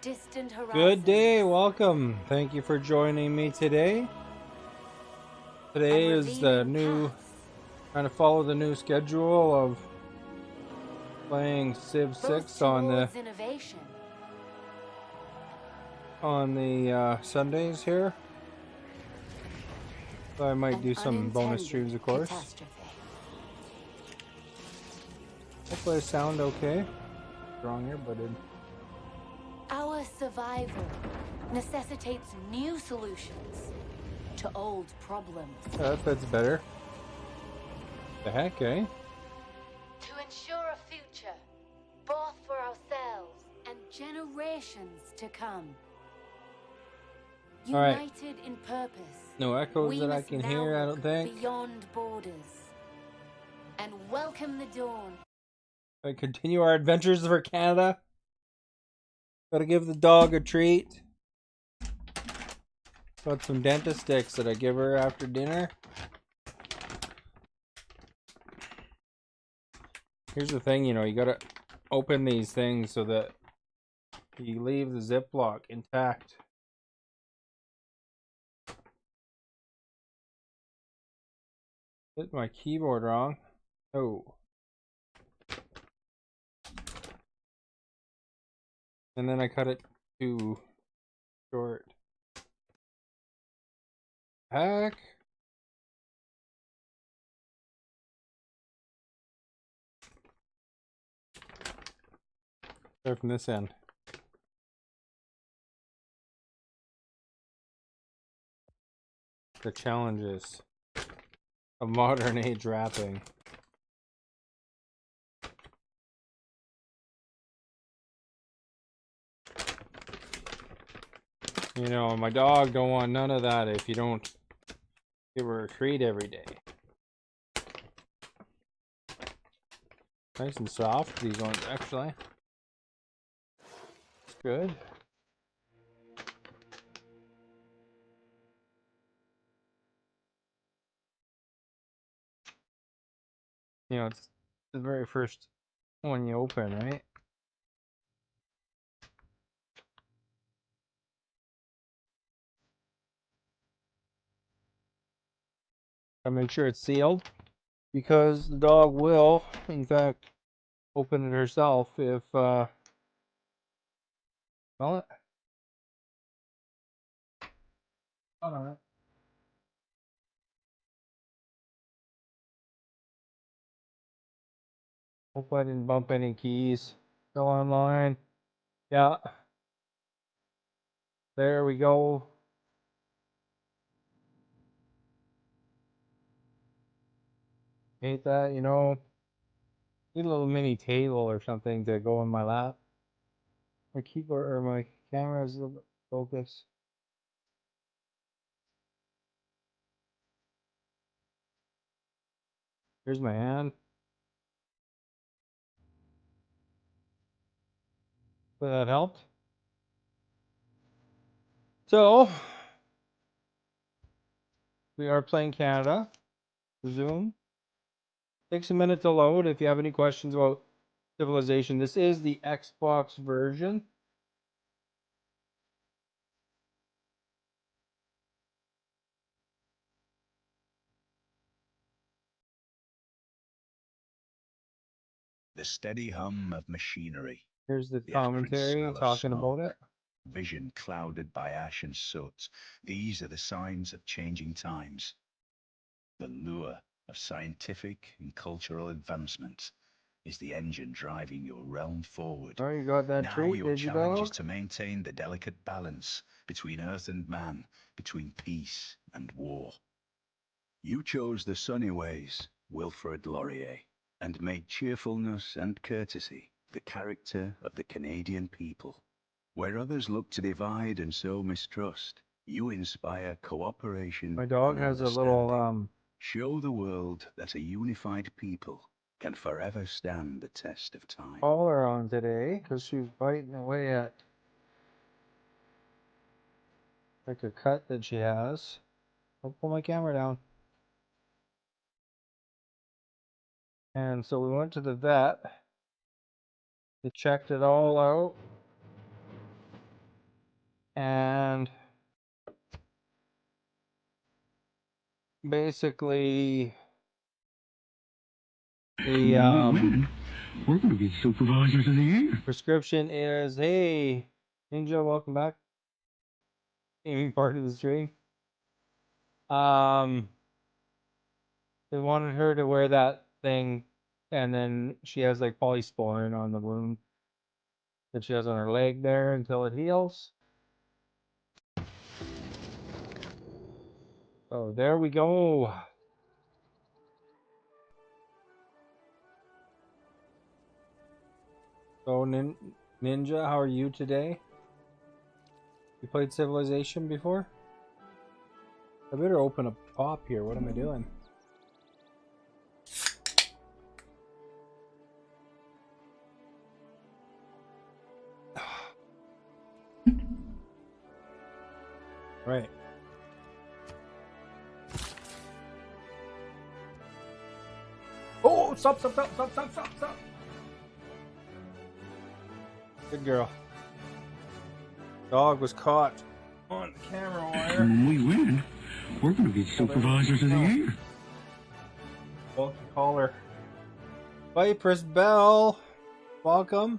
distant horizons. Good day, welcome. Thank you for joining me today. Today is the new, trying to follow the new schedule of playing Civ 6 on the Sundays here. So I might do some bonus streams, of course. Hopefully I sound okay. Wrong earbud. Our survival necessitates new solutions to old problems. That fits better. The heck, eh? To ensure a future, both for ourselves and generations to come. United in purpose. No echoes that I can hear, I don't think. Beyond borders. And welcome the dawn. I continue our adventures for Canada. Gotta give the dog a treat. Got some dentist sticks that I give her after dinner. Here's the thing, you know, you gotta open these things so that you leave the Ziploc intact. Hit my keyboard wrong. Oh. And then I cut it too short. Heck. Start from this end. The challenges of modern age rapping. You know, my dog don't want none of that if you don't give her a treat every day. Nice and soft, these ones actually. It's good. You know, it's the very first one you open, right? I make sure it's sealed because the dog will, in fact, open it herself if, smell it? Alright. Hope I didn't bump any keys. Go online. Yeah. There we go. Hate that, you know. Need a little mini table or something to go in my lap. My keyboard or my camera is a little focus. Here's my hand. But that helped. So we are playing Canada. Zoom. Takes a minute to load if you have any questions about Civilization. This is the Xbox version. The steady hum of machinery. Here's the commentary talking about it. Vision clouded by ash and soot. These are the signs of changing times. The lure of scientific and cultural advancement is the engine driving your realm forward. Oh, you got that treat, your did you, challenge dog? is to maintain the delicate balance between earth and man, between peace and war. You chose the sunny ways, Wilfrid Laurier, and made cheerfulness and courtesy the character of the Canadian people. Where others look to divide and sow mistrust, you inspire cooperation. My dog has a little show the world that a unified people can forever stand the test of time. collar on today because she's biting away at like a cut that she has. I'll pull my camera down. And so we went to the vet. They checked it all out. And basically the we're going to be supervisors of the year. prescription is, hey, Ninja, welcome back. Being part of the stream. They wanted her to wear that thing, and then she has like polysporin on the wound that she has on her leg there until it heals. Oh, there we go. So, Ninja, how are you today? You played Civilization before? I better open a pop here. What am I doing? Right. Oh, stop. Good girl. Dog was caught on camera wire. When we win, we're going to be supervisors of the year. Bulky collar. Viper's Bell. Welcome.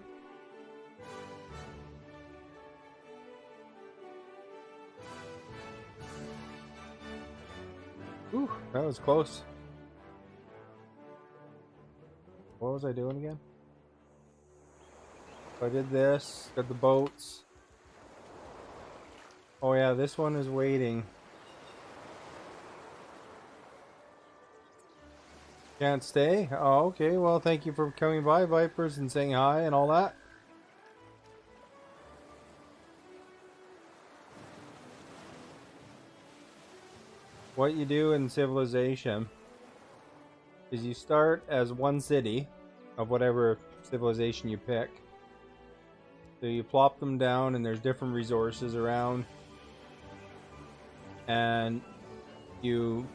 Ooh, that was close. What was I doing again? I did this, got the boats. Oh yeah, this one is waiting. Can't stay? Oh, okay. Well, thank you for coming by, Vipers, and saying hi and all that. What you do in Civilization is you start as one city of whatever civilization you pick. So you plop them down and there's different resources around. And you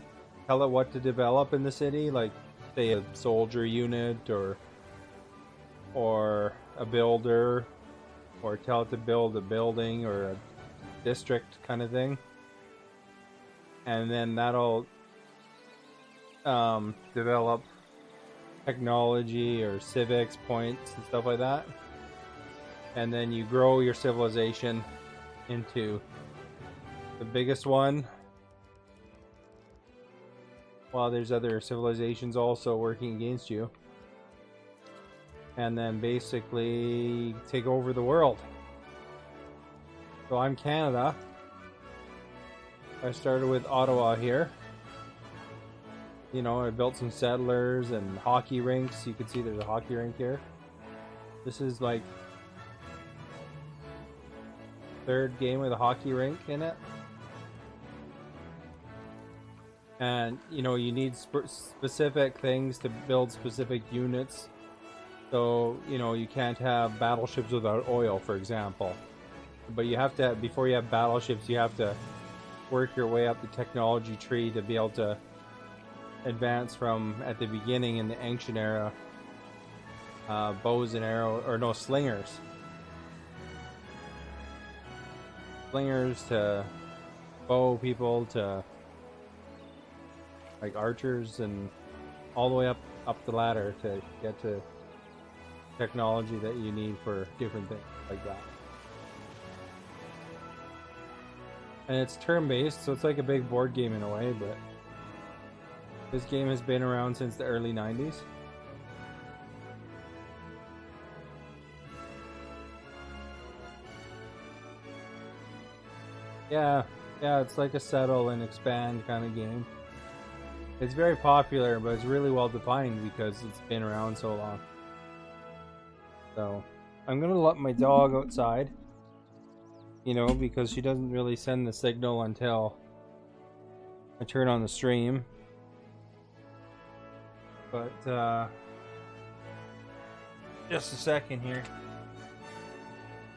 tell it what to develop in the city, like say a soldier unit or a builder, or tell it to build a building or a district kind of thing. And then that'll develop technology or civics points and stuff like that. And then you grow your civilization into the biggest one, while there's other civilizations also working against you. And then basically take over the world. So I'm Canada. I started with Ottawa here. You know, I built some settlers and hockey rinks. You can see there's a hockey rink here. This is like third game with a hockey rink in it. And you know, you need specific things to build specific units. So you know, you can't have battleships without oil, for example. But you have to, before you have battleships, you have to work your way up the technology tree to be able to advance from, at the beginning in the ancient era, bows and arrow, or no, slingers to bow people to like archers, and all the way up the ladder to get to technology that you need for different things like that. And it's turn-based, so it's like a big board game in a way, but this game has been around since the early 90s. Yeah, it's like a settle and expand kind of game. It's very popular, but it's really well defined because it's been around so long. So, I'm gonna let my dog outside. You know, because she doesn't really send the signal until I turn on the stream. But, just a second here.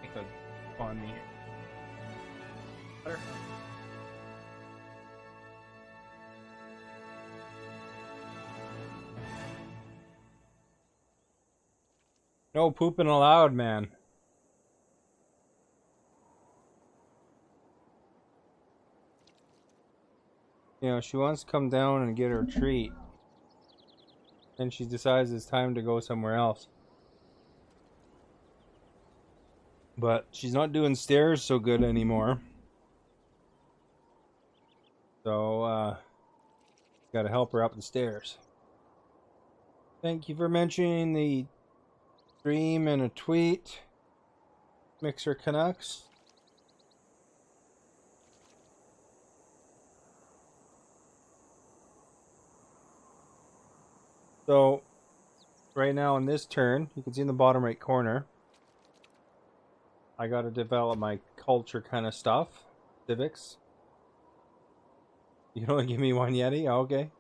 I think I'll on me. Better. No pooping allowed, man. You know, she wants to come down and get her treat. And she decides it's time to go somewhere else. But she's not doing stairs so good anymore. So, gotta help her up the stairs. Thank you for mentioning the stream and a tweet. Mixer Canucks. So, right now in this turn, you can see in the bottom right corner, I got to develop my culture kind of stuff. Civics. You can only give me one Yeti? Okay.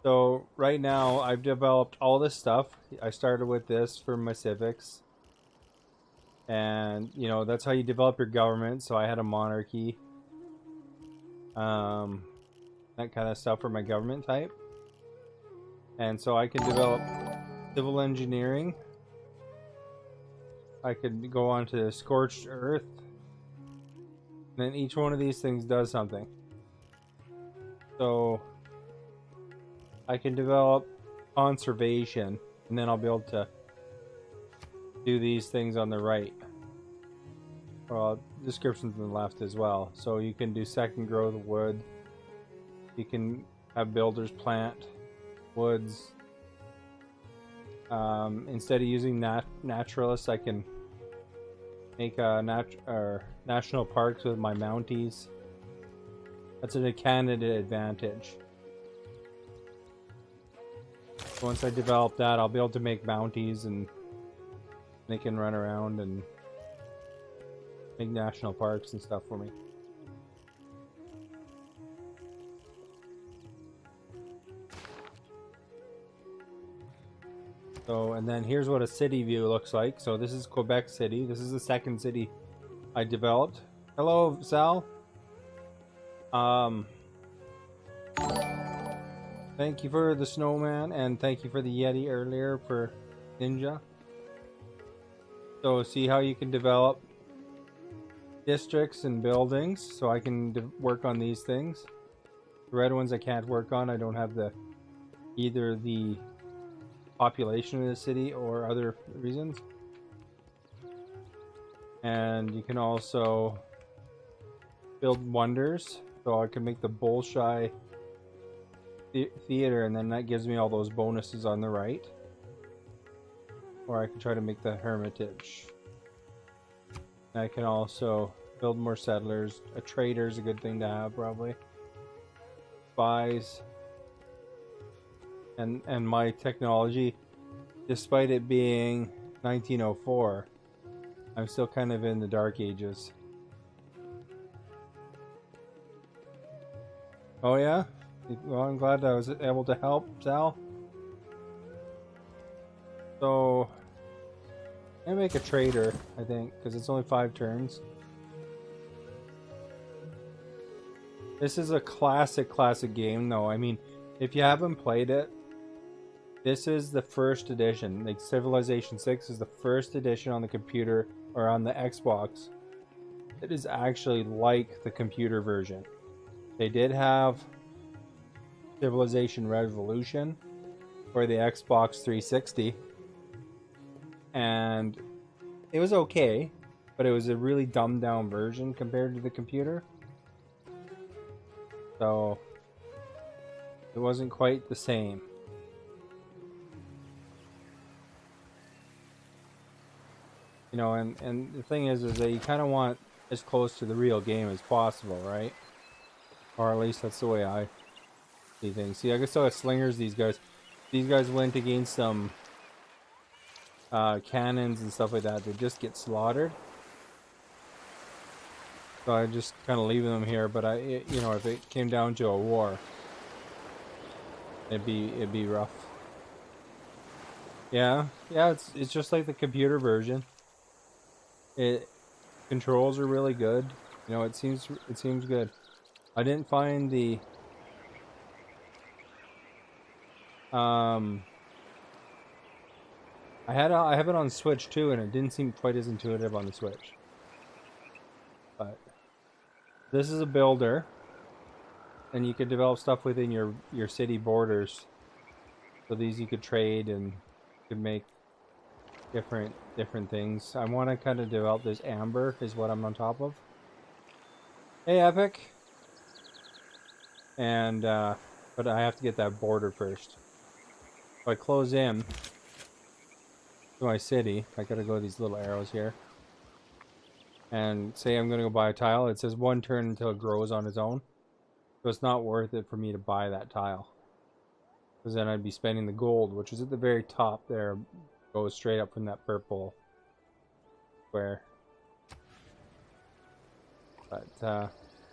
So, right now, I've developed all this stuff. I started with this for my civics. And, you know, that's how you develop your government. So, I had a monarchy. That kind of stuff for my government type. And so I can develop civil engineering. I could go on to Scorched Earth. And then each one of these things does something. So I can develop conservation, and then I'll be able to do these things on the right. Well, descriptions on the left as well. So you can do second growth wood. You can have builders plant woods. Instead of using naturalists, I can make national parks with my mounties. That's a candidate advantage. Once I develop that, I'll be able to make mounties and they can run around and make national parks and stuff for me. So, and then here's what a city view looks like. So this is Quebec City. This is the second city I developed. Hello, Sal. Thank you for the snowman, and thank you for the Yeti earlier for Ninja. So see how you can develop districts and buildings. So I can work on these things. The red ones I can't work on. I don't have either the population of the city or other reasons. And you can also build wonders. So I can make the Bolshoi Theater, and then that gives me all those bonuses on the right. Or I can try to make the Hermitage. And I can also build more settlers. A trader is a good thing to have, probably. Spies. And my technology, despite it being 1904, I'm still kind of in the dark ages. Oh yeah? Well, I'm glad I was able to help, Sal. So, I'm gonna make a trader, I think, because it's only 5 turns. This is a classic game, though. I mean, if you haven't played it, this is the first edition. Like, Civilization 6 is the first edition on the computer or on the Xbox. It is actually like the computer version. They did have Civilization Revolution for the Xbox 360, and it was okay, but it was a really dumbed down version compared to the computer. So it wasn't quite the same. You know, and the thing is that you kind of want as close to the real game as possible, right? Or at least that's the way I see things. See, I still have slingers, these guys. These guys went against some cannons and stuff like that. They just get slaughtered. So I just kind of leave them here, but you know, if it came down to a war, it'd be rough. Yeah, it's just like the computer version. Controls are really good. You know, it seems good. I didn't find the I have it on Switch too, and it didn't seem quite as intuitive on the Switch. But this is a builder. and you could develop stuff within your city borders. So these you could trade and you could make different things. I want to kind of develop this amber is what I'm on top of. Hey, Epic. And but I have to get that border first. If I close in to my city, I gotta go to these little arrows here. And say I'm gonna go buy a tile. It says 1 turn until it grows on its own. So it's not worth it for me to buy that tile. Because then I'd be spending the gold, which is at the very top there. Goes straight up from that purple square. But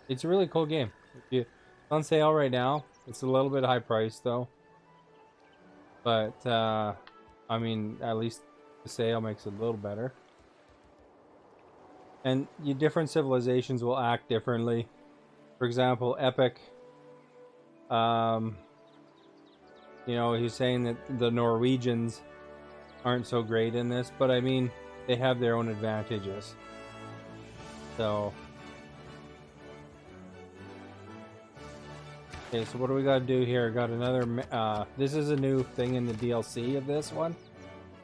it's a really cool game. It's on sale right now. It's a little bit high price though. But I mean, at least the sale makes it a little better. And your different civilizations will act differently. For example, Epic. You know, he's saying that the Norwegians aren't so great in this, but I mean, they have their own advantages. So, okay, so what do we got to do here? Got another. This is a new thing in the DLC of this one.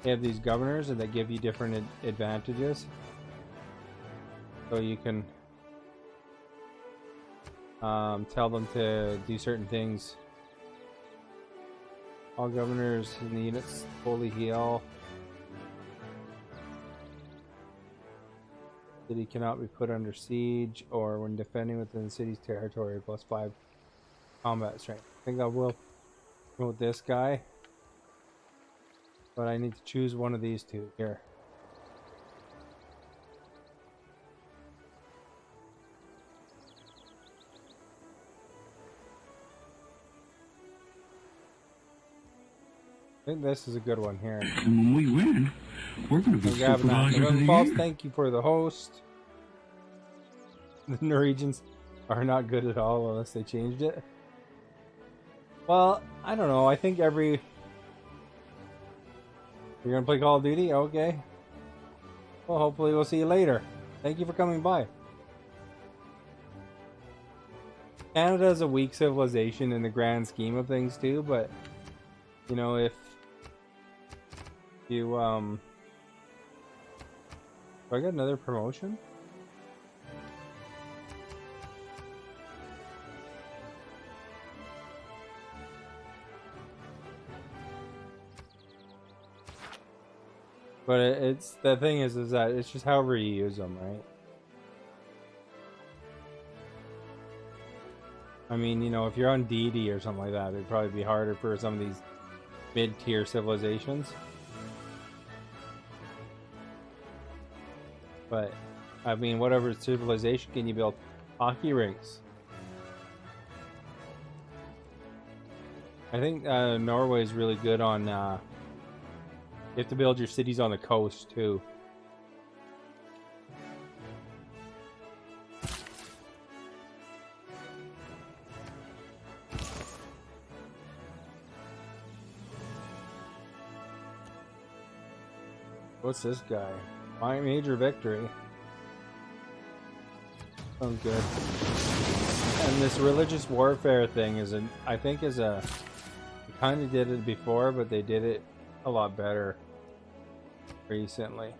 They have these governors, and they give you different advantages. So you can tell them to do certain things. All governors in the units fully heal. City cannot be put under siege or when defending within the city's territory. +5 combat strength. I think I will go with this guy. But I need to choose one of these two here. I think this is a good one here. And when we win, we're going to be supervisor of the year. Thank you for the host. The Norwegians are not good at all unless they changed it. Well, I don't know. I think You're going to play Call of Duty? Okay. Well, hopefully we'll see you later. Thank you for coming by. Canada is a weak civilization in the grand scheme of things too, but you know, if you do I got another promotion? But it's the thing is that it's just however you use them, right? I mean, you know, if you're on DD or something like that, it'd probably be harder for some of these mid-tier civilizations. But, I mean, whatever civilization can you build? Hockey rinks. I think Norway is really good on... you have to build your cities on the coast, too. What's this guy? My major victory. Sounds good. And this religious warfare thing is I think they kind of did it before, but they did it a lot better recently.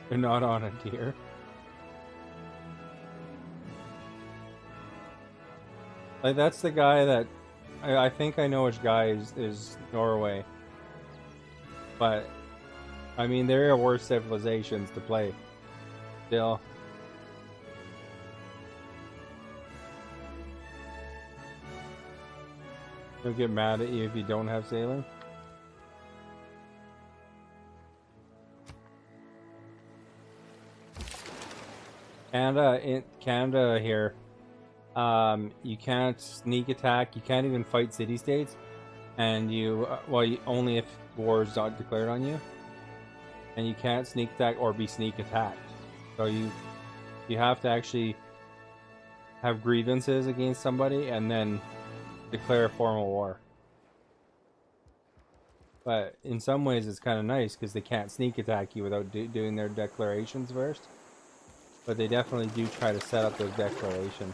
They're not on a deer. Like, that's the guy that I think I know which guy is Norway. But I mean, there are worse civilizations to play still. They'll get mad at you if you don't have sailing. In Canada here, you can't sneak attack. You can't even fight city-states, and only if war is not declared on you. And you can't sneak attack or be sneak attacked. So you have to actually have grievances against somebody and then declare a formal war. But in some ways it's kind of nice because they can't sneak attack you without doing their declarations first. But they definitely do try to set up those declarations.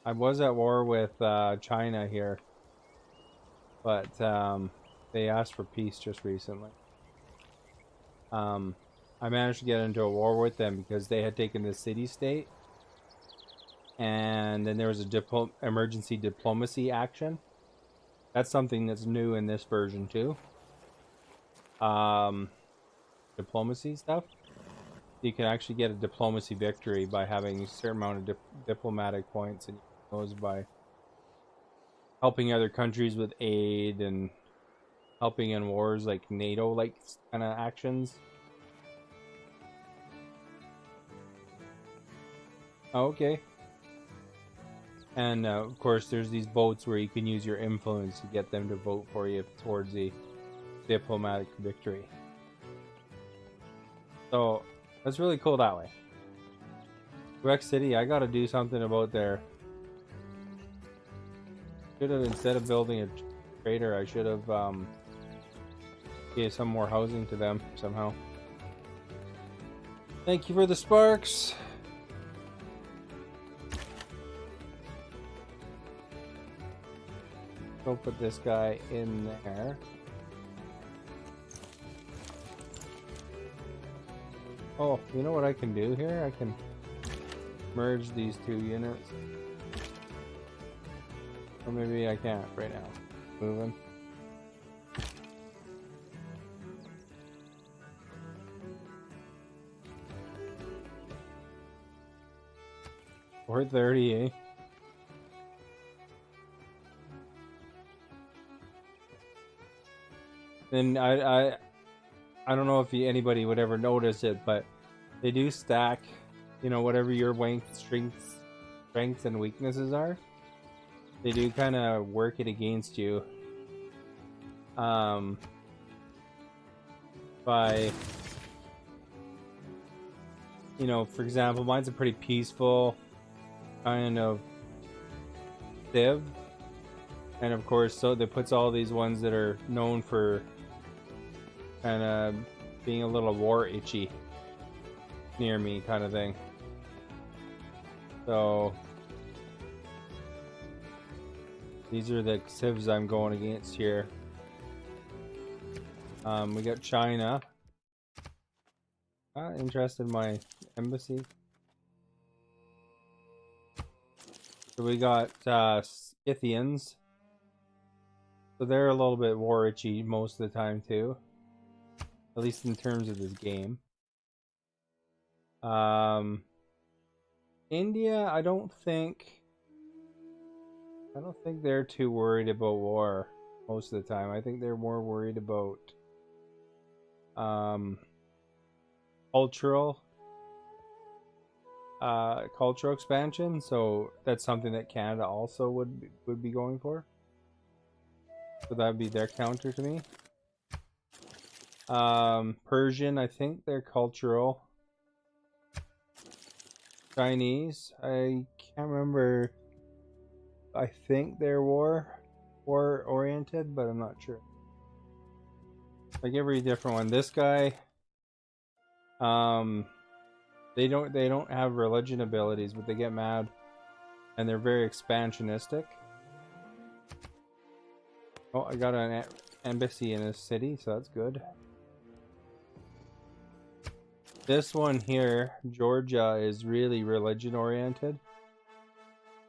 I was at war with China here, but they asked for peace just recently. I managed to get into a war with them because they had taken the city-state, and then there was a emergency diplomacy action. That's something that's new in this version too. Diplomacy stuff. You can actually get a diplomacy victory by having a certain amount of diplomatic points, and those by helping other countries with aid and helping in wars like NATO like kind of actions. Okay. And of course there's these votes where you can use your influence to get them to vote for you towards the diplomatic victory. So that's really cool that way. Quebec City, I gotta do something about their... Should have, instead of building a trader, I should have gave some more housing to them somehow. Thank you for the sparks. Go put this guy in there. Oh, you know what I can do here? I can merge these two units. Or maybe I can't right now. Moving. Or 30, eh? And I don't know if anybody would ever notice it, but they do stack, you know, whatever your strengths and weaknesses are. They do kind of work it against you. By, you know, for example, mine's a pretty peaceful kind of civ. And of course, so that puts all these ones that are known for kind of being a little war itchy near me kind of thing. So these are the civs I'm going against here. We got China. Interested in my embassy. So we got Scythians. So they're a little bit war itchy most of the time too. At least in terms of this game. India, I don't think they're too worried about war most of the time. I think they're more worried about cultural expansion. So that's something that Canada also would be going for. So that would be their counter to me. Persian, I think they're cultural. Chinese, I can't remember. I think they're war oriented, but I'm not sure. Like every different one. This guy, they don't have religion abilities, but they get mad, and they're very expansionistic. Oh, I got an embassy in a city, so that's good. This one here, Georgia, is really religion oriented.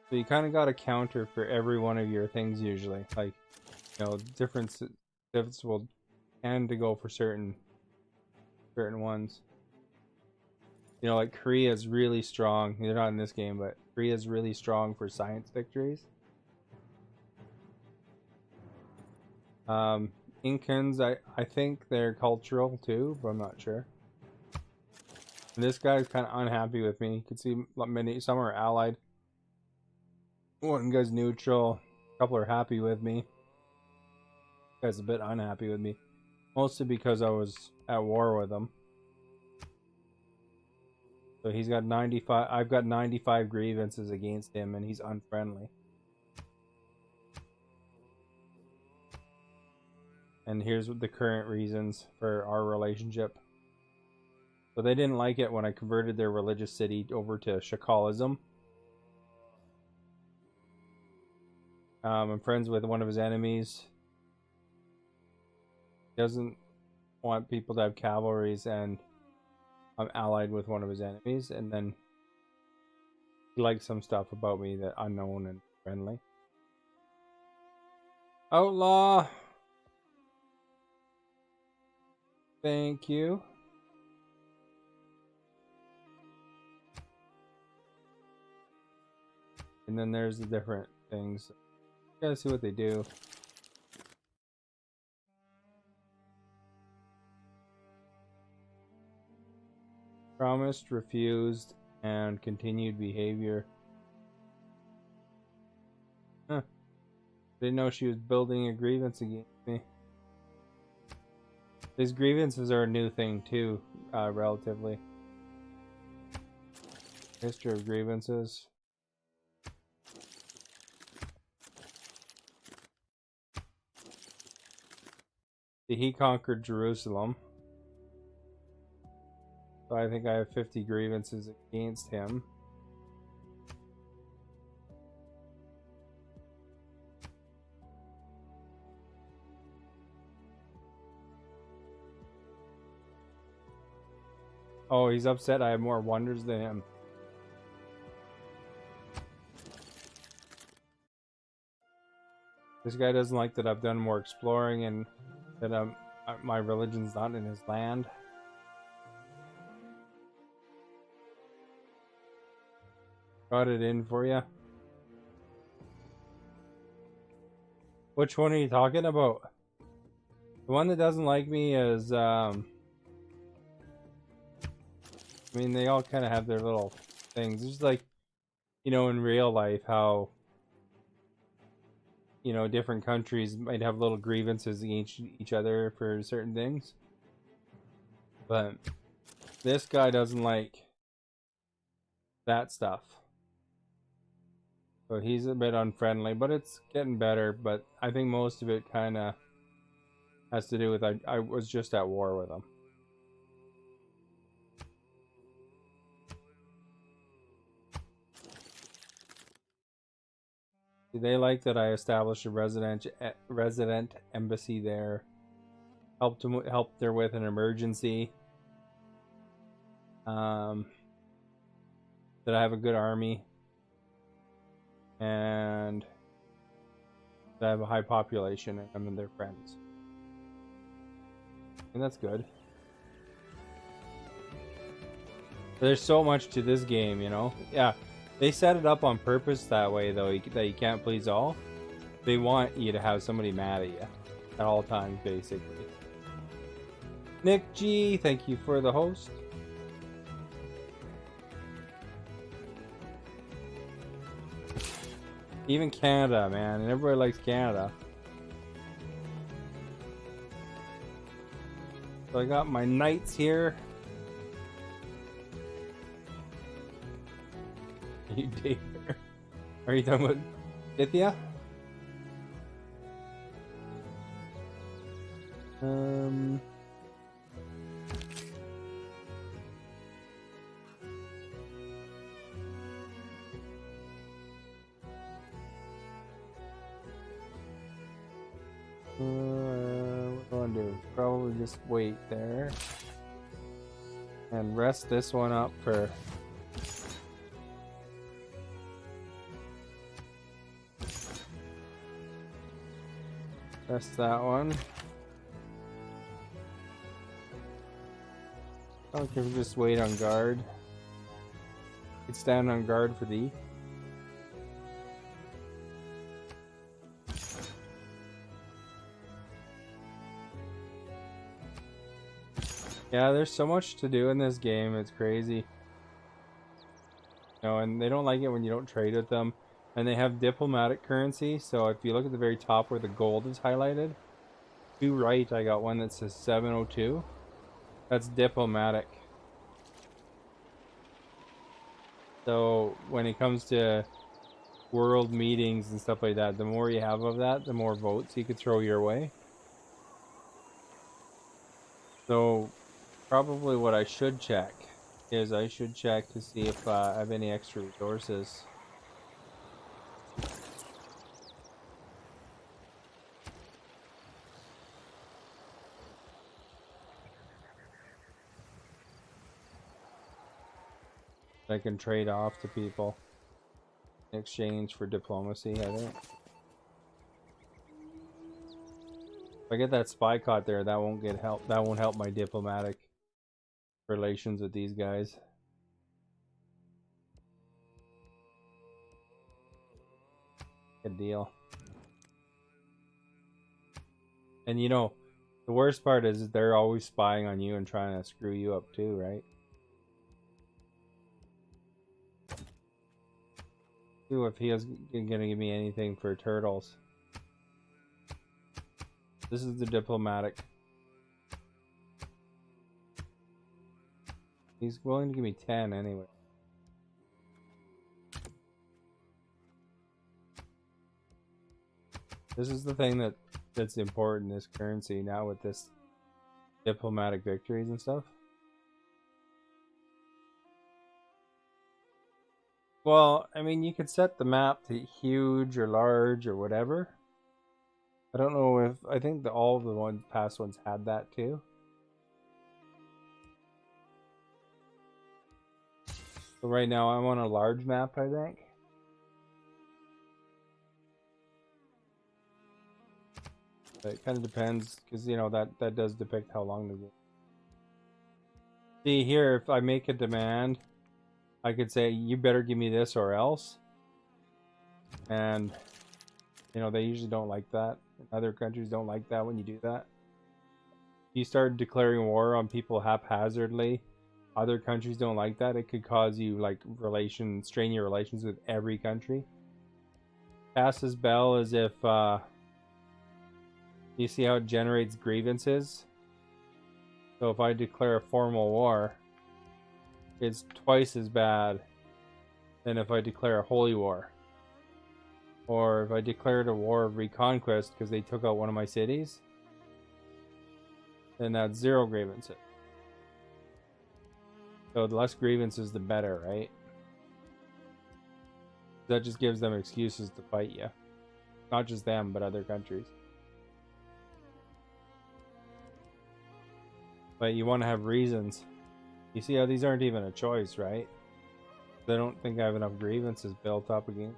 So you kind of got a counter for every one of your things usually. Like, you know, different civs will tend to go for certain ones. You know, like Korea is really strong. They're not in this game, but Korea is really strong for science victories. Incans, I think they're cultural too, but I'm not sure. And this guy's kind of unhappy with me. You can see some are allied. One guy's neutral. A couple are happy with me. This guy's a bit unhappy with me. Mostly because I was at war with him. So he's got 95. I've got 95 grievances against him, and he's unfriendly. and here's the current reasons for our relationship. So they didn't like it when I converted their religious city over to Shakalism. I'm friends with one of his enemies. He doesn't want people to have cavalries, and I'm allied with one of his enemies, and then he likes some stuff about me that unknown and friendly. Outlaw! Thank you. And then there's the different things. Gotta see what they do. Promised, refused, and continued behavior. Huh. Didn't know she was building a grievance against me. These grievances are a new thing too, relatively. History of grievances. He conquered Jerusalem. So I think I have 50 grievances against him. Oh, he's upset I have more wonders than him. This guy doesn't like that I've done more exploring and that my religion's not in his land. Got it in for you. Which one are you talking about? The one that doesn't like me is, I mean, they all kind of have their little things. It's just like, you know, in real life, how, you know, different countries might have little grievances against each other for certain things. But this guy doesn't like that stuff. So he's a bit unfriendly, but it's getting better. But I think most of it kind of has to do with I was just at war with him. They like that I established a resident embassy there. Helped there with an emergency. That I have a good army. And that I have a high population, and I'm their friends. And that's good. There's so much to this game, you know? Yeah, they set it up on purpose that way, though, that you can't please all. They want you to have somebody mad at you at all times, basically. Nick G, thank you for the host. Even Canada, man, and everybody likes Canada. So I got my knights here. You dare? Are you talking about Scythia? What do I do? Probably just wait there and rest this one up for that one. I don't care if we just wait on guard. You can stand on guard for thee. Yeah, there's so much to do in this game, it's crazy. You know, and they don't like it when you don't trade with them. And they have diplomatic currency, so if you look at the very top where the gold is highlighted, to right I got one that says 702. That's diplomatic. So when it comes to world meetings and stuff like that, the more you have of that, the more votes you could throw your way. So probably what I should check is I should check to see if I have any extra resources. I can trade off to people in exchange for diplomacy, I think. If I get that spy caught there, that won't get help. That won't help my diplomatic relations with these guys. Good deal. And you know, the worst part is they're always spying on you and trying to screw you up too, right? Ooh, if he is gonna give me anything for turtles. This is the diplomatic. He's willing to give me 10 anyway. This is the thing that's important, this currency now with this diplomatic victories and stuff. Well, I mean, you could set the map to huge or large or whatever. I don't know if I think all of the past ones had that too. So right now I'm on a large map, I think. But it kind of depends, because you know that does depict how long the game. See here, if I make a demand, I could say you better give me this or else. And you know they usually don't like that. Other countries don't like that when you do that. You start declaring war on people haphazardly. Other countries don't like that. It could cause you like strain your relations with every country. Casus Bell is if you see how it generates grievances. So if I declare a formal war, it's twice as bad than if I declare a holy war. Or if I declared a war of reconquest because they took out one of my cities, then that's 0 grievances. So the less grievances, the better, right? That just gives them excuses to fight you. Not just them, but other countries. But you want to have reasons. You see how these aren't even a choice, right? They don't think I have enough grievances built up again.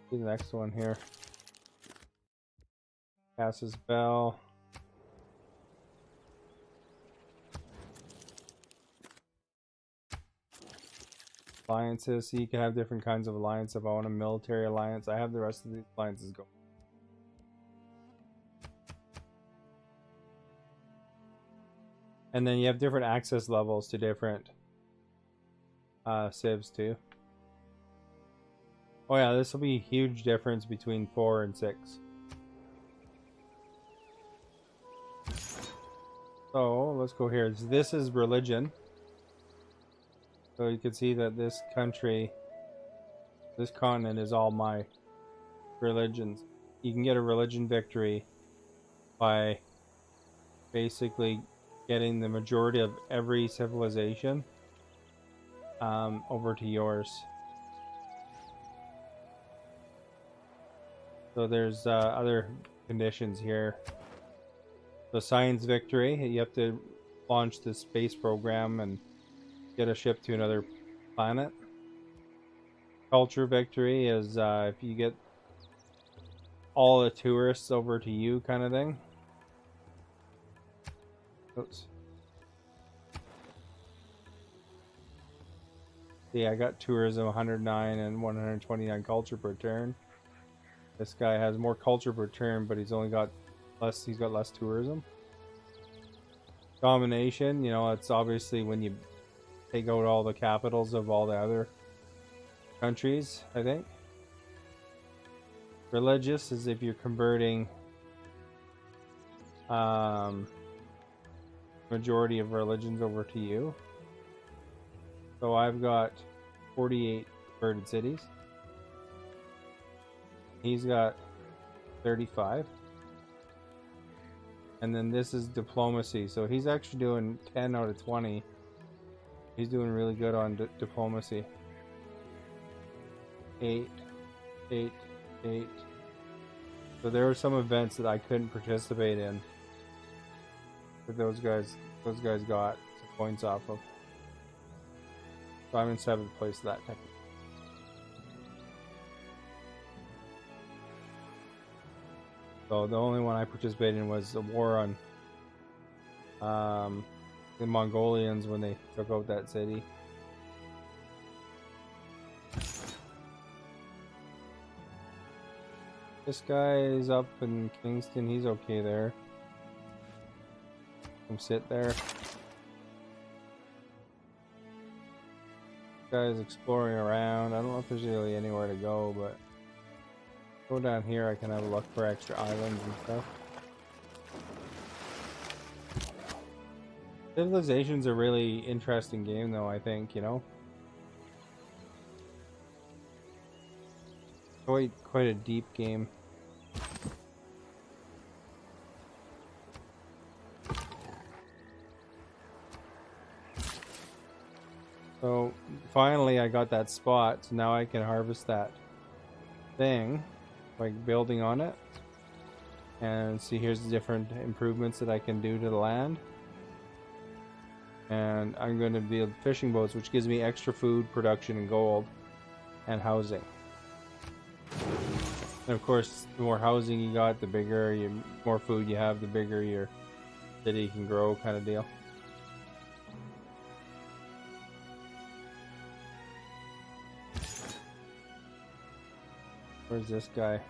See the next one here. Casus Bell. Alliances, so you can have different kinds of alliance. If I want a military alliance, I have the rest of these alliances going. And then you have different access levels to different civs too. Oh yeah, this will be a huge difference between 4 and 6. So let's go here. This is religion. So you can see that this country, this continent is all my religions. You can get a religion victory by basically getting the majority of every civilization over to yours. So there's other conditions here. So science victory, you have to launch the space program and get a ship to another planet. Culture victory is if you get all the tourists over to you, kind of thing. Oops. Yeah, I got tourism 109 and 129 culture per turn. This guy has more culture per turn, but he's only got less. He's got less tourism. Domination, you know, it's obviously when you take out all the capitals of all the other countries, I think. Religious is if you're converting majority of religions over to you. So I've got 48 converted cities. He's got 35. And then this is diplomacy. So he's actually doing 10 out of 20. He's doing really good on diplomacy. 8, 8, 8. So there were some events that I couldn't participate in that those guys got some points off of. So I'm in 7th place of that technically. So the only one I participated in was the war on the Mongolians when they took out that city. This guy is up in Kingston. He's okay there. Come sit there. This guy is exploring around. I don't know if there's really anywhere to go, but go down here. I can have a look for extra islands and stuff. Civilization's a really interesting game, though. I think, you know, quite a deep game. So finally I got that spot, so now I can harvest that thing by building on it. And see, here's the different improvements that I can do to the land. And I'm going to build fishing boats, which gives me extra food production and gold and housing. And of course, the more housing you got, the bigger more food you have, the bigger your city can grow, kind of deal. Where's this guy?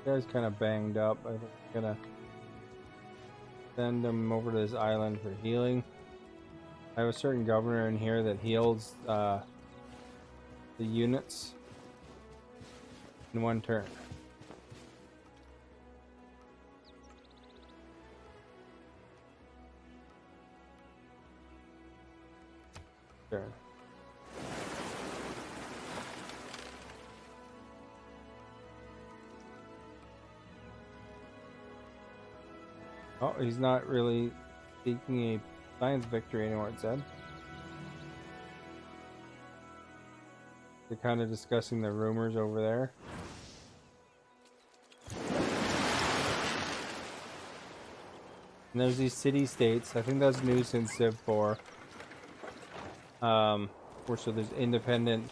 This guy's kind of banged up. I think I'm gonna send him over to this island for healing. I have a certain governor in here that heals the units in one turn. Sure. Oh, he's not really seeking a science victory anymore, it said. They're kind of discussing the rumors over there. And there's these city-states. I think that's new since Civ 4. So there's independent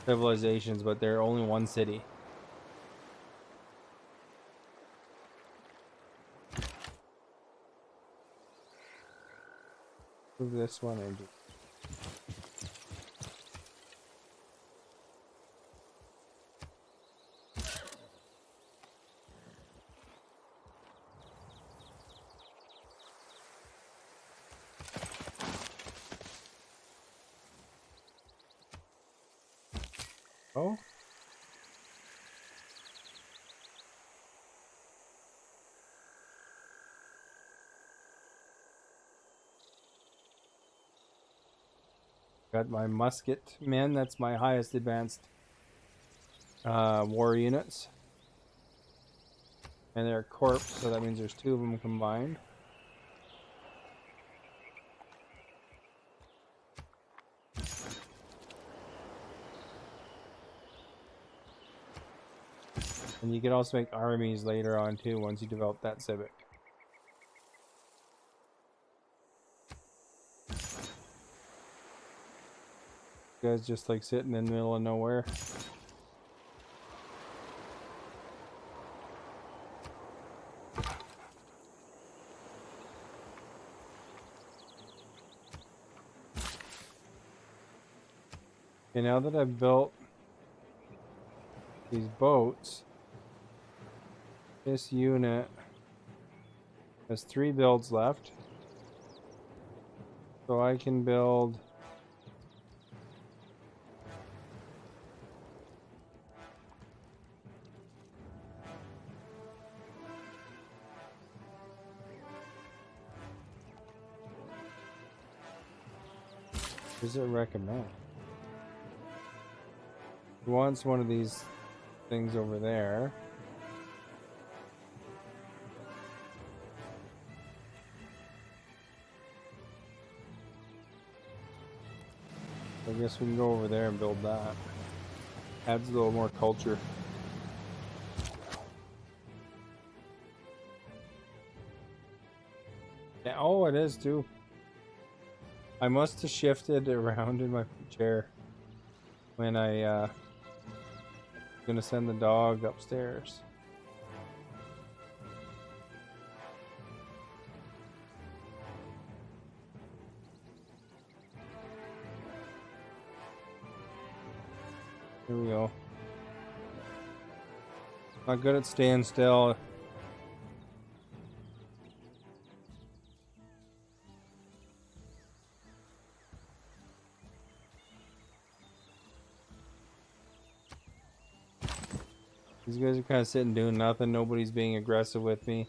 civilizations, but they're only one city. Move this one and oh. Got my musket men, that's my highest advanced war units. And they're corps, so that means there's 2 of them combined. And you can also make armies later on too once you develop that civic. You guys just like sitting in the middle of nowhere. Okay, now that I've built these boats, this unit has 3 builds left. So I can build what does it recommend? Who wants one of these things over there. I guess we can go over there and build that. Adds a little more culture. Yeah, oh, it is too. I must have shifted around in my chair when I gonna send the dog upstairs. Here we go. Not good at staying still. These guys are kind of sitting doing nothing. Nobody's being aggressive with me.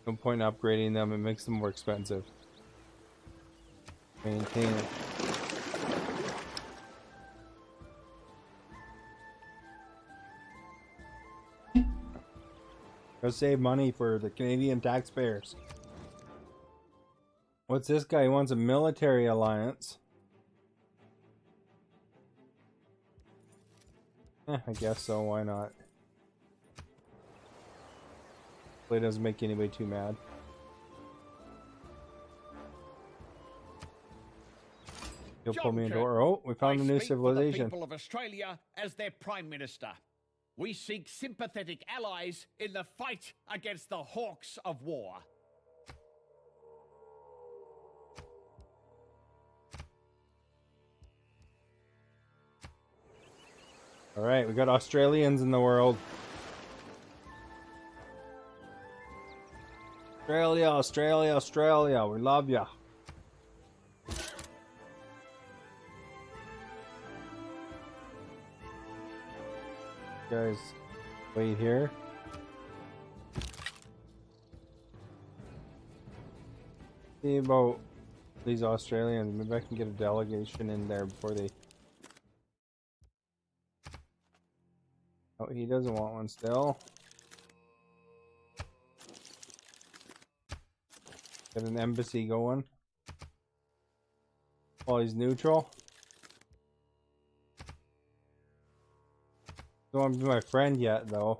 No point in upgrading them. It makes them more expensive. Maintain it. Go save money for the Canadian taxpayers. What's this guy? He wants a military alliance. I guess so. Why not? Hopefully it doesn't make anybody too mad. He'll pull me into door. Oh, we found a new civilization. The people of Australia as their Prime Minister. We seek sympathetic allies in the fight against the hawks of war. All right, we got Australians in the world. Australia, Australia, Australia. We love ya. Guys, wait here. See about these Australians. Maybe I can get a delegation in there before they... Oh, he doesn't want one still. Get an embassy going. While he's neutral. Don't want to be my friend yet, though.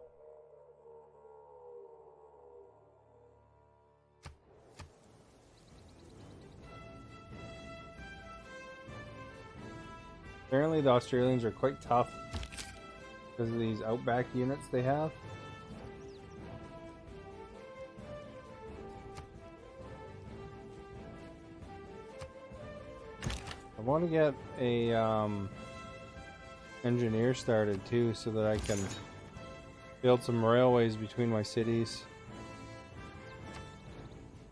Apparently the Australians are quite tough because of these outback units they have. I want to get a engineer started too, so that I can build some railways between my cities.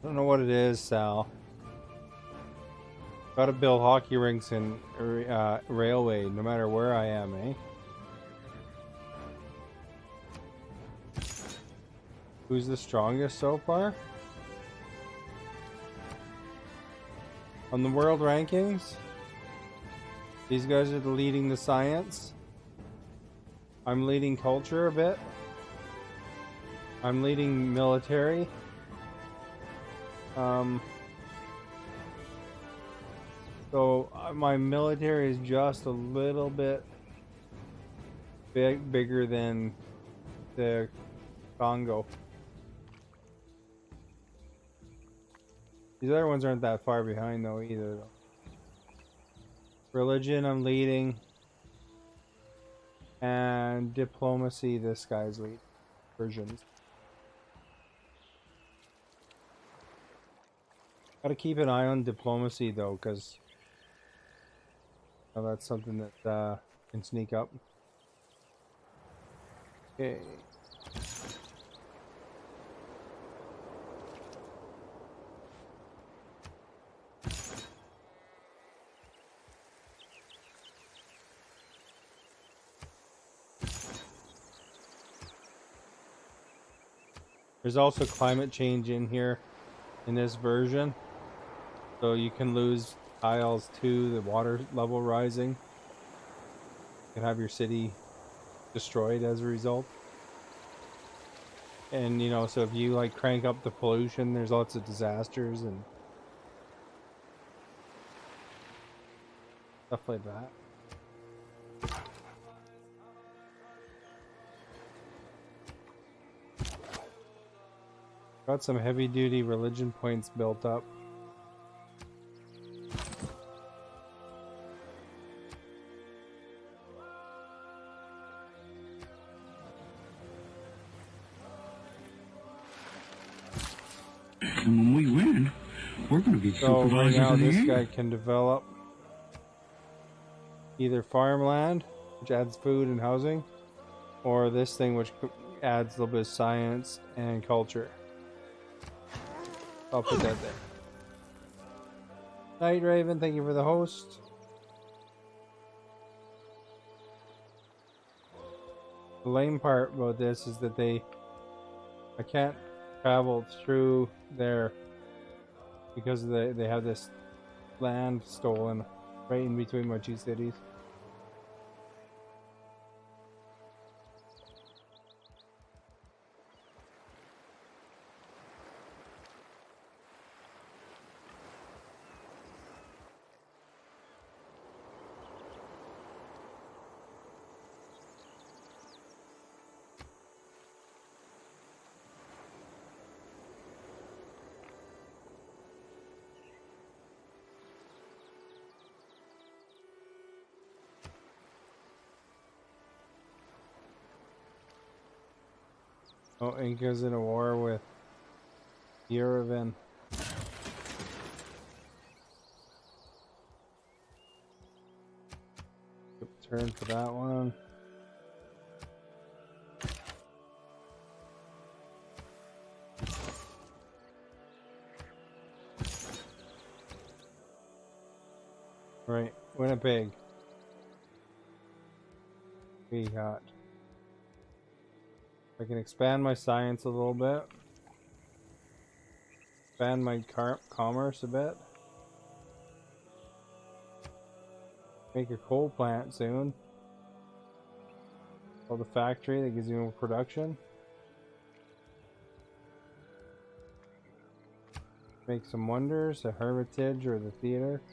I don't know what it is, Sal. Gotta build hockey rinks and railway no matter where I am, eh? Who's the strongest so far? On the world rankings? These guys are leading the science. I'm leading culture a bit. I'm leading military. So my military is just a little bit bigger than the Congo. These other ones aren't that far behind though either. Religion, I'm leading. And diplomacy, this guy's lead. Persians. Gotta keep an eye on diplomacy though, because that's something that can sneak up. Okay. There's also climate change in here in this version. So you can lose tiles to the water level rising. You can have your city destroyed as a result. And, you know, so if you like crank up the pollution, there's lots of disasters and stuff like that. Got some heavy duty religion points built up. And when we win, we're going to be So right supervisors now of the this air. guy can develop either farmland, which adds food and housing, or this thing which adds a little bit of science and culture. I'll put that there. Night Raven, thank you for the host. The lame part about this is that I can't travel through there because they have this land stolen right in between my two cities. Oh, Inca's in a war with Yerevan. Turn for that one. Right, Winnipeg. We got. I can expand my science a little bit. Expand my commerce a bit. Make a coal plant soon. Build a factory that gives you more production. Make some wonders, a hermitage or the theater.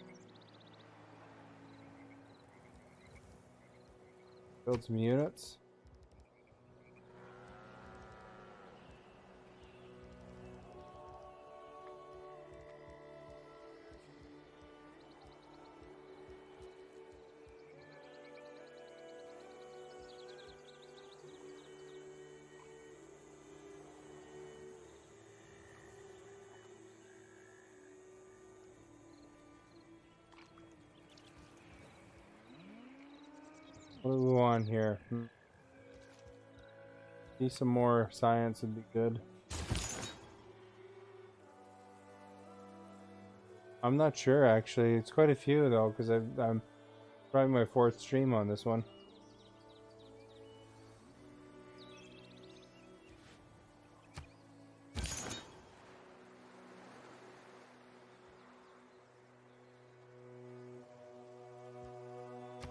Build some units. What do we want here? Need some more science would be good. I'm not sure actually. It's quite a few though, because I'm probably my 4th stream on this one.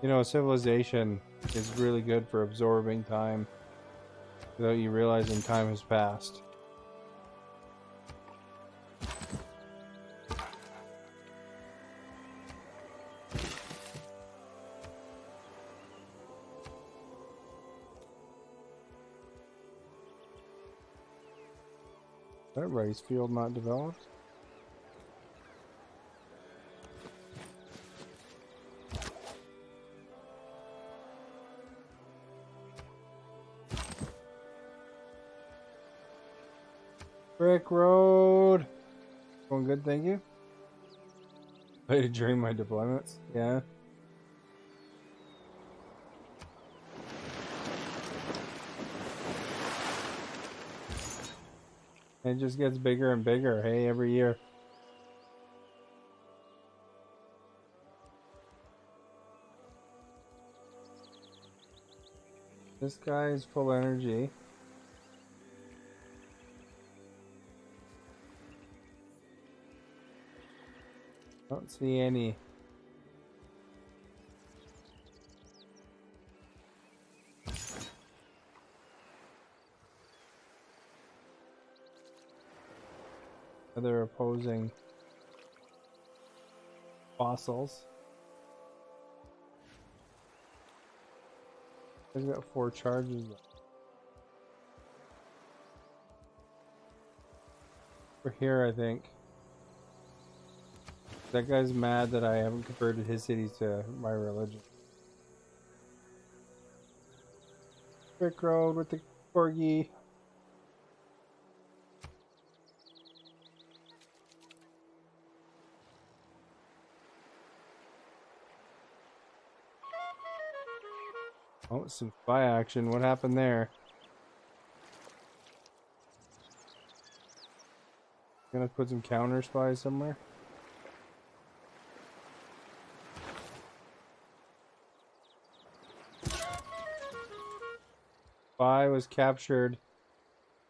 You know, civilization is really good for absorbing time without you realizing time has passed. Is that rice field not developed? Brick Road. Going good, thank you. Played during my deployments, yeah. It just gets bigger and bigger, hey, every year. This guy's full energy. Don't see any. other opposing fossils. He's got 4 charges. We're here, I think. That guy's mad that I haven't converted his city to my religion. Brick road with the corgi. Oh, some spy action. What happened there? Gonna put some counter spies somewhere. Spy was captured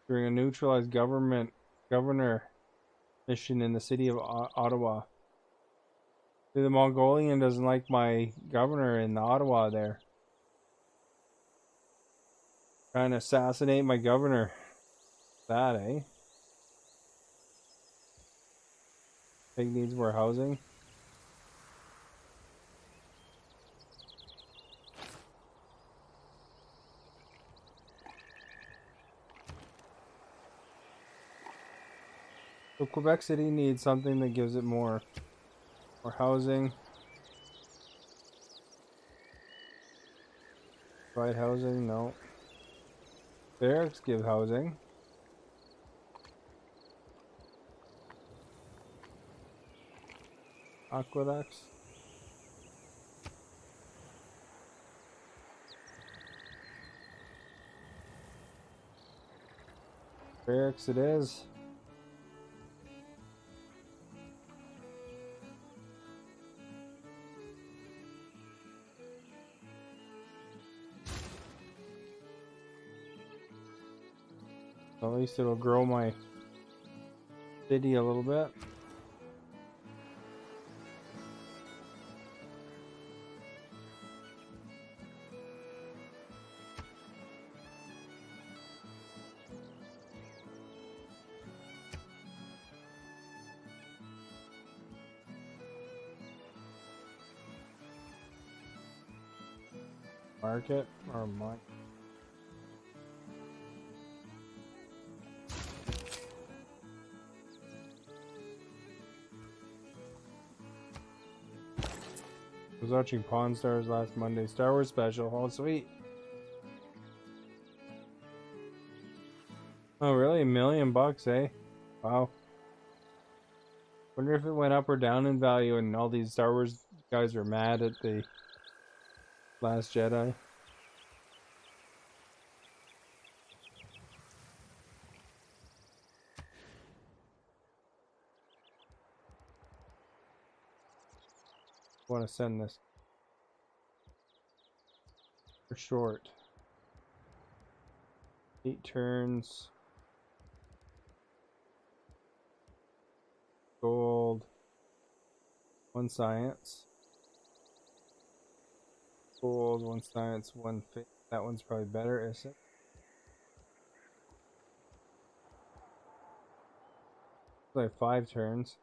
during a neutralized governor mission in the city of Ottawa. The Mongolian doesn't like my governor in Ottawa there. Trying to assassinate my governor. That, eh? Think needs more housing. So Quebec City needs something that gives it more housing. Provide housing, no. Barracks give housing. Aqueducts. Barracks it is. At least it'll grow my city a little bit. Market or mine? I was watching Pawn Stars last Monday. Star Wars special. Oh, sweet. Oh, really? $1 million, eh? Wow. Wonder if it went up or down in value and all these Star Wars guys are mad at the Last Jedi. I want to send this for short. 8 turns. Gold. 1 science. Gold, 1 science, 1 faith. That one's probably better, is it? Like 5 turns.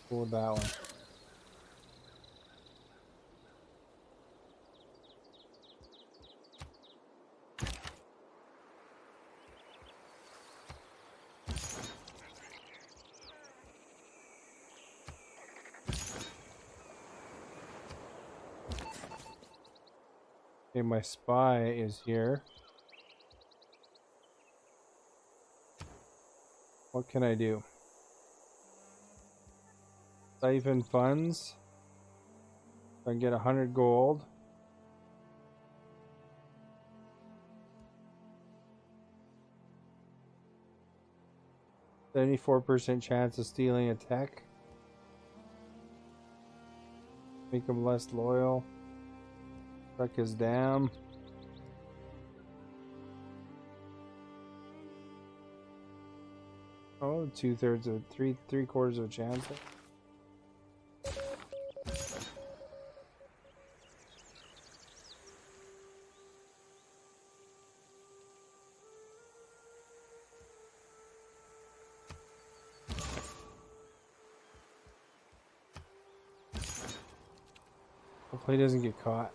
Cool with that one. Okay, my spy is here. What can I do? Siphon funds. I can get 100 gold. %74% chance of stealing a tech. Make them less loyal. Wreck his dam. Oh, 2/3 of 3/4 of a chance. Hopefully he doesn't get caught.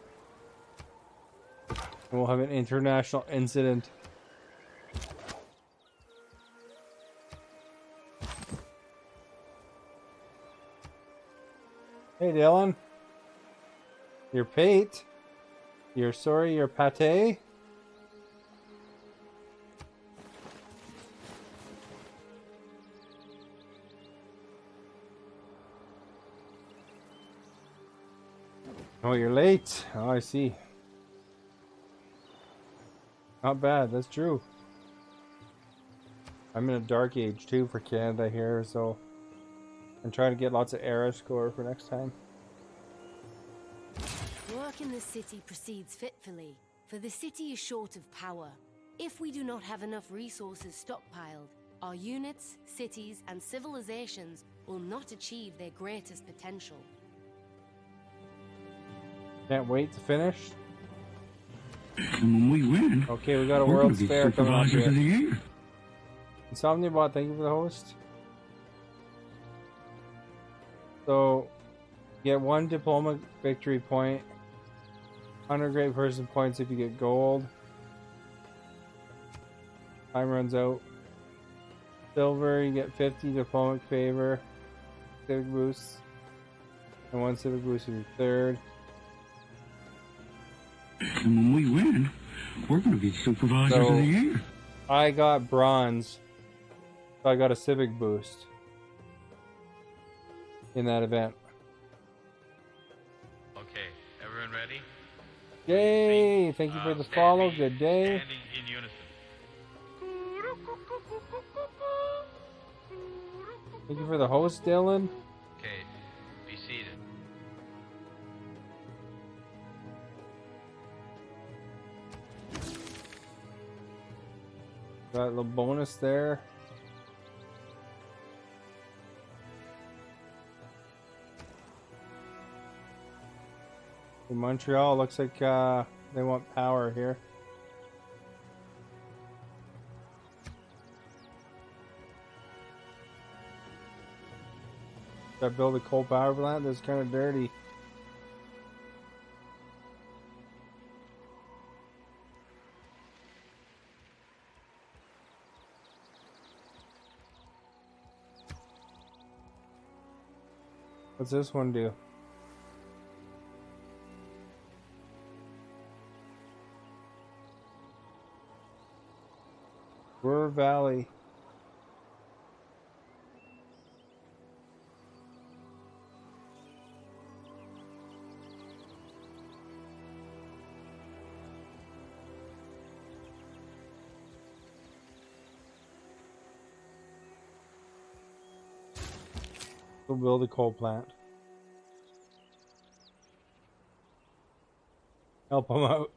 And we'll have an international incident. Hey Dylan. Your pate. Your pate. Oh, you're late. Oh, I see. Not bad, that's true. I'm in a dark age too for Canada here, so I'm trying to get lots of era score for next time. Work in the city proceeds fitfully, for the city is short of power. If we do not have enough resources stockpiled, our units, cities, and civilizations will not achieve their greatest potential. Can't wait to finish. And when we win, Okay, we got a we're World's gonna be Fair coming up supervisors of the here. year. Insomniabot, thank you for the host. So, get 1 diploma victory point, 100 great person points if you get gold. Time runs out. Silver, you get 50 diplomatic favor, civic boosts, and 1 civic boost if you're third. And when we win, we're going to be supervisors of the year. I got bronze, so I got a civic boost in that event. Okay, everyone ready? Yay! Thank you for the follow. Good day. Standing in unison. Thank you for the host, Dylan. Okay, be seated. Got a little bonus there. In Montreal, looks like they want power here. Should I build a coal power plant? That's kind of dirty. What's this one do? Ruhr Valley. We'll build a coal plant. Help them out.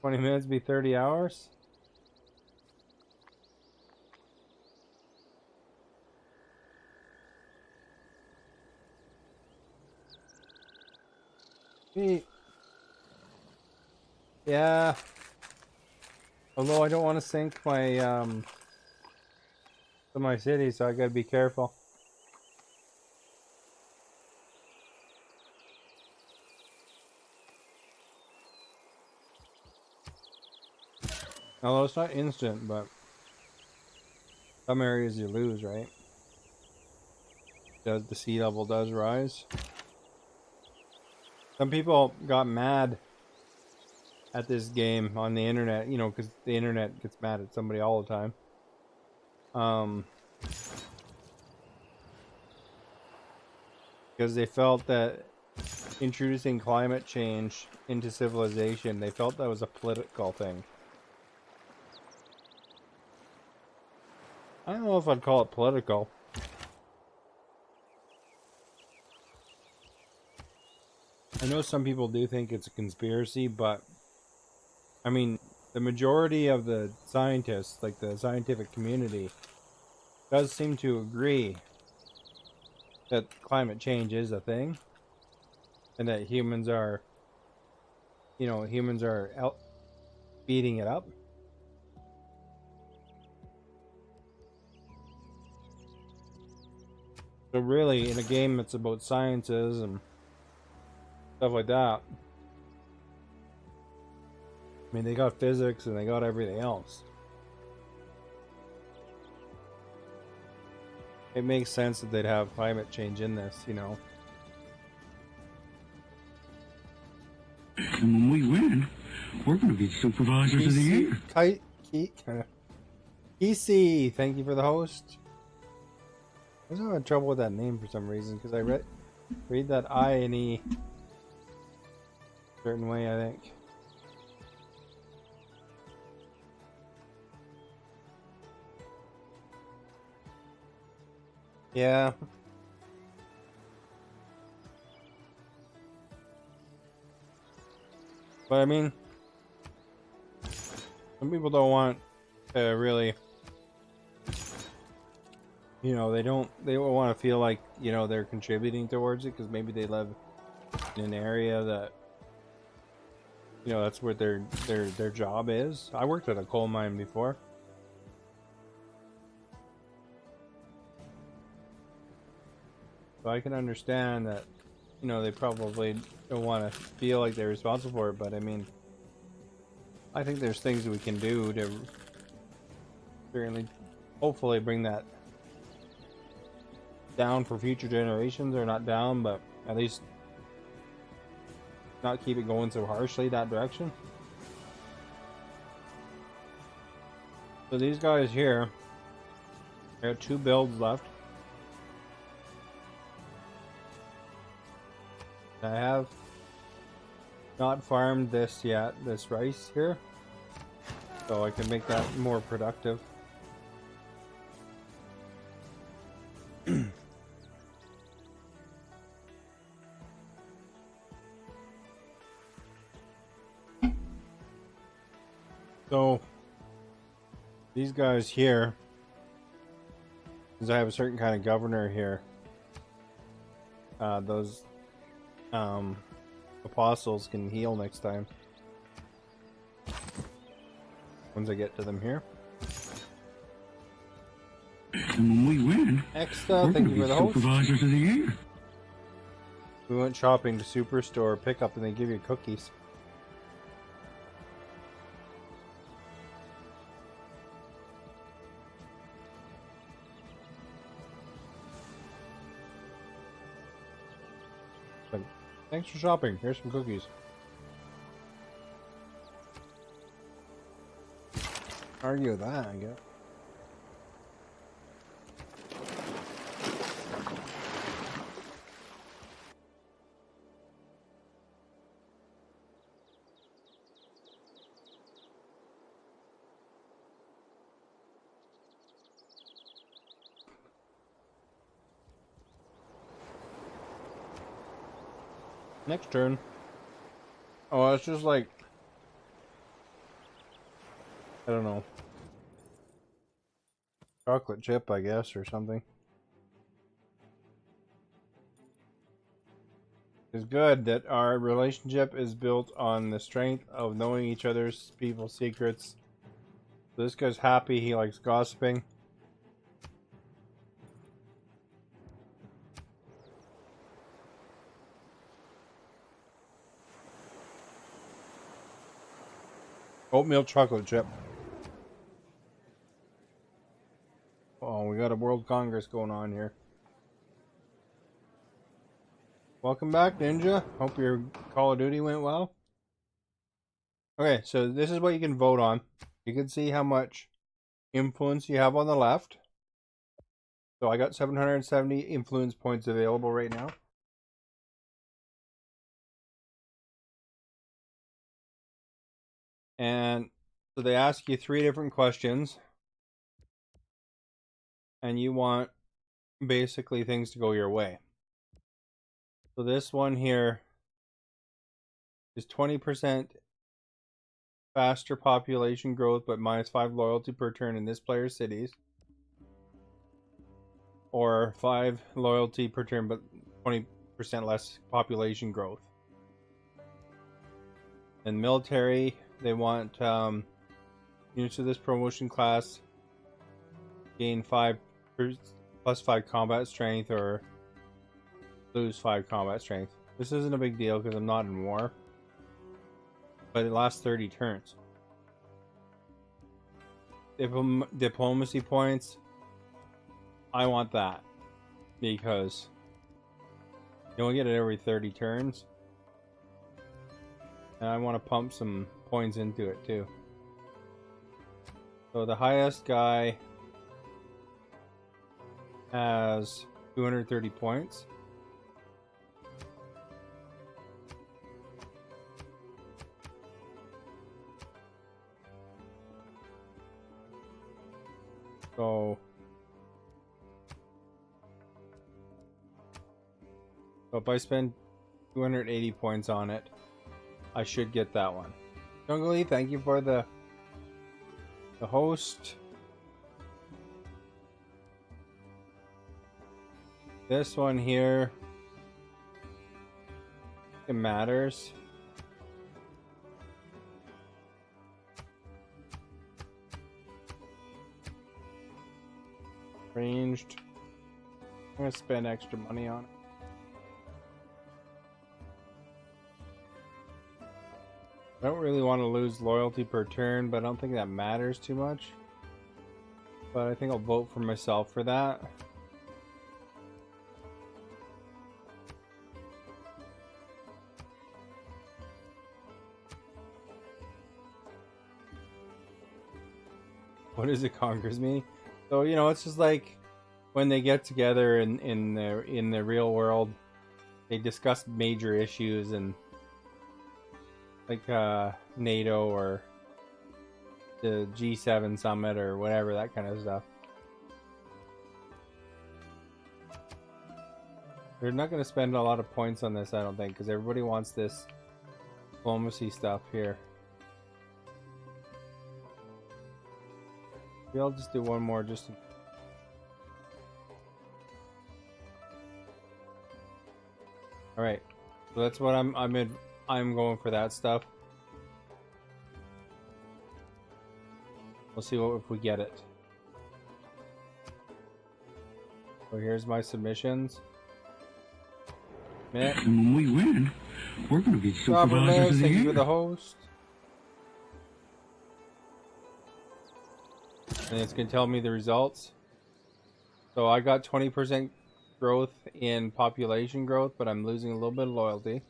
20 minutes be 30 hours? Yeah. Although I don't want to sink my to my city, so I gotta be careful. Although it's not instant, but some areas you lose, right? The sea level does rise. Some people got mad at this game on the internet, you know, because the internet gets mad at somebody all the time. Because they felt that introducing climate change into civilization, they felt that was a political thing. I don't know if I'd call it political. I know some people do think it's a conspiracy, but I mean, the majority of the scientists, like the scientific community, does seem to agree that climate change is a thing and that humans are, you know, speeding it up. So really, in a game that's about sciences and stuff like that, I mean, they got physics and they got everything else. It makes sense that they'd have climate change in this, you know. And when we win, we're going to be supervisors of the year. Kisi, thank you for the host. I was having trouble with that name for some reason because I read that I and E a certain way, I think. Yeah. But I mean, some people don't want to really, you know, they don't want to feel like, you know, they're contributing towards it because maybe they live in an area that, you know, that's where their job is. I worked at a coal mine before. So I can understand that, you know, they probably don't want to feel like they're responsible for it, but I mean, I think there's things that we can do to certainly, hopefully bring that down for future generations, or not down, but at least not keep it going so harshly that direction. So these guys here, I got 2 builds left. I have not farmed this yet, this rice here, so I can make that more productive. So these guys here, because I have a certain kind of governor here, those apostles can heal next time once I get to them here. And when we win, Extra, thank you for the host. Supervisors of the year. We went shopping to Superstore pickup and they give you cookies. But thanks for shopping. Here's some cookies. Argue with that, I guess. Next turn. Oh, it's just like, I don't know, chocolate chip, I guess, or something. It's good that our relationship is built on the strength of knowing each other's people's secrets. This guy's happy, he likes gossiping. Oatmeal chocolate chip. Oh, we got a World Congress going on here. Welcome back, Ninja. Hope your Call of Duty went well. Okay, so this is what you can vote on. You can see how much influence you have on the left. So I got 770 influence points available right now. And so they ask you 3 different questions. And you want basically things to go your way. So this one here is 20% faster population growth, but -5 loyalty per turn in this player's cities. Or 5 loyalty per turn, but 20% less population growth. And military, they want units of this promotion class gain 5 plus 5 combat strength or lose 5 combat strength. This isn't a big deal because I'm not in war. But it lasts 30 turns. Diplomacy points. I want that. Because you only get it every 30 turns. And I want to pump some points into it too. So the highest guy has 230 points. So if I spend 280 points on it, I should get that one. Jungly, thank you for the host. This one here, it matters. Ranged. I'm gonna spend extra money on it. I don't really want to lose loyalty per turn, but I don't think that matters too much. But I think I'll vote for myself for that. What is it conquers me? So, you know, it's just like when they get together in the real world, they discuss major issues and like NATO or the G7 summit or whatever, that kind of stuff. They're not going to spend a lot of points on this, I don't think, because everybody wants this diplomacy stuff here. Maybe I'll just do one more just to... Alright, so that's what I'm going for that stuff. We'll see if we get it. So here's my submissions. Mitt. And when we win, we're going to be Robert supervisors Mays, of the thank you year. for the host. And it's going to tell me the results. So I got 20% growth in population growth, but I'm losing a little bit of loyalty.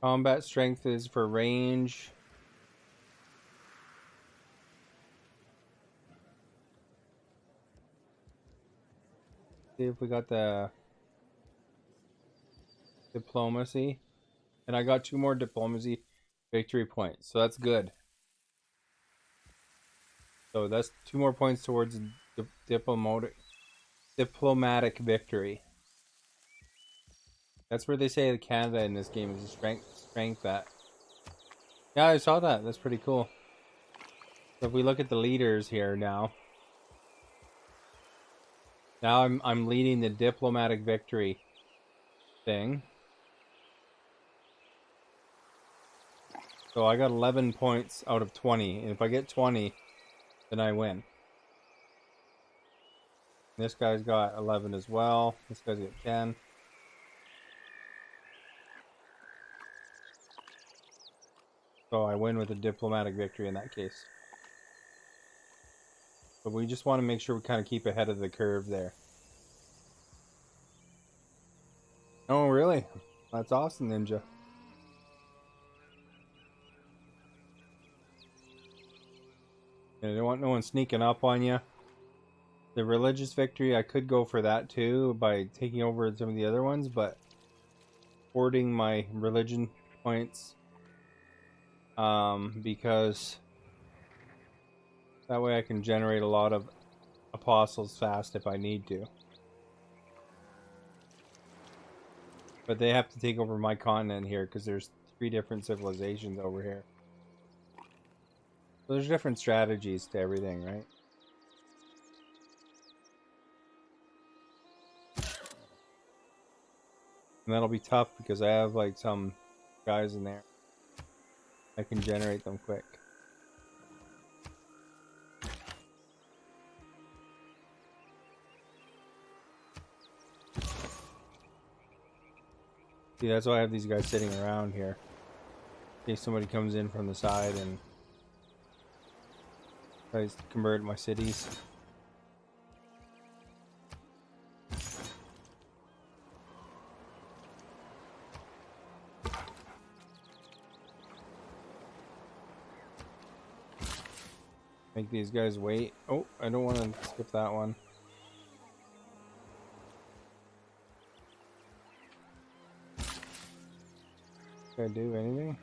Combat strength is for range. See if we got the diplomacy. And I got 2 more diplomacy victory points, so that's good. So that's 2 more points towards diplomatic victory. That's where they say that Canada in this game is a strength that. Yeah, I saw that. That's pretty cool. So if we look at the leaders here now. Now I'm leading the diplomatic victory thing. So I got 11 points out of 20, and if I get 20, then I win. This guy's got 11 as well. This guy's got 10. So I win with a diplomatic victory in that case. But we just want to make sure we kind of keep ahead of the curve there. Oh, really? That's awesome, Ninja. And I don't want no one sneaking up on you. The religious victory, I could go for that too by taking over some of the other ones, but hoarding my religion points because that way I can generate a lot of apostles fast if I need to. But they have to take over my continent here because there's 3 different civilizations over here. So there's different strategies to everything, right? And that'll be tough because I have like some guys in there. I can generate them quick. See, that's why I have these guys sitting around here. In case somebody comes in from the side and tries to convert my cities. Make these guys wait. Oh, I don't want to skip that one. Can I do anything?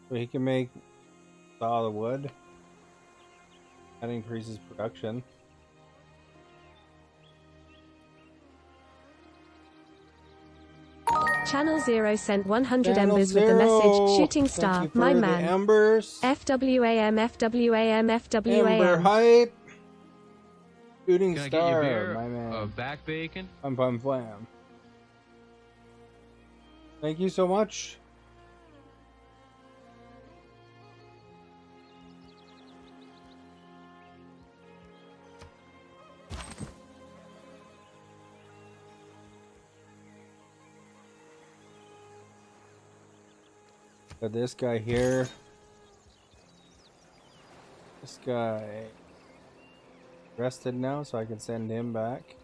So he can make saw the wood. That increases production. Channel Zero sent 100 Channel embers with the Zero, message Shooting thank Star, you for my the man. Embers. FWAM, FWAM, Ember FWAM. hype. Shooting Can I get Star, your beer? my man. Back bacon? Pum flam. Thank you so much. Got this guy here. This guy rested now, so I can send him back.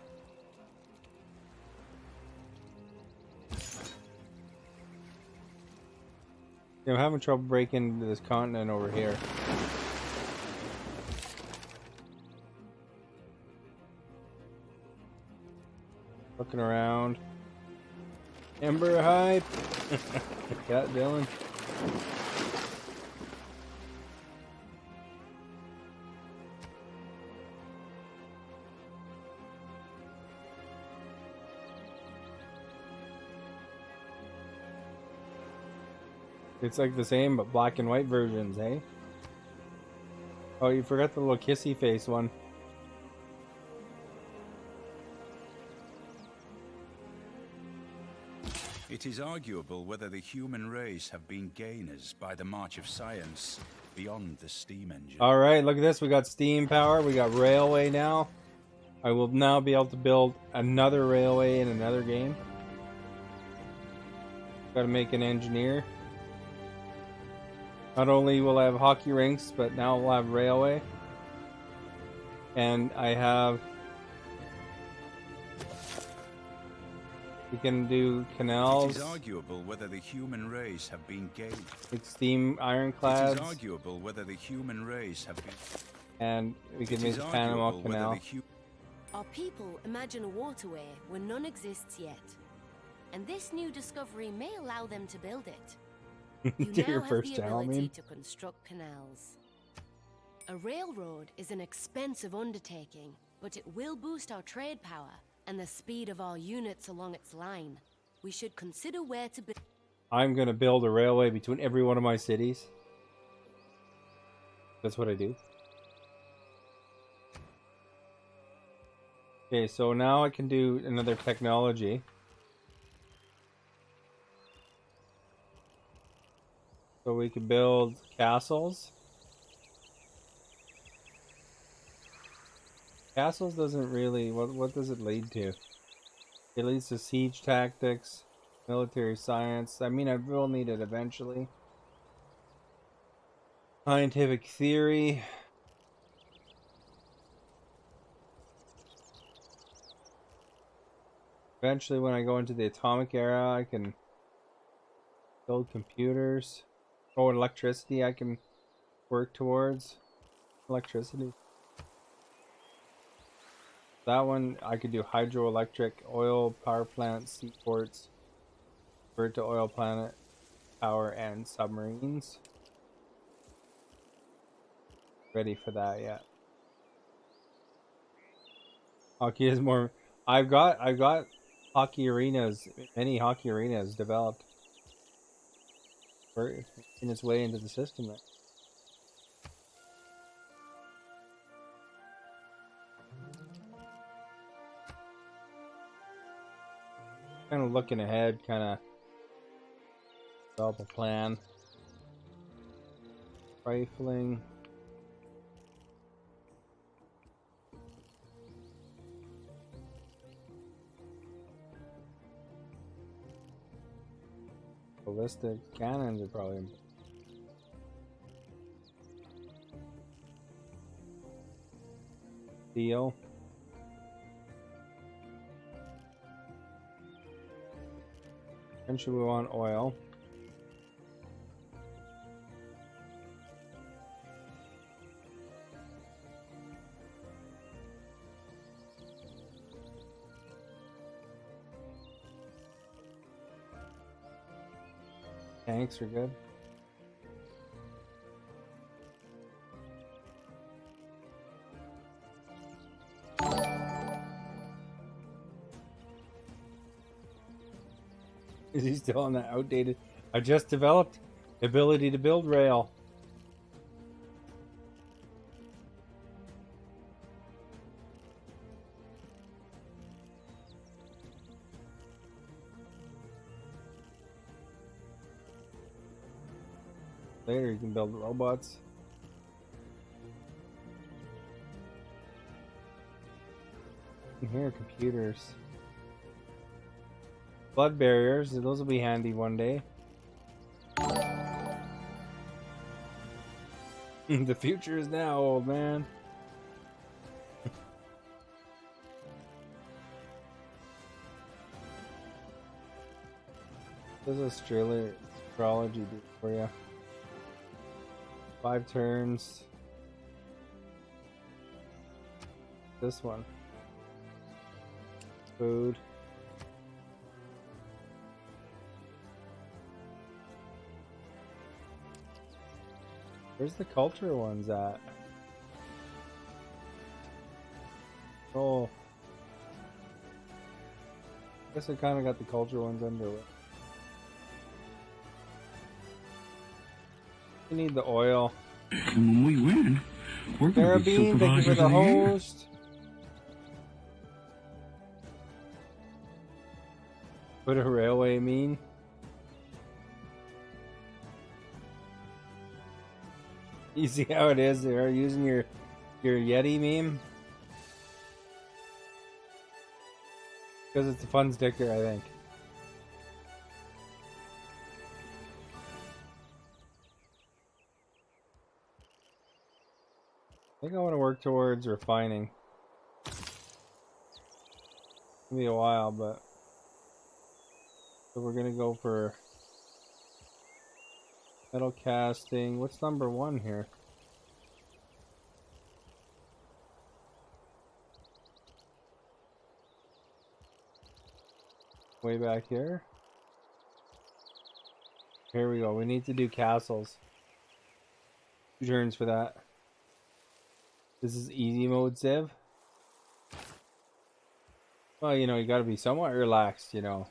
Yeah, I'm having trouble breaking into this continent over here. Looking around. Ember hype. Got Dylan. It's like the same, but black and white versions, eh? Oh, you forgot the little kissy face one. It is arguable whether the human race have been gainers by the march of science beyond the steam engine. All right, look at this. We got steam power. We got railway now. I will now be able to build another railway in another game. Got to make an engineer. Not only will I have hockey rinks, but now we'll have railway. And I have... We can do canals. It is arguable whether the human race have been gained. Like steam ironclads. It is arguable whether the human race have been... And we can make the Panama Canal. Our people imagine a waterway where none exists yet. And this new discovery may allow them to build it. You To now your have first the channel, I ability mean. to construct canals. A railroad is an expensive undertaking, but it will boost our trade power and the speed of our units along its line. We should consider where to build. I'm going to build a railway between every one of my cities. That's what I do. Okay, so now I can do another technology. So we can build castles. Castles doesn't really... What does it lead to? It leads to siege tactics, military science. I mean, I will need it eventually. Scientific theory. Eventually, when I go into the atomic era, I can build computers. Or electricity I can work towards. Electricity. That one, I could do hydroelectric, oil power plants, seaports, convert to oil planet power, and submarines. Ready for that yet. Hockey is more... I've got hockey arenas, many hockey arenas developed. In its way into the system there. Kind of looking ahead, kind of develop a plan. Rifling. ballistic cannons are probably. Steel. And should we want oil? Tanks are good. Is he still on that outdated? I just developed ability to build rail. Later you can build robots. And here, computers. Blood barriers, those will be handy one day. The future is now, old man. What does astrology do for you? 5 turns. This one. Food. Where's the culture ones at? Oh. Guess I kind of got the culture ones under it. We need the oil. And when we win, we're going to be Carabine, thank you supervisors for the of the year. host. What a railway mean? You see how it is there, using your Yeti meme? Because it's a fun sticker, I think. I think I want to work towards refining. It'll be a while, but so we're gonna go for metal casting. What's number 1 here? Way back here. Here we go. We need to do castles. 2 turns for that. This is easy mode, Civ. Well, you know, you gotta be somewhat relaxed, you know.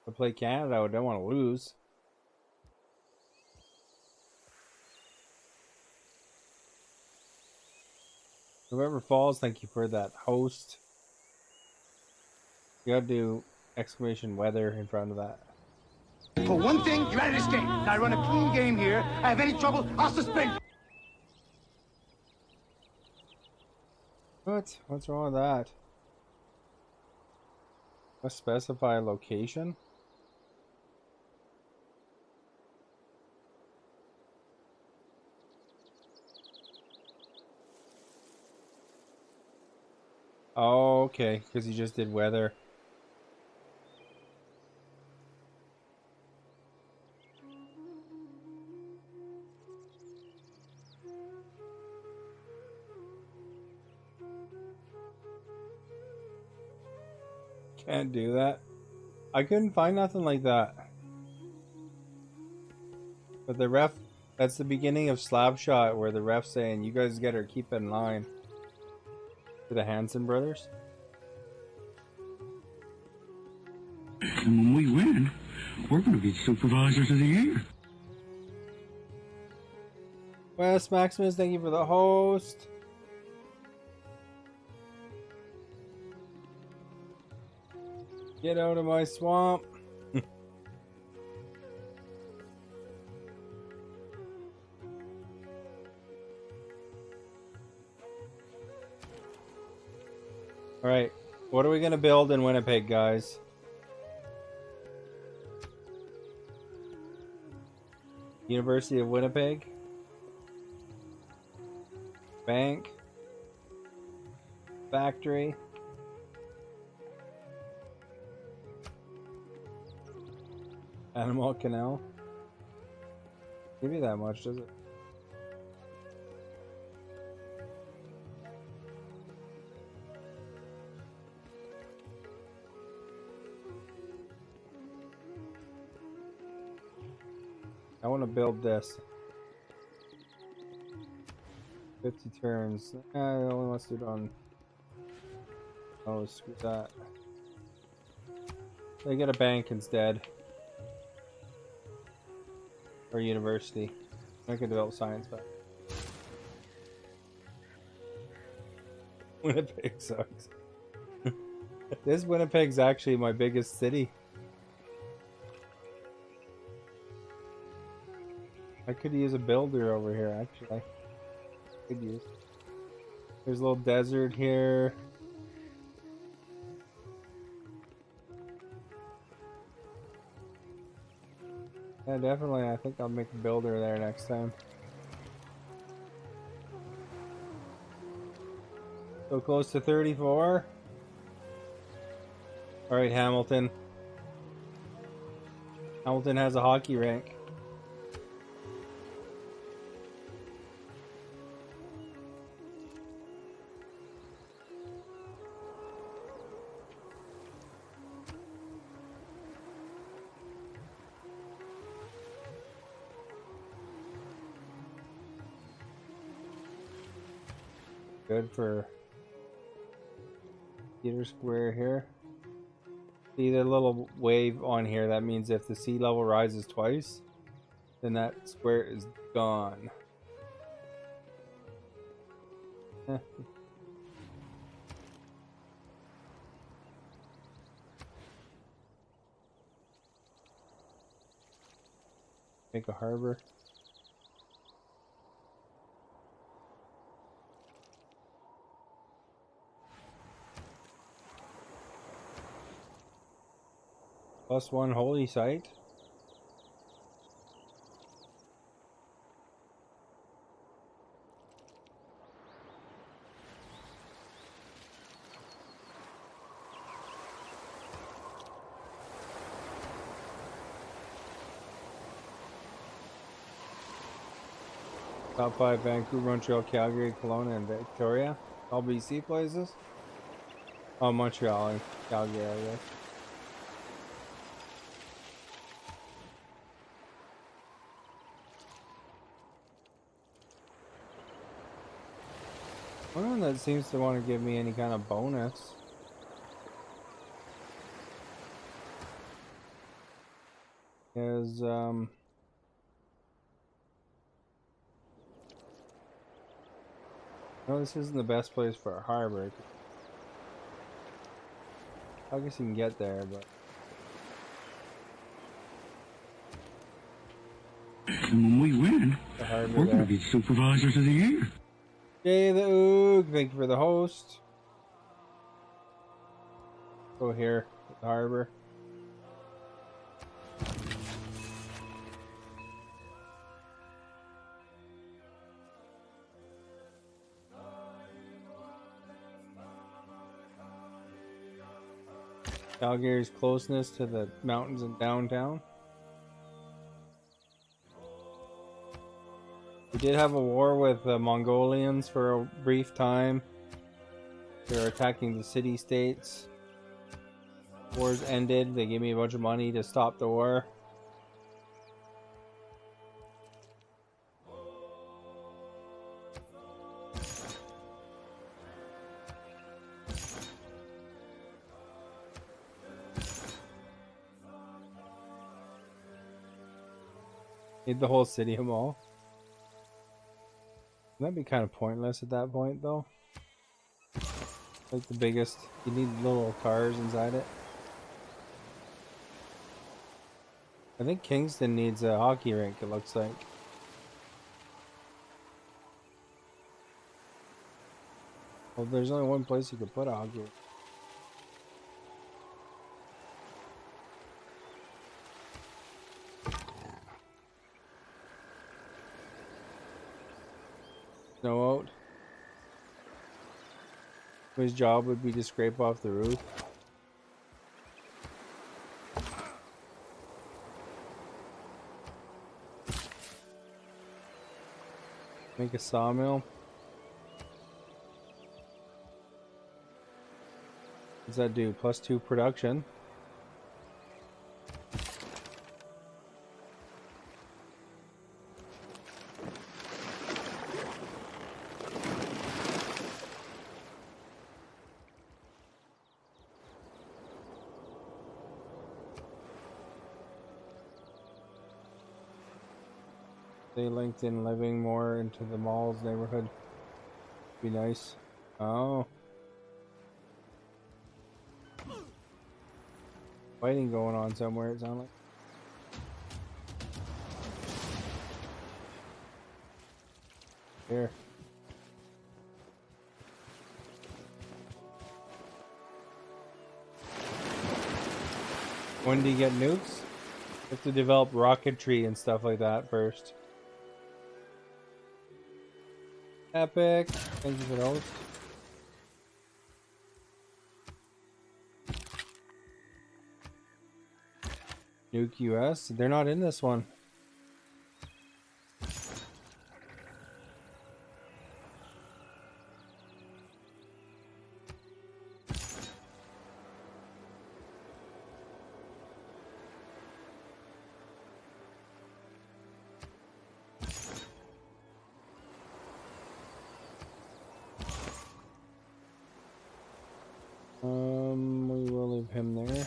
To play Canada, I don't want to lose. Whoever falls, thank you for that host. You gotta do exclamation weather in front of that. For one thing, you're out of this game. I run a clean game here. I have any trouble, I'll suspend. What? What's wrong with that? Must specify a location? Oh, okay, because you just did weather. Can't do that. I couldn't find nothing like that. But the ref, that's the beginning of Slapshot, where the ref's saying, you guys gotta keep in line. To the Hanson brothers. And when we win, we're going to be supervisors of the year. Wes Maximus, thank you for the host. Get out of my swamp. Alright, what are we going to build in Winnipeg, guys? University of Winnipeg. Bank. Factory. Animal Canal. Give you that much, does it? I want to build this. 50 turns. It only wants to do it on. Oh, screw that. They get a bank instead. Or university. I can develop science back. Winnipeg sucks. This Winnipeg's actually my biggest city. I could use a builder over here, actually. Could use. There's a little desert here. Yeah, definitely. I think I'll make a builder there next time. So close to 34. Alright, Hamilton. Hamilton has a hockey rink. Good for Peter Square here. See the little wave on here, that means if the sea level rises twice, then that square is gone. Make a harbor. +1 holy site. Top 5 Vancouver, Montreal, Calgary, Kelowna, and Victoria. All BC places. Oh, Montreal and Calgary, I guess. One that seems to want to give me any kind of bonus is no, this isn't the best place for a harbor. I guess you can get there, but And when we win, the harbor we're going there. to be supervisors of the year. Jay the Oog, thank you for the host. Go here, the harbor. Calgary's closeness to the mountains in downtown. We did have a war with the Mongolians for a brief time. They were attacking the city-states. Wars ended. They gave me a bunch of money to stop the war. Need the whole city a mall. That'd be kind of pointless at that point, though. Like the biggest, you need little cars inside it. I think Kingston needs a hockey rink, it looks like. Well, there's only one place you could put a hockey rink. His job would be to scrape off the roof. Make a sawmill. What does that do? +2 production. They linked in living more into the mall's neighborhood. Be nice. Oh. Fighting going on somewhere, it sounds like. Here. When do you get nukes? You have to develop rocketry and stuff like that first. Epic. Thank you for those. Nuke US. They're not in this one. We will leave him there.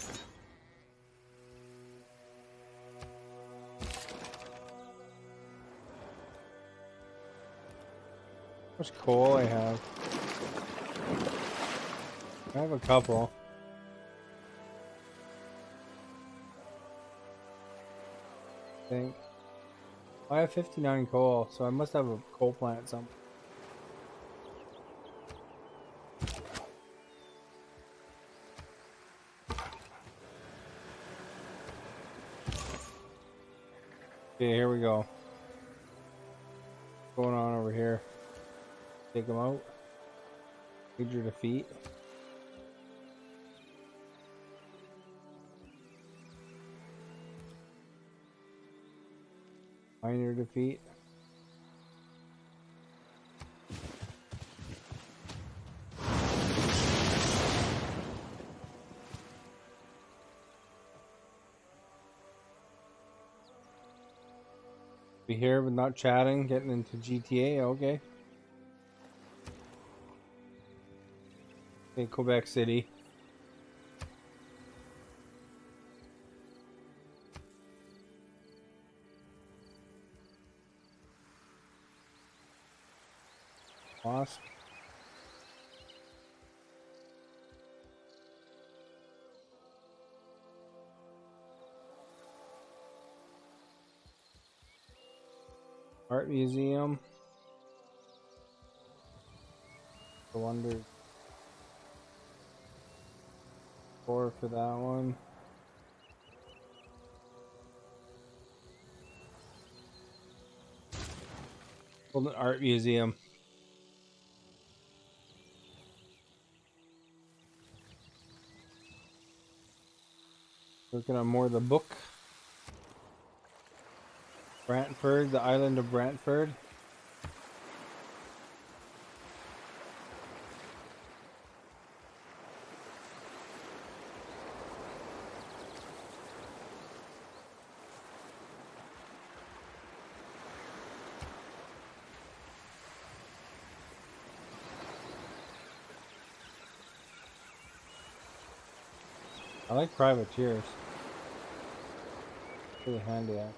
How much coal I have? I have a couple. I think. I have 59 coal, so I must have a coal plant somewhere. Okay, here we go. What's going on over here? Take them out. Major defeat. Minor defeat. Be here but not chatting, getting into GTA, okay. Okay, Quebec City. Lost. Art Museum. The Wonder. 4 for that one. Golden Art Museum. Working on more of the book. Brantford, the island of Brantford. I like privateers. Really handy at.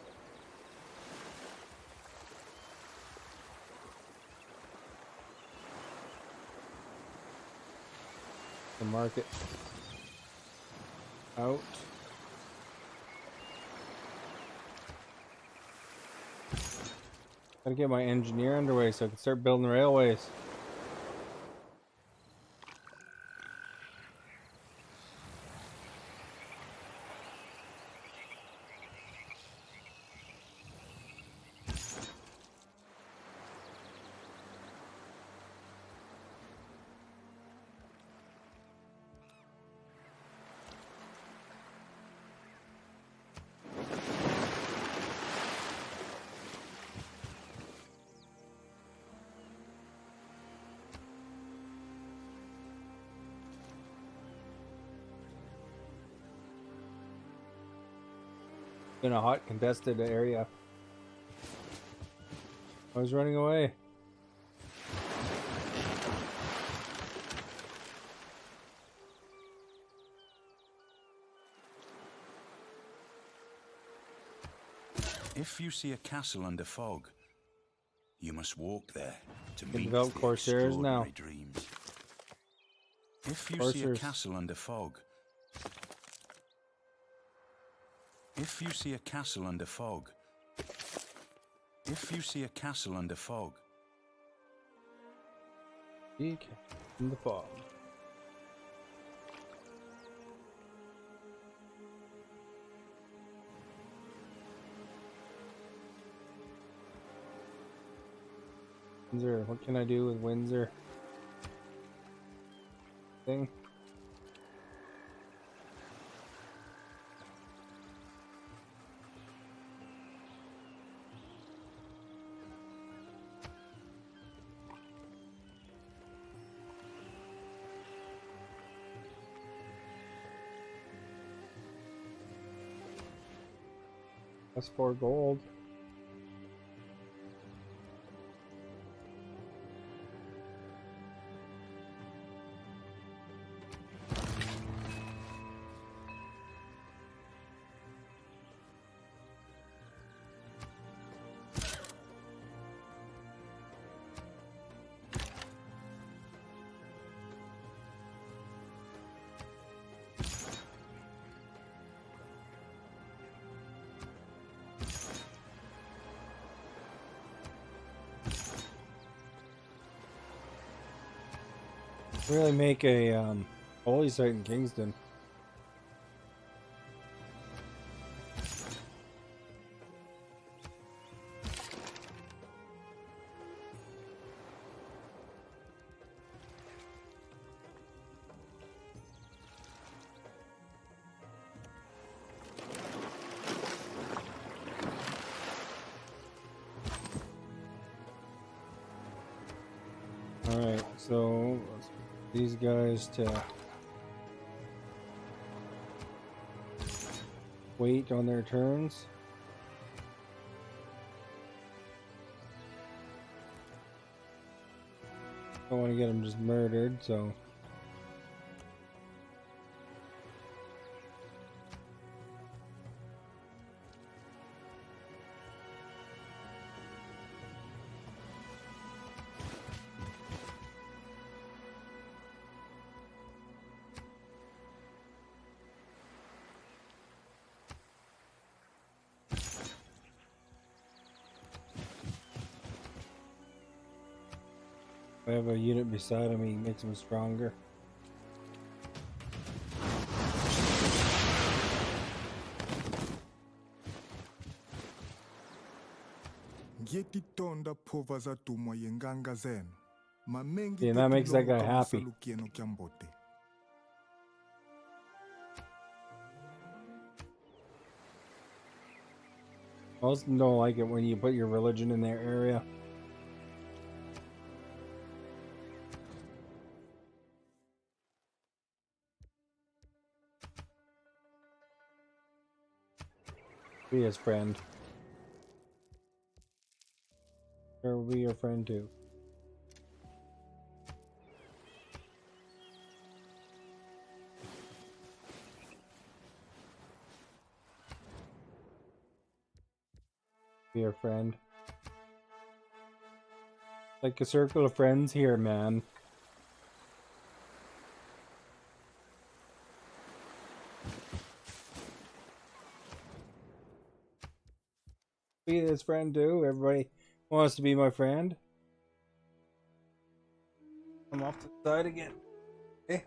The market. Out. Gotta get my engineer underway so I can start building railways. In a hot contested area. I was running away. If you see a castle under fog, you must walk there to Can meet develop the Corsairs now. extraordinary dreams. If you see a Corsairs. castle under fog, if you see a castle under fog, if you see a castle under fog, In the fog. Windsor. What can I do with Windsor? Thing. That's 4 gold. Really make a holy site in Kingston. Alright, so let's put these guys to wait on their turns. Don't want to get them just murdered, so if I have a unit beside him, he makes him stronger. Ngiyetitonda phova za tumo yenganga zenu. Mamengi Yeah, that makes that guy tetilonga happy. masalukieno kyambote. Most don't like it when you put your religion in their area. Be his friend. Or will be your friend too. Be your friend. Like a circle of friends here, man. Be his friend too. Everybody wants to be my friend. I'm off to the side again. Okay.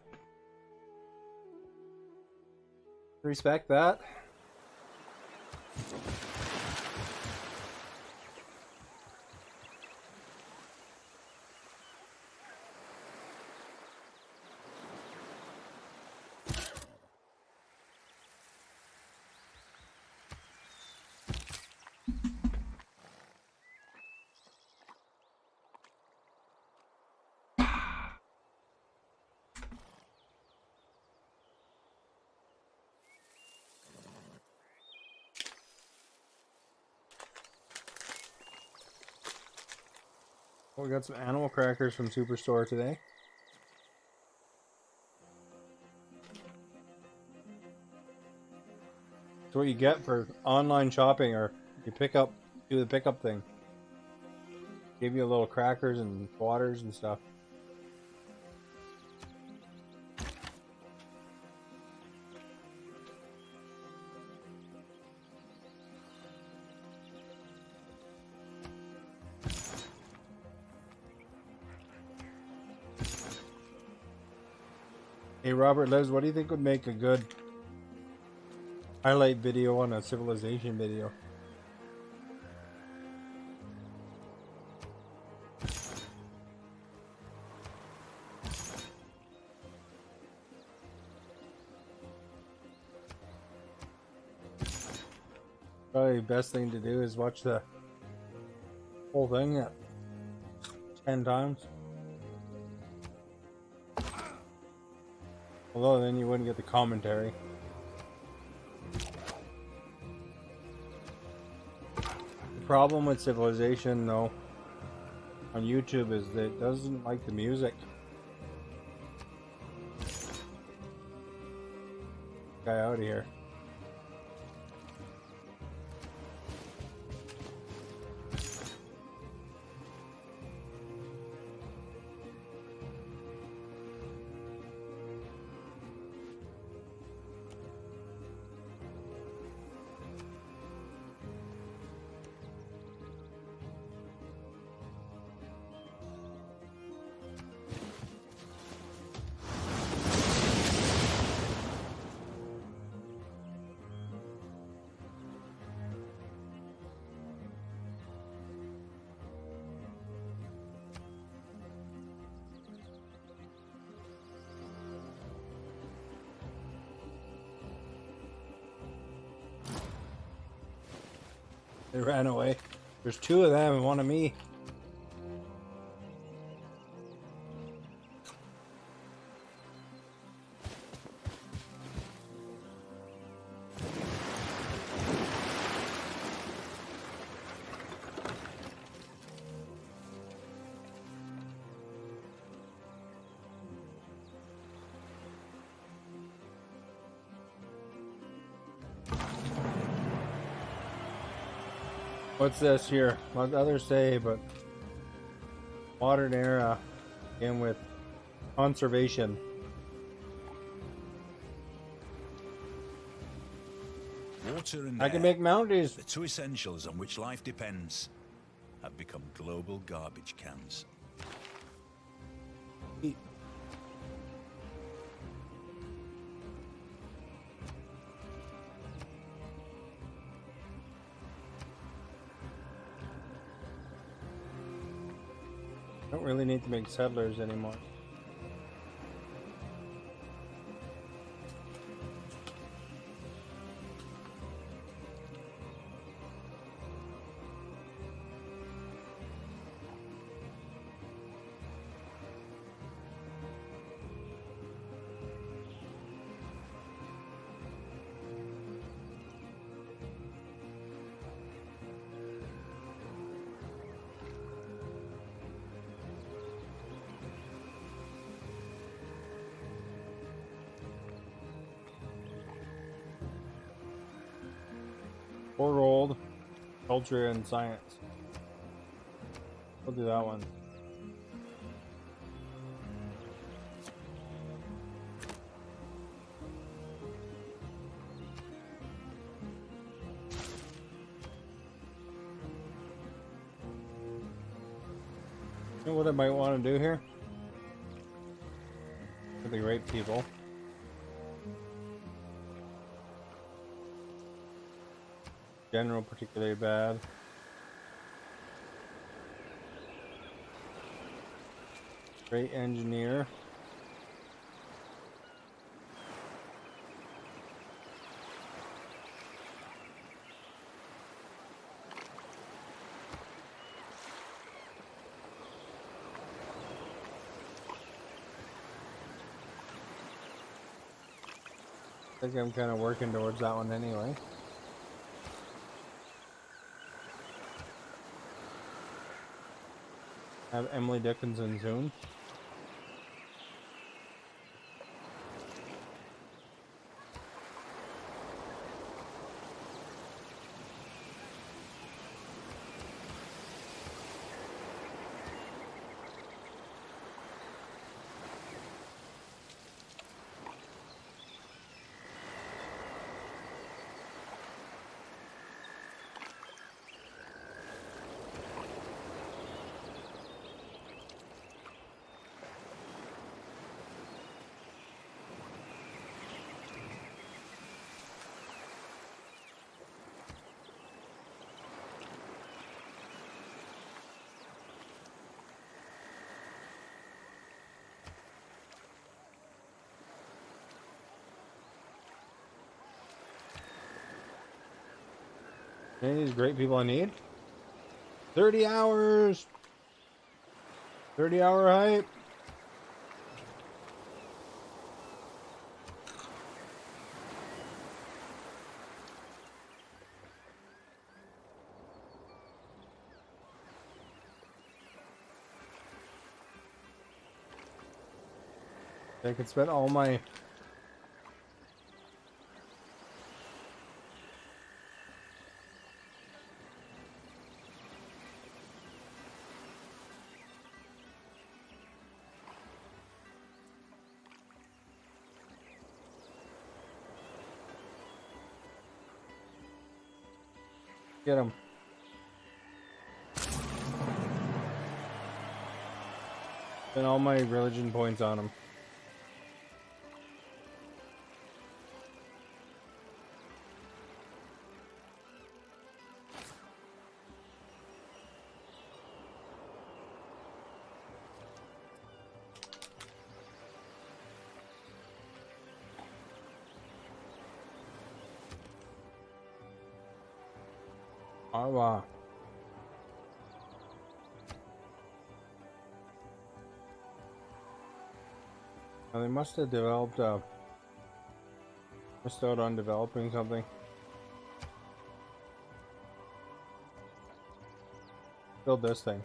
Respect that. Oh, we got some animal crackers from Superstore today. That's what you get for online shopping, or you do the pickup thing. Give you a little crackers and waters and stuff. Hey Robert Liz, what do you think would make a good highlight video on a Civilization video? Probably the best thing to do is watch the whole thing at 10 times. Although then you wouldn't get the commentary. The problem with Civilization, though, on YouTube is that it doesn't like the music. Guy out of here. They ran away. There's two of them and one of me. What's this here? What others say, but modern era again with conservation. Water and I can make mountains. The two essentials on which life depends have become global garbage cans. Don't really need to make settlers anymore. Or old culture and science. We'll do that one. You know what I might want to do here? Really rape people. General particularly bad. Great engineer. I think I'm kind of working towards that one anyway. have Emily Dickinson soon. Any of these great people I need? 30 hours! 30-hour hype! I could spend all my get him. Spend all my religion points on him. Oh, wow. Well, they must have developed missed out on developing something. Build this thing.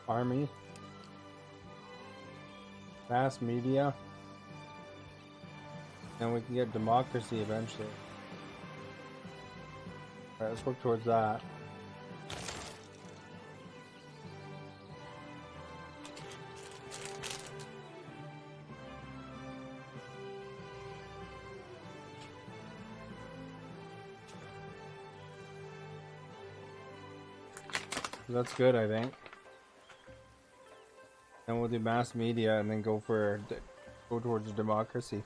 Army, mass media, and we can get democracy eventually. Alright, let's work towards that. That's good, I think. And we'll do mass media and then go towards democracy.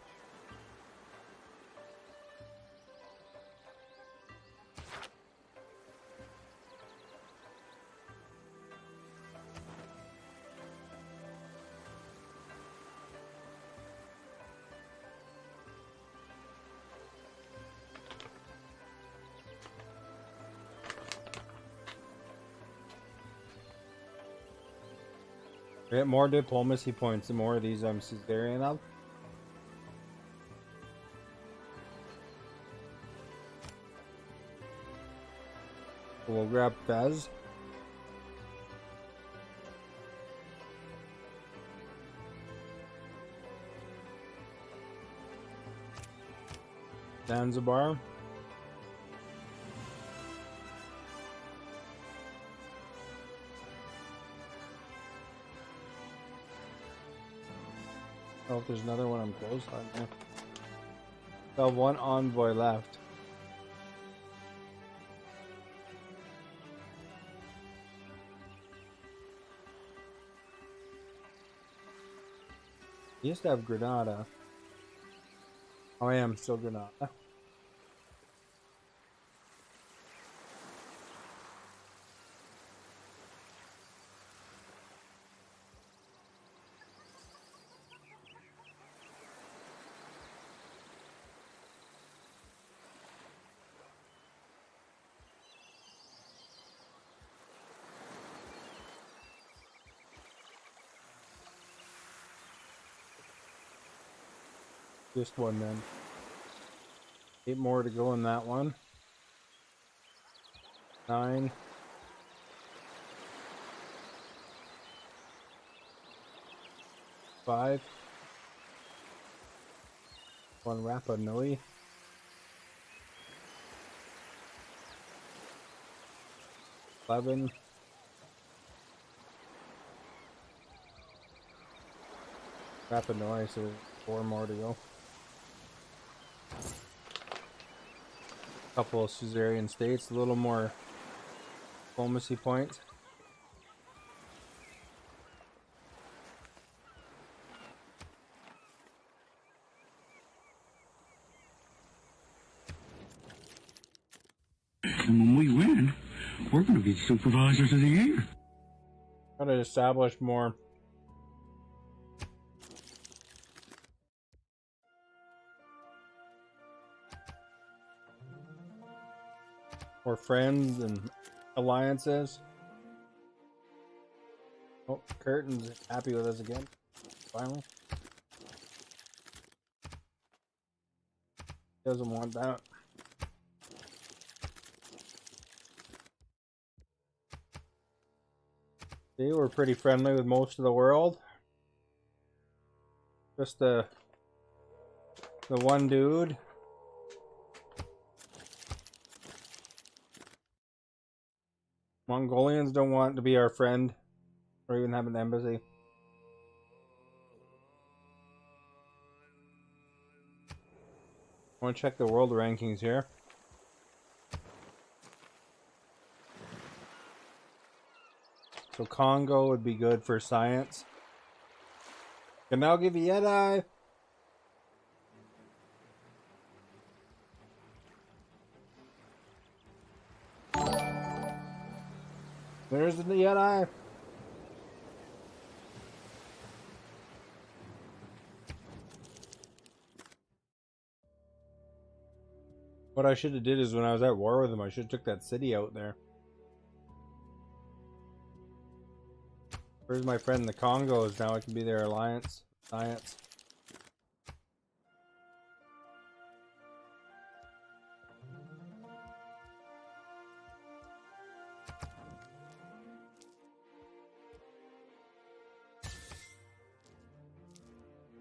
Get more diplomacy points, the more of these I'm Caesarean up. We'll grab Fez. Zanzibar. Oh, if there's another one I'm close on there. Still have one envoy left. I used to have Granada. Oh, I am still Granada. Just one then. 8 more to go in that one. 9. 5. 1 Rapa Nui. 11. Rapa Nui, so 4 more to go. Couple of Suzerain states, a little more diplomacy points. And when we win, we're going to be supervisors of the year. Gotta establish more friends and alliances. Oh, Curtin's happy with us again. Finally. Doesn't want that. See, we're pretty friendly with most of the world. Just the one dude. Mongolians don't want to be our friend or even have an embassy. I want to check the world rankings here. So Congo would be good for science. Can now give you Yeti. There's the Yeti. What I should have did is when I was at war with them, I should have took that city out there. Where's my friend the Congos? Now I can be their alliance. Science.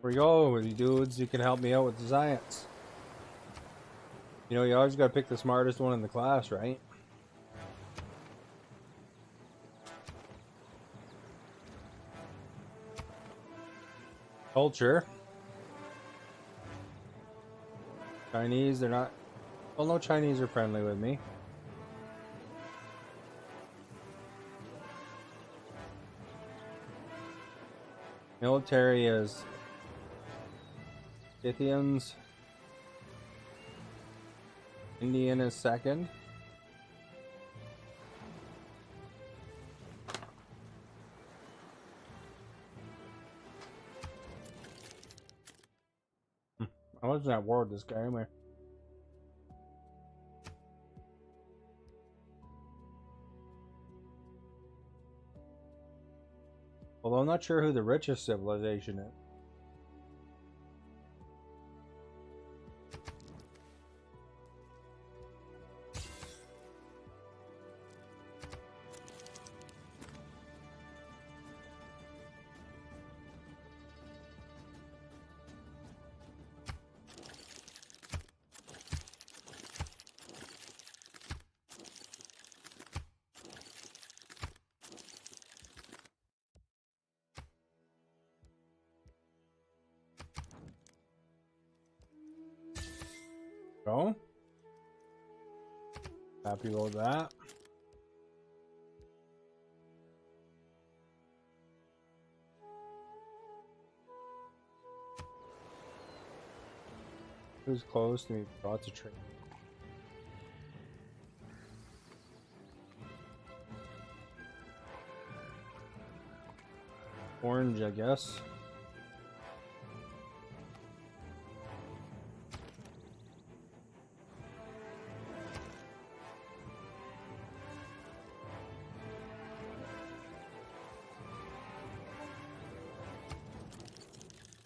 Here we go, with you dudes. You can help me out with the science. You know, you always gotta pick the smartest one in the class, right? Culture. Chinese, they're not... Well, no Chinese are friendly with me. Military is... Scythians. Indian is second. I wasn't at war with this guy anyway. Although I'm not sure who the richest civilization is. So, happy about that. Who's close to me? Brought to trade. Orange, I guess.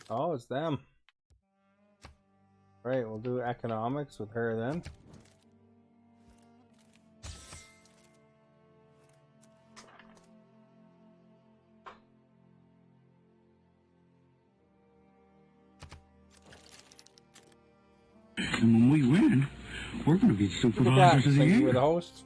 Oh, it's them. Right, we'll do economics with her then. And when we win, we're going to be Look at that, supervisors of the thank you for year. the host.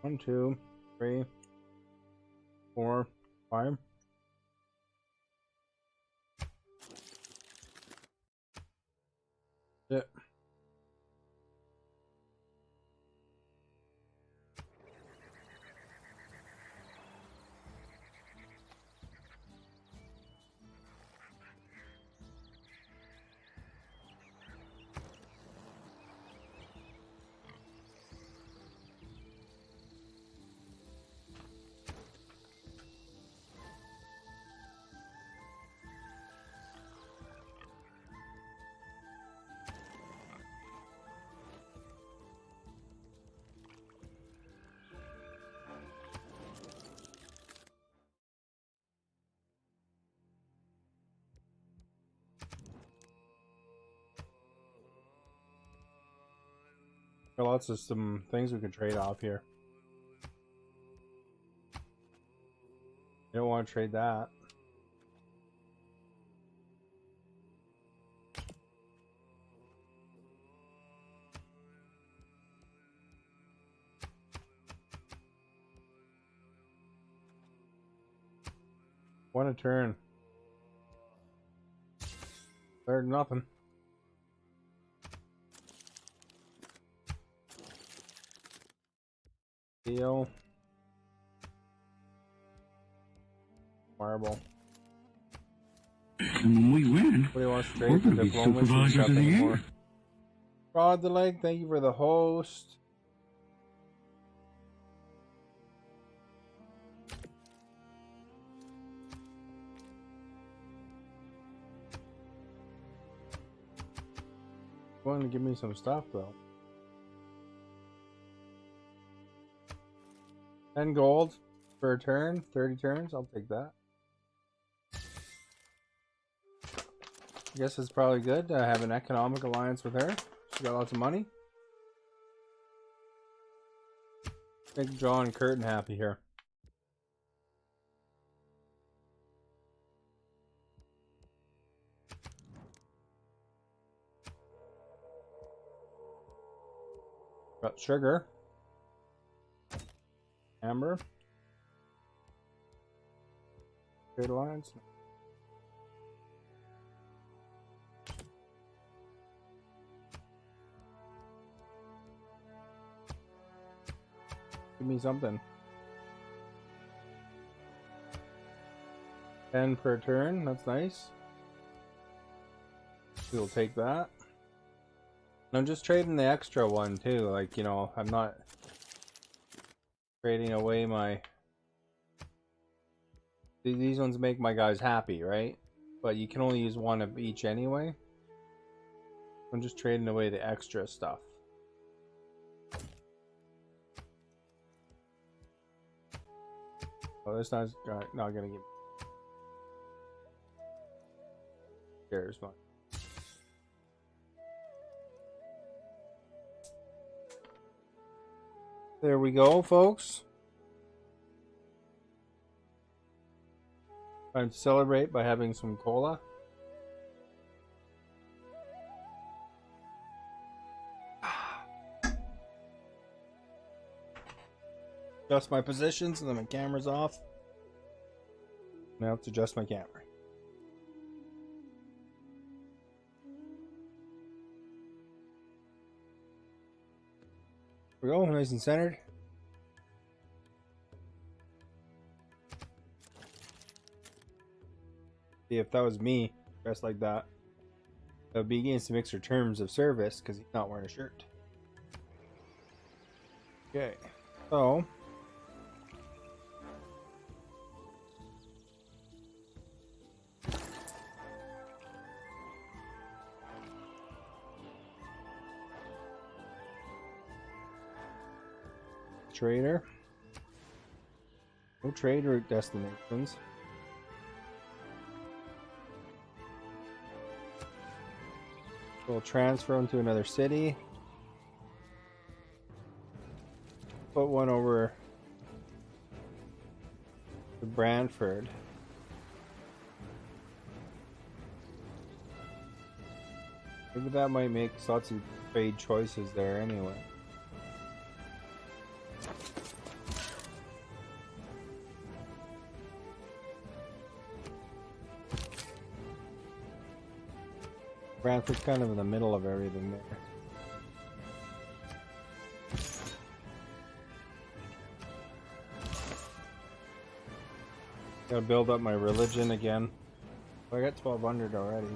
One, two, three, 4, 5. Yeah. There are lots of some things we can trade off here. You don't want to trade that. One a turn. Third, nothing. Deal. Marble. And when we win, Nobody wants to we're trade for going to be diplomacy supervisors stuff of the anymore. year. Rod the Leg, thank you for the host. Going to give me some stuff though. 10 gold for a turn, 30 turns, I'll take that. I guess it's probably good to have an economic alliance with her. She got lots of money. Make John Curtin happy here. Got sugar. Amber. Trade alliance. Give me something. 10 per turn, that's nice. We'll take that. And I'm just trading the extra one too, like, you know, I'm not trading away my... These ones make my guys happy, right? But you can only use one of each anyway. I'm just trading away the extra stuff. Oh, this not gonna give me... There's one. There we go, folks. Time to celebrate by having some cola. Adjust my positions and then my camera's off. Now I have to adjust my camera. There we go, nice and centered. See, if that was me dressed like that, it would be against the mixer terms of service because he's not wearing a shirt. Okay, so trader. No trade route destinations. We'll transfer them to another city. Put one over to Brantford. Maybe that might make lots of trade choices there anyway. Brantford's kind of in the middle of everything there. Gotta build up my religion again. Oh, I got 1200 already.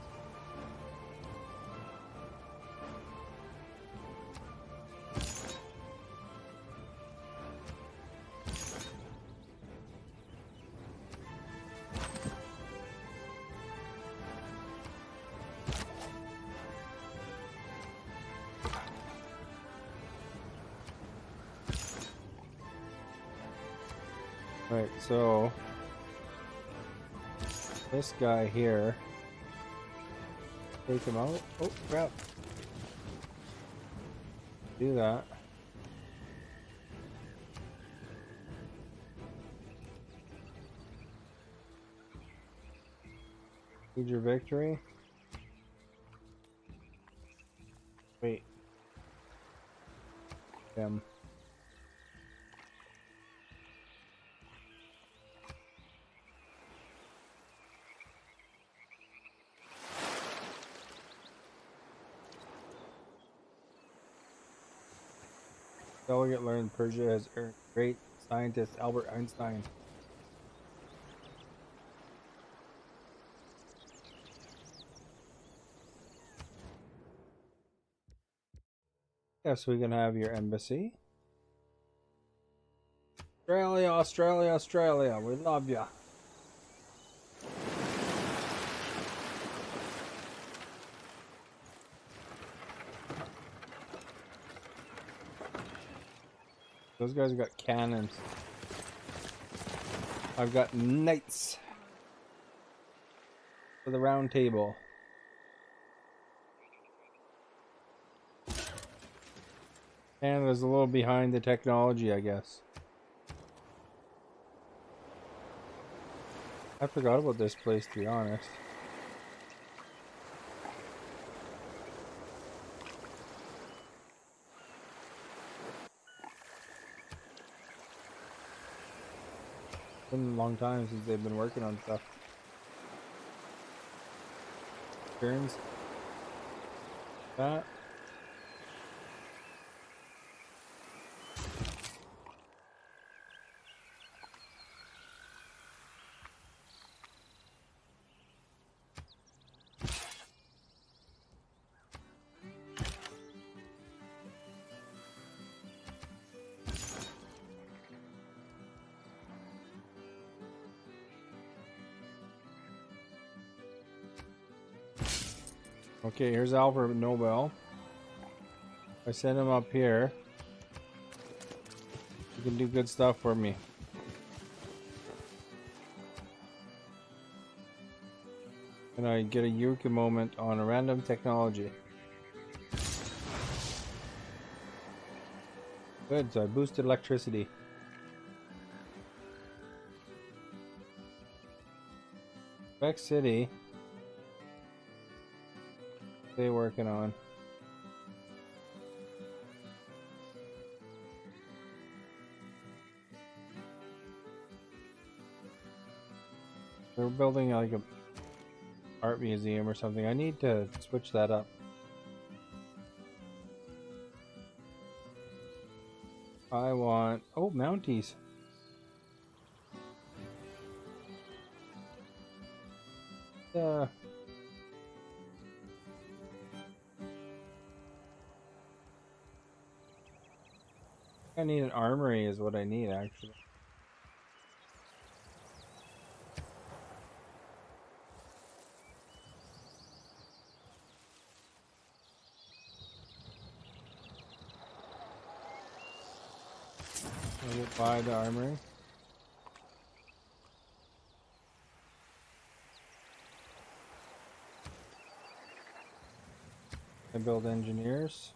Right, so this guy here, take him out. Oh crap! Do that. Need your victory. Wait. Him. Delegate learned Persia has earned great scientist Albert Einstein. Yes, we can have your embassy. Australia, Australia, Australia, we love ya. Those guys got cannons. I've got knights for the round table. Canada's a little behind the technology, I guess. I forgot about this place, to be honest. It's been a long time since they've been working on stuff. Turns. That. Okay, here's Alfred Nobel. I send him up here. He can do good stuff for me. And I get a Eureka moment on a random technology. Good, so I boosted electricity. Quebec City. They working on. They're building like a art museum or something. I need to switch that up. I want Mounties. I need an armory is what I need actually. I will buy the armory. I build engineers.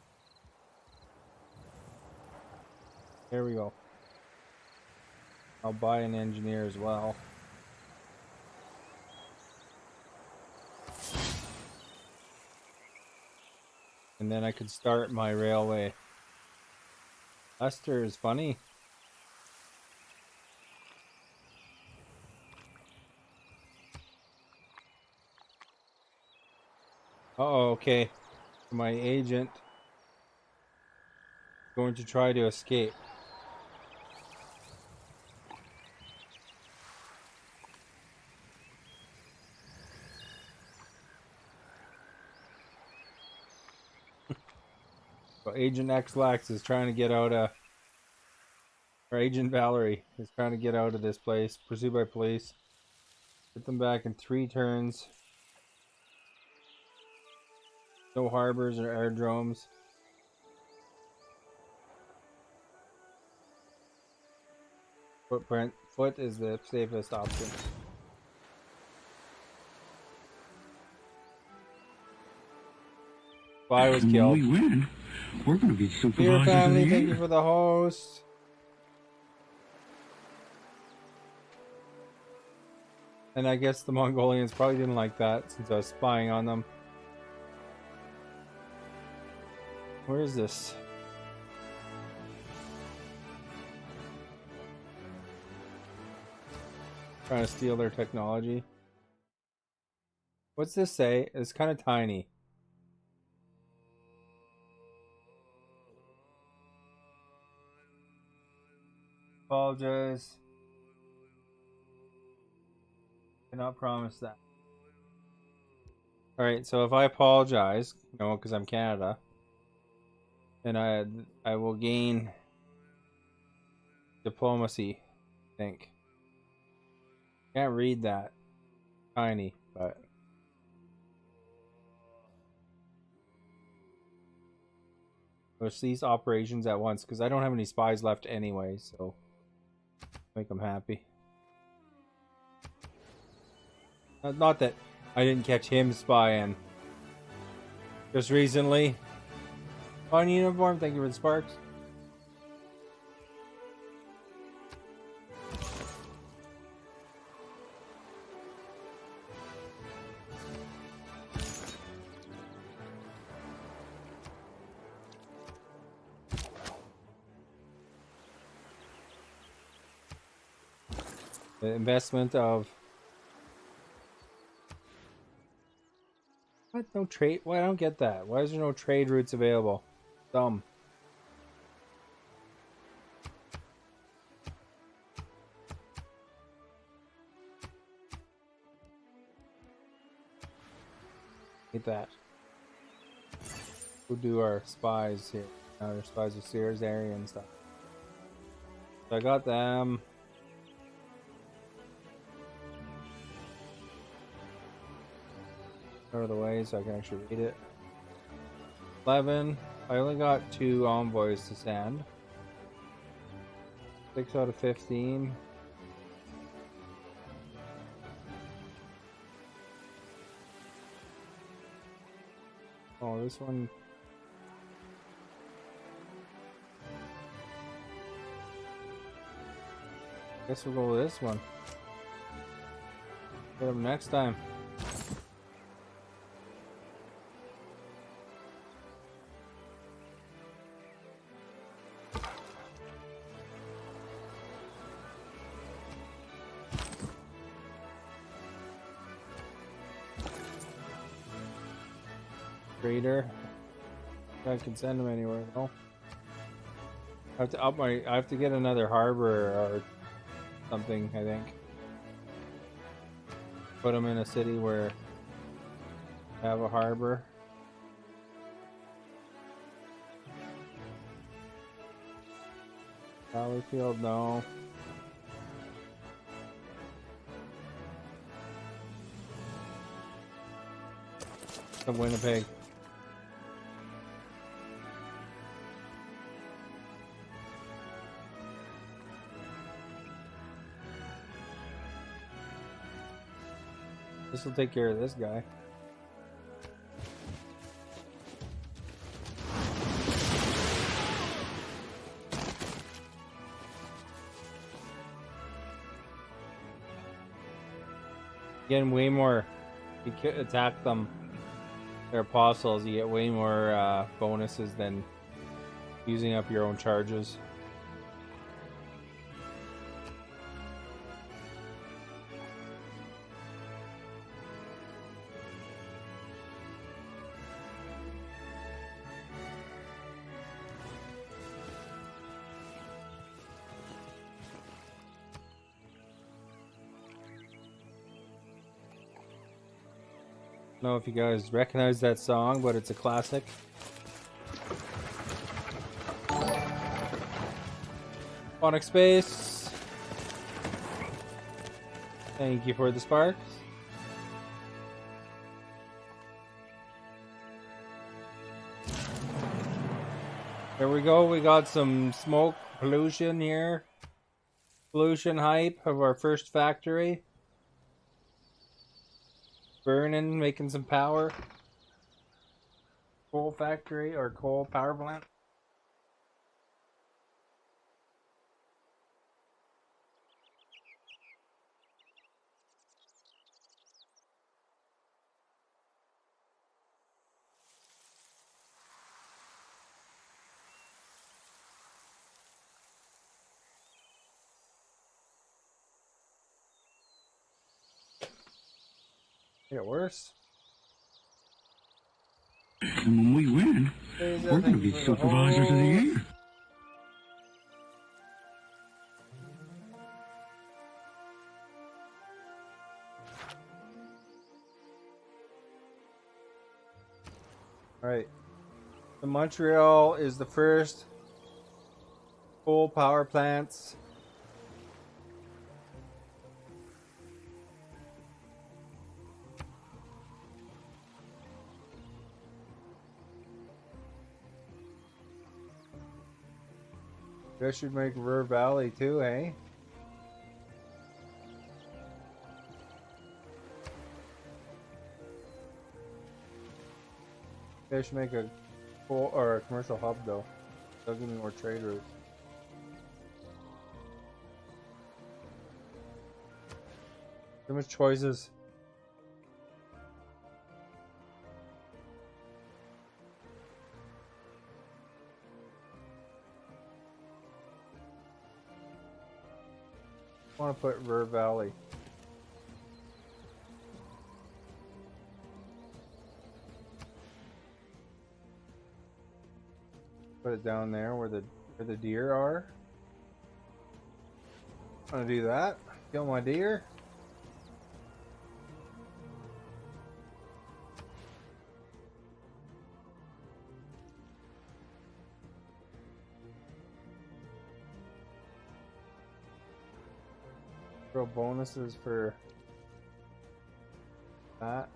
There we go. I'll buy an engineer as well. And then I could start my railway. Lester is funny. Uh-oh, okay. My agent is going to try to escape. So Agent X-Lax is trying to get out of... Or Agent Valerie is trying to get out of this place. Pursued by police. Get them back in 3 turns. No harbors or aerodromes. Foot is the safest option. Spy was killed. When we win, we're going to be Dear supervisors of family, the thank year. you for the host. And I guess the Mongolians probably didn't like that since I was spying on them. Where is this? Trying to steal their technology. What's this say? It's kind of tiny. Apologize. Cannot promise that. Alright, so if I apologize, because I'm Canada, then I will gain diplomacy, I think. Can't read that. Tiny, but... We'll cease operations at once, because I don't have any spies left anyway, so... Make them happy. Not that I didn't catch him spying. Just recently. On uniform, thank you for the sparks. The investment of... What? No trade? Well, I don't get that. Why is there no trade routes available? Dumb. Hate that. We'll do our spies here. Our spies with Sears area and stuff. So I got them. Out of the way so I can actually read it. 11. I only got 2 envoys to send. 6 out of 15. Oh, this one. Guess we'll go with this one. Get them next time. Trader. I can send them anywhere though. I have to up my. I have to get another harbor or something. I think. Put them in a city where Have a harbor. Valleyfield, no. The Winnipeg. This will take care of this guy. Getting way more. You could attack them. They're apostles. You get way more bonuses than using up your own charges. I don't know if you guys recognize that song, but it's a classic. Phonic Space. Thank you for the sparks. There we go. We got some smoke pollution here. Pollution hype of our first factory. Burning, making some power. Coal factory or coal power plant. Get worse. And when we win, we're going to be supervisors of the year. Alright. So Montreal is the first coal power plants. Guess should make River Valley too, eh? Guess should make a coal or a commercial hub though. That'll give me more trade routes. Too much choices. I want to put River Valley. Put it down there where the deer are. I'm gonna do that. Kill my deer. Throw bonuses for that.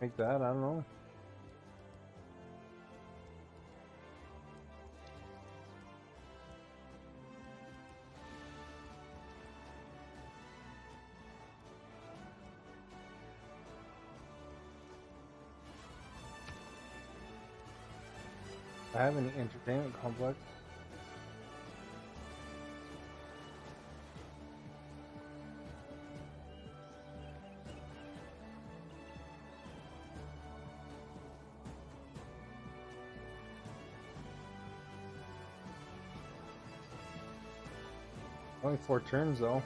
Make that, I don't know. I have any entertainment complex. Only 4 turns though.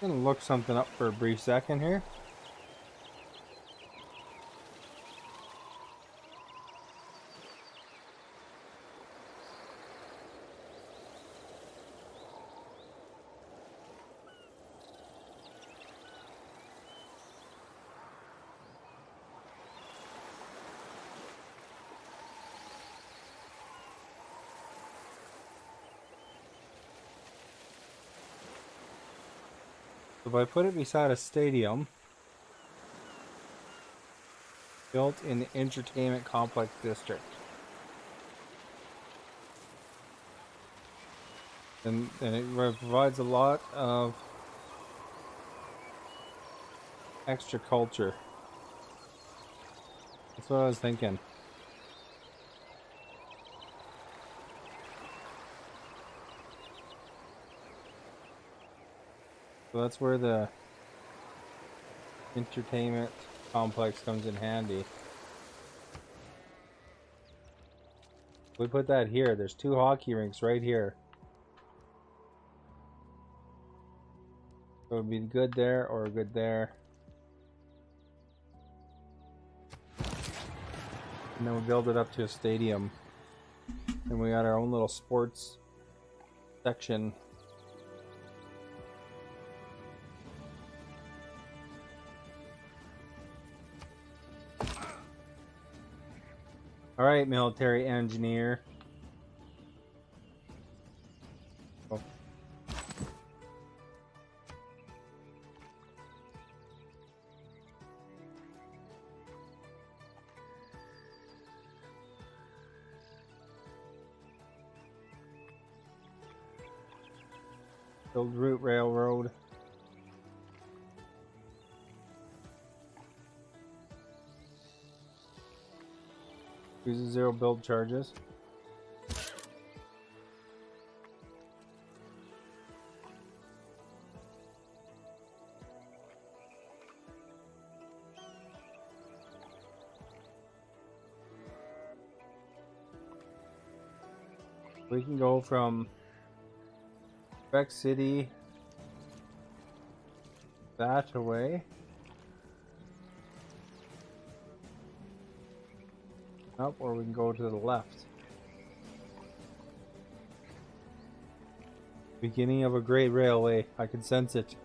I'm gonna look something up for a brief second here. If I put it beside a stadium built in the entertainment complex district, then it provides a lot of extra culture. That's what I was thinking. So that's where the entertainment complex comes in handy. We put that here. There's 2 hockey rinks right here. So it would be good there or good there. And then we build it up to a stadium. And we got our own little sports section. Alright, military engineer. Oh. Build route railroad. Uses 0 build charges. We can go from Quebec City that way. Up, or we can go to the left. Beginning of a great railway. I can sense it.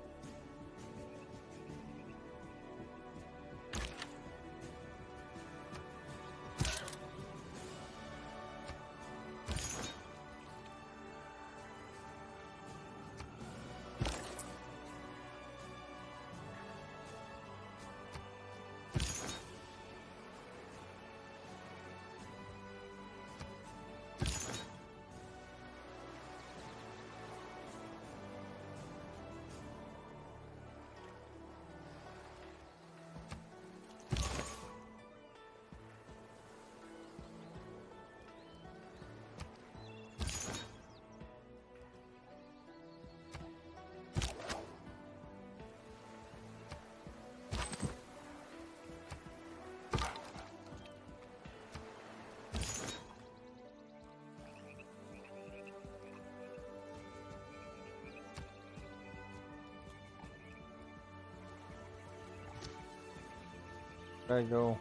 There I go.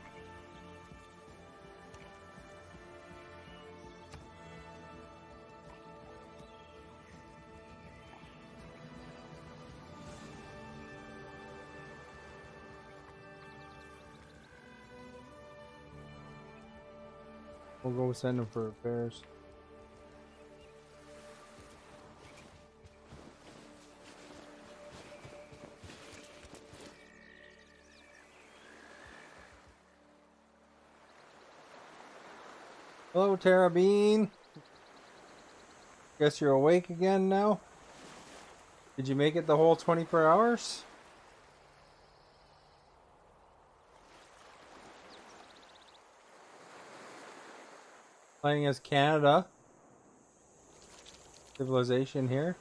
We'll go send them for repairs. Hello, Tara Bean. Guess you're awake again now? Did you make it the whole 24 hours? Playing as Canada civilization here.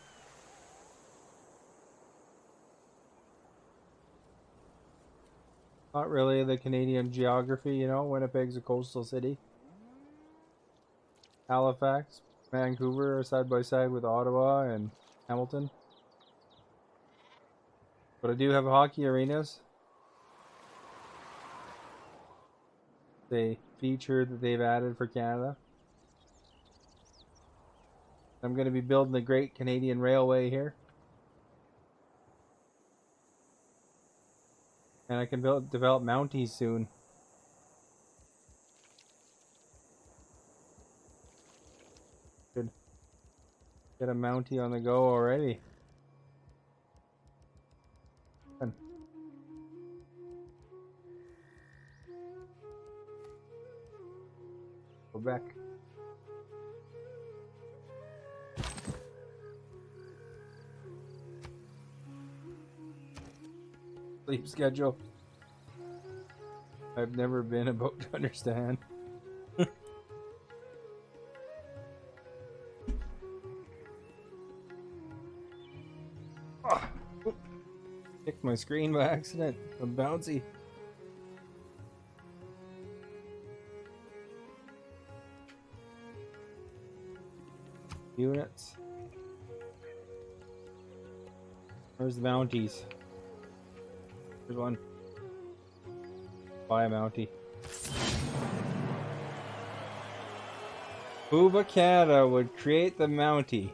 Not really the Canadian geography, you know. Winnipeg's a coastal city. Halifax, Vancouver are side by side with Ottawa and Hamilton. But I do have hockey arenas. The feature that they've added for Canada. I'm going to be building the Great Canadian Railway here. And I can develop Mounties soon. Should get a Mountie on the go already. Fun. Quebec. Sleep schedule. I've never been about to understand. Oh, kicked my screen by accident. I'm bouncy. Units. Where's the Mounties? Here's one. Buy a Mountie. Booba Canada would create the Mountie.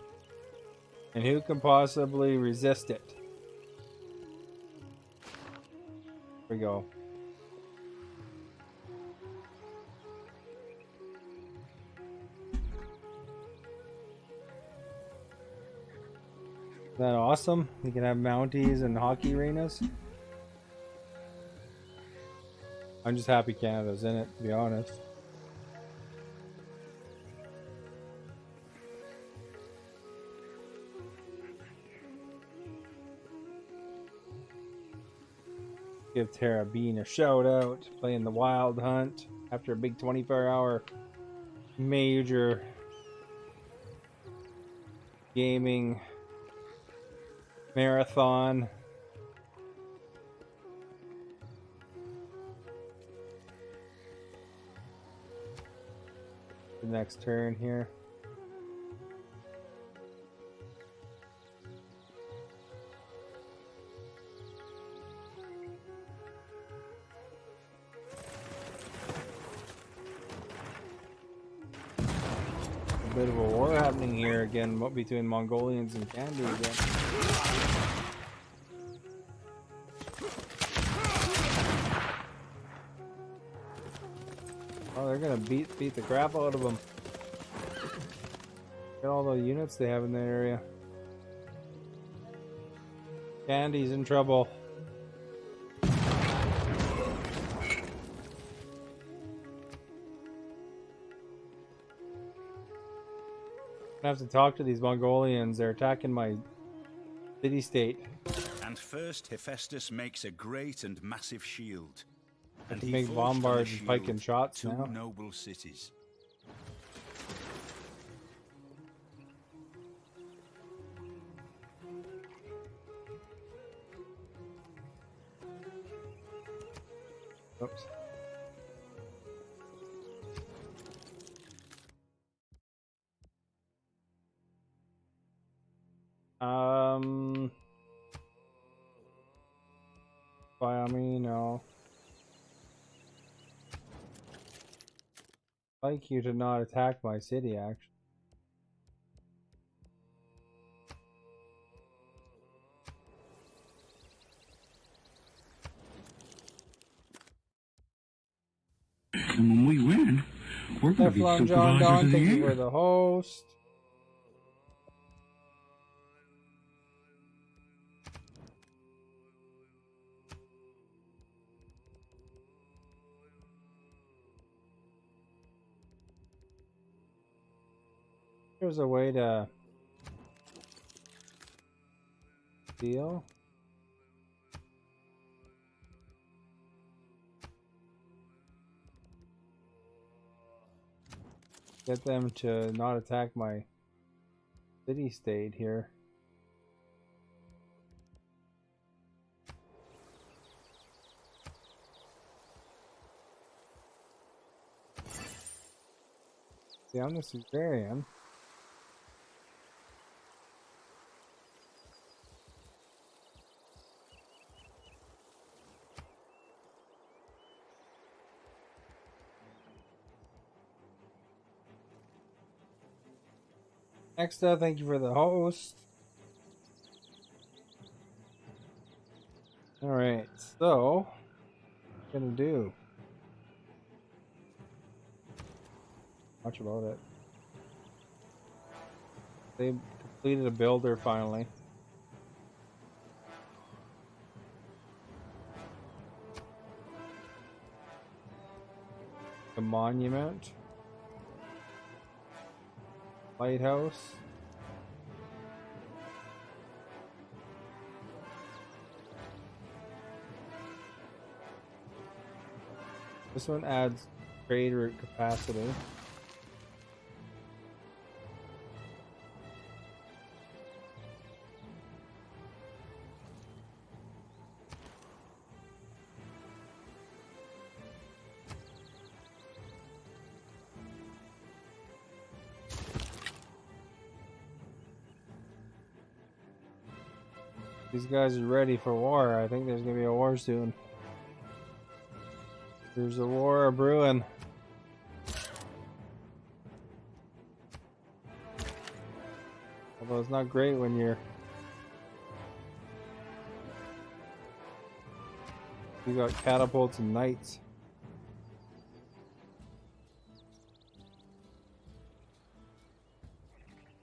And who can possibly resist it? Here we go. Isn't that awesome? You can have Mounties and hockey arenas. I'm just happy Canada's in it, to be honest. Give Tara Bean a shout out, playing the Wild Hunt after a big 24-hour major gaming marathon. The next turn here. A bit of a war happening here again between Mongolians and Kandy again. Oh, they're gonna beat the crap out of them. Look at all the units they have in that area. Kandy's in trouble. I have to talk to these Mongolians. They're attacking my city-state. And first Hephaestus makes a great and massive shield. I can make bombards and pike and shots two now. noble cities. Oops. By me, no. I'd like you to not attack my city, actually. And when we win, we're going to be Teflon John supervisors Don, of the thank you year. for the host. There's a way to deal. Get them to not attack my city state here. Down this Suzerain. Next up, thank you for the host. Alright, so what am I gonna do? Much about it. They completed a builder finally. The monument. Lighthouse. This one adds trade route capacity. These guys are ready for war. I think there's gonna be a war soon. There's a war brewing. Although it's not great when you got catapults and knights.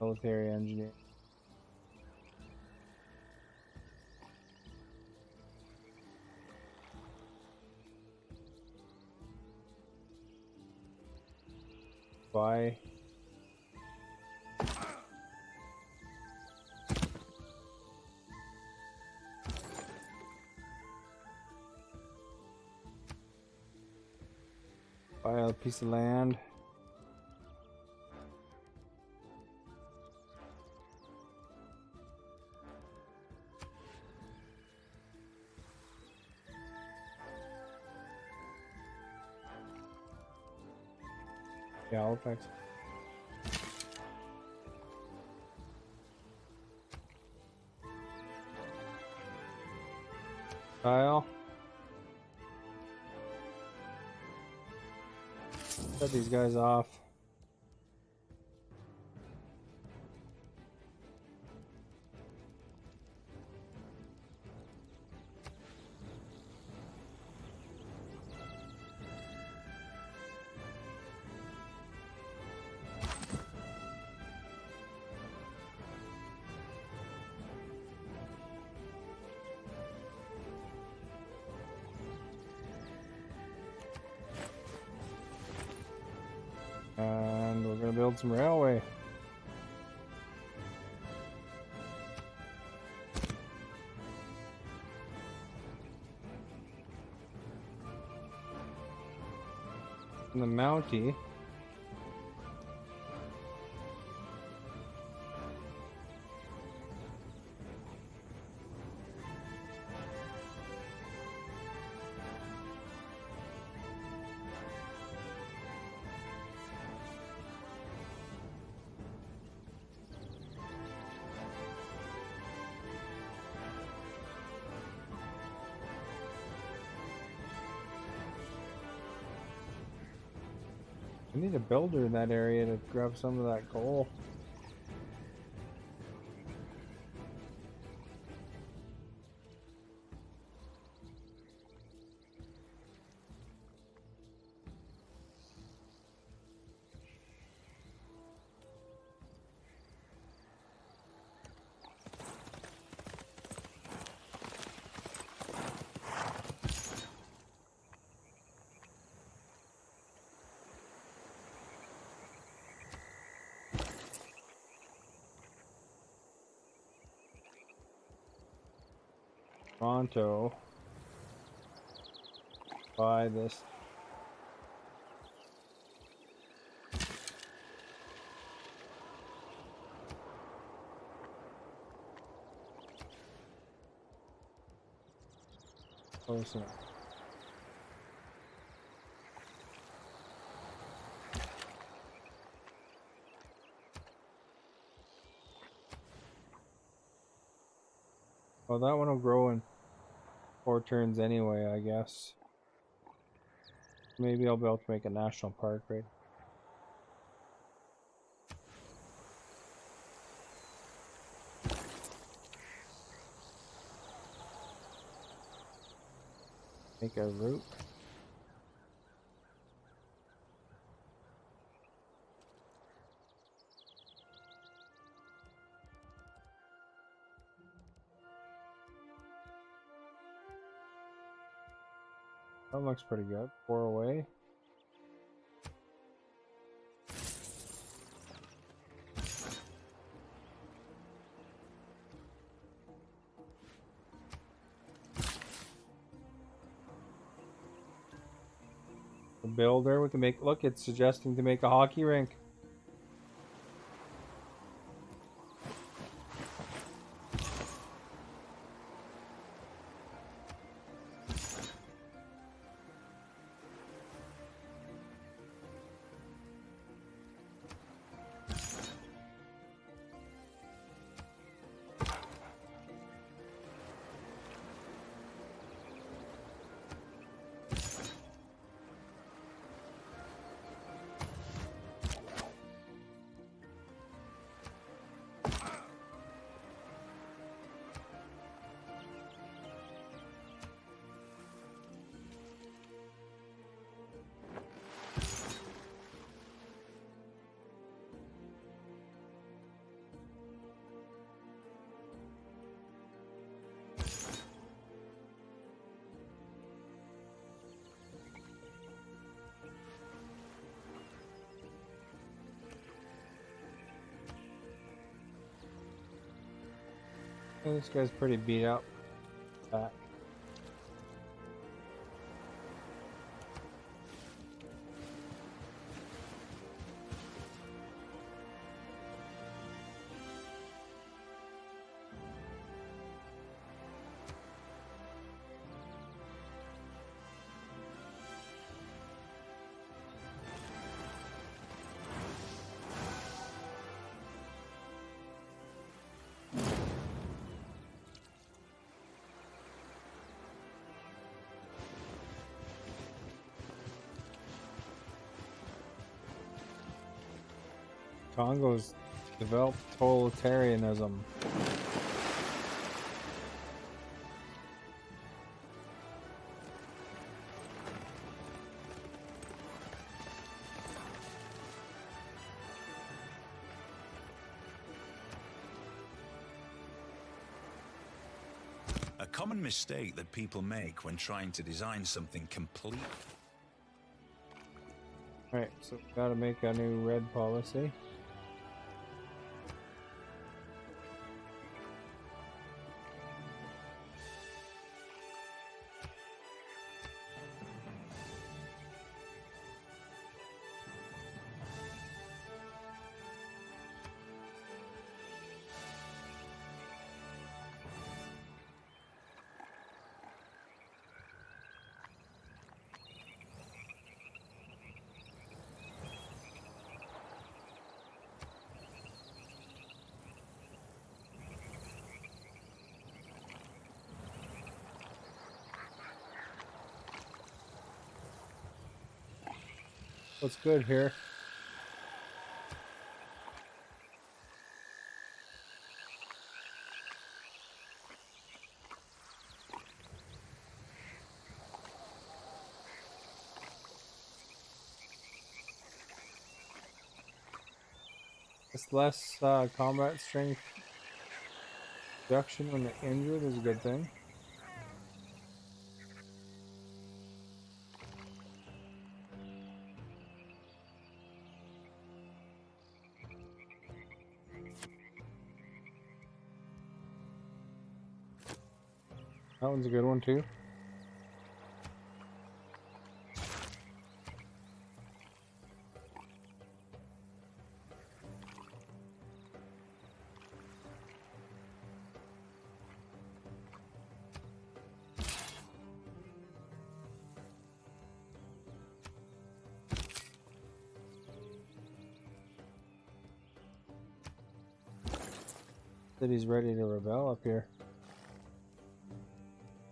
Military engineer. Bye. Buy a piece of land. Halifax. Kyle. Cut these guys off. And we're gonna build some railway. And the Mountie. I need a builder in that area to grab some of that coal. Toronto. Buy this. Close enough. Well, that one will grow in 4 turns anyway, I guess. Maybe I'll be able to make a national park, right? Make a route. That looks pretty good. 4 away. The builder, we can make, look, it's suggesting to make a hockey rink. Oh, this guy's pretty beat up. Back. Congo's developed totalitarianism. A common mistake that people make when trying to design something complete. Alright, so gotta make a new red policy. What's good here? It's less combat strength reduction when they're injured is a good thing. That one's a good one too. City's ready to rebel up here.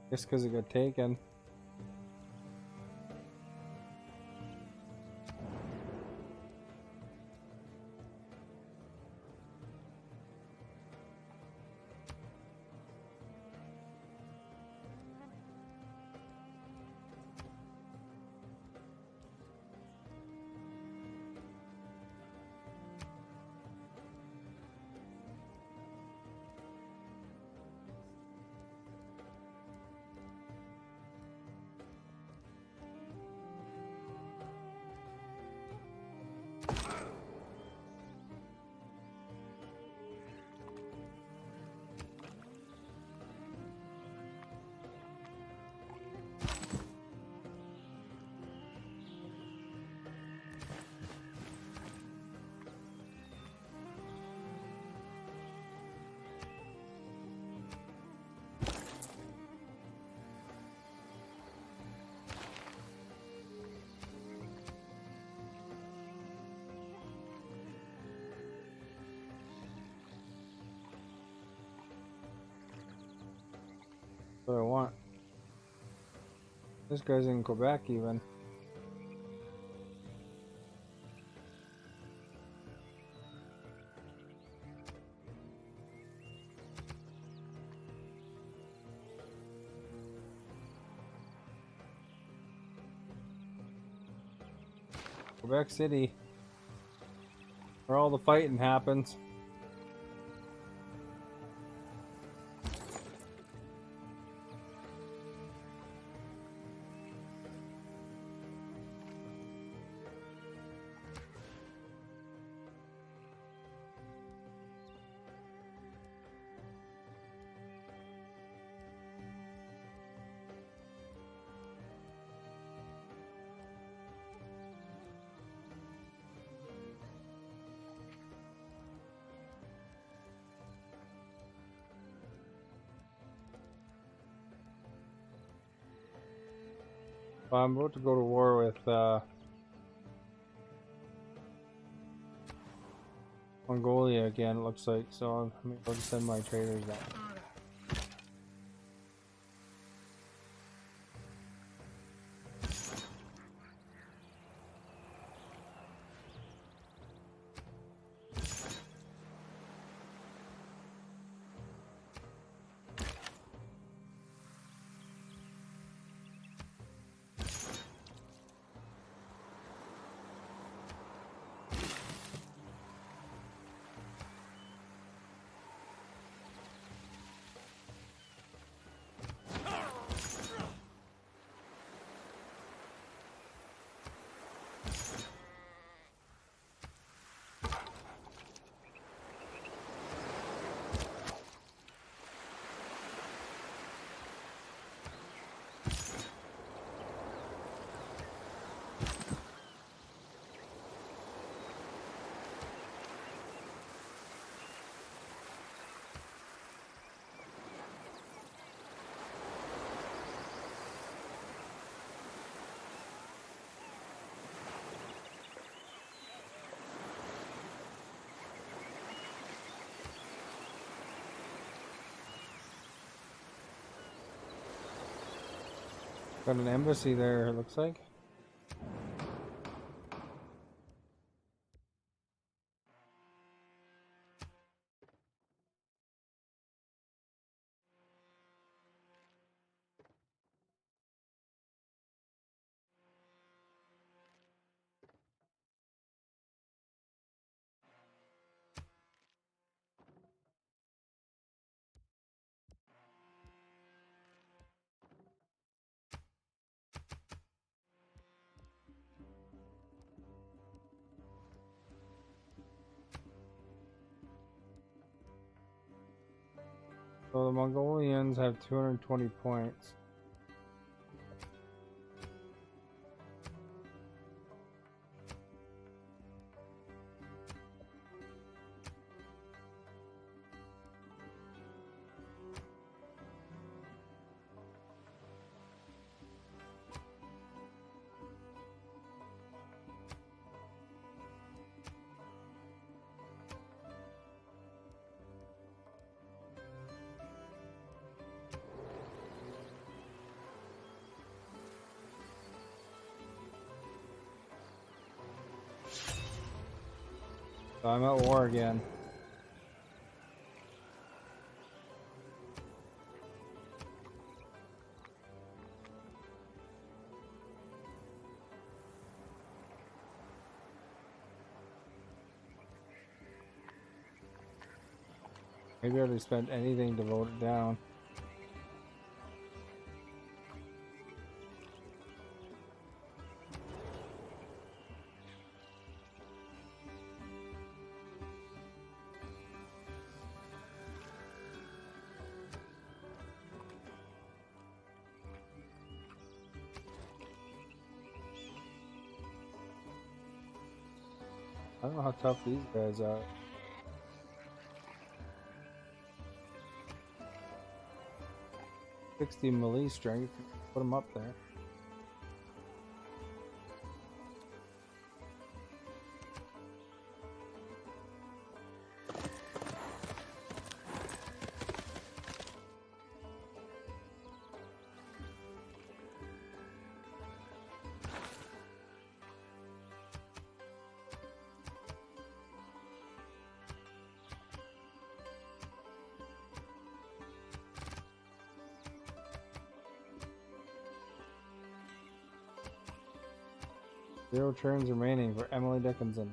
Just because it got taken. What I want. This guy's in Quebec even. Quebec City, where all the fighting happens. Well, I'm about to go to war with Mongolia again, it looks like, so I'm going to send my traders out. Got an embassy there, it looks like. So the Mongolians have 220 points. So I'm at war again. Maybe I already spent anything to vote it down. I don't know how tough these guys are. 60 melee strength, put them up there. Zero turns remaining for Emily Dickinson.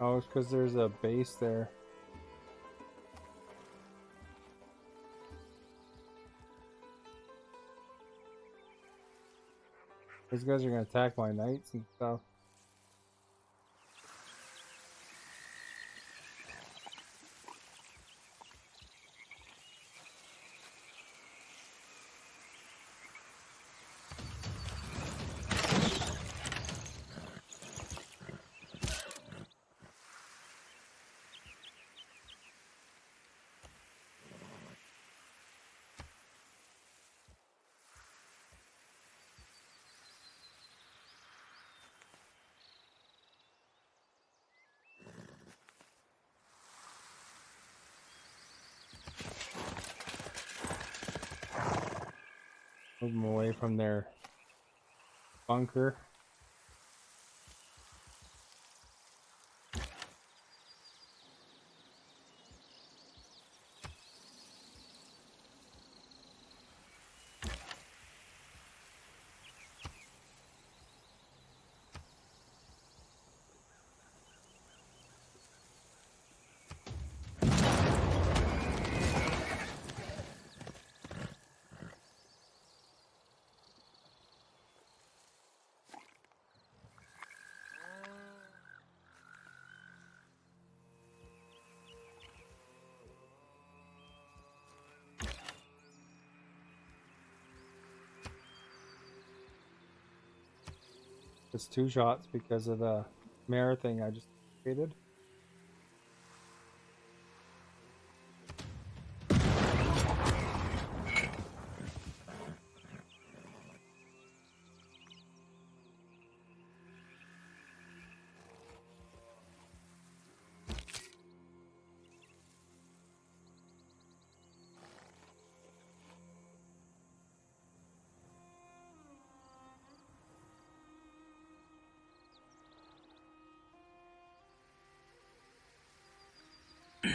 Oh, it's because there's a base there. These guys are gonna attack my knights and stuff. Move them away from their bunker. It's 2 shots because of the mirror thing I just created.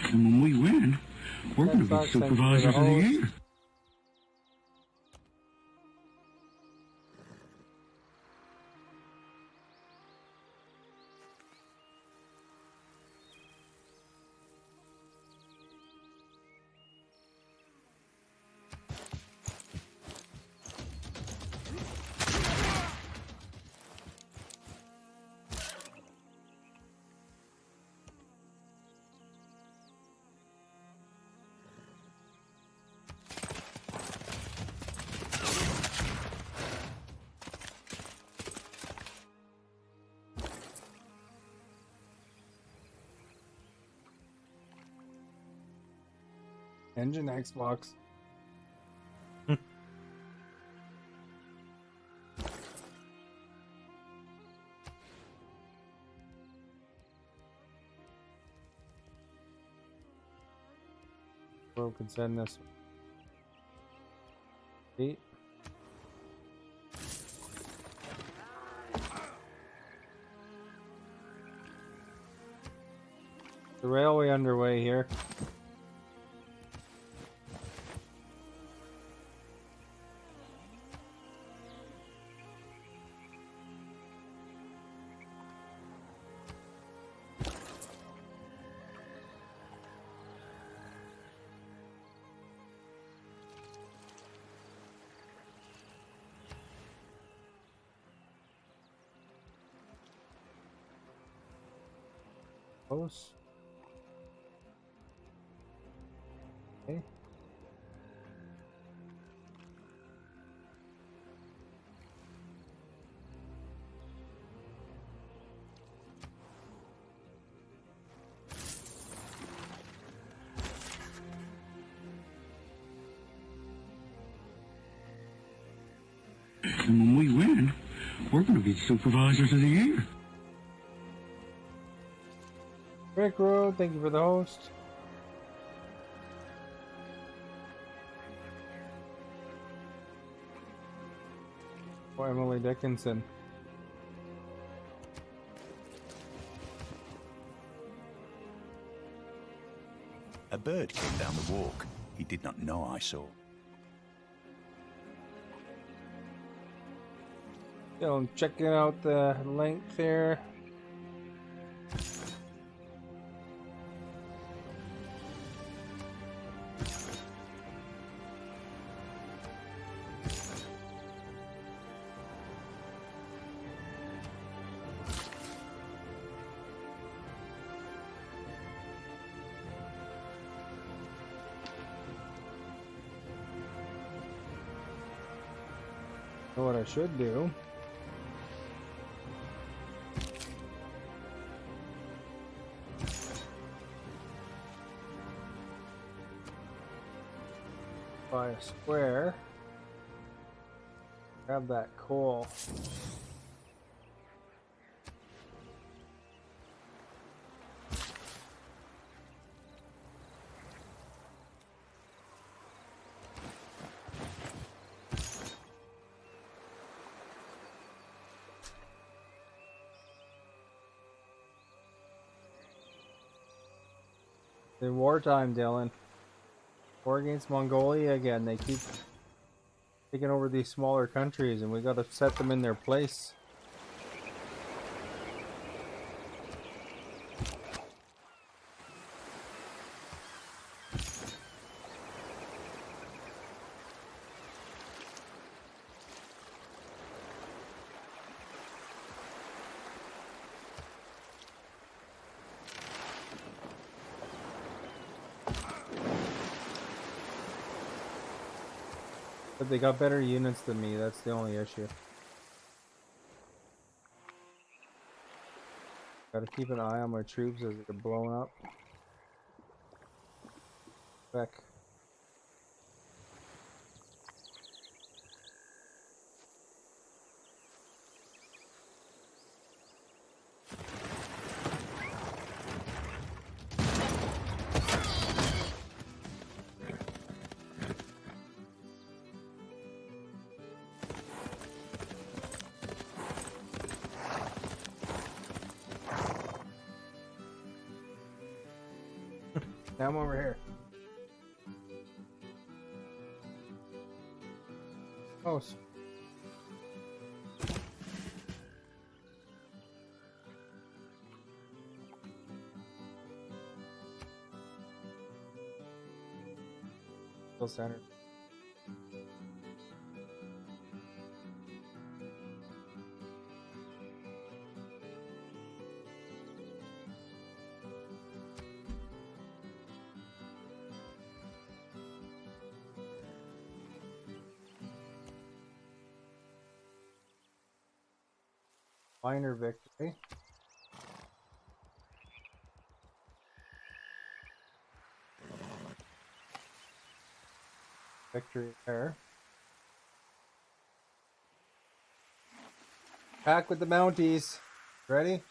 And when we win, we're going to be supervisors of the year. Engine Xbox. Who can send this? 8. The railway underway here. Close. Okay. And when we win, we're going to be supervisors of the year. Rick Road, thank you for the host. Oh, Emily Dickinson. A bird came down the walk. He did not know I saw. I'm checking out the length here. Know what I should do? Buy a square. Grab that coal. In wartime, Dylan. War against Mongolia again. They keep taking over these smaller countries, and we got to set them in their place. But they got better units than me, that's the only issue. Gotta keep an eye on my troops as they get blown up. Back. Now I'm over here. Oh. Still centered. Minor victory. victory there. Back with the Mounties. Ready?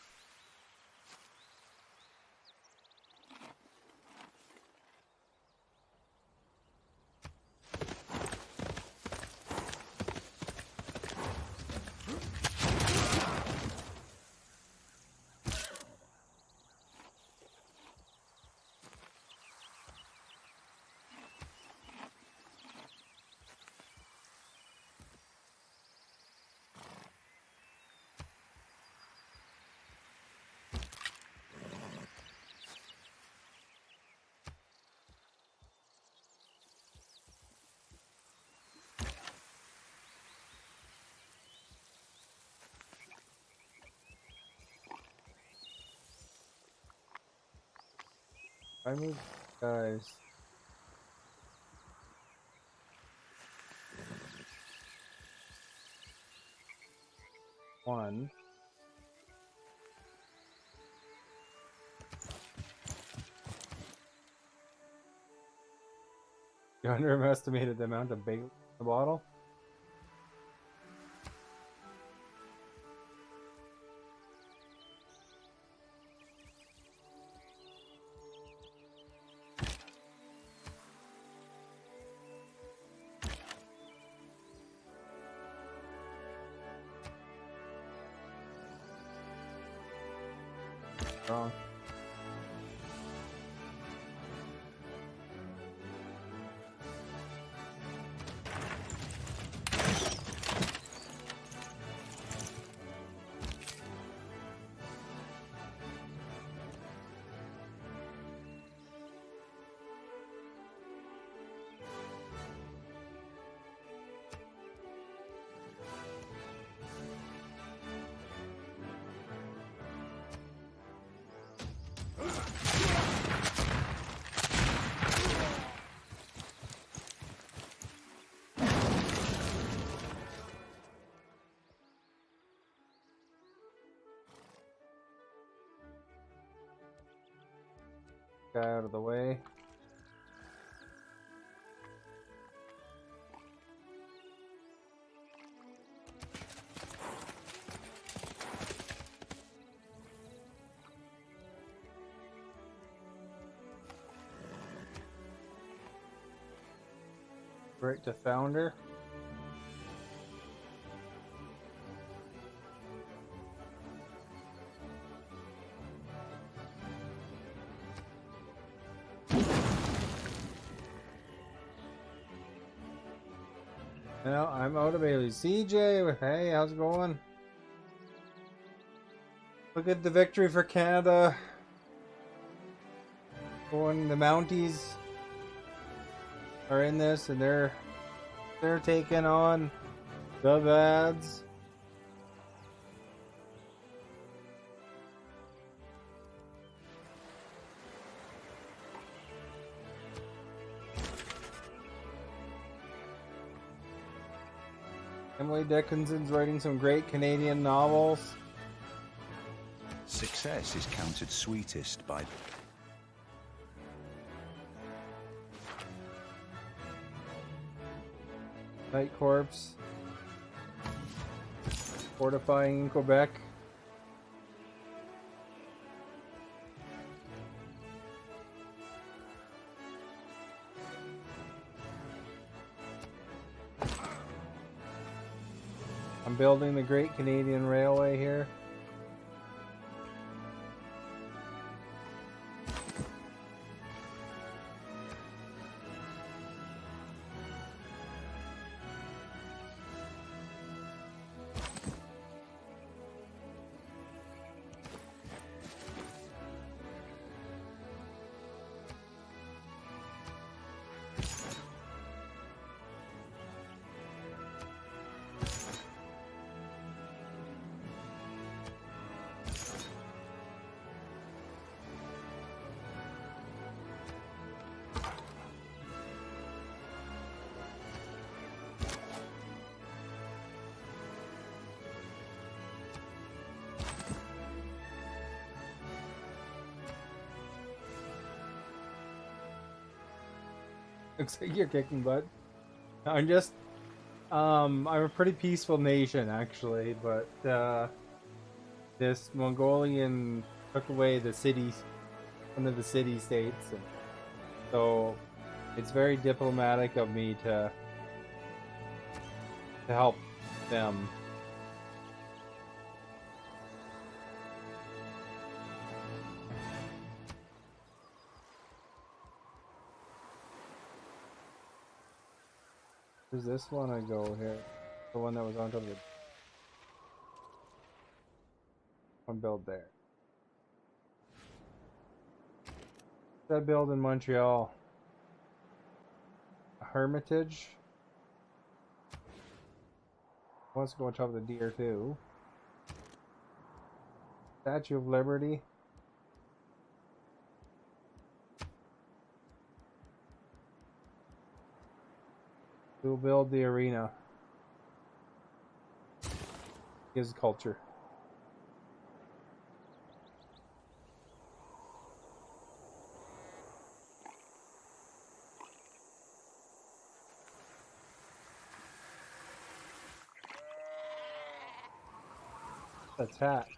I move, guys. One. You underestimated the amount of bait in the bottle? Wrong. Guy out of the way. Right to Founder. Now I'm out of Bailey. CJ, hey, how's it going? Look at the victory for Canada. Going, the Mounties are in this, and they're taking on the Vads. Emily Dickinson's writing some great Canadian novels. Success is counted sweetest by... Night Corps. Fortifying in Quebec. I'm building the Great Canadian Railway here. Looks like you're kicking butt. I'm just, I'm a pretty peaceful nation actually, but this Mongolian took away the cities, one of the city states, and so it's very diplomatic of me to help them. Where's this one I go here? The one that was on top of the one build there. That build in Montreal. A Hermitage. Wants to go on top of the deer too. Statue of Liberty. We'll build the arena. His culture. Attack.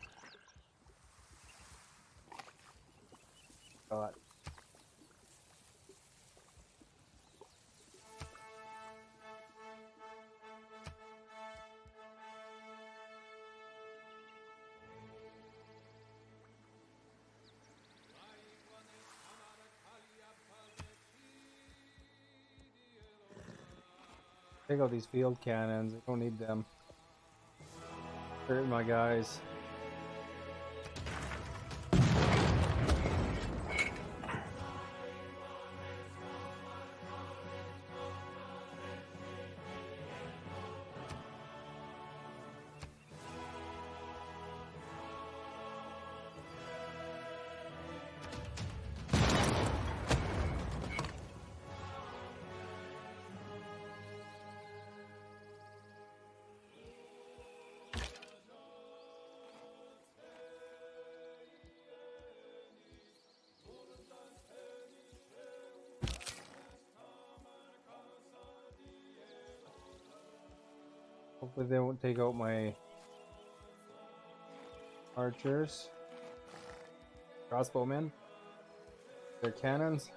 God. Take out these field cannons. I don't need them. Hurting my guys. Hopefully they won't take out my archers. Crossbowmen. Their cannons.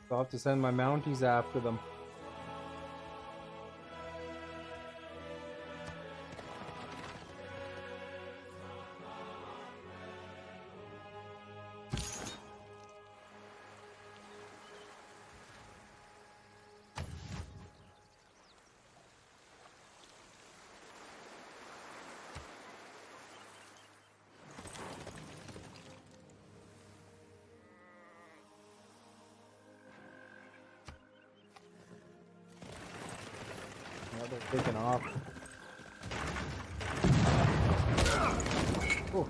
So I'll have to send my Mounties after them. They're taking off. Oh.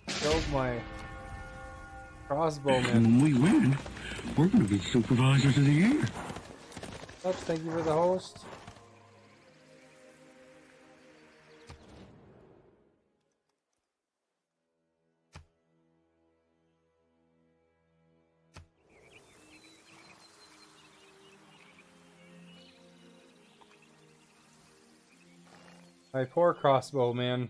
Killed my crossbowman. When we win, we're going to be supervisors of the year. Such, thank you for the host. My poor crossbow, man.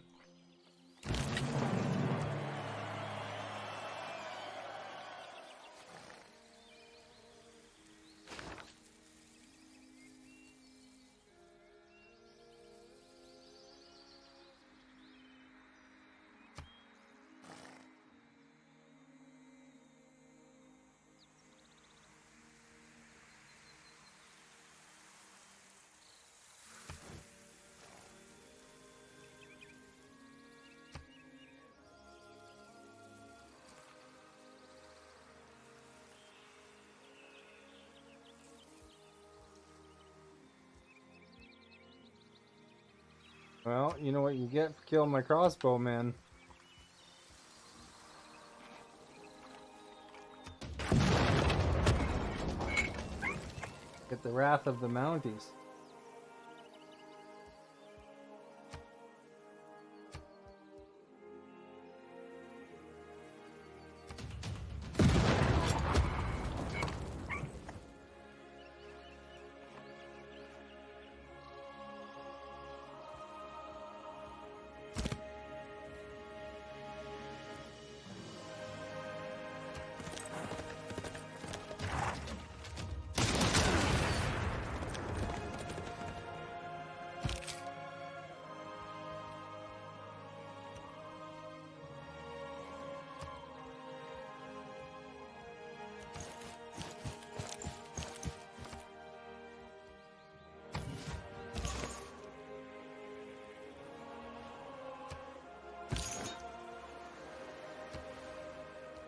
Well, you know what you get for killing my crossbow, man. Get the wrath of the Mounties.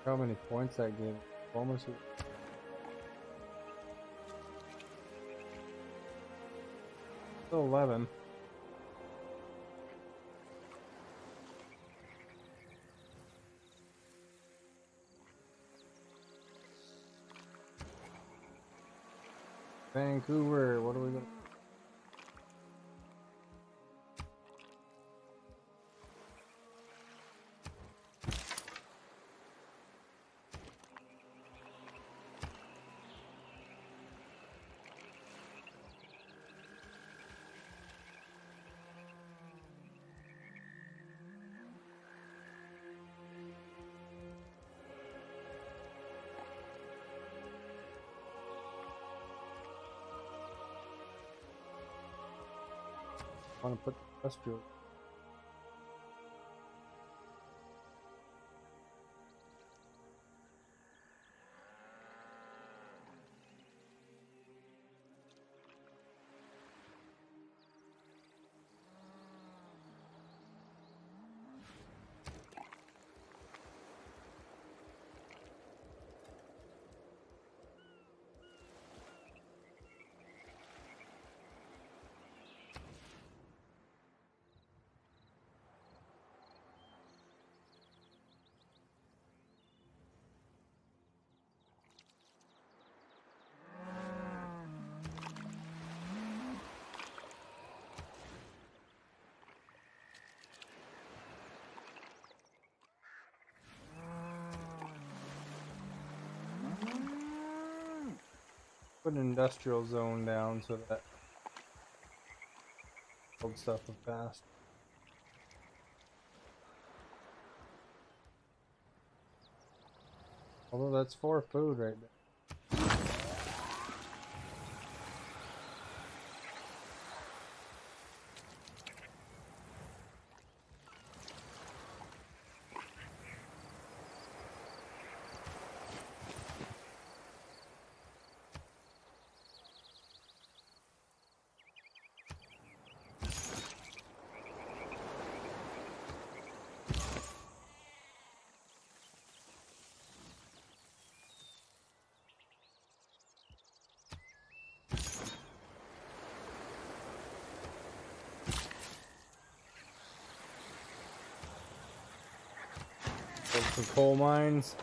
How many points that gave? Almost. Still 11. Vancouver, what are we gonna? I want to put the industrial. Put an industrial zone down so that old stuff will fast. Although that's 4 food right there. Some coal mines.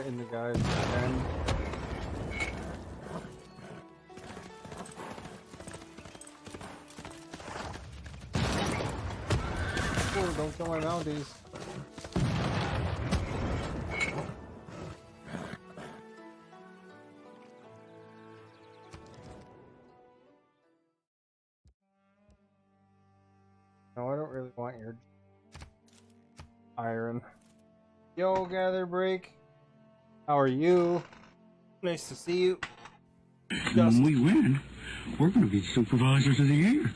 In the guy's den. Oh, don't kill my mounties. No, I don't really want your iron. Yo, Gather Break. How are you? Nice to see you. When we win, we're going to be supervisors of the year.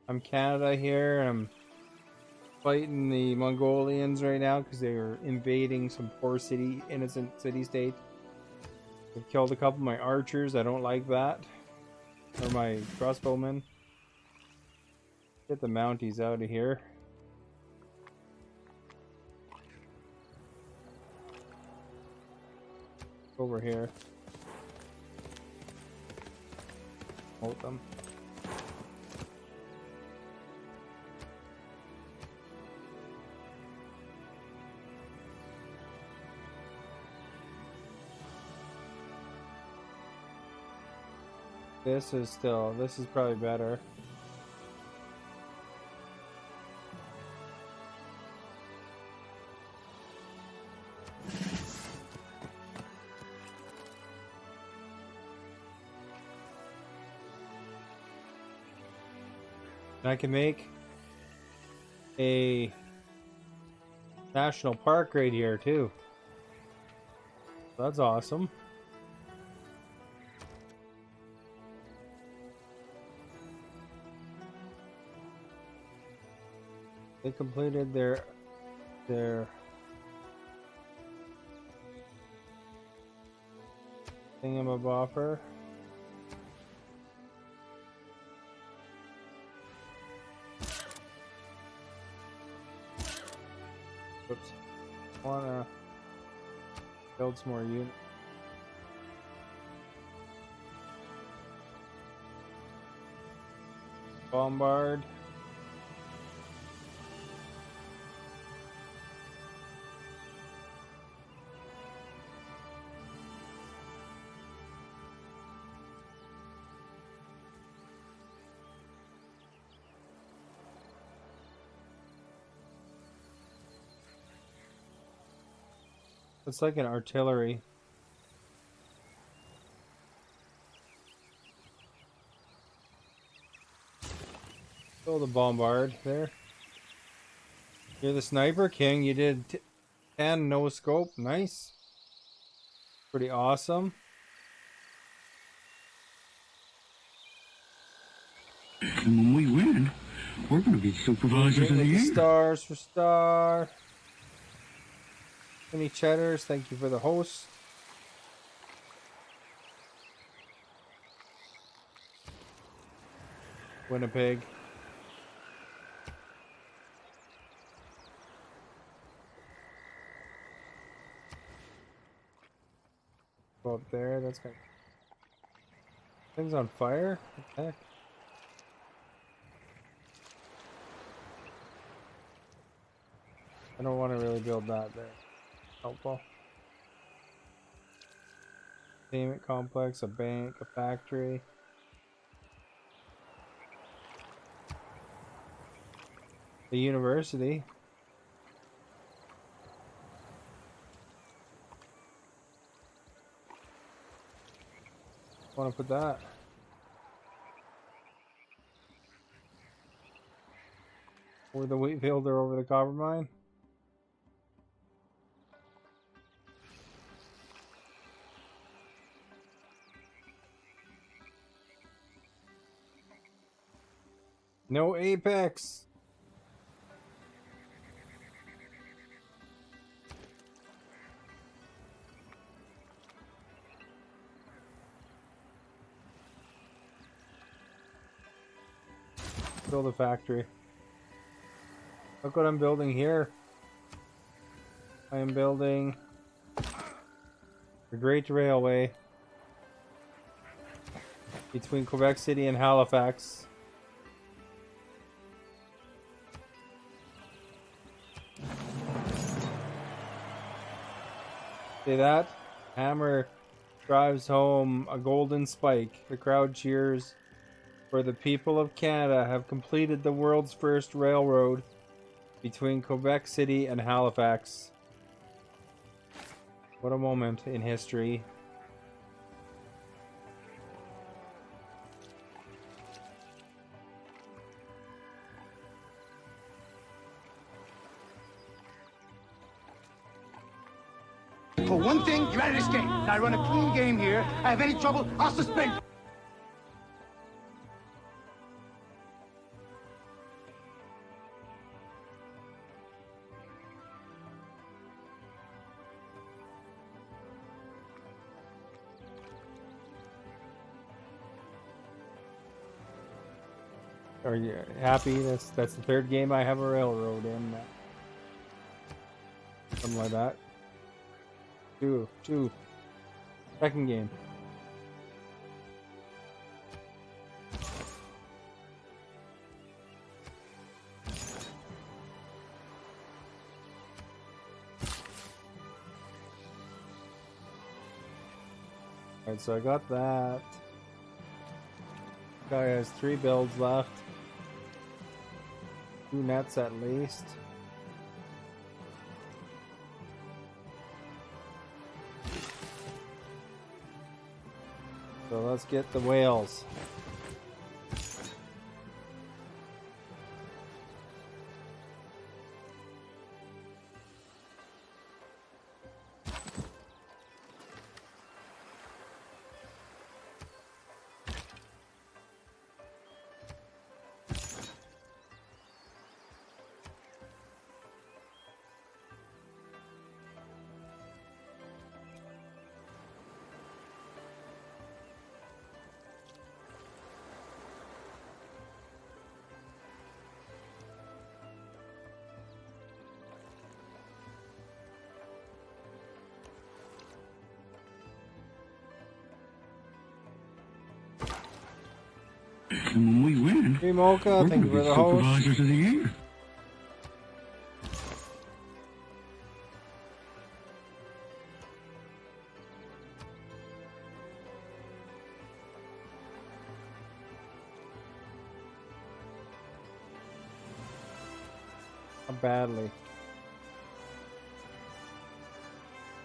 I'm Canada here, and I'm fighting the Mongolians right now because they were invading some poor innocent city-state. I've killed a couple of my archers. I don't like that. Or my crossbowmen. Get the Mounties out of here. Over here. Hold them. This is probably better. And I can make a national park right here too. That's awesome. They completed their thingamaboffer. Oops. Wanna build some more units. Bombard. It's like an artillery. Build a bombard there. You're the sniper king. You did 10 no scope. Nice. Pretty awesome. And when we win, we're going to be supervisors of the year. Stars for star. Any cheddars, thank you for the host. Winnipeg. Go up there, that's kind of... Thing's on fire? What the heck? I don't want to really build that there. Helpful. Payment complex, a bank, a factory. The university. Want to put that? Over the wheat field or over the copper mine? No apex. Build a factory. Look what I'm building here. I am building a great railway between Quebec City and Halifax. See that? Hammer drives home a golden spike. The crowd cheers, for the people of Canada have completed the world's first railroad between Quebec City and Halifax. What a moment in history. For one thing, you're out of this game. Now I run a clean game here. I have any trouble, I'll suspend you. Are you happy? That's the third game I have a railroad in. Something like that. Two. Second game. Alright, so I got that. Guy has 3 builds left. 2 nets at least. So let's get the whales. And when we win, Hey Mocha, we're thank you gonna for be the host. supervisors of the year. Not badly.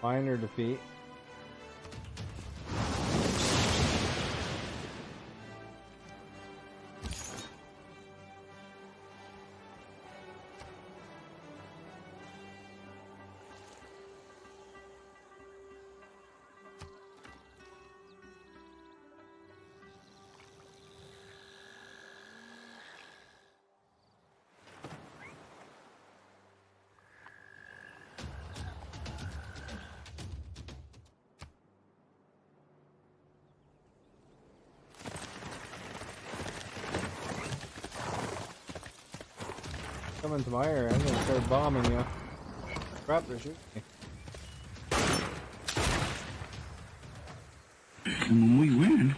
Minor defeat. Coming to my area, I'm gonna start bombing you. Crap, they're shooting me. And when we win,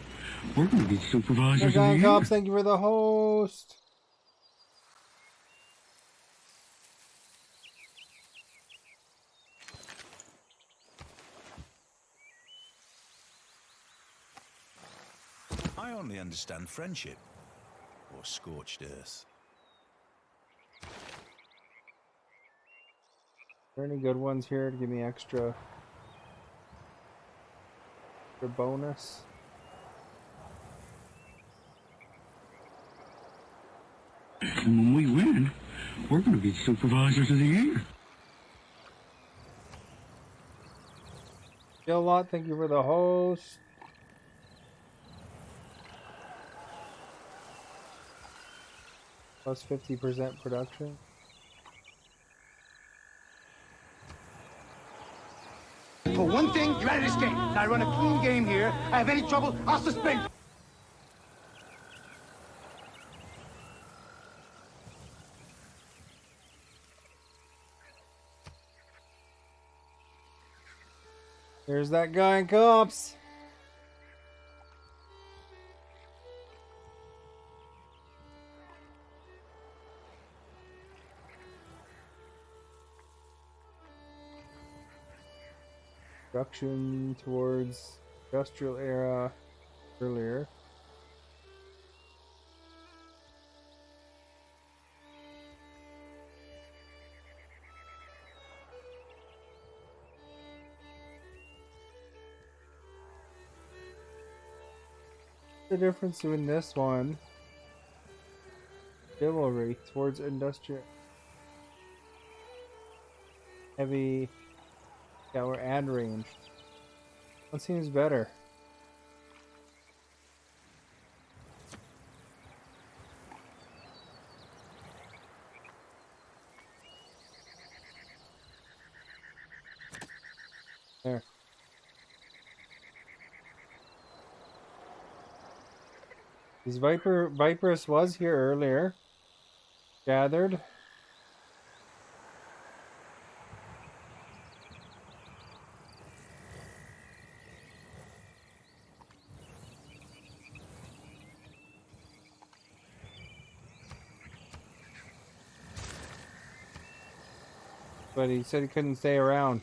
we're gonna be supervisors of the John year. Cops, thank you for the host. I only understand friendship or scorched earth. Are there any good ones here to give me extra bonus? And when we win, we're gonna be supervisors of the year. Kill lot, thank you for the host. Plus 50% production. For one thing, you're out of this game. And I run a clean game here. I have any trouble, I'll suspend you. There's that guy in Cops. Construction towards industrial era earlier. The difference between this one, chivalry towards industrial, heavy, or ad range. What seems better? There. This Viperus was here earlier. Gathered. But he said he couldn't stay around.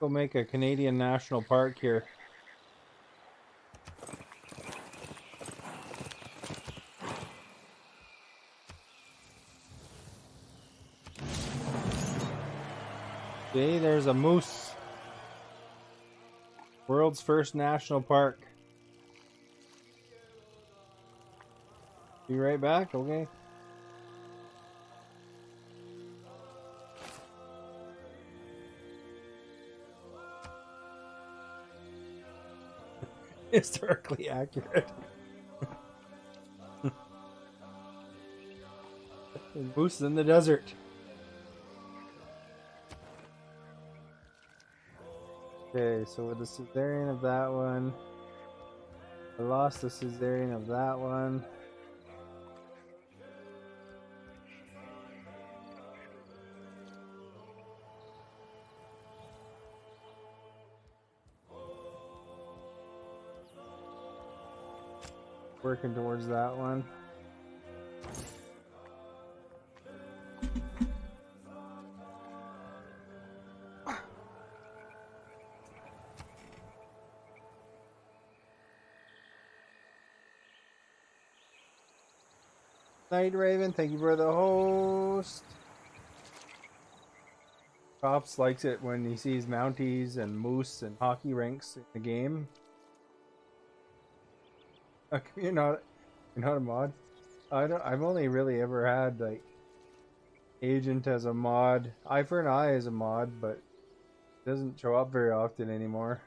Go make a Canadian national park here. See, there's a moose. World's first national park. Be right back, okay? Historically accurate. Moose in the desert. Okay, so with the cesarean of that one, I lost the cesarean of that one. Working towards that one. Night Raven, thank you for the host. Cops likes it when he sees Mounties and Moose and hockey rinks in the game. You're not a mod. I've only really ever had like Agent as a mod. Eye for an Eye is a mod, but it doesn't show up very often anymore.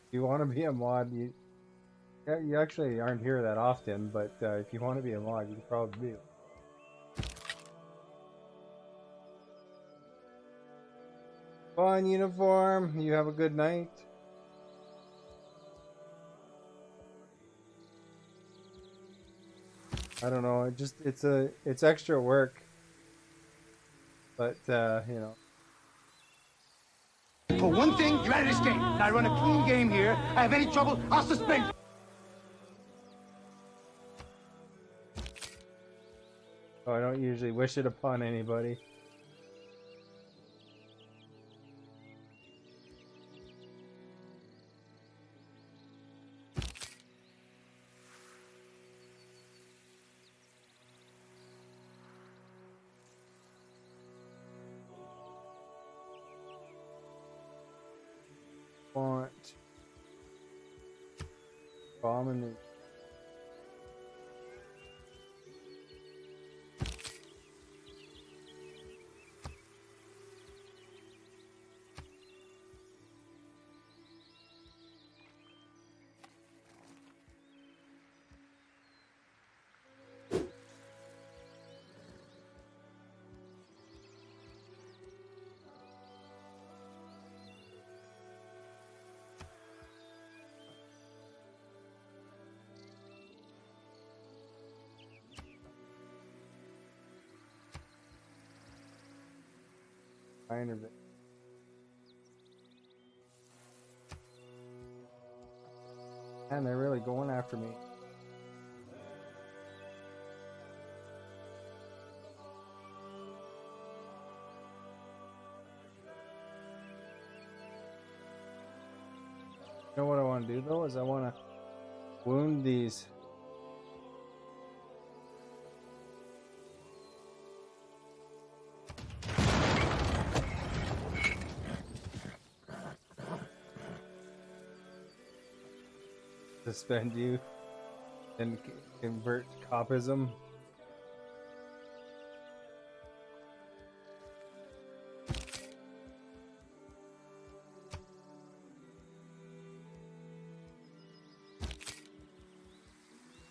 If you want to be a mod, you actually aren't here that often, but if you want to be a mod, you can probably be. Fun uniform. You have a good night. I don't know. It's extra work, but you know. For one thing, you're out of this game. Now I run a clean game here. I have any trouble, I'll suspend you. Oh, I don't usually wish it upon anybody. Bomb in the kind of it. Man, they're really going after me. You know what I want to do though is I want to wound these. Suspend you and convert copism.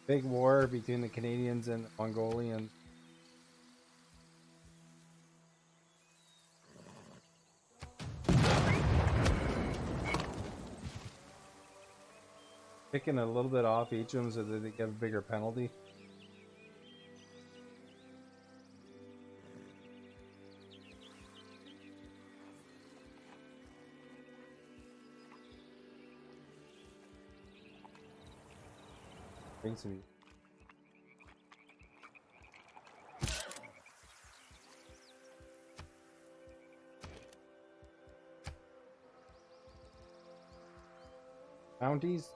Big war between the Canadians and the Mongolians. Picking a little bit off each of them so that they get a bigger penalty. Bring some. Bounties.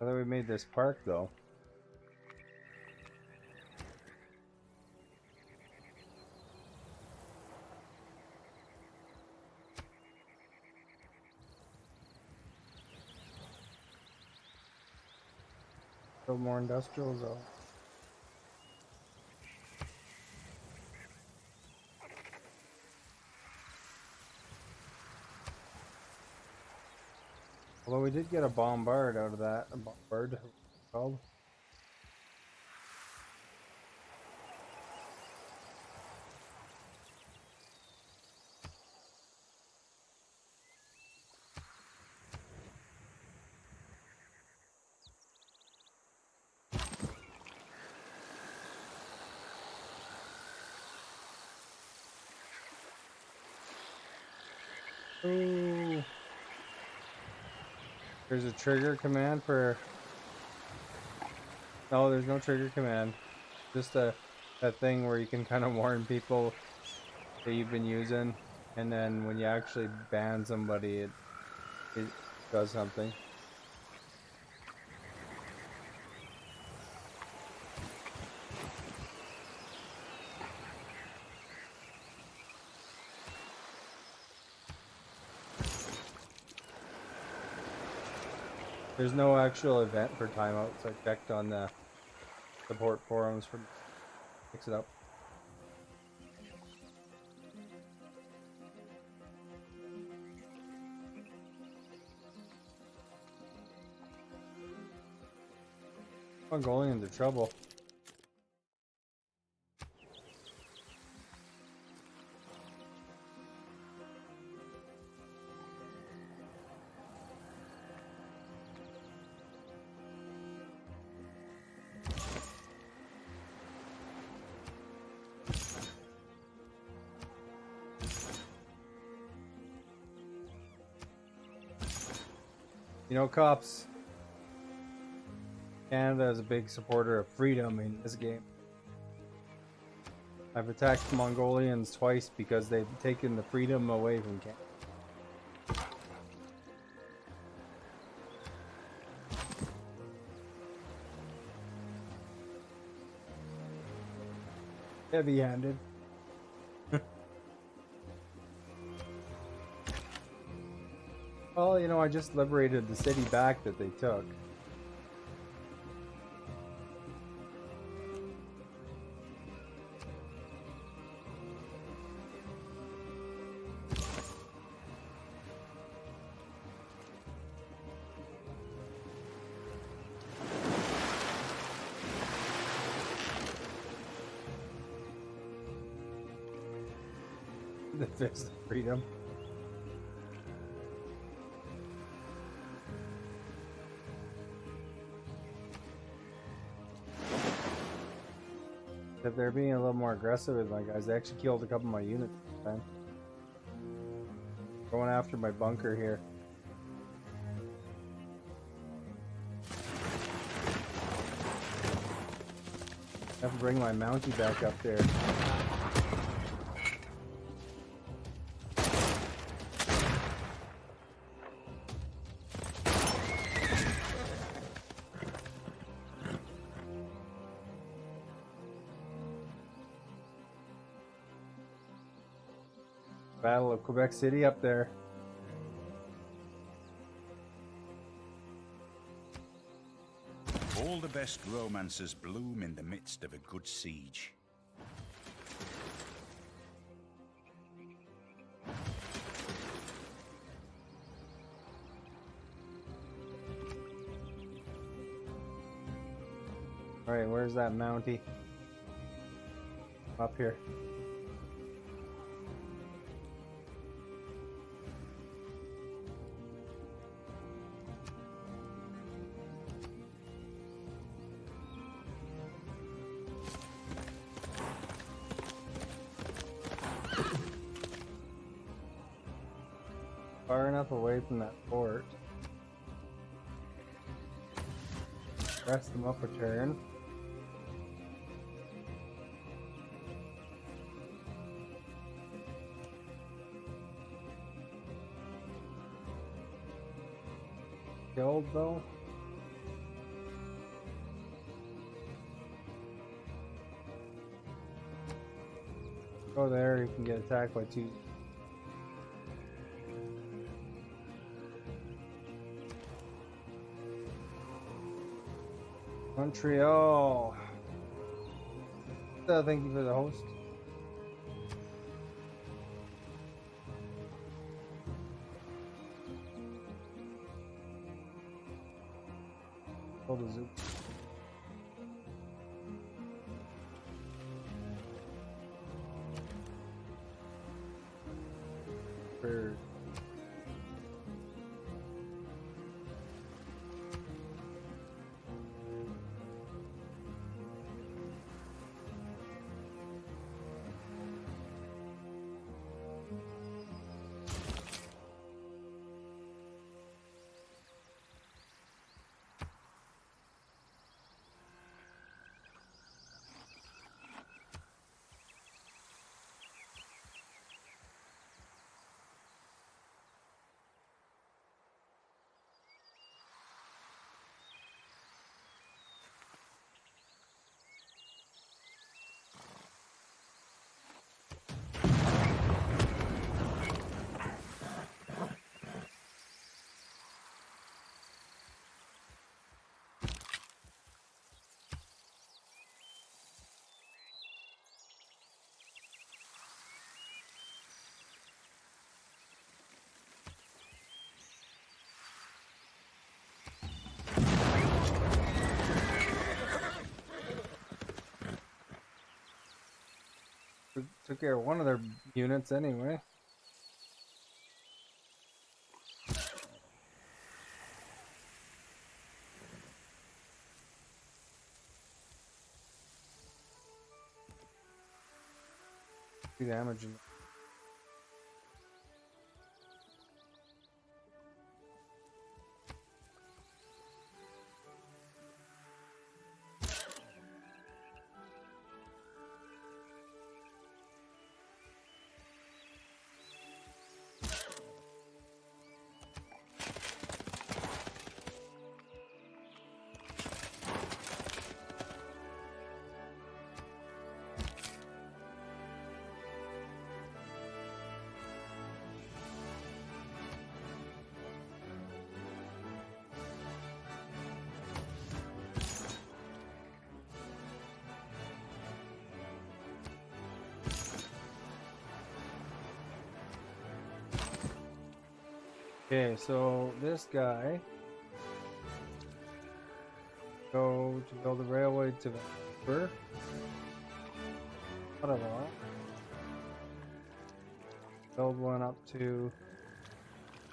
I thought we made this park though. Still more industrial zone. Although we did get a bombard out of that. A bombard, what's it called? Ooh. There's a trigger command for... No, there's no trigger command. Just that thing where you can kind of warn people that you've been using, and then when you actually ban somebody, it does something. There's no actual event for timeouts. I checked on the support forums for fix it up. Mongolians are trouble. You know, cops, Canada is a big supporter of freedom in this game. I've attacked Mongolians twice because they've taken the freedom away from Canada. Heavy-handed. Well, you know, I just liberated the city back that they took. The fist of freedom. If they're being a little more aggressive with my guys, they actually killed a couple of my units this time. Going after my bunker here. I have to bring my Mountie back up there. Battle of Quebec City up there. All the best romances bloom in the midst of a good siege. Alright, where's that Mountie? Up here. far enough away from that fort. Rest them up a turn. Killed though. Go there, you can get attacked by two. Montreal. Thank you for the host. Hold the zoo. Bird. Took care of one of their units anyway. Two damage in Okay, so this guy go to build a railway to Vancouver. Ottawa. Build one up to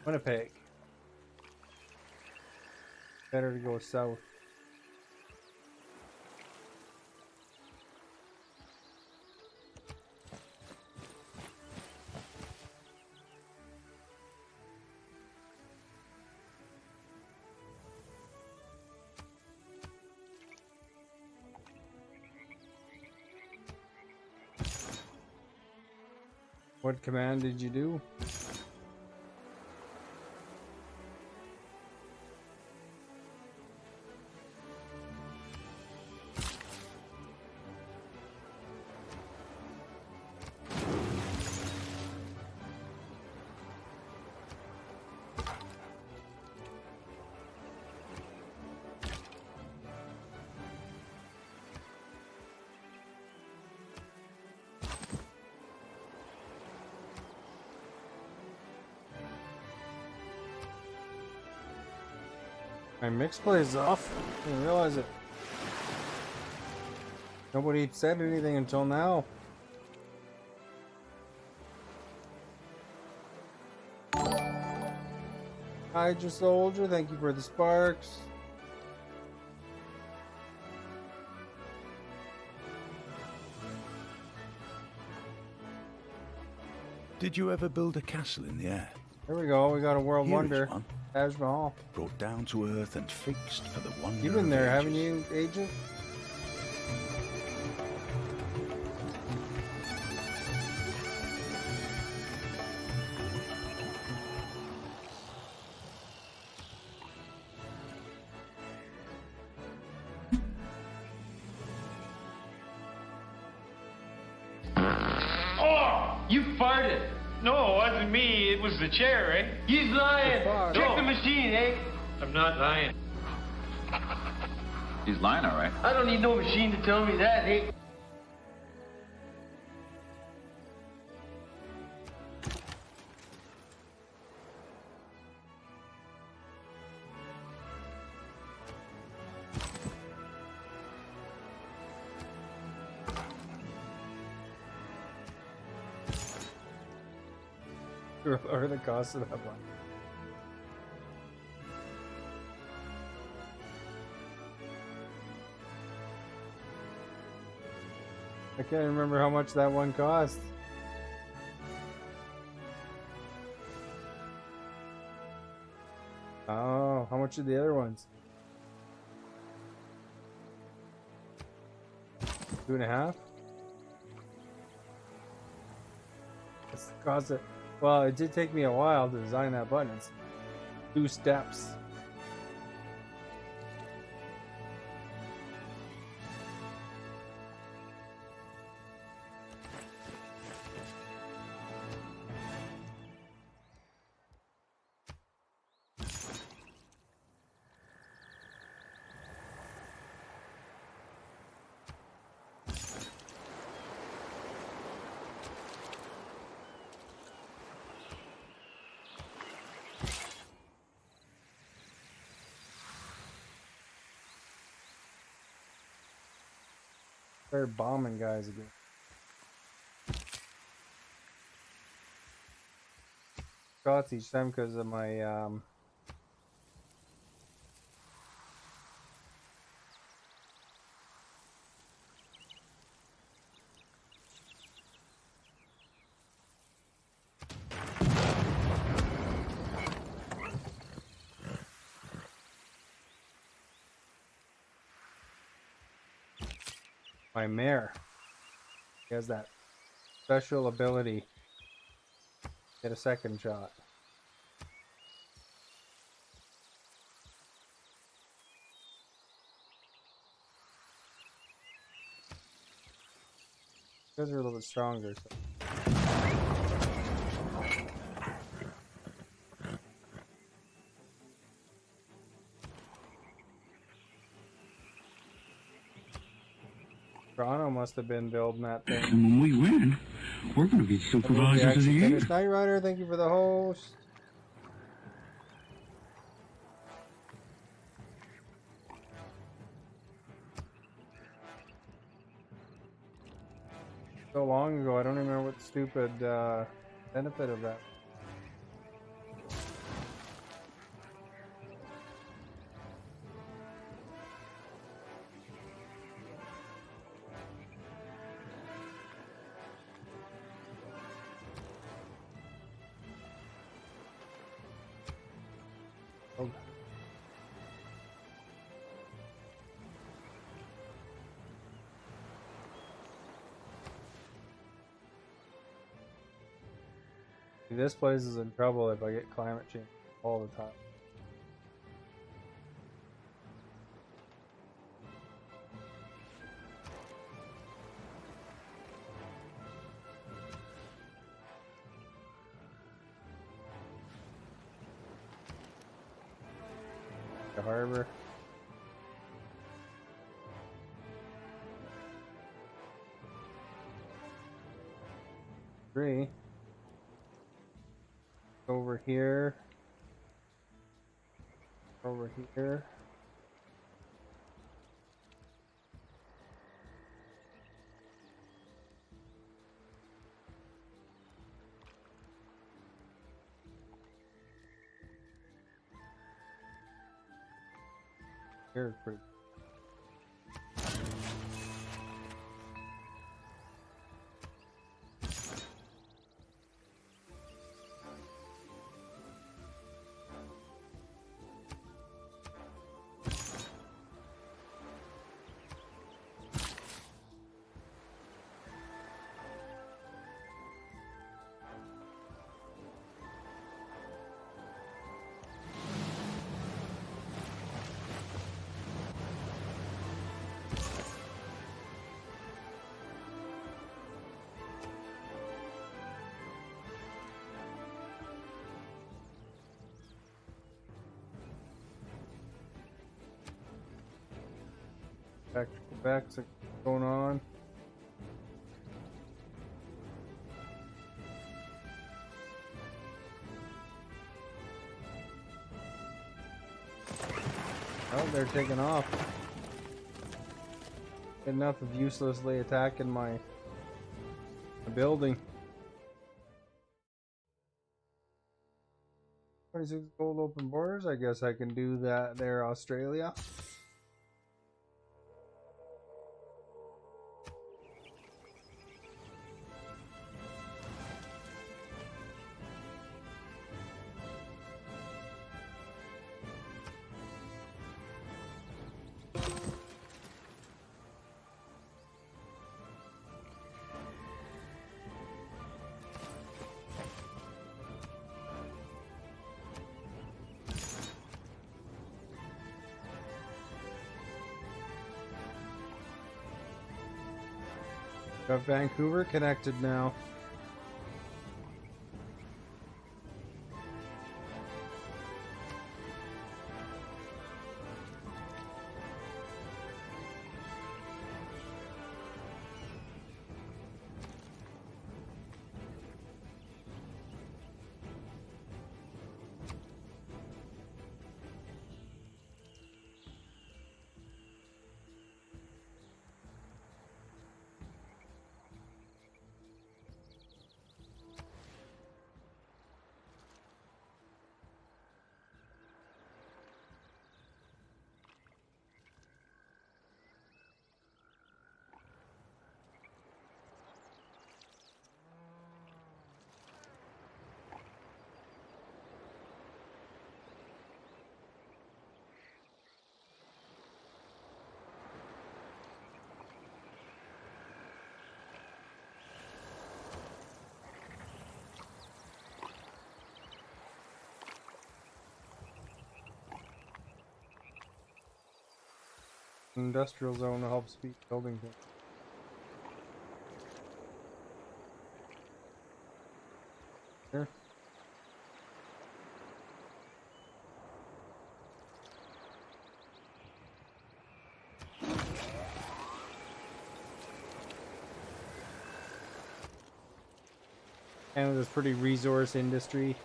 Winnipeg. Better to go south. What command did you do? My mix play is off. I didn't realize it. Nobody said anything until now. Hydra Soldier, thank you for the sparks. Did you ever build a castle in the air? There we go. We got a world Here is wonder. one. Taj Mahal. Brought down to earth and fixed for the wonder You've been of there, ages. haven't you, Agent? Oh, you farted. No, it wasn't me. It was the chair, eh? He's lying. Check the machine, eh? I'm not lying. He's lying, all right. I don't need no machine to tell me that, eh? Or the cost of that one. I can't remember how much that one cost. Oh, how much are the other ones? 2.5? That's the cost of. Well, it did take me a while to design that button. It's 2 steps. They're bombing guys again. Shots each time because of my my mare. He has that special ability. Get a second shot. You guys are a little bit stronger. So. Toronto must have been building that thing. And when we win, we're going to be supervisors of the year. Night Rider, thank you for the host. So long ago, I don't even remember what the stupid benefit of that. Oh. This place is in trouble if I get climate change all the time. The harbor. Three. Over here. Over here. Here's pretty. Tactical backs going on. Oh, they're taking off. Enough of uselessly attacking my building. 26 gold open borders. I guess I can do that there, Australia. Got Vancouver connected now. Industrial zone to help speed building things. Here. Canada's pretty resource industry.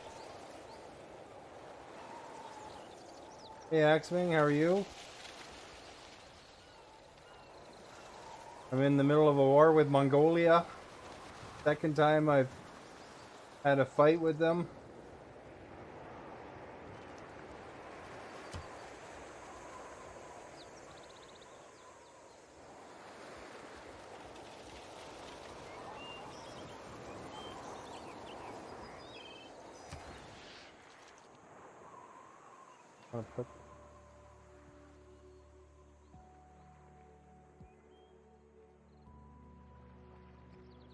Hey Axwing, how are you? I'm in the middle of a war with Mongolia. Second time I've had a fight with them. I'll put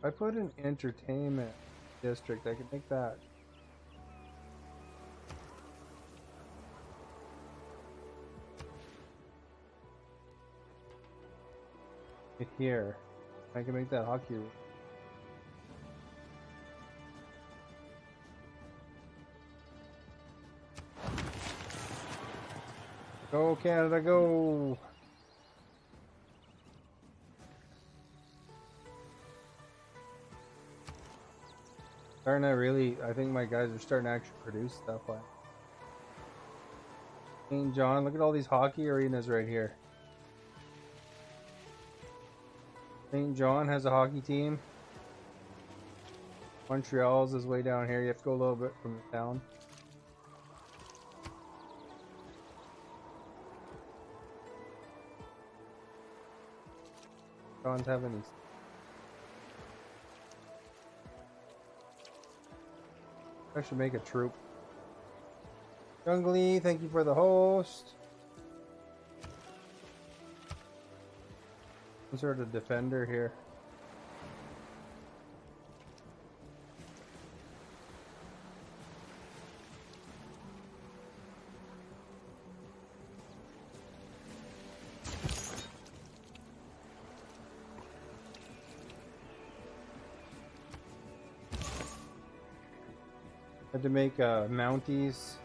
I put an entertainment district, I could make that. Here. I can make that hockey room. Go Canada, go! Starting to really, I think my guys are starting to actually produce stuff. St. John, look at all these hockey arenas right here. St. John has a hockey team. Montreal's is way down here. You have to go a little bit from the town. John's having these. I should make a troop. Jungly, thank you for the host. Some sort of defender here. Had to make Mounties.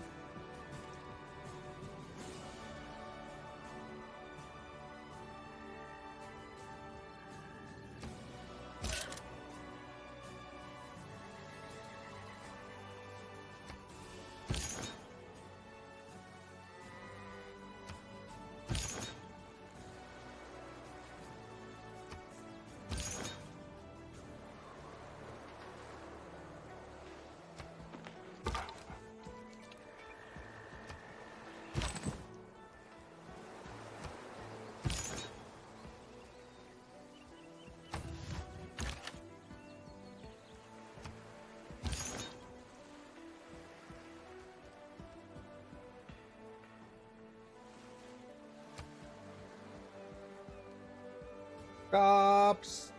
Cops!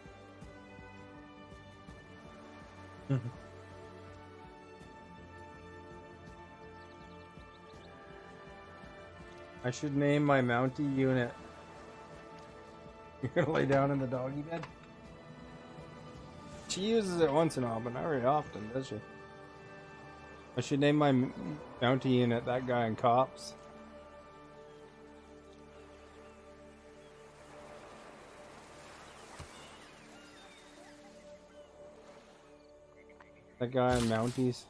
I should name my Mountie unit. You're gonna lay down in the doggy bed? She uses it once in a while, but not very often, does she? I should name my Mountie unit that guy in Cops. That guy in Mounties.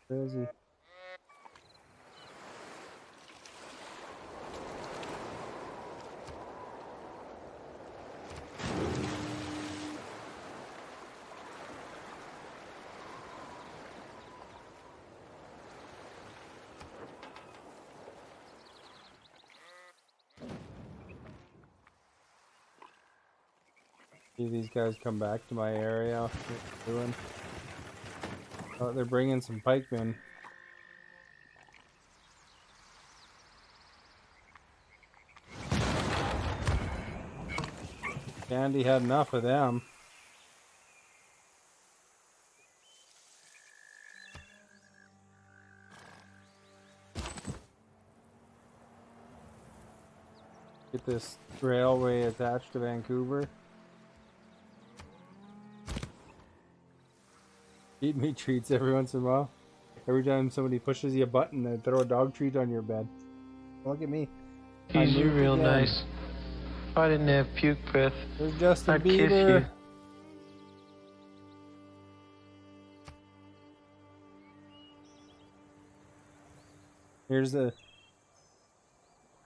Where is he? See these guys come back to my area. What they're doing. Oh, they're bringing some pikemen. Candy had enough of them. Get this railway attached to Vancouver. Eat meat treats every once in a while. Every time somebody pushes you a button, they throw a dog treat on your bed. Look at me. He's real nice. If I didn't have puke breath, There's Justin I'd Bieber. kiss you. Here's the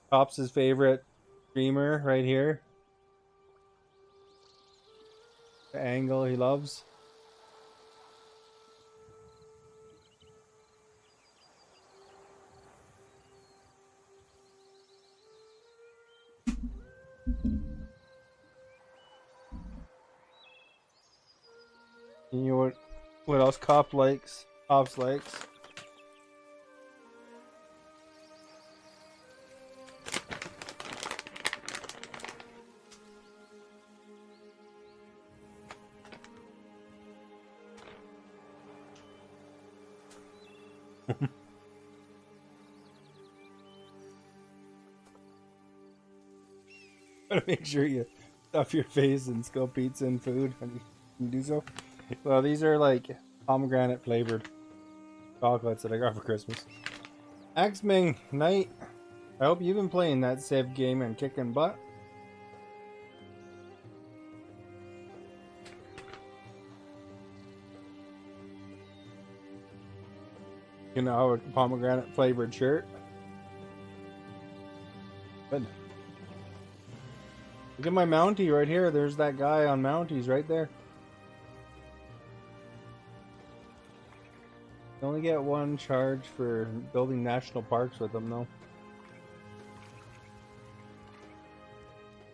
Cops' favorite streamer right here. The angle he loves. You know what else Cops likes? Gotta make sure you stuff your face and spill pizza and food when you can do so. Well, these are like pomegranate flavored chocolates that I got for Christmas. Axming Knight, I hope you've been playing that Civ game and kicking butt. You know, a pomegranate flavored shirt. Good. Look at my Mountie right here. There's that guy on Mounties right there. You only get one charge for building national parks with them, though.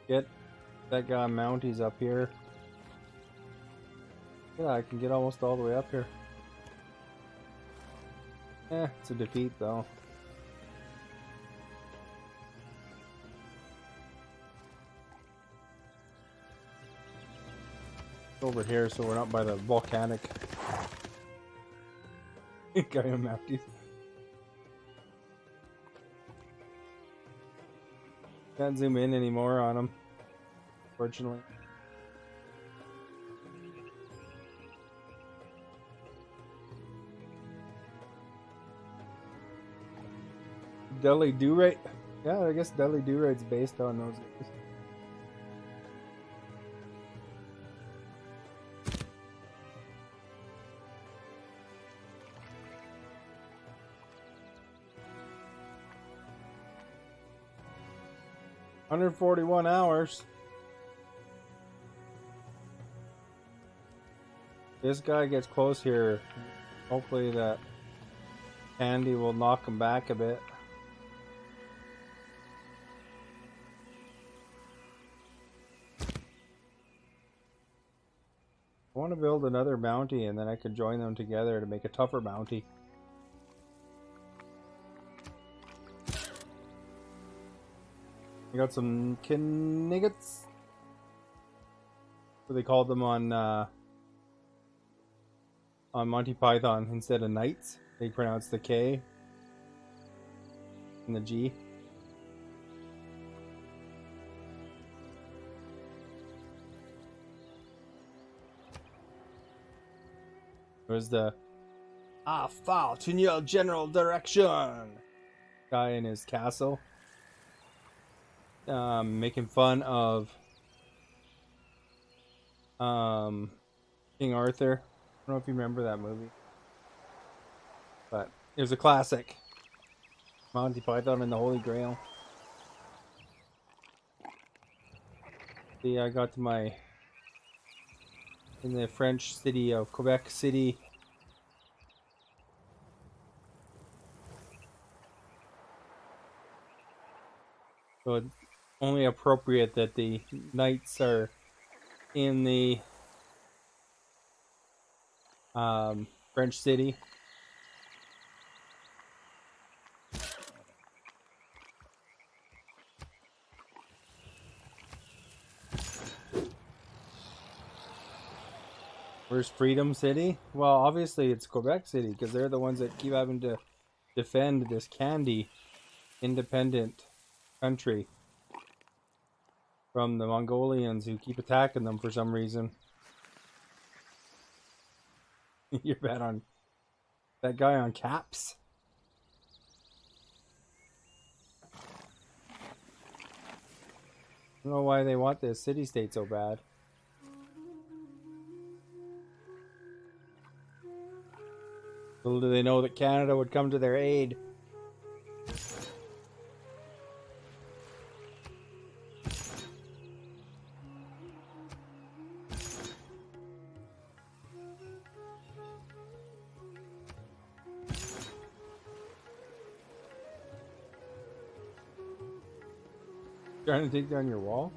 Get that guy on Mounties up here. Yeah, I can get almost all the way up here. It's a defeat, though. Over here, so we're not by the volcanic guy on Mounties. Can't zoom in anymore on him, fortunately. Dudley Do-Right? Yeah, I guess Dudley Do-Right's based on those guys. $141 hours. This guy gets close here. Hopefully that Candy will knock him back a bit. I want to build another bounty and then I can join them together to make a tougher bounty. I got some Kniggets. What they called them on Monty Python. Instead of knights, they pronounce the K and the G. There's the follow in your general direction guy in his castle, making fun of King Arthur. I don't know if you remember that movie, but it was a classic. Monty Python and the Holy Grail. See, I got to my in the French city of Quebec City. So it's only appropriate that the knights are in the French city. Where's Freedom City? Well, obviously it's Quebec City because they're the ones that keep having to defend this candy independent country from the Mongolians who keep attacking them for some reason. You're bad on that guy on caps. I don't know why they want this city-state so bad. Little do they know that Canada would come to their aid. Trying to take down your wall?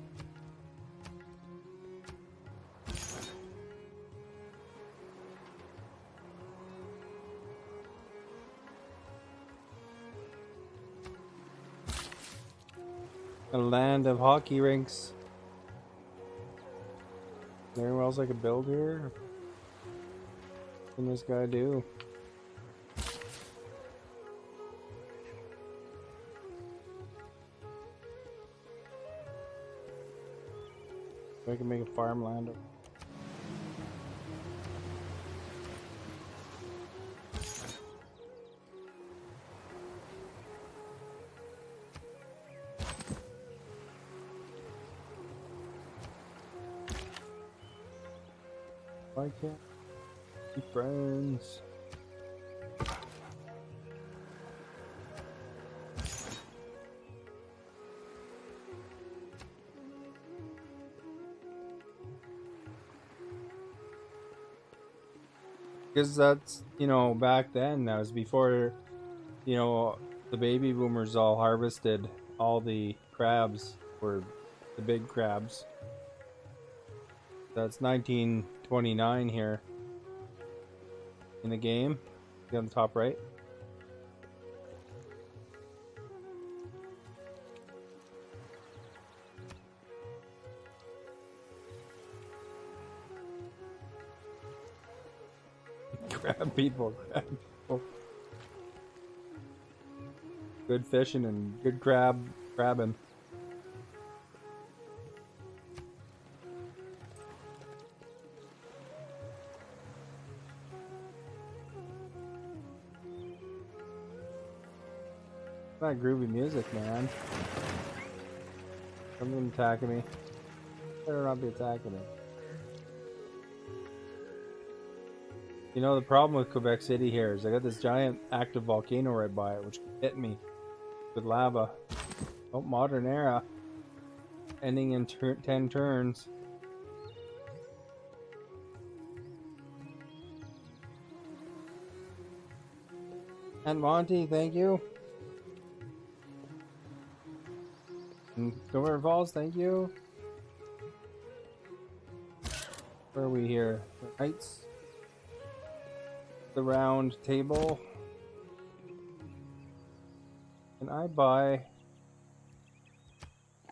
A land of hockey rinks. Is there anyone else I could build here? What can this guy do? I can make a farmland. Why can't be friends? Because that's, you know, back then, that was before, you know, the baby boomers all harvested all the crabs, or the big crabs. That's 1929 here in the game. See on the top right. Crab people. Good fishing and good crabbing. That groovy music, man. Something attacking me. Better not be attacking me. You know, the problem with Quebec City here is I got this giant active volcano right by it, which can hit me with lava. Oh, modern era. Ending in 10 turns. And Monty, thank you. And Silver Falls, thank you. Where are we here? The Knights. The round table. Can I buy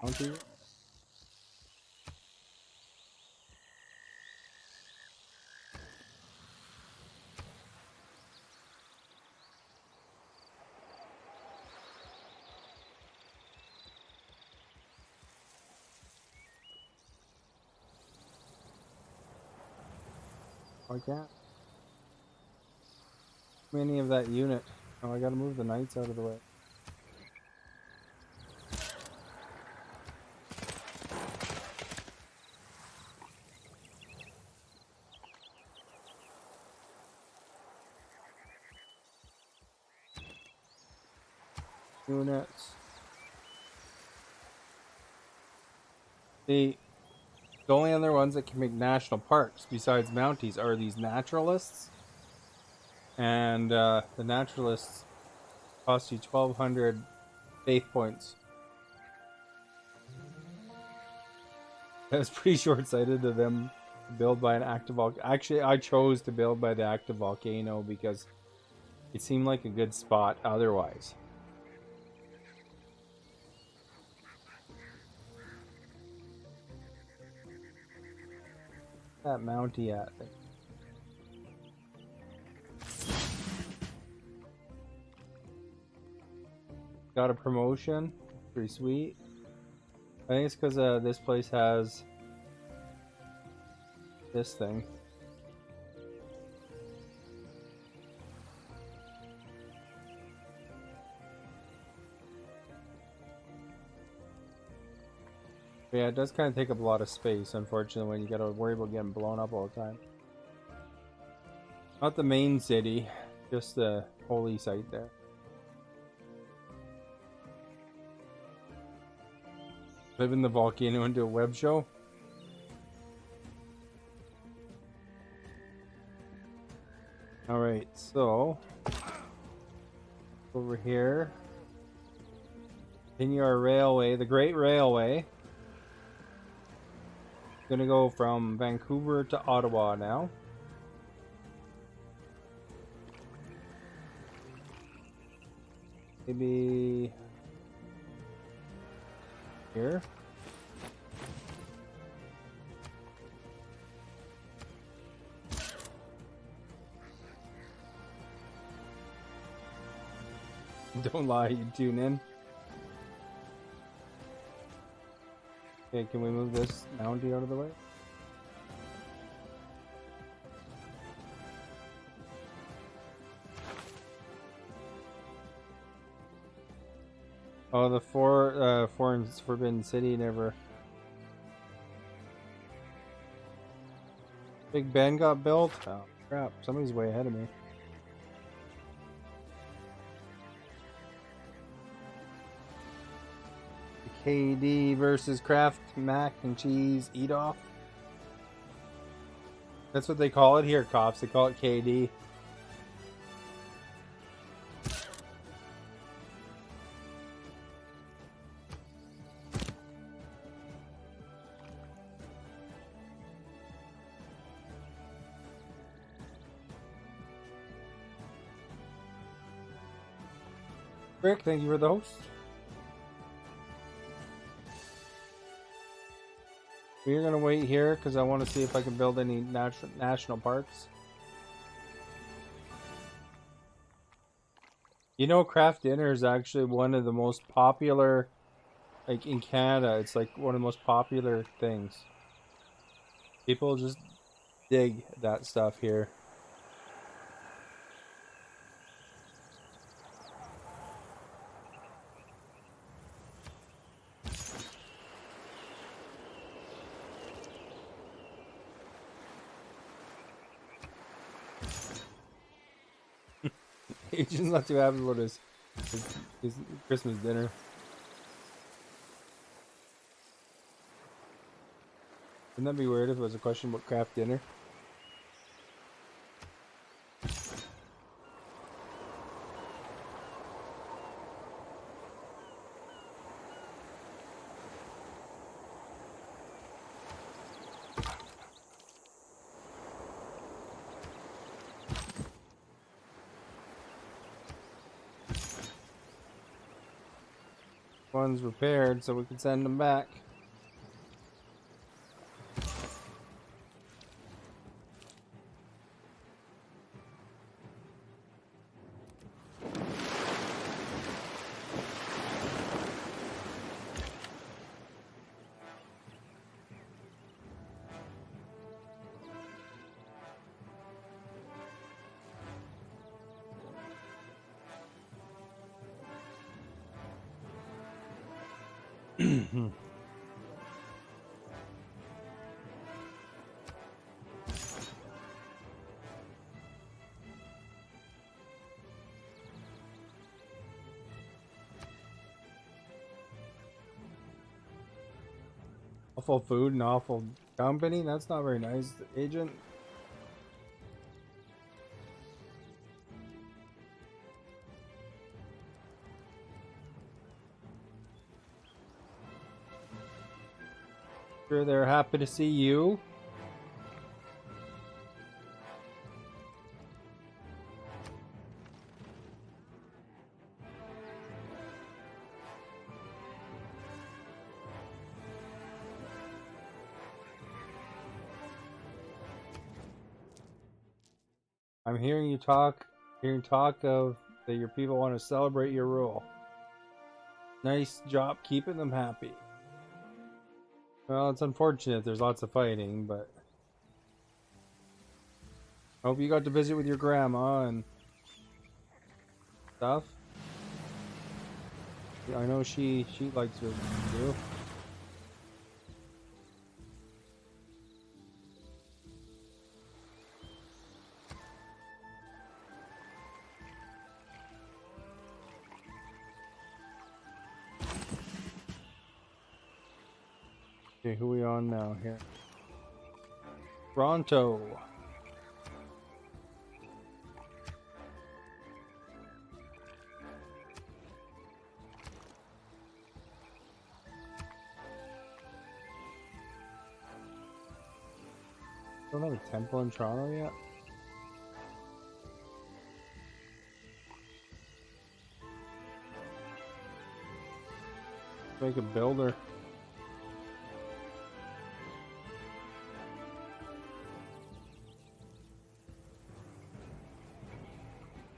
Mountie. I can't. Many of that unit. Oh, I gotta move the knights out of the way. Units. The only other ones that can make national parks besides Mounties are these naturalists. And the naturalists cost you 1,200 faith points. That was pretty short-sighted of them to build by an active volcano. Actually, I chose to build by the active volcano because it seemed like a good spot otherwise. That Mountie at? Got a promotion. Pretty sweet. I think it's because this place has this thing. But yeah, it does kind of take up a lot of space, unfortunately, when you gotta worry about getting blown up all the time. Not the main city, just the holy site there. Live in the volcano and do a web show. Alright, so over here. Continue our railway, the Great Railway. Gonna go from Vancouver to Ottawa now. Maybe here. Don't lie, you tune in. Okay, can we move this Mountie out of the way? Oh, the Forbidden City never. Big Ben got built? Oh, crap. Somebody's way ahead of me. KD versus Kraft Mac and Cheese Eat Off. That's what they call it here, cops. They call it KD. Rick, thank you for the host. We're gonna wait here because I want to see if I can build any national parks. You know, Kraft Dinner is actually one of the most popular, like in Canada. It's like one of the most popular things. People just dig that stuff here. He's just not too happy about his Christmas dinner. Wouldn't that be weird if it was a question about Kraft Dinner? one's repaired so we can send them back. Awful food and awful company? That's not very nice, Agent. Sure, they're happy to see you. I'm hearing talk of that your people want to celebrate your rule. Nice job keeping them happy. Well, it's unfortunate there's lots of fighting, but I hope you got to visit with your grandma and stuff. Yeah, I know she likes visiting you. Okay, who are we on now here? Toronto. Don't have a temple in Toronto yet? Make a builder.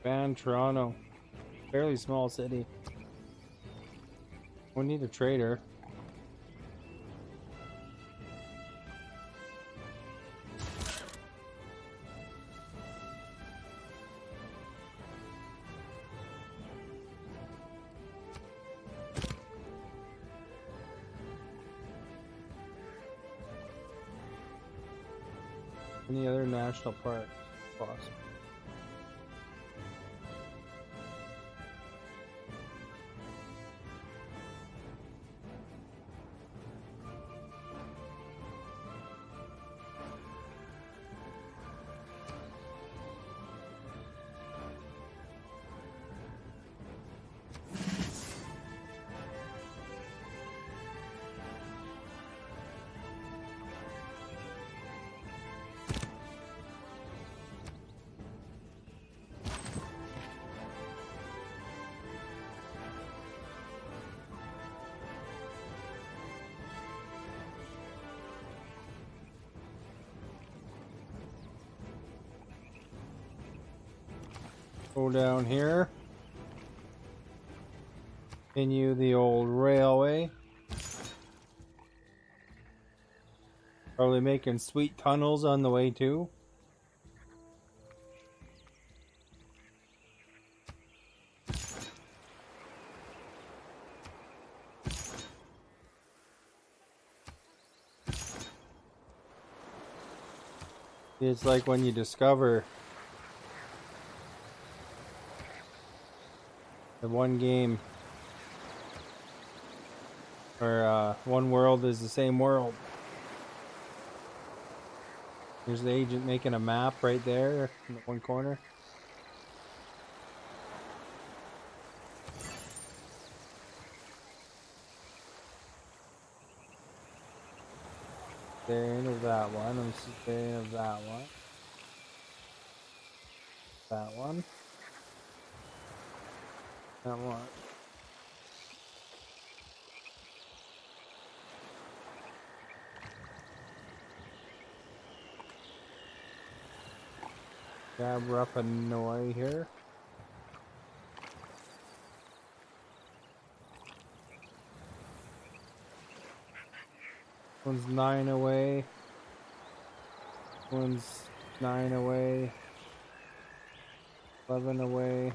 Ban Toronto. Fairly small city. We need a trader. Any other national park possible? Go down here. Continue the old railway. Probably making sweet tunnels on the way too. It's like when you discover the one game or one world is the same world. There's the agent making a map right there in the one corner. Staring of that one. I'm staring of that one. That one. That one. Grab Rapa Nui here. One's 9 away. One's 9 away. 11 away.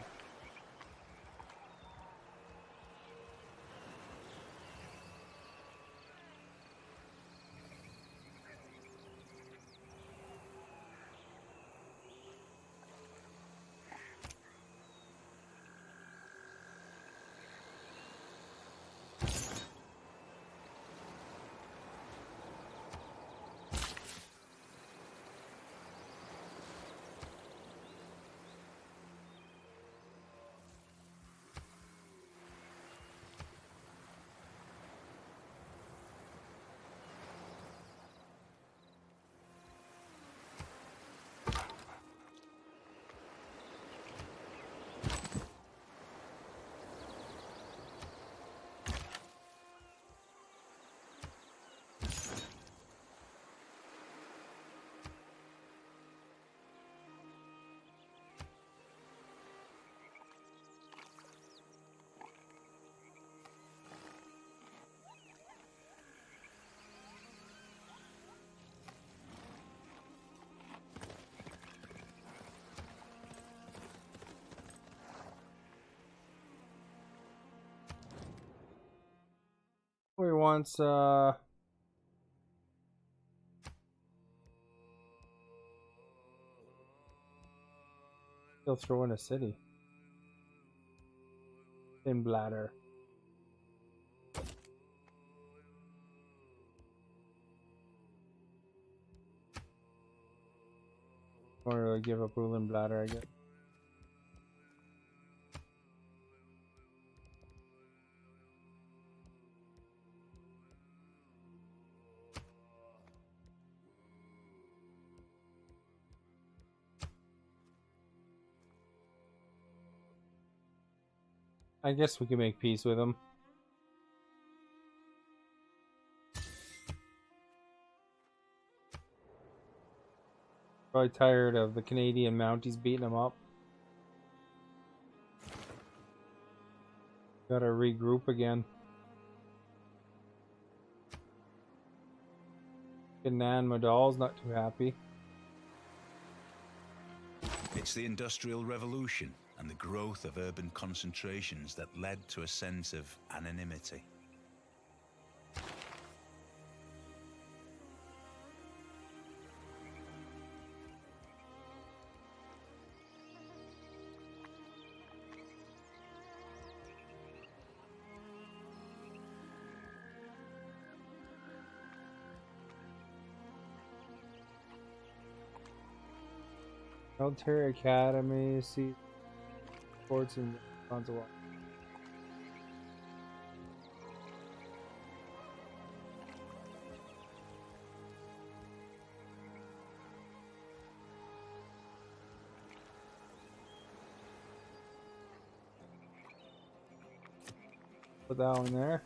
We wants he'll throw in a city. In Bladder. Or give up Ulin Bladder, I guess. I guess we can make peace with him. Probably tired of the Canadian Mounties beating him up. Gotta regroup again. Nan Madal's not too happy. It's the Industrial Revolution and the growth of urban concentrations that led to a sense of anonymity. Military Academy, see sports and tons of water. Put that one there.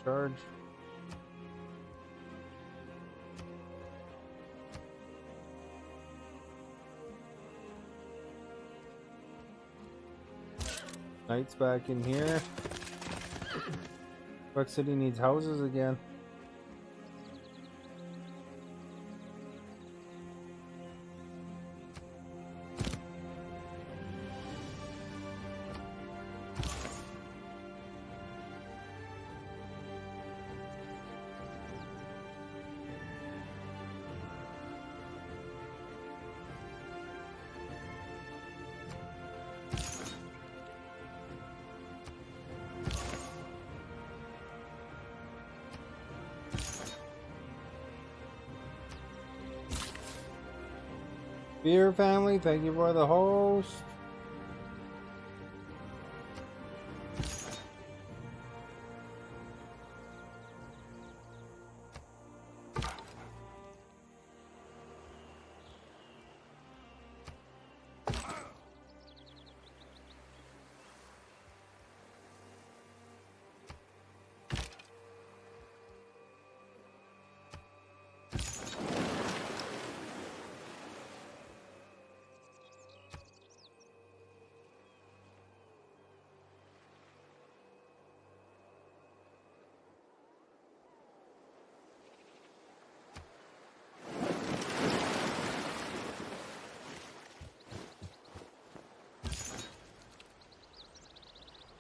Charge. Knights back in here. Quebec City needs houses again. Beer family, thank you for the host.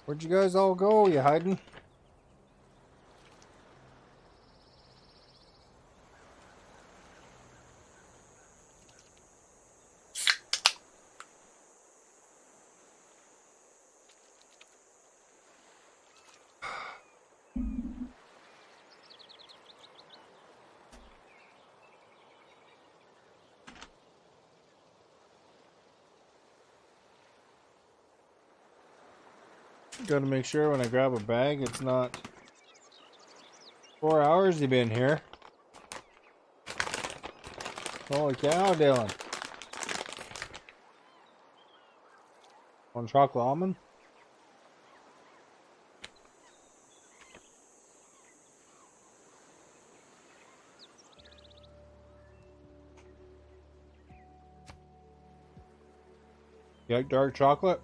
Where'd you guys all go? You hiding? Gotta make sure when I grab a bag it's not 4 hours you've been here. Holy cow, Dylan. One chocolate almond? You like dark chocolate?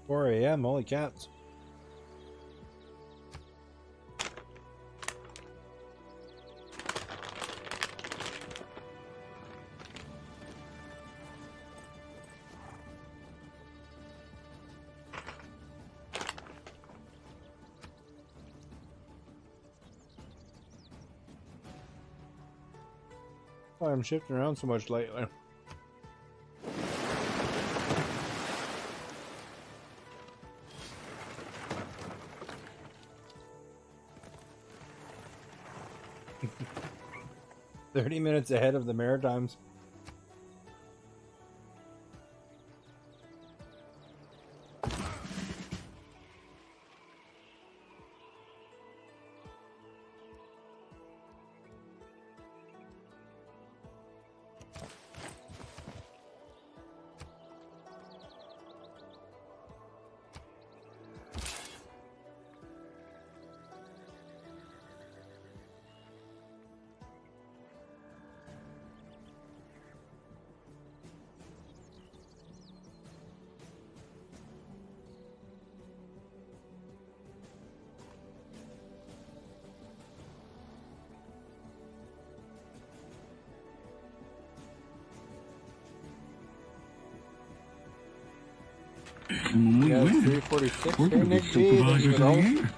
4 a.m. Holy cats. Why I'm shifting around so much lately. "30 minutes ahead of the Maritimes." And when we win, 346. we're going to be supervisors of the year.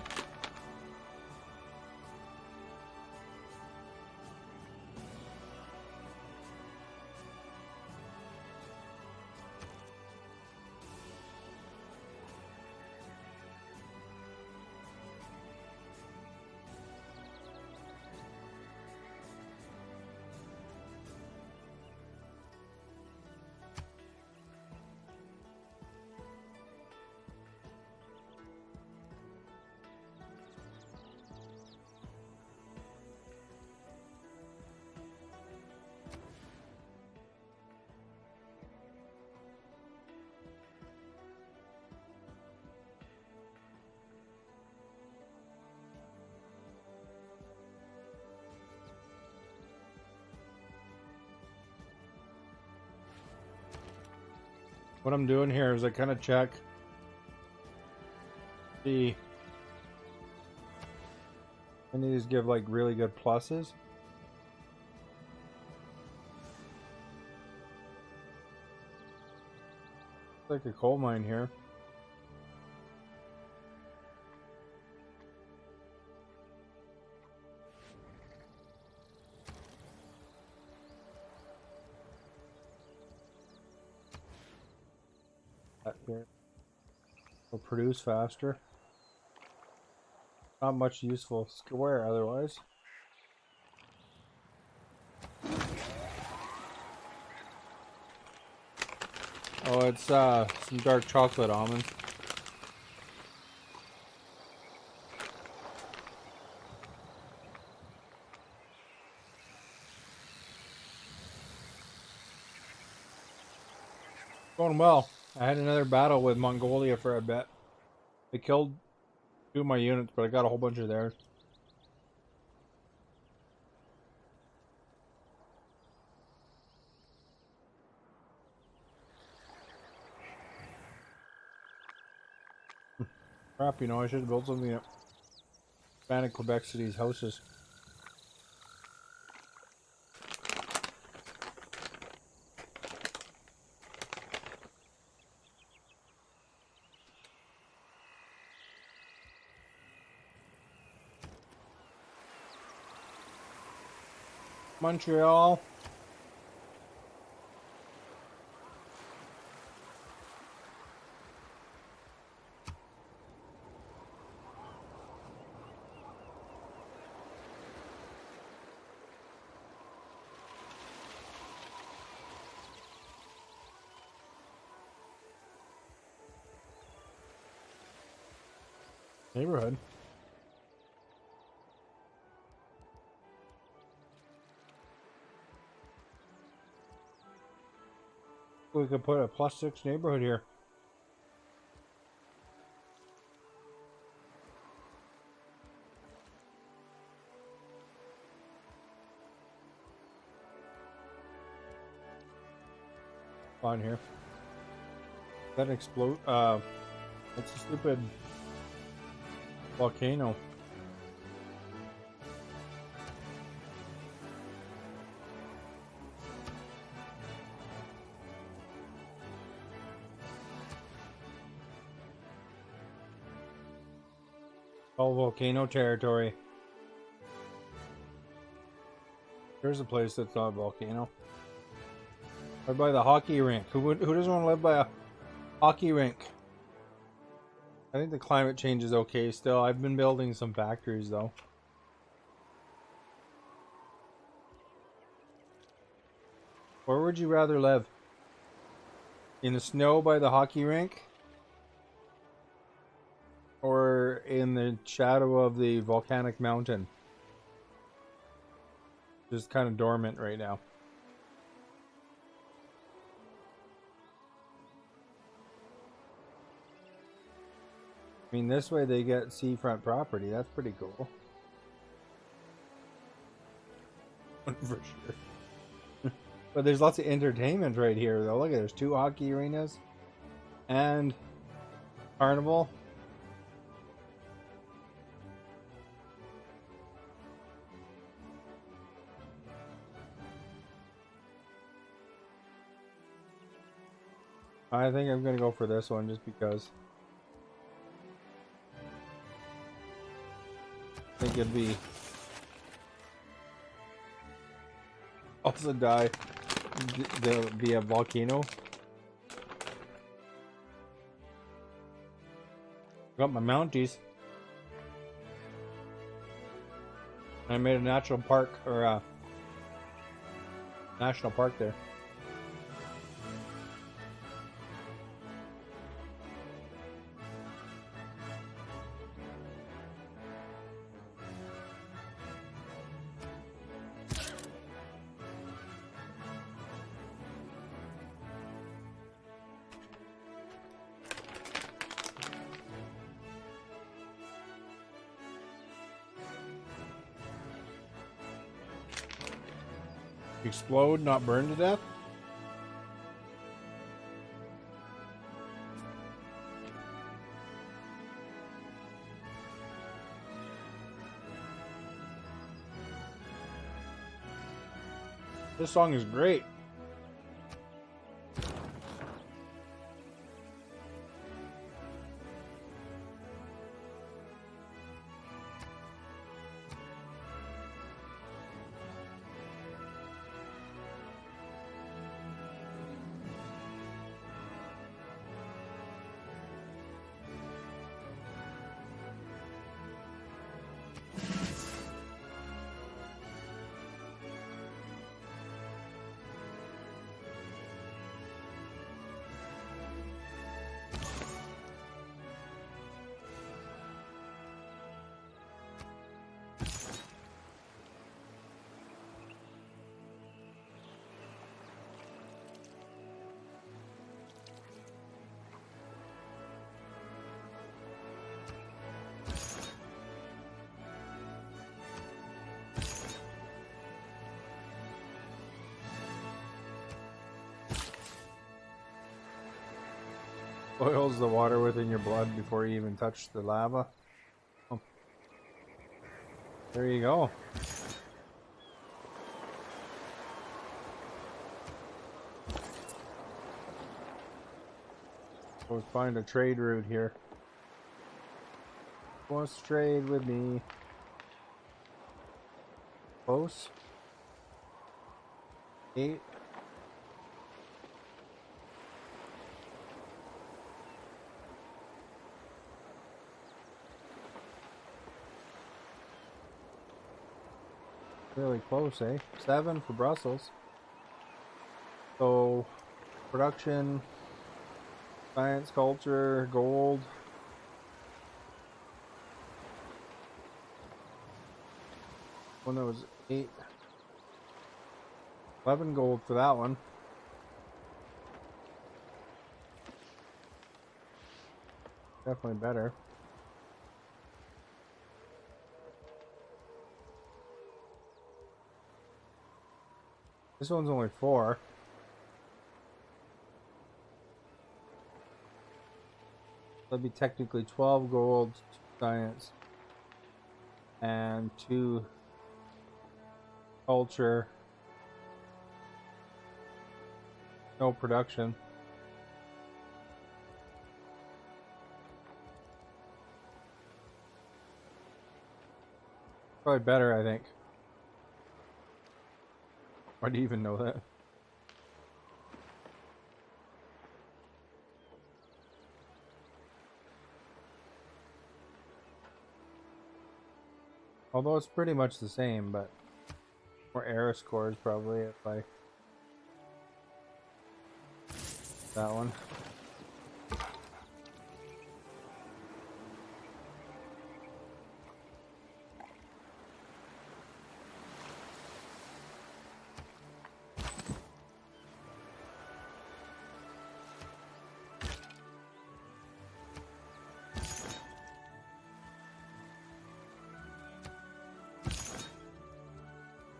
What I'm doing here is I kind of check the any of these give like really good pluses. It's like a coal mine here. That here will produce faster. Not much useful square otherwise. Oh, it's some dark chocolate almonds. Going well. I had another battle with Mongolia for a bit. They killed 2 of my units, but I got a whole bunch of theirs. Crap, you know, I should have built something that expanded Quebec City's houses. Montreal. Neighborhood. We could put a +6 neighborhood here. On here. That explode. It's a stupid volcano. All volcano territory. There's a place that's not a volcano. Right by the hockey rink. Who doesn't want to live by a hockey rink? I think the climate change is okay still. I've been building some factories though. Where would you rather live? In the snow by the hockey rink? Or in the shadow of the volcanic mountain? Just kind of dormant right now. I mean, this way they get seafront property. That's pretty cool. For sure. But there's lots of entertainment right here, though. Look at there's 2 hockey arenas and carnival. I think I'm gonna go for this one just because. I think it'd be also die. There'll be a volcano. Got my Mounties. I made a natural park or a national park there. Explode, not burn to death? This song is great. Boils the water within your blood before you even touch the lava. Oh. There you go. Let's find a trade route here. Who wants to trade with me? Close. 8. Really close, eh? 7 for Brussels. So, production, science, culture, gold. One that was 8. 11 gold for that one. Definitely better. This one's only 4. That'd be technically 12 gold, 2 science, and 2 culture. No production. Probably better, I think. Why do you even know that? Although it's pretty much the same, but more era scores probably if I that one.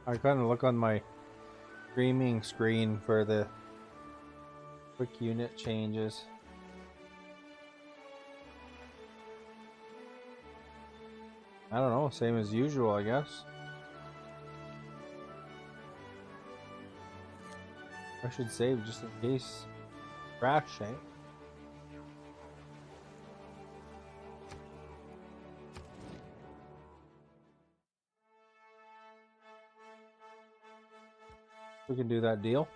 I kind of look on my streaming screen for the quick unit changes. I don't know, same as usual, I guess. I should save just in case crash, eh? We can do that deal.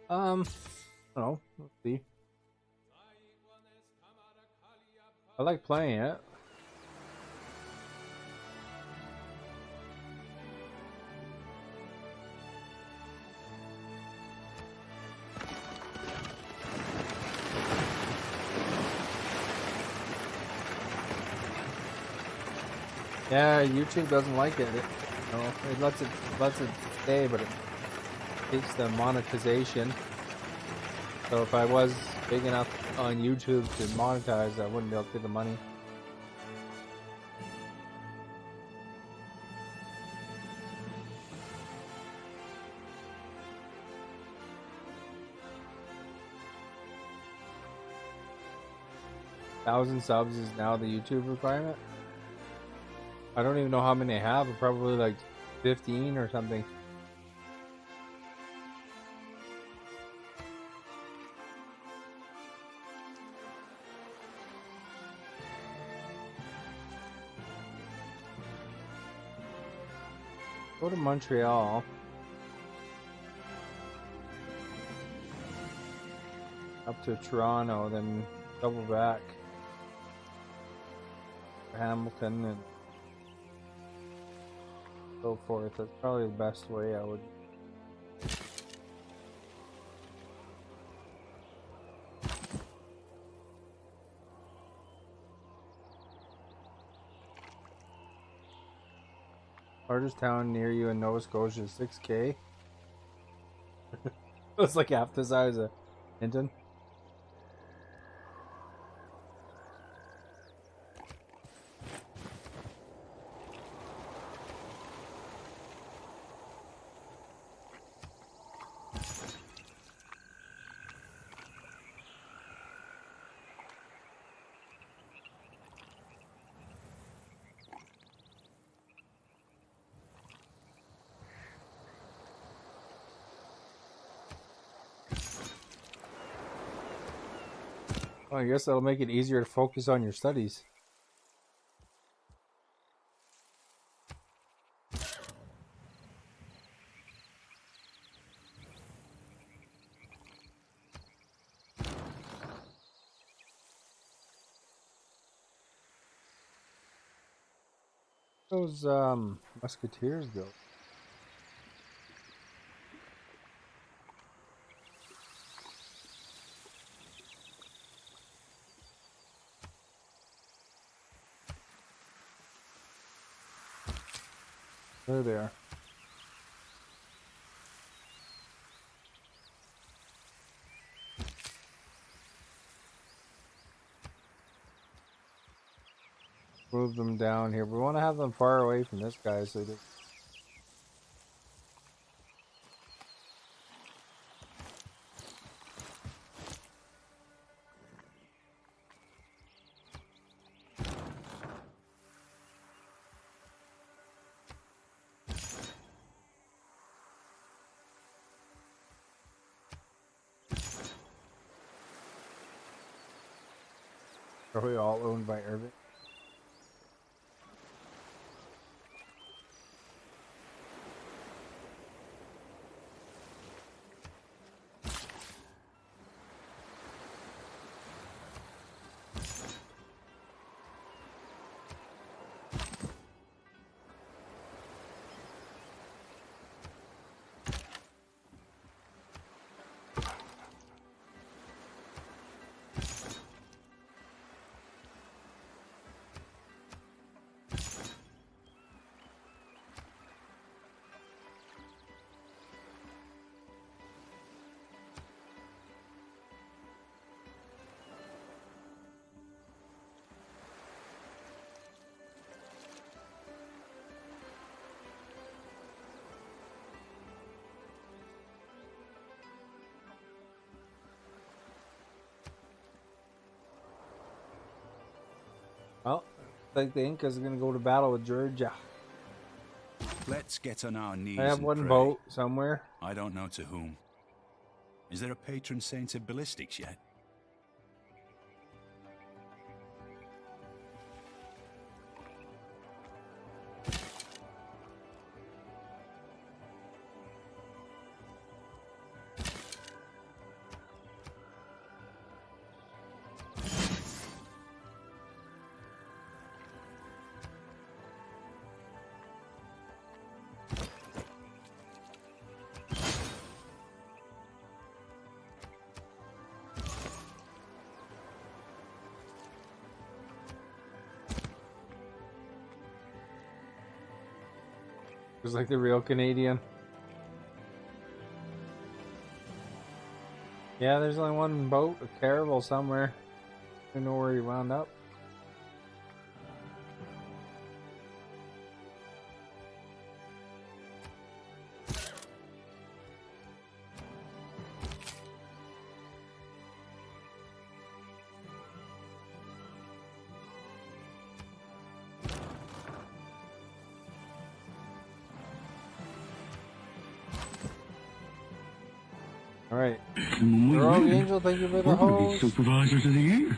I don't know. Let's see. I like playing it. Yeah, YouTube doesn't like it. It lets it stay, but it takes the monetization. So if I was big enough on YouTube to monetize, I wouldn't be able to get the money. Thousand subs is now the YouTube requirement. I don't even know how many I have. Probably like 15 or something. Go to Montreal. Up to Toronto, then double back. Hamilton and so forth. That's probably the best way I would. Largest town near you in Nova Scotia is 6K. It's like half the size of Hinton. Well, I guess that'll make it easier to focus on your studies. Those musketeers go. There they are. Move them down here. We want to have them far away from this guy so that probably all owned by Irving. Well, I think the Incas are going to go to battle with Georgia. Let's get on our knees. I have and one pray. boat somewhere. I don't know to whom. Is there a patron saint of ballistics yet? Just like the real Canadian. Yeah, there's only one boat, a caravel somewhere. I don't know where he wound up. Alright. And when we Rogue win, Angel, thank you for the we're going to be host. supervisors of the year.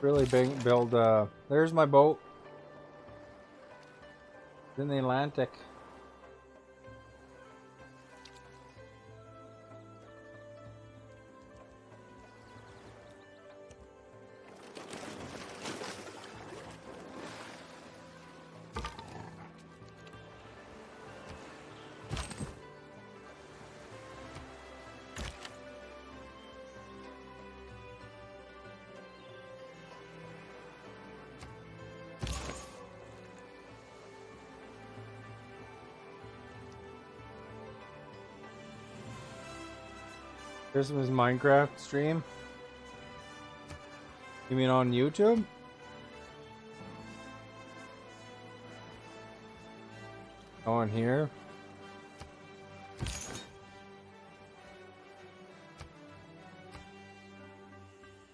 Really big build. There's my boat. It's in the Atlantic. Here's his Minecraft stream. You mean on YouTube? On here?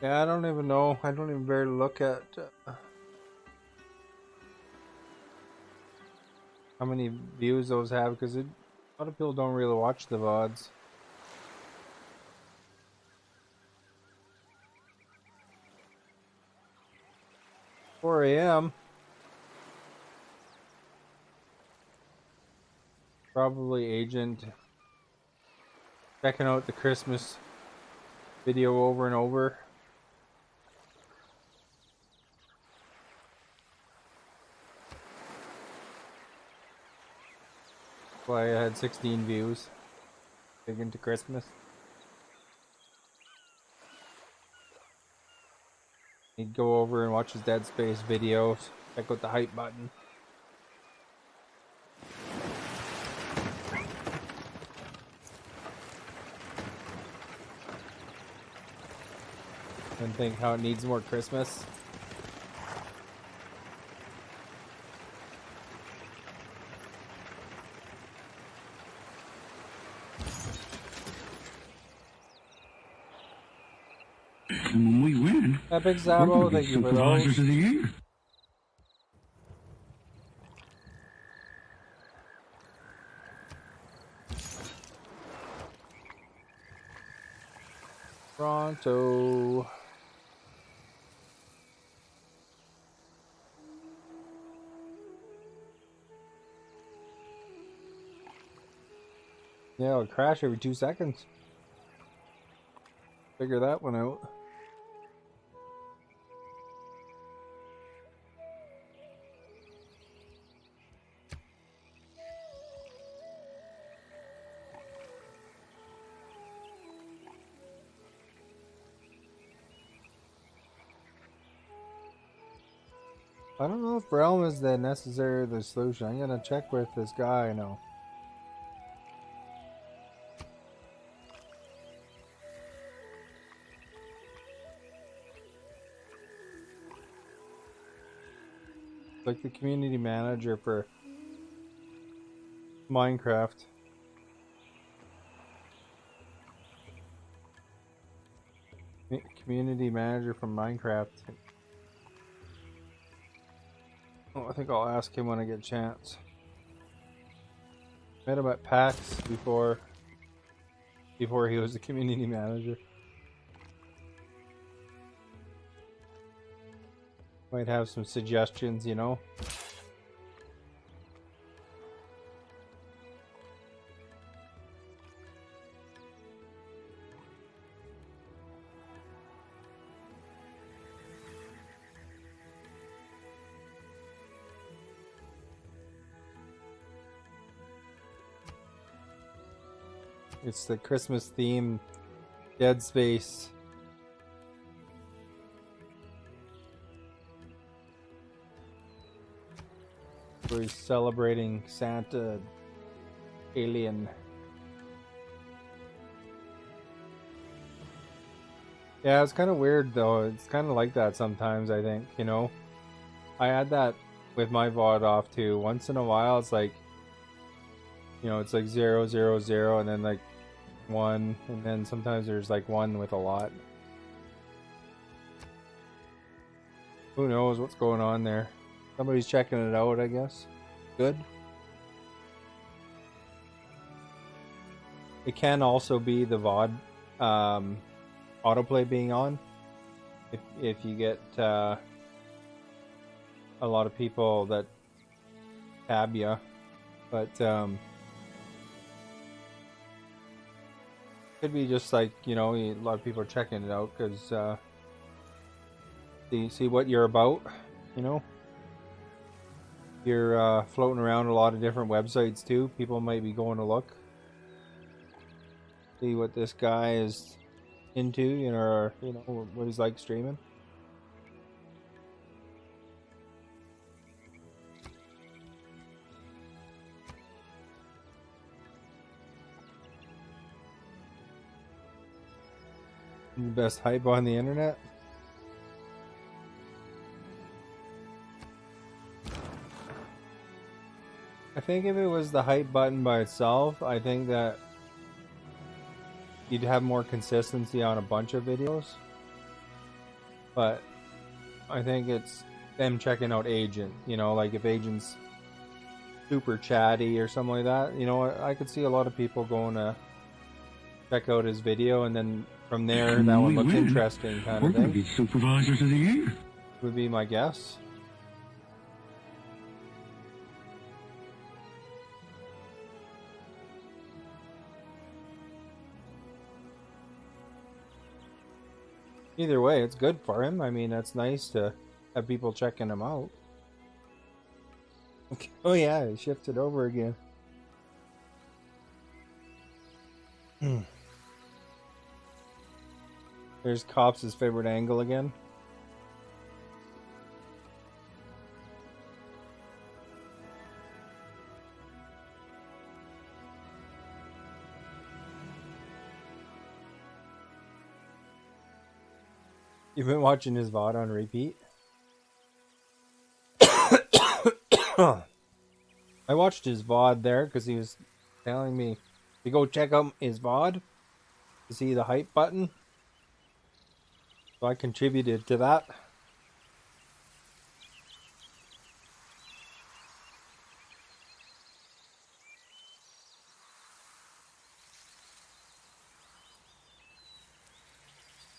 Yeah, I don't even know. I don't even barely look at how many views those have, because a lot of people don't really watch the VODs. "4 a.m. Probably Agent checking out the Christmas video over and over. That's why I had 16 views. Big into Christmas. He'd go over and watch his Dead Space videos. Check out the hype button. And think how it needs more Christmas. And when we win, Epic we're Zabo, gonna be thank you for supervisors those. of the year. Toronto. Yeah, it'll crash every 2 seconds. Figure that one out. I don't know if Realm is the solution. I'm gonna check with this guy now. Like the community manager for Minecraft. Community manager from Minecraft. Oh, I think I'll ask him when I get a chance. Met him at PAX before he was the community manager. Might have some suggestions, you know. It's the Christmas theme Dead Space. Where he's celebrating Santa Alien. Yeah, it's kind of weird though. It's kind of like that sometimes, I think, you know. I had that with my VOD off too. Once in a while it's like, you know, it's like 0, 0, 0 and then like 1, and then sometimes there's like 1 with a lot. Who knows what's going on there? Somebody's checking it out, I guess. Good. It can also be the VOD autoplay being on. If you get a lot of people that tab you, but could be just like, you know, a lot of people are checking it out because see what you're about, you know. You're floating around a lot of different websites too. People might be going to look, see what this guy is into, you know, or, you know, what he's like streaming. The best hype on the internet. think if it was the hype button by itself, I think that you'd have more consistency on a bunch of videos. But I think it's them checking out Agent. You know, like if Agent's super chatty or something like that, you know, I could see a lot of people going to check out his video, and then from there, that one looks interesting kind We're of going to thing. be supervisors of the year. Would be my guess. Either way, it's good for him. I mean, that's nice to have people checking him out. Okay. Oh yeah, he shifted over again. There's Cops' favorite angle again. You've been watching his VOD on repeat? I watched his VOD there because he was telling me to go check out his VOD to see the hype button. So I contributed to that.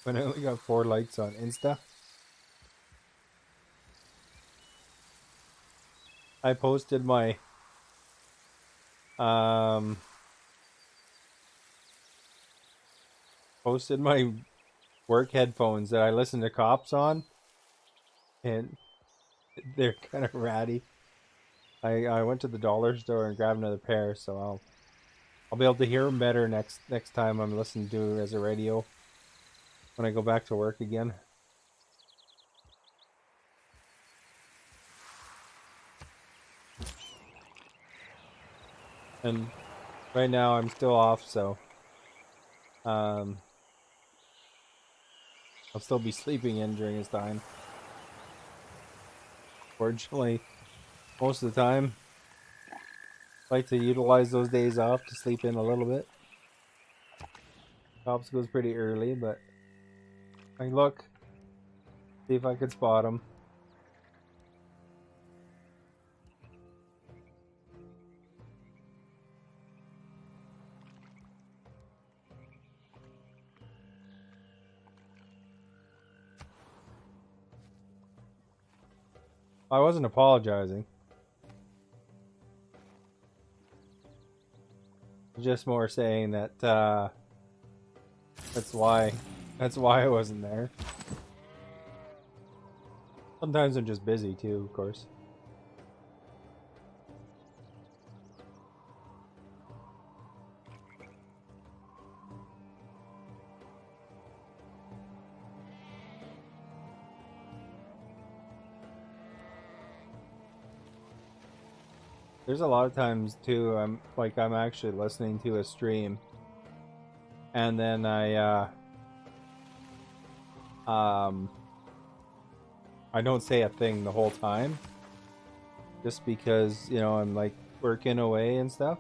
But I only got 4 likes on Insta. I posted my work headphones that I listen to Cops on, and they're kind of ratty. I went to the dollar store and grabbed another pair, so I'll be able to hear them better next time I'm listening to it as a radio when I go back to work again. And right now I'm still off, so I'll still be sleeping in during this time. Fortunately, most of the time, I like to utilize those days off to sleep in a little bit. Cops goes pretty early, but I look, see if I could spot him. I wasn't apologizing. Just more saying that that's why I wasn't there. Sometimes I'm just busy too, of course. There's a lot of times too, I'm actually listening to a stream, and then I don't say a thing the whole time, just because, you know, I'm like working away and stuff.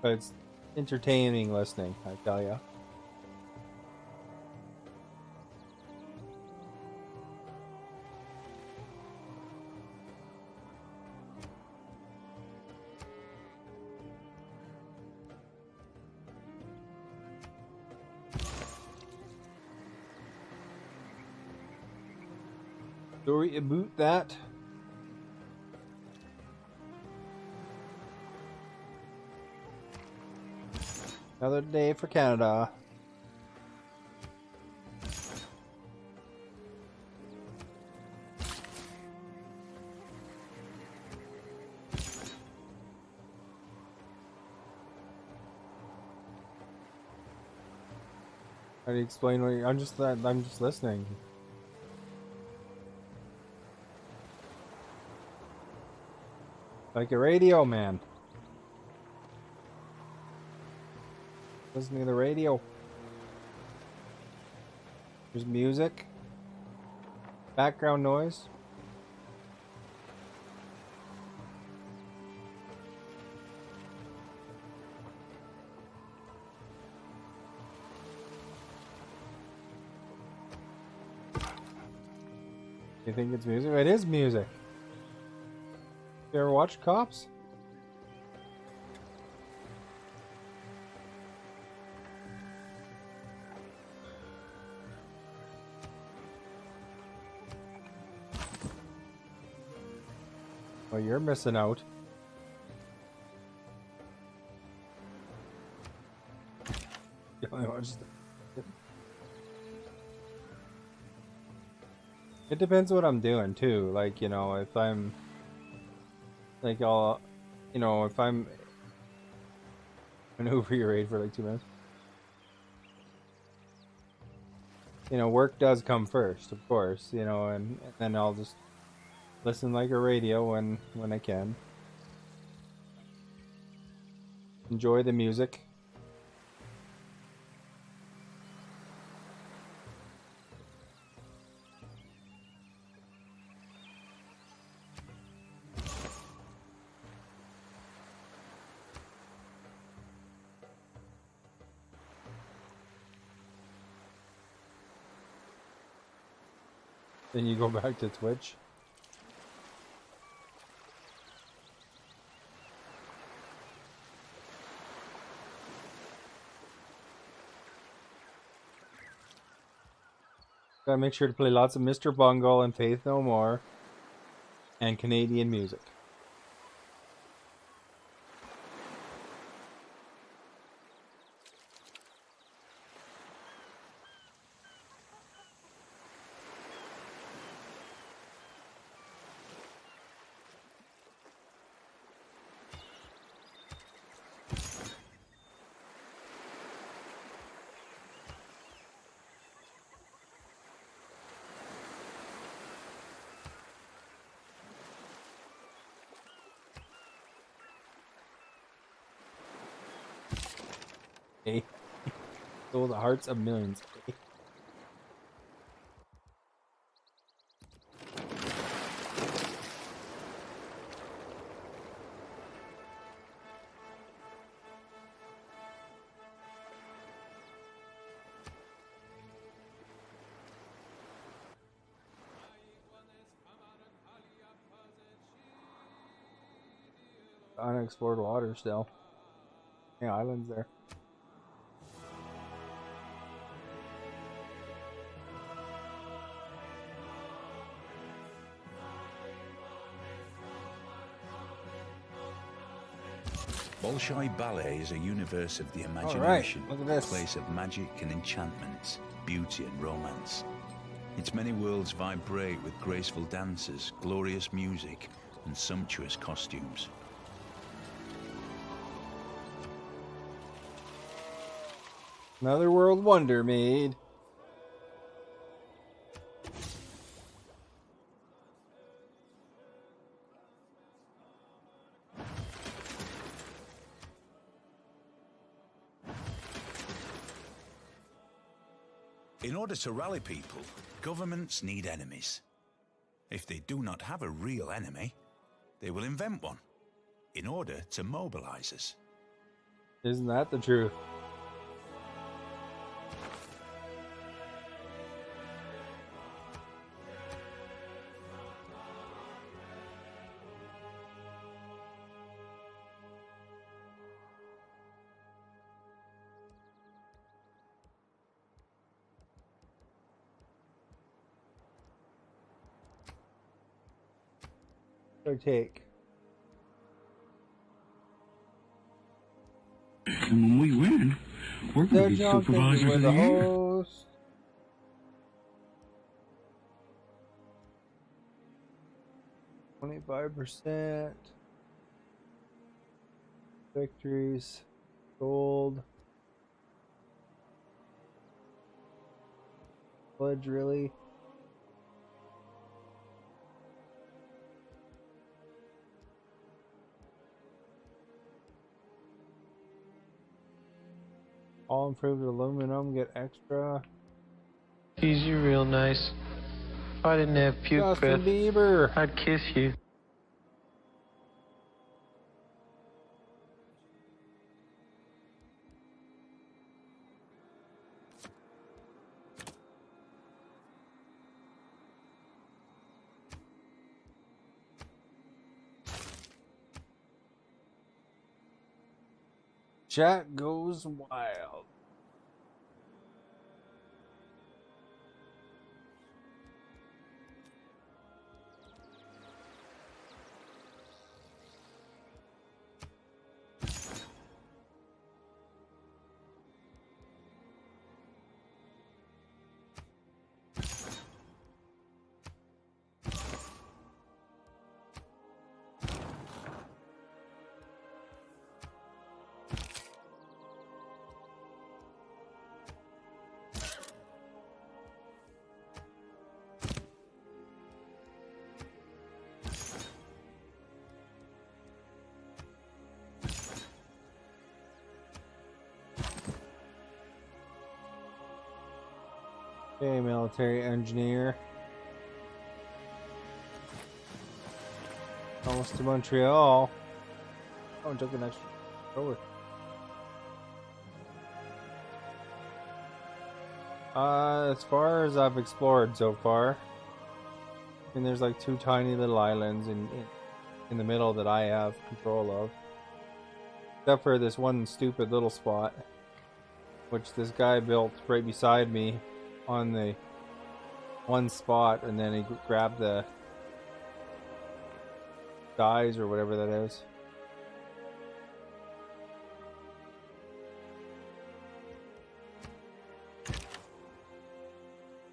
But it's entertaining listening, I tell ya. Do we reboot that? Another day for Canada. How do you explain what I'm just listening. Like a radio man. Listening to the radio. There's music. Background noise. You think it's music? It is music. You ever watch Cops? Well, you're missing out. You only watched It depends what I'm doing too. Like, you know, if I'm like if I'm maneuver your raid for like 2 minutes. You know, work does come first, of course, you know, and then I'll just listen like a radio when I can. Enjoy the music. Then you go back to Twitch. Gotta make sure to play lots of Mr. Bungle and Faith No More and Canadian music. Okay. Stole the hearts of millions. Okay. Unexplored water still. Yeah, islands there. Bolshoi Ballet is a universe of the imagination, look at a this. place of magic and enchantment, beauty and romance. Its many worlds vibrate with graceful dances, glorious music, and sumptuous costumes. Another world wonder made. In order to rally people, governments need enemies. If they do not have a real enemy, they will invent one in order to mobilize us. Isn't that the truth? Or take. And when we win, we're going to be supervisors of the year. Host. %. Victories. Gold. Pledge, really? All improved aluminum get extra. Geez, you're real nice. If I didn't have puke Justin breath, Bieber. I'd kiss you. Chat goes wild. Okay, military engineer. Almost to Montreal. Oh, and took an extra over. As far as I've explored so far, and there's like 2 tiny little islands in the middle that I have control of. Except for this one stupid little spot, which this guy built right beside me on the one spot, and then he grabbed the dies or whatever that is.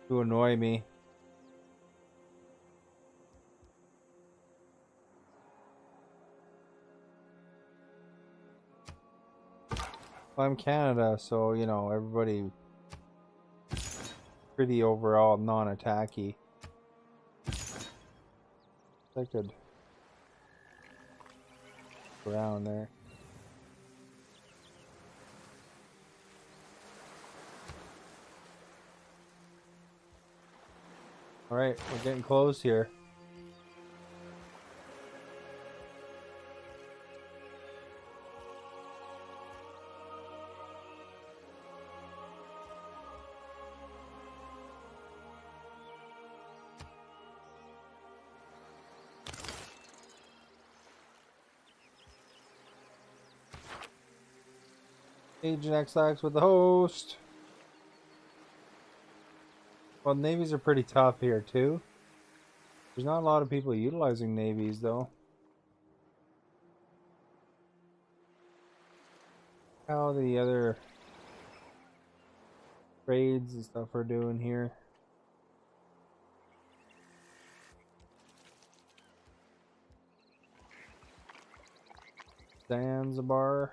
To annoy me. Well, I'm Canada, so you know everybody pretty overall non-attacky. I could go around there. All right, we're getting close here. Agent X-Lax with the host. Well, navies are pretty tough here too. There's not a lot of people utilizing navies though. How the other trades and stuff are doing here. Zanzibar.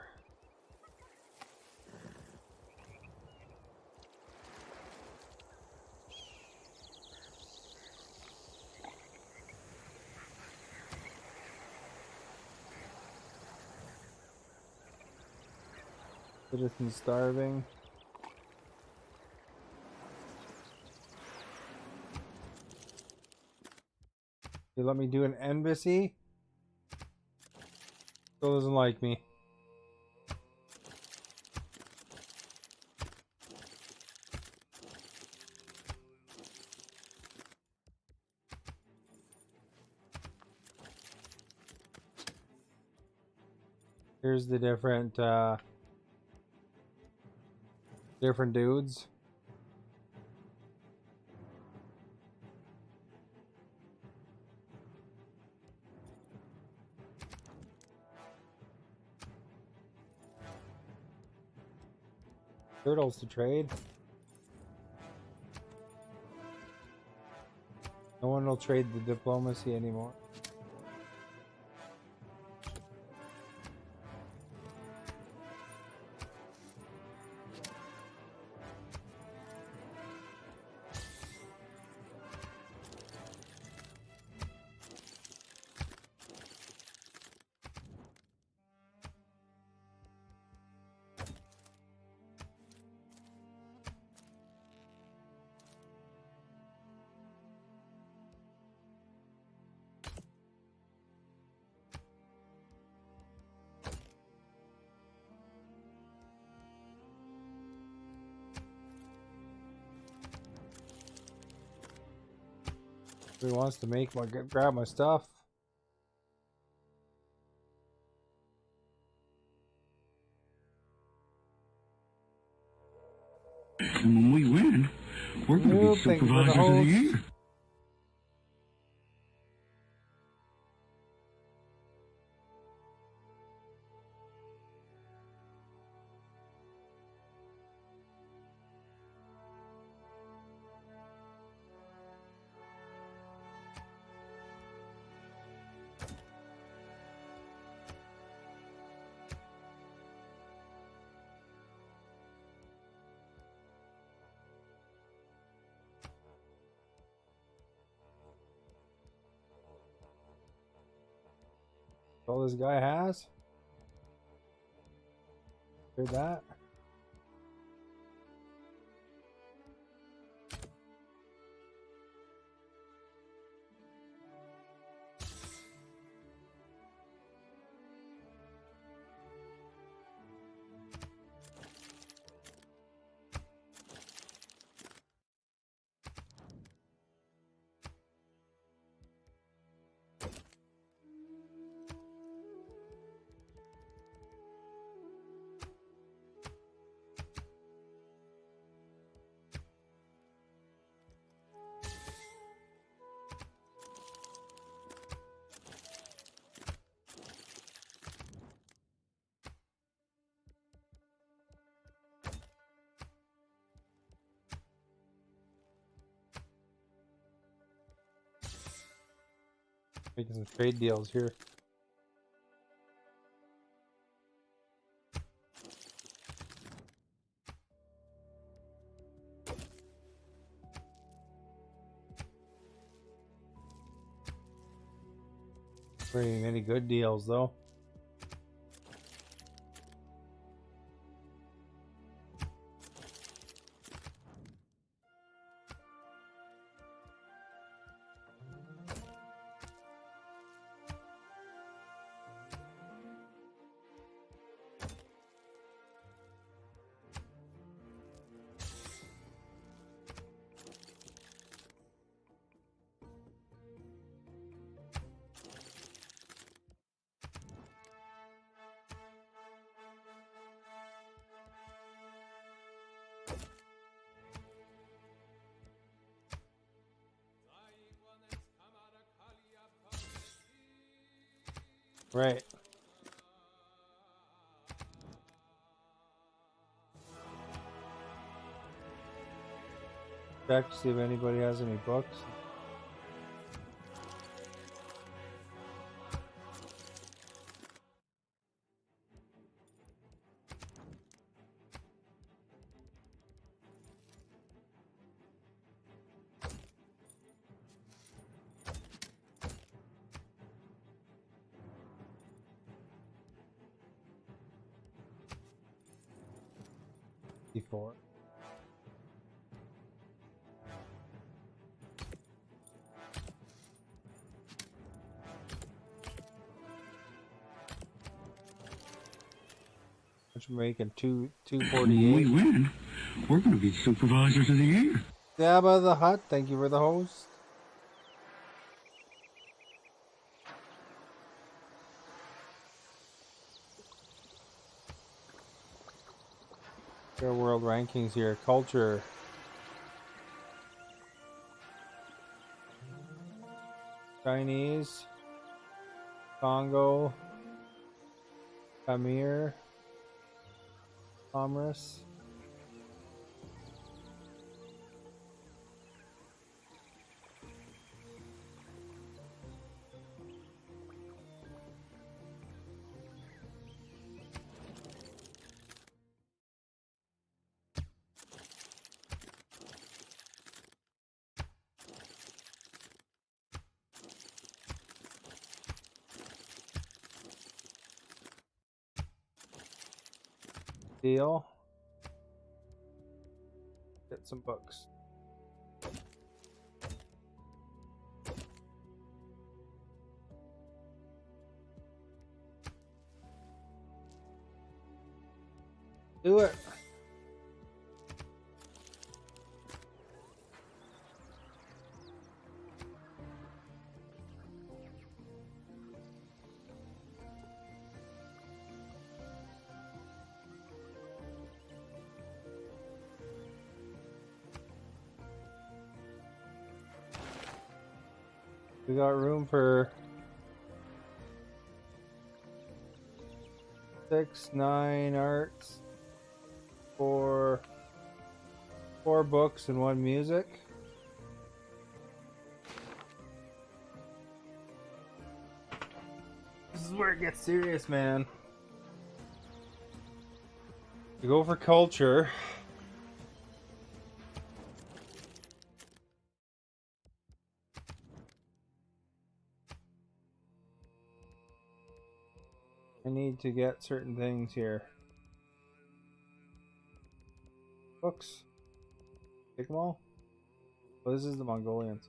Citizens starving. You let me do an embassy? Still doesn't like me. Here's the different different dudes. Turtles to trade. No one will trade the diplomacy anymore. He wants to make my grab my stuff. And when we win, we're going to Nope, be thank you for the supervisors of the host. year. All this guy has? Hear that? Making some trade deals here. Pretty many good deals though. Right. Check to see if anybody has any books. Before. Which making 248. When we win, we're going to be supervisors of the year. Jabba the Hutt, thank you for the host. Their world rankings here. Culture. Chinese. Congo. Khmer. Commerce. Deal. Get some books. Do it. We got room for 6, 9 arts, 4 books and 1 music. This is where it gets serious, man. You go for culture. I need to get certain things here. Books. Take them all. Oh, this is the Mongolians.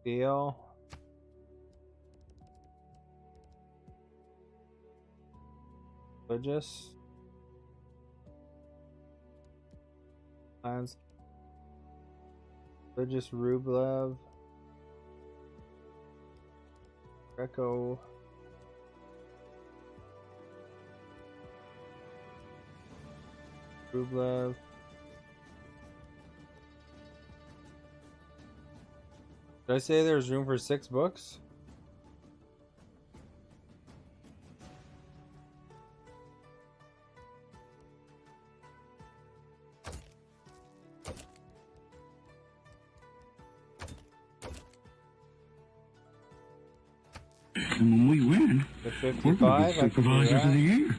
Deal. Religious. Plans. Religious Rublev. Greco. Rublev. Did I say there's room for 6 books? And when we win, The we're going 55. to be supervisors of the year.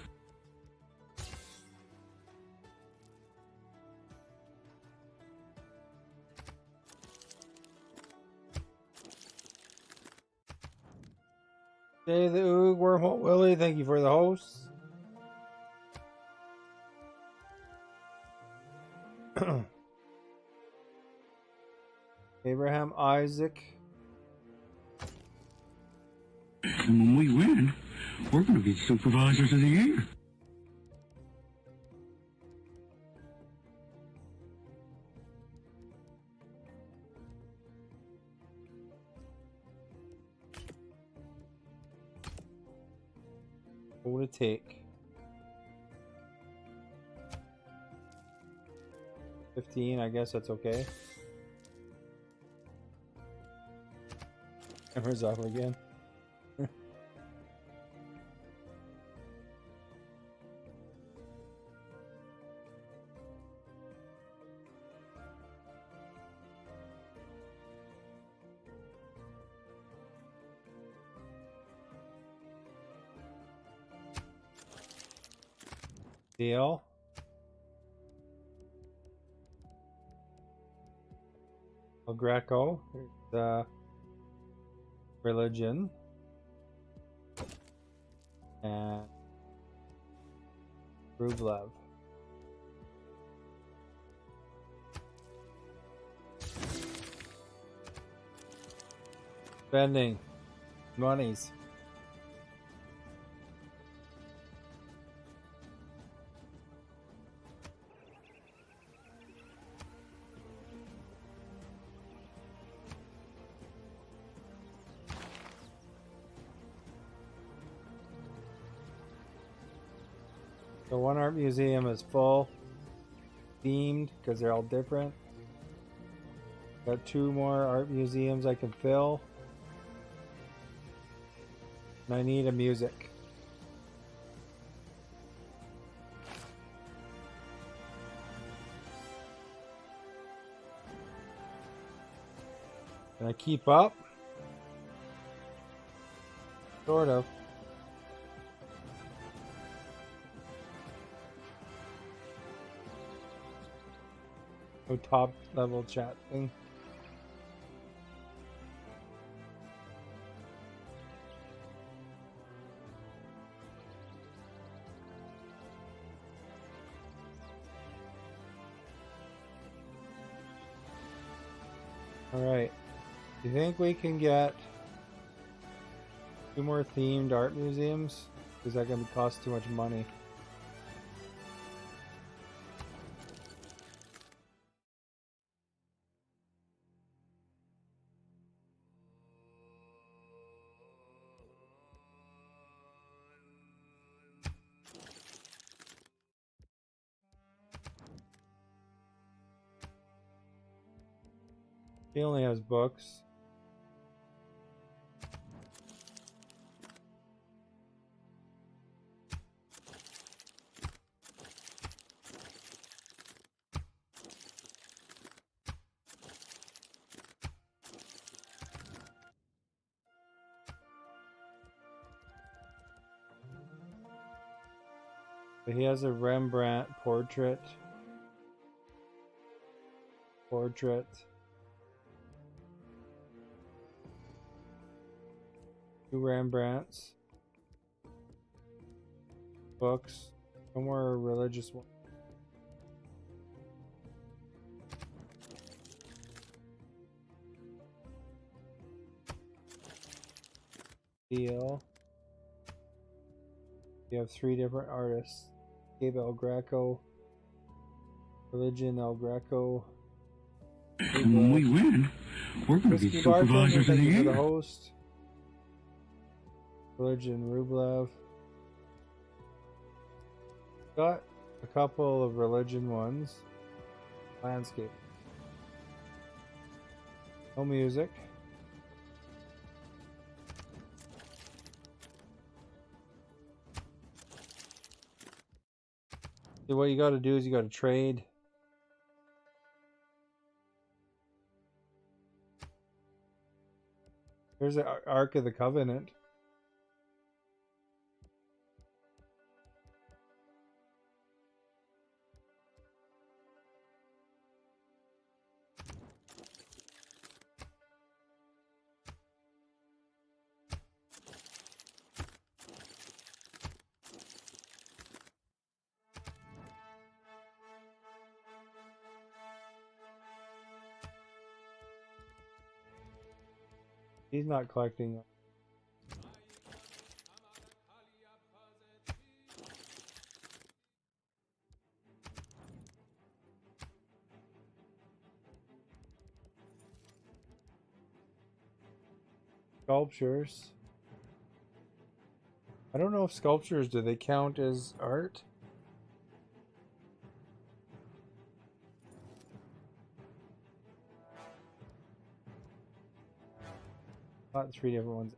Jay the Oog, Wormhole Willie, thank you for the hosts. Abraham Isaac. And when we win, we're going to be supervisors of the year. What would it take? 15, I guess that's okay. Camera's off again. Deal. El Greco, the religion, and Rublev. Spending monies. So one art museum is full, themed, because they're all different. Got 2 more art museums I can fill. And I need a music. Can I keep up? Sort of. No top level chat thing. Alright. Do you think we can get 2 more themed art museums? Is that going to cost too much money? He only has books. But he has a Rembrandt portrait. Two Rembrandts. Books. No more religious ones. Deal. You have 3 different artists. Gabe El Greco. Religion El Greco. And when we win, we're going to be supervisors of the year. The host. Religion Rublev. Got a couple of religion ones. Landscape. No music. So what you got to do is you got to trade. There's the Ark of the Covenant. He's not collecting them. Sculptures. I don't know if sculptures, do they count as art? Not 3 different ones.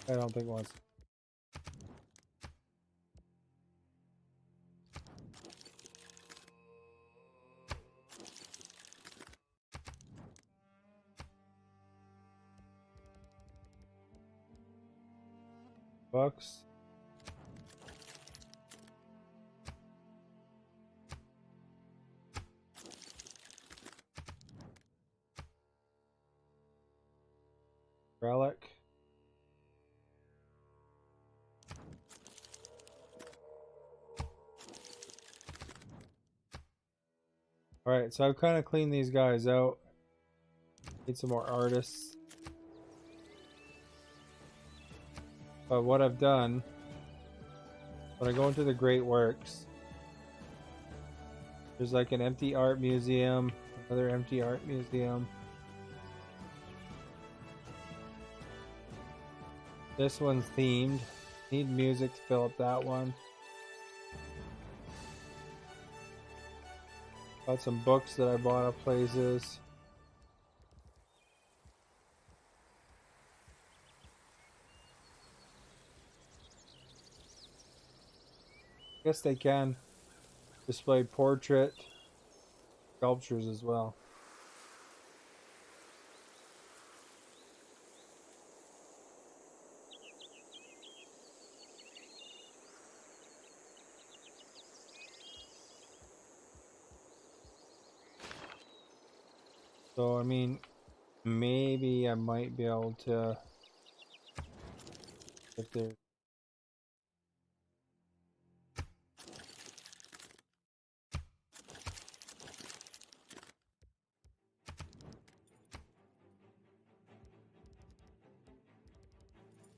I don't think once. Bucks. Relic. Alright, so I've kind of cleaned these guys out. Need some more artists. But what I've done, when I go into the Great Works, there's like an empty art museum, another empty art museum. This one's themed. Need music to fill up that one. Got some books that I bought at places. Guess they can display portrait sculptures as well. So, I mean, maybe I might be able to, if there.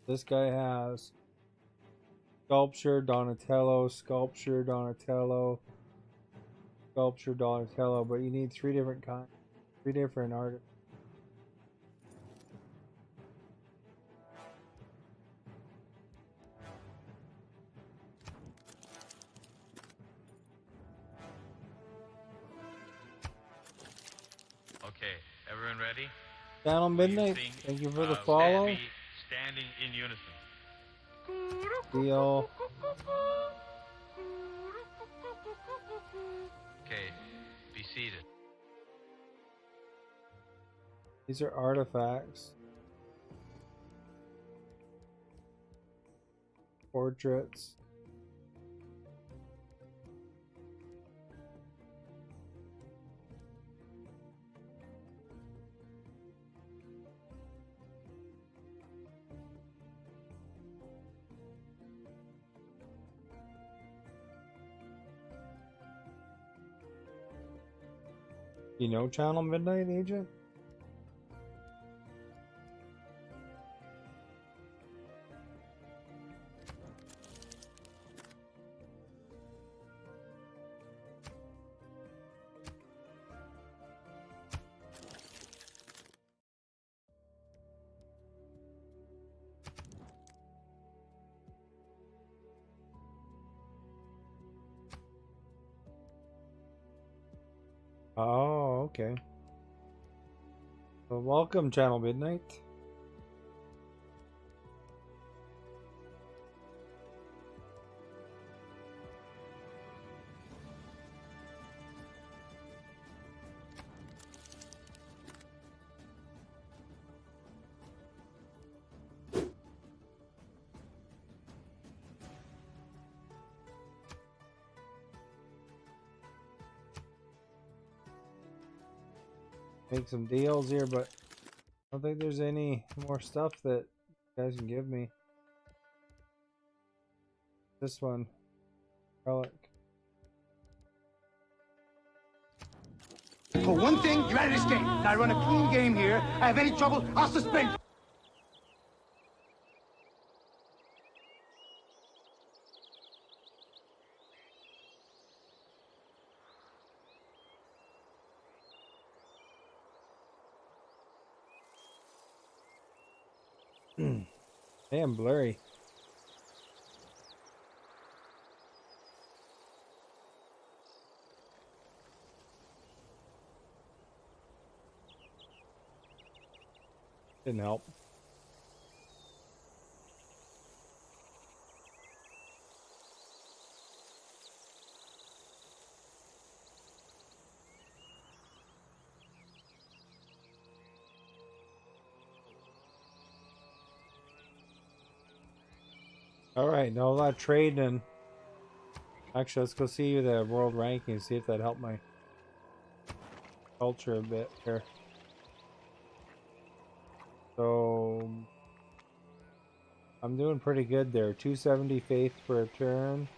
This guy has sculpture, Donatello, sculpture, Donatello, sculpture, Donatello, but you need 3 different kinds. 3 different artists. ready? Channel Midnight, Sing, thank you for the Stand follow. Me standing in unison. Deal. Okay, be seated. These are artifacts. Portraits. You know Channel Midnight, Agent? Oh, okay. Well, welcome, Channel Midnight. Make some deals here, but I don't think there's any more stuff that you guys can give me. This one. Relic. For one thing, you're out of this game. I run a clean game here. I have any trouble, I'll suspend. Damn blurry. Didn't help. Alright, no, a lot of trading. Actually, let's go see the world rankings, see if that helped my culture a bit here. So, I'm doing pretty good there. 270 faith per turn.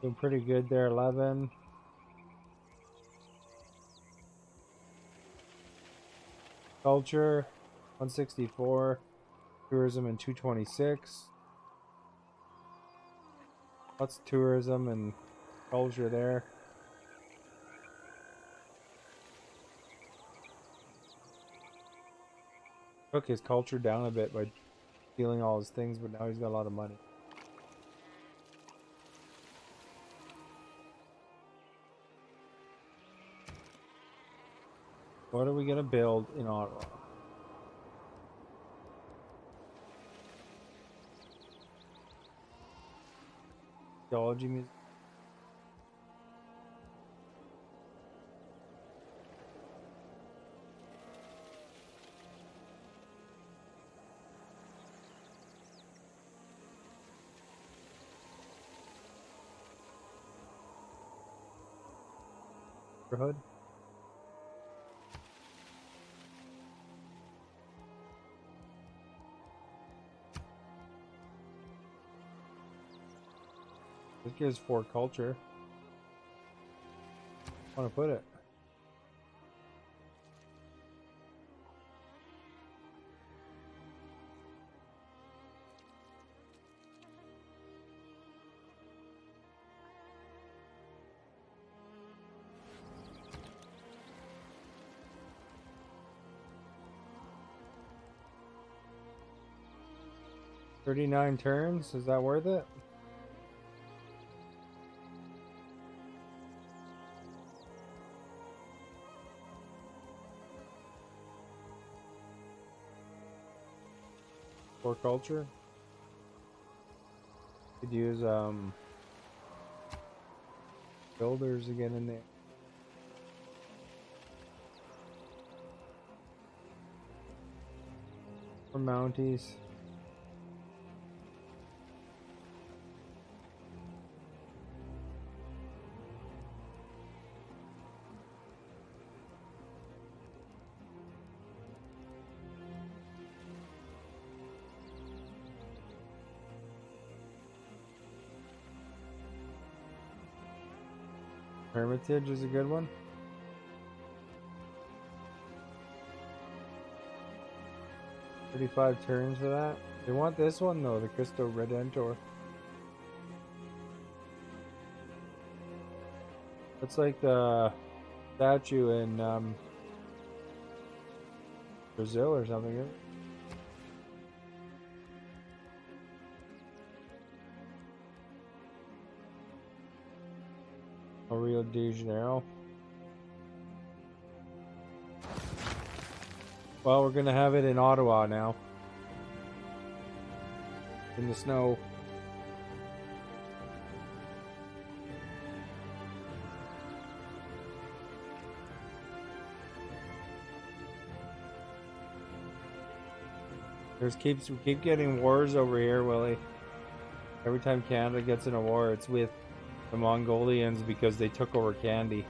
Doing pretty good there, 11. Culture, 164. Tourism and 226. What's tourism and culture there? Took his culture down a bit by stealing all his things, but now he's got a lot of money. What are we gonna build in Ottawa? Theology music. Neighborhood. This gives 4 culture. I want to put it. $39 turns, is that worth it? agriculture. Could use builders again in there. Or Mounties. Hermitage is a good one. 35 turns for that. They want this one though, the Cristo Redentor. It's like the statue in Brazil or something. Right? Rio de Janeiro. Well, we're gonna have it in Ottawa now. In the snow. We keep getting wars over here, Willie. Every time Canada gets in a war, it's with the Mongolians because they took over Kandy.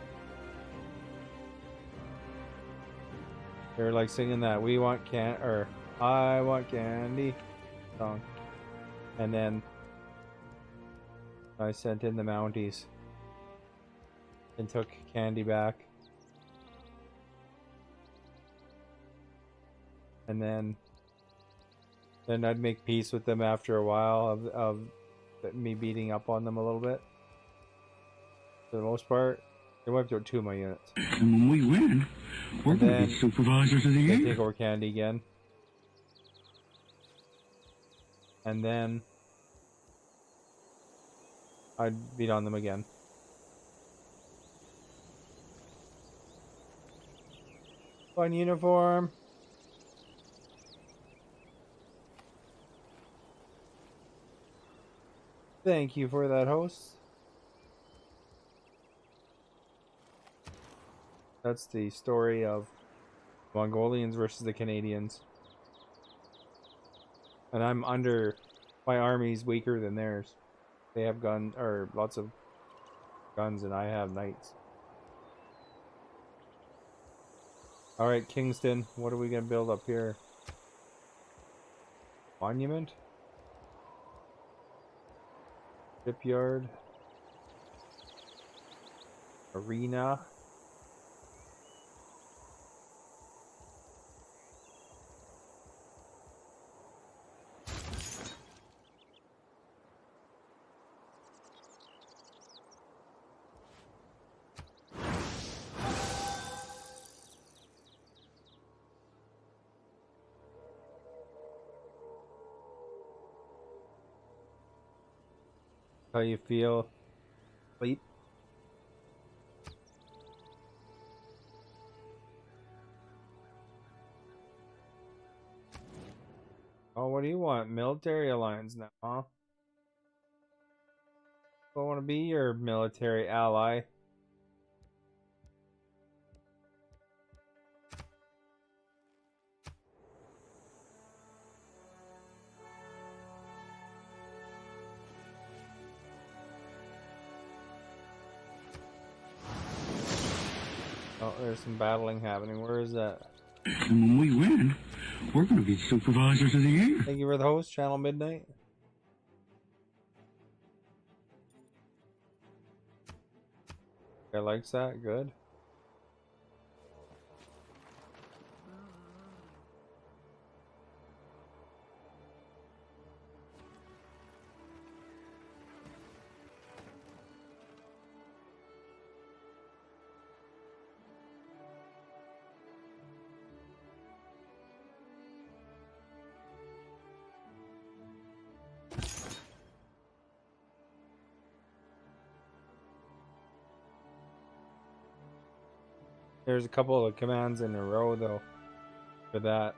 They're like singing that "We want or I want candy" song, and then I sent in the Mounties and took Kandy back, and then I'd make peace with them after a while of me beating up on them a little bit. For the most part, they wiped out 2 of my units. And when we win, we're going to be supervisors of the year. They take over Kandy again. And then I'd beat on them again. Fun uniform. Thank you for that, host. That's the story of Mongolians versus the Canadians. And I'm my army's weaker than theirs. They have lots of guns, and I have knights. Alright, Kingston, what are we gonna build up here? Monument? Shipyard? Arena? How you feel? Sleep? Oh, what do you want? Military alliance now, huh? I want to be your military ally. Oh, there's some battling happening. Where is that? And when we win, we're going to be supervisors of the year. Thank you for the host, Channel Midnight. I likes that. Good. There's a couple of commands in a row though for that.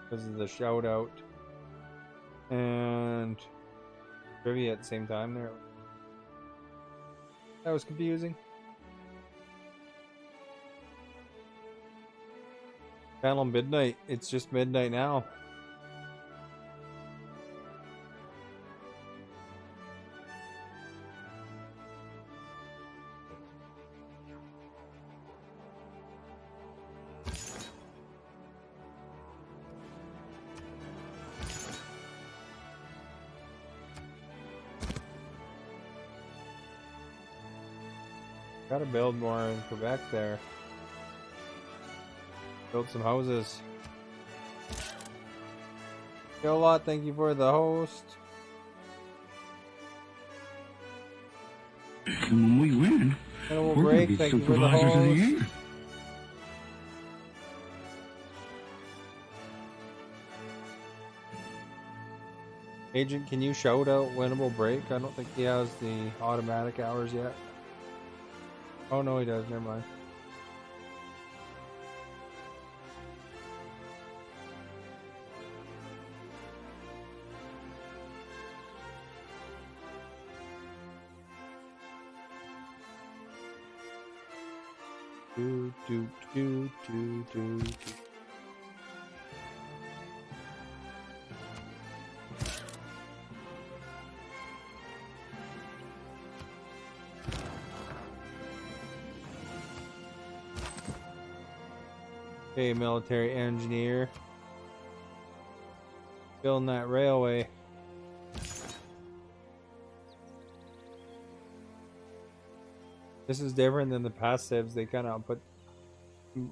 because of the shout out and trivia at the same time there. That was confusing. Channel midnight. It's just midnight now. Gotta build more in Quebec there. Build some houses. Kill a lot, thank you for the host. And when we win, We'll we're break, gonna be thank you for the supervisors of the host. year. Agent, can you shout out winnable break? I don't think he has the automatic hours yet. Oh no, he does. Never mind. Do do do do do do. Okay, military engineer. Building that railway. This is different than the passives. They kind of put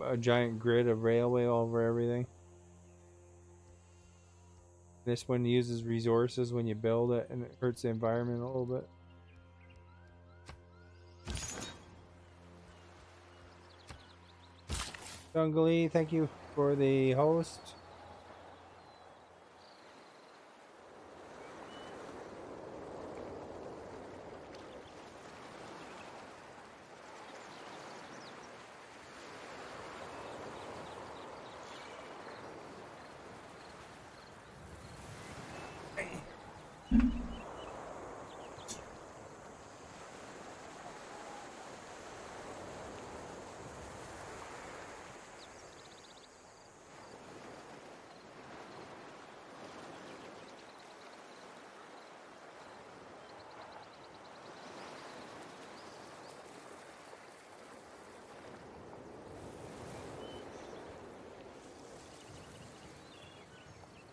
a giant grid of railway over everything. This one uses resources when you build it, and it hurts the environment a little bit. Jungle, thank you for the host.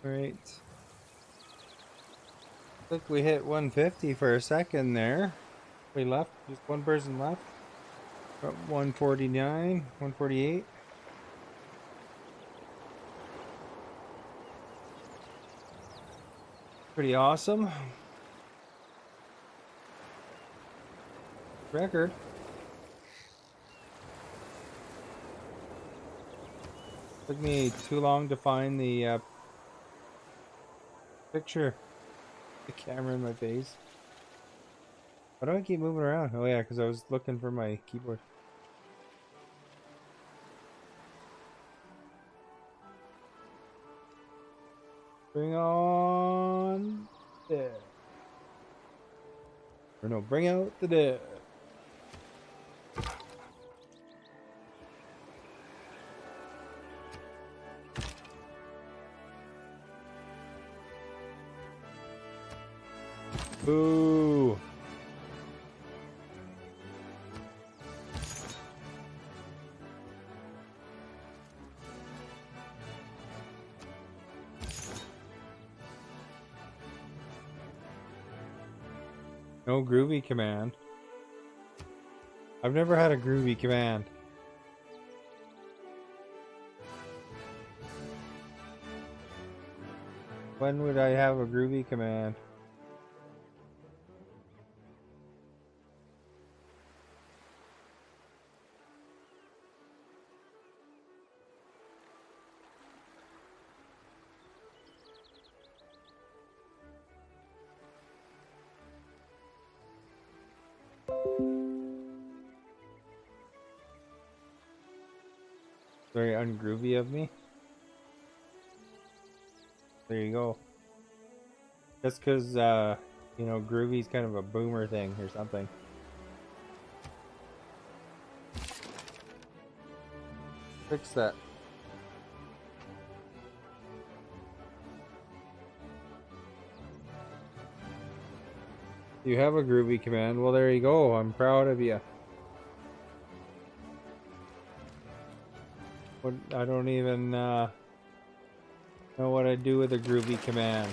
Right. Look, we hit 150 for a second there. We left, just one person left. Got 149, 148. Pretty awesome. Record. Took me too long to find the picture. The camera in my face. Why do I keep moving around? Oh yeah, because I was looking for my keyboard. Bring on dead. Or no, bring out the dead. Boo! No groovy command. I've never had a groovy command. When would I have a groovy command? Very ungroovy of me. There you go. Just because, you know, Groovy's kind of a boomer thing or something. Fix that. You have a Groovy command. Well, there you go. I'm proud of you. What, I don't even know what I'd do with a Groovy command.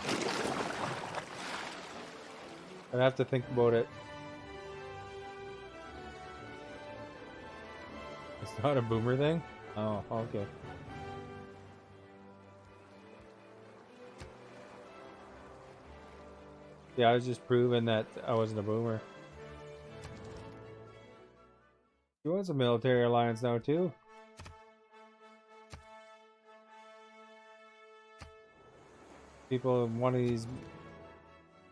I'd have to think about it. It's not a boomer thing? Oh, okay. Yeah, I was just proving that I wasn't a boomer. He wants a military alliance now too. People in one of these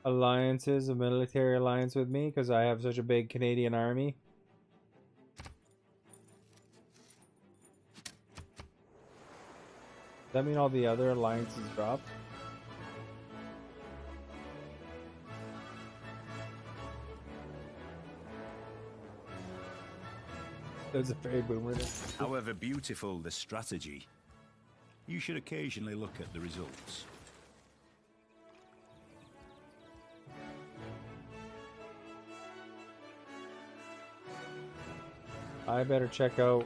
alliances, a military alliance with me, because I have such a big Canadian army. Does that mean all the other alliances dropped? That's a very boomer thing. However beautiful the strategy, you should occasionally look at the results. I better check out,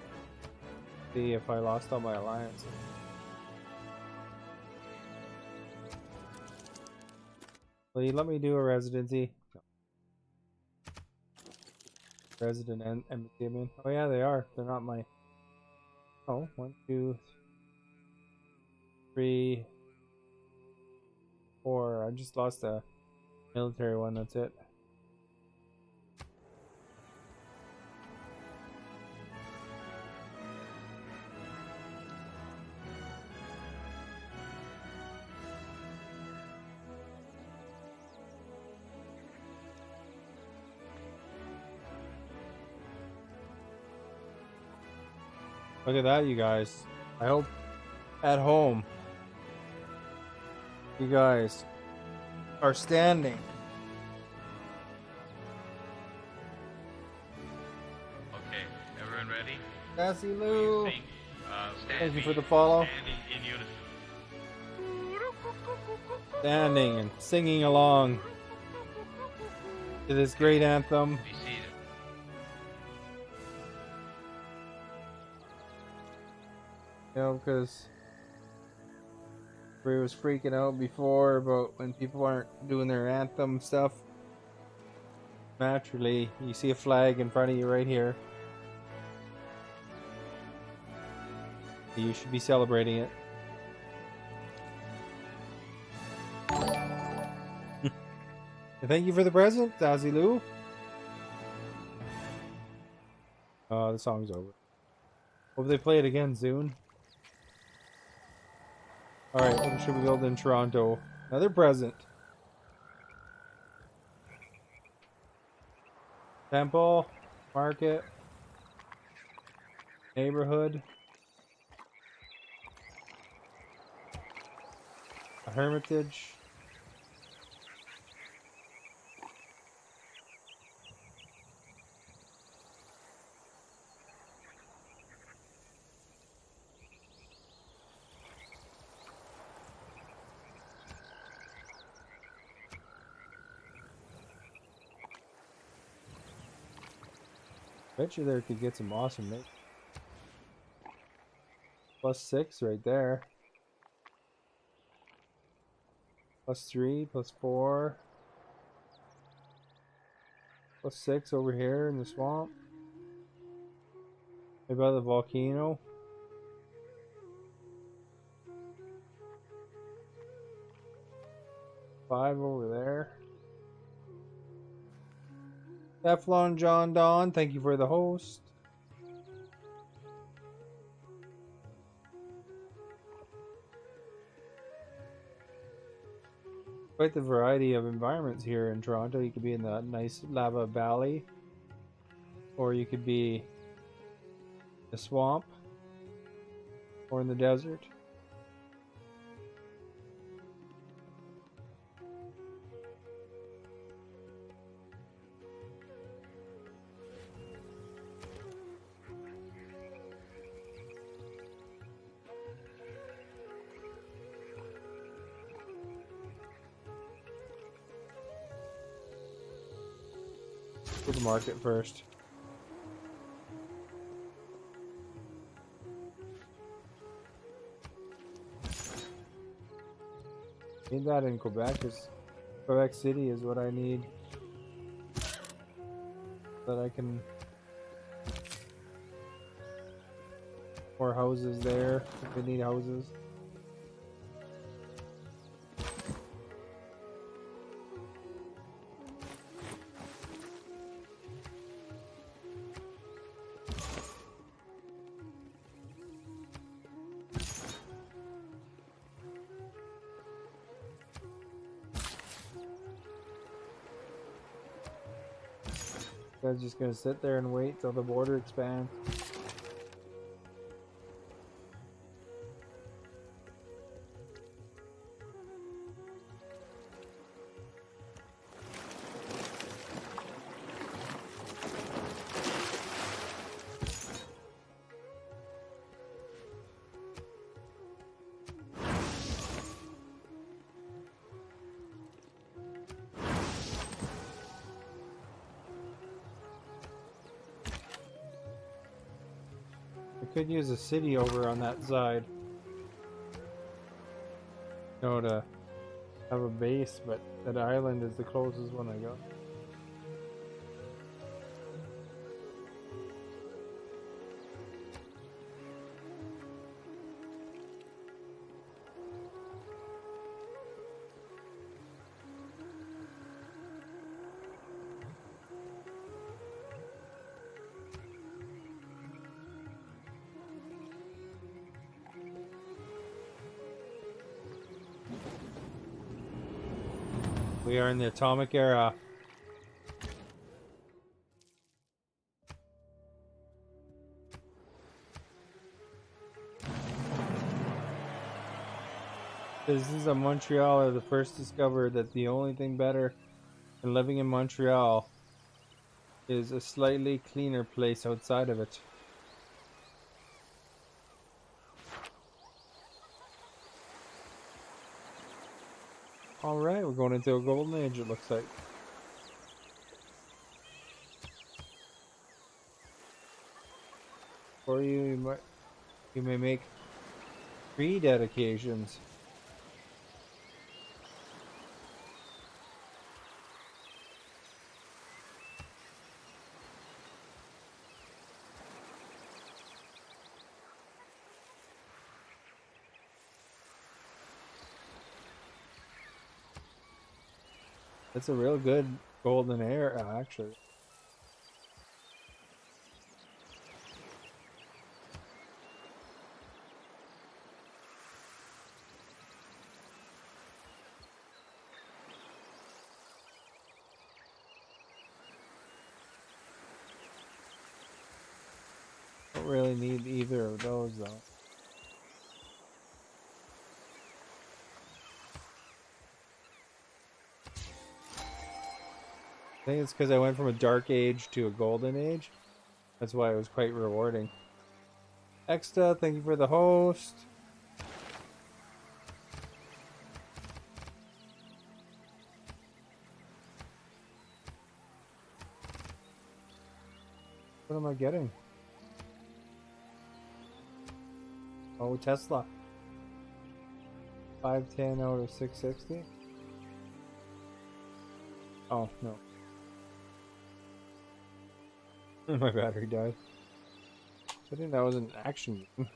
see if I lost all my alliances. Will you let me do a residency? No. Resident and embassy, I mean. Oh yeah, they are. They're not my... Oh, 1, 2, 3, 4. I just lost a military one, that's it. Look at that, you guys. I hope at home you guys are standing. Okay, everyone ready? Sassy Lou. Sing, Thank you for the follow. Standing in unison. Standing and singing along to this great anthem. Be seated. You know, because Ray was freaking out before about when people aren't doing their anthem stuff. Naturally, you see a flag in front of you right here. You should be celebrating it. Thank you for the present, Dazzy Lou. The song's over. Hope they play it again soon. Alright, what should we build in Toronto? Another present. Temple, market, neighborhood, a hermitage. Bet you there could get some awesome mates. +6 right there. +3, +4. +6 over here in the swamp. Maybe by the volcano. +5 over there. Teflon John Don, thank you for the host. Quite the variety of environments here in Toronto. You could be in the nice lava valley, or you could be in the swamp, or in the desert. to the market first. Need that in Quebec. Quebec City is what I need. So that I can more houses there if we need houses. Guys just gonna sit there and wait till the border expands. Could use a city over on that side, you know, to have a base, but that island is the closest one I got. We are in the atomic era. Citizens of Montreal are the first discovered that the only thing better than living in Montreal is a slightly cleaner place outside of it. Alright, we're going into a golden age, it looks like. Or you may make 3 dedications. It's a real good golden era, actually. Don't really need either of those, though. I think it's because I went from a dark age to a golden age. That's why it was quite rewarding. Exta, thank you for the host. What am I getting? Oh, Tesla. 510 out of 660. Oh, no. My battery died. I think that was an action game.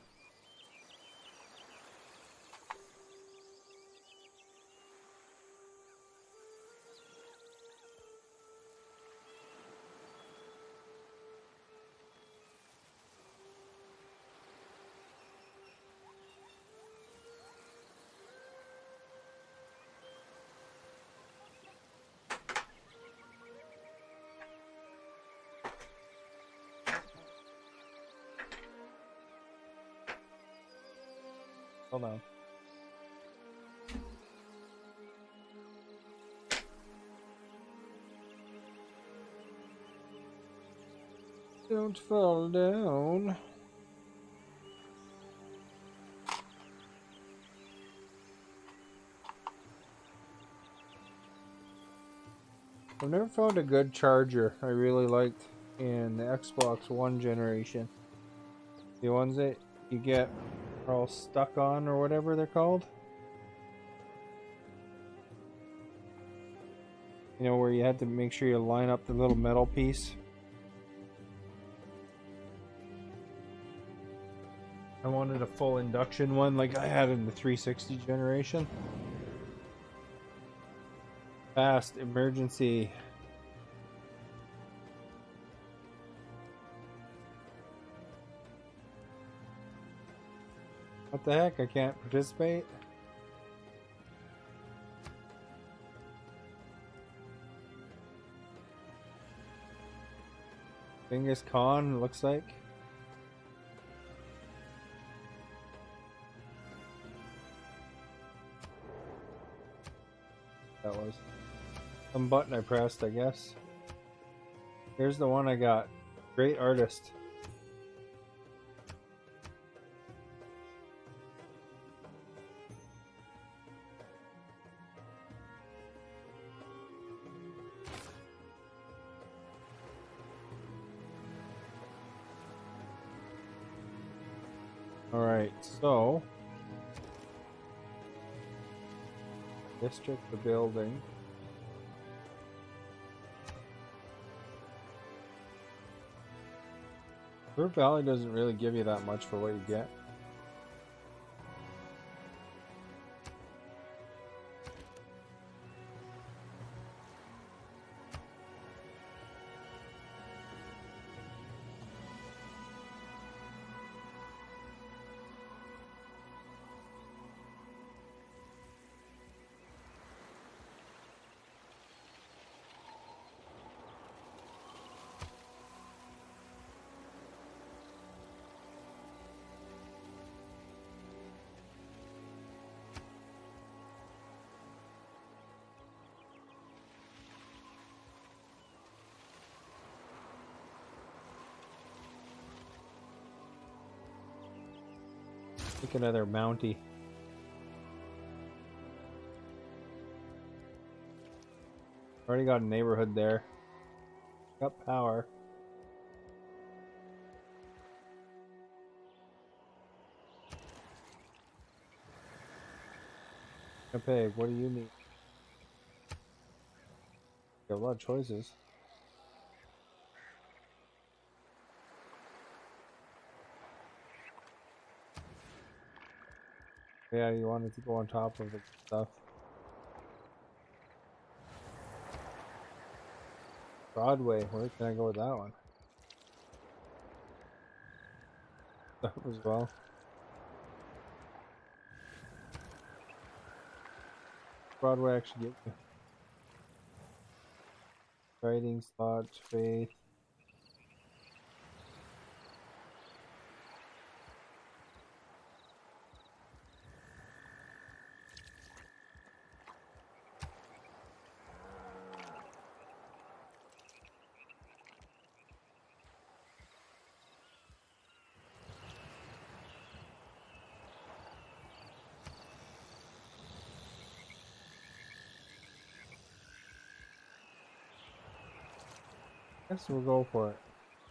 Hold on. Don't fall down. I've never found a good charger I really liked in the Xbox One generation. The ones that you get are all stuck on or whatever they're called. You know, where you had to make sure you line up the little metal piece. I wanted a full induction one like I had in the 360 generation. Fast emergency. What the heck? I can't participate? Genghis Khan, looks like. That was some button I pressed, I guess. Here's the one I got. Great artist. Alright, so district the building. River Valley doesn't really give you that much for what you get. Take another Mountie. Already got a neighborhood there. Got power. Okay, what do you need? Got a lot of choices. Yeah, you wanted to go on top of the stuff. Broadway, where can I go with that one? That as well. Broadway actually get you. Writing slots, faith. Guess we'll go for it.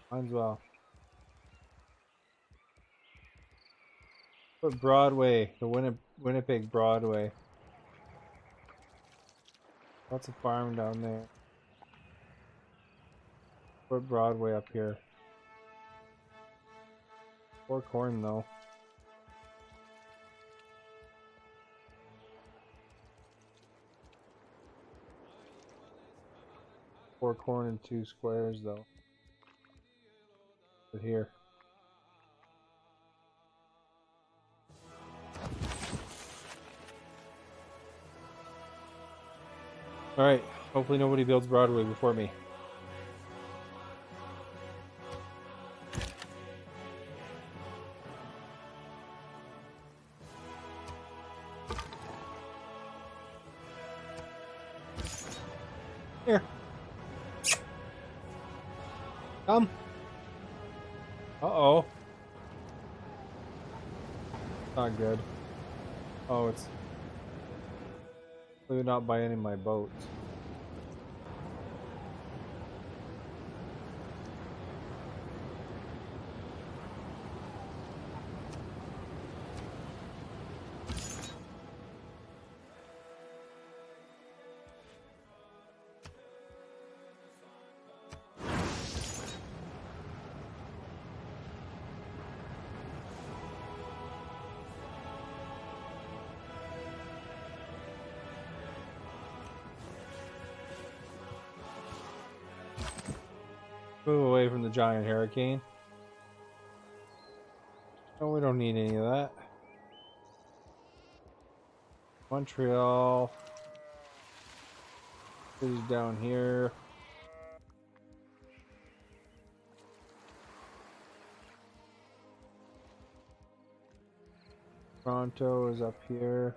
Might as well. Put Broadway, the Winnipeg Broadway. Lots of farm down there. Put Broadway up here. Or corn though. Four corn and 2 squares though. But here. Alright, hopefully nobody builds Broadway before me. Here. Come. Uh-oh. Not good. Oh, it's... Clearly not by any of my boats. Move away from the giant hurricane. No, we don't need any of that. Montreal. Is down here. Toronto is up here.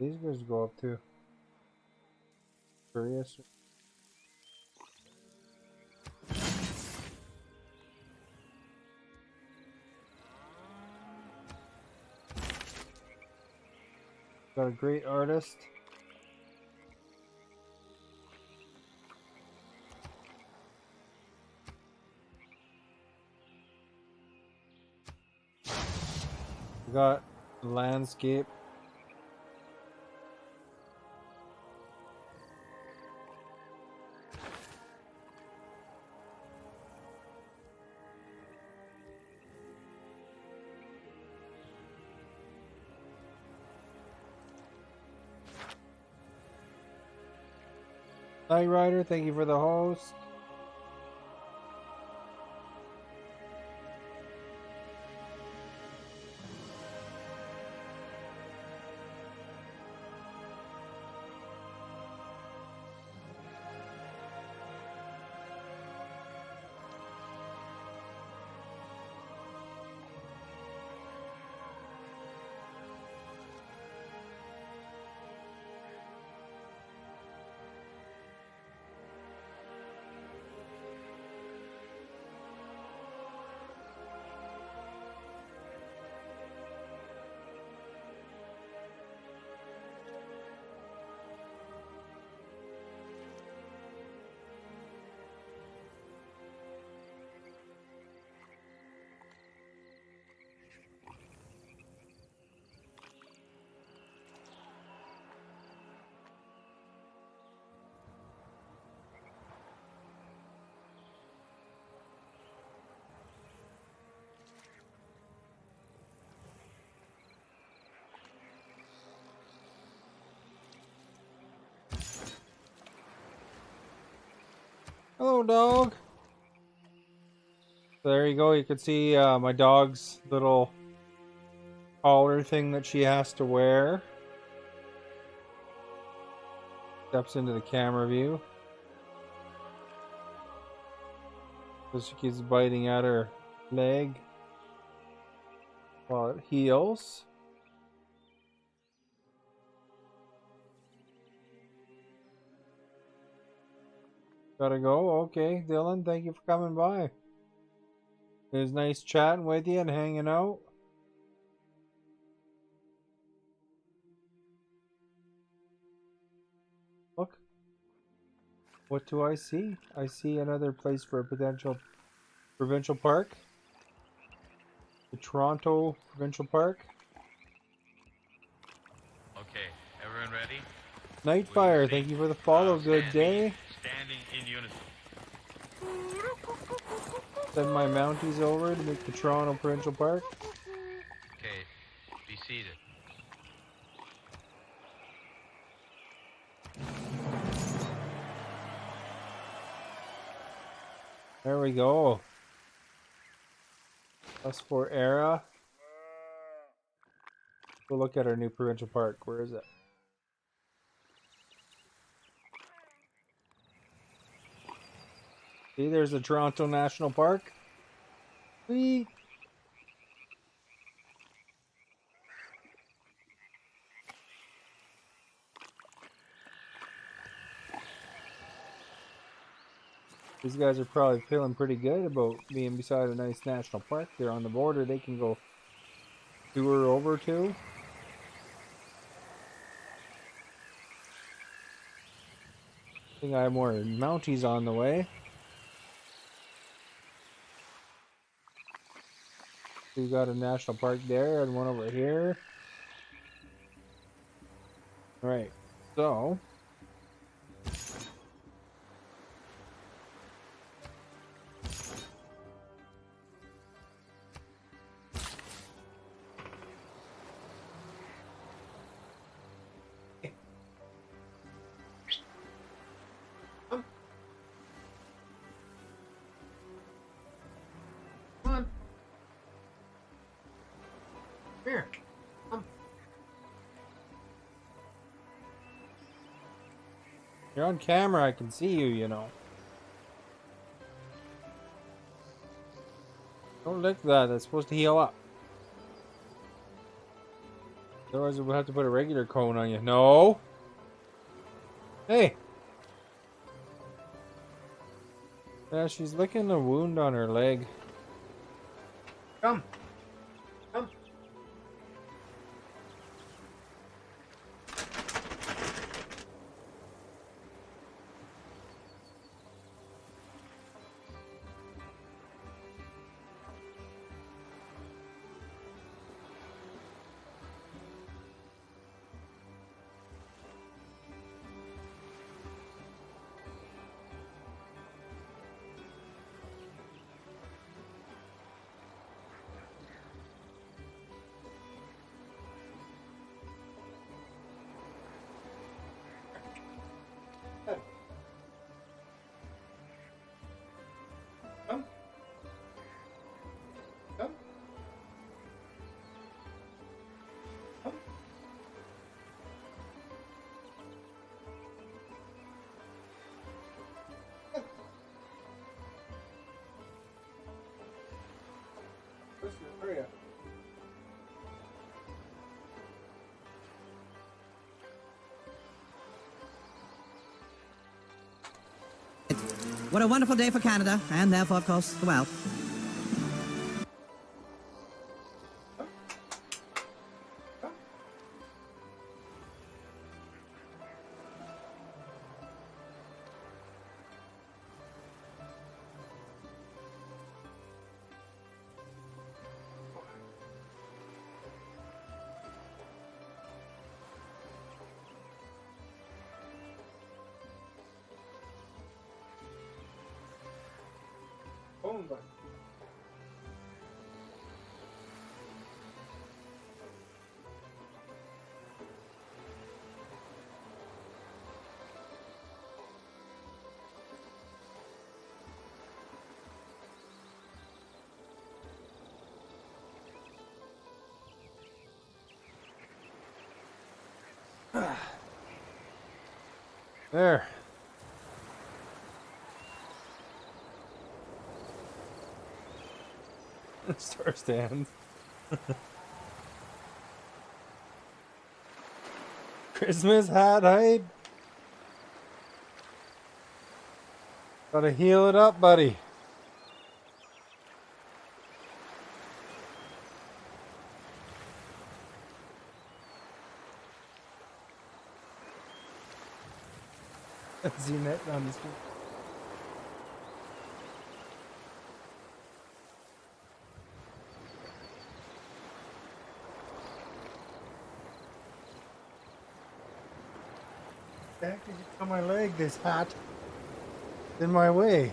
These guys go up too. Curious. Got a great artist. We got landscape. Night Rider, thank you for the host. Hello, dog. There you go. You can see my dog's little collar thing that she has to wear. Steps into the camera view. So she keeps biting at her leg while it heals. Gotta go. Okay, Dylan, thank you for coming by. It was nice chatting with you and hanging out. Look. What do I see? I see another place for a potential provincial park. The Toronto Provincial Park. Okay, everyone ready? Nightfire, thank you for the follow. Good day. Standing in unison. Send my Mounties over to make the Toronto Provincial Park. Okay, be seated. There we go. +4 era. We'll look at our new provincial park. Where is it? See, there's the Toronto National Park. Sweet. These guys are probably feeling pretty good about being beside a nice national park. They're on the border. They can go tour over to. I think I have more Mounties on the way. We've got a national park there and one over here. Alright, so Here. you're on camera, I can see you, you know. Don't lick that, that's supposed to heal up. Otherwise we'll have to put a regular cone on you. No! Hey! Yeah, she's licking a wound on her leg. Come. Come. Come. Come. Come. Hurry up. What a wonderful day for Canada, and therefore, of course, the world. Phone button. There. Star stand. Christmas hat hype. Gotta heal it up, buddy. Zoom it on the screen. Back on my leg, this hat in my way.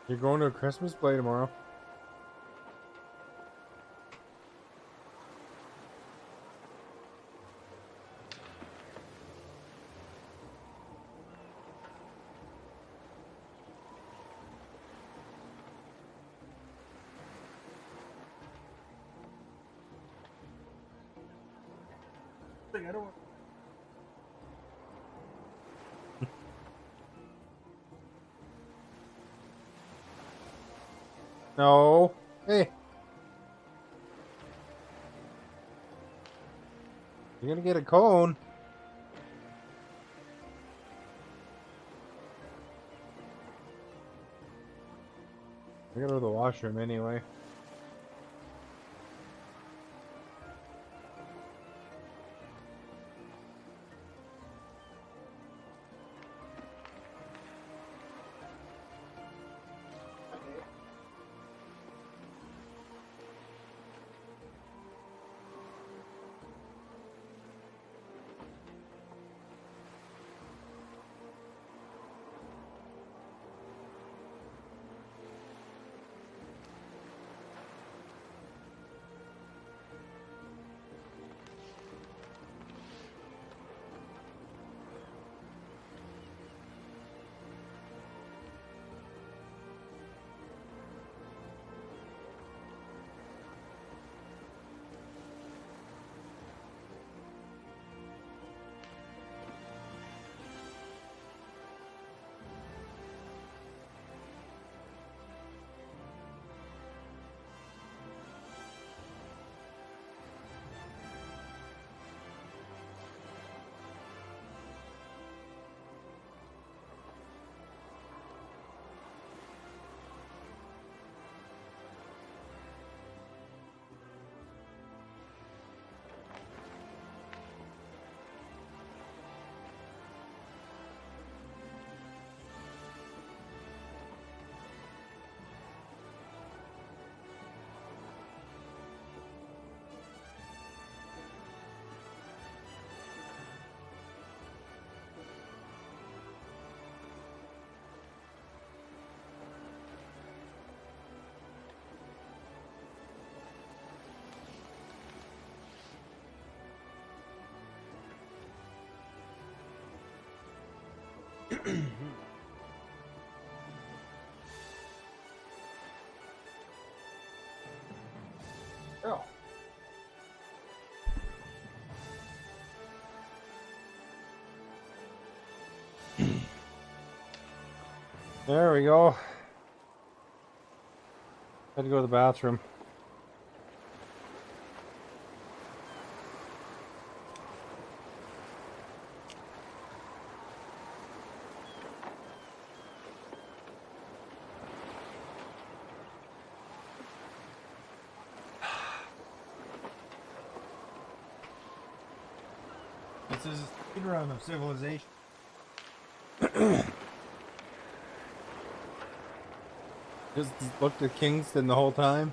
You're going to a Christmas play tomorrow. I don't want... No. Hey. You're gonna get a cone. I gotta go to the washroom anyway. Oh. There we go. Had to go to the bathroom. This is a speed run of Civilization. Just looked at Kingston the whole time.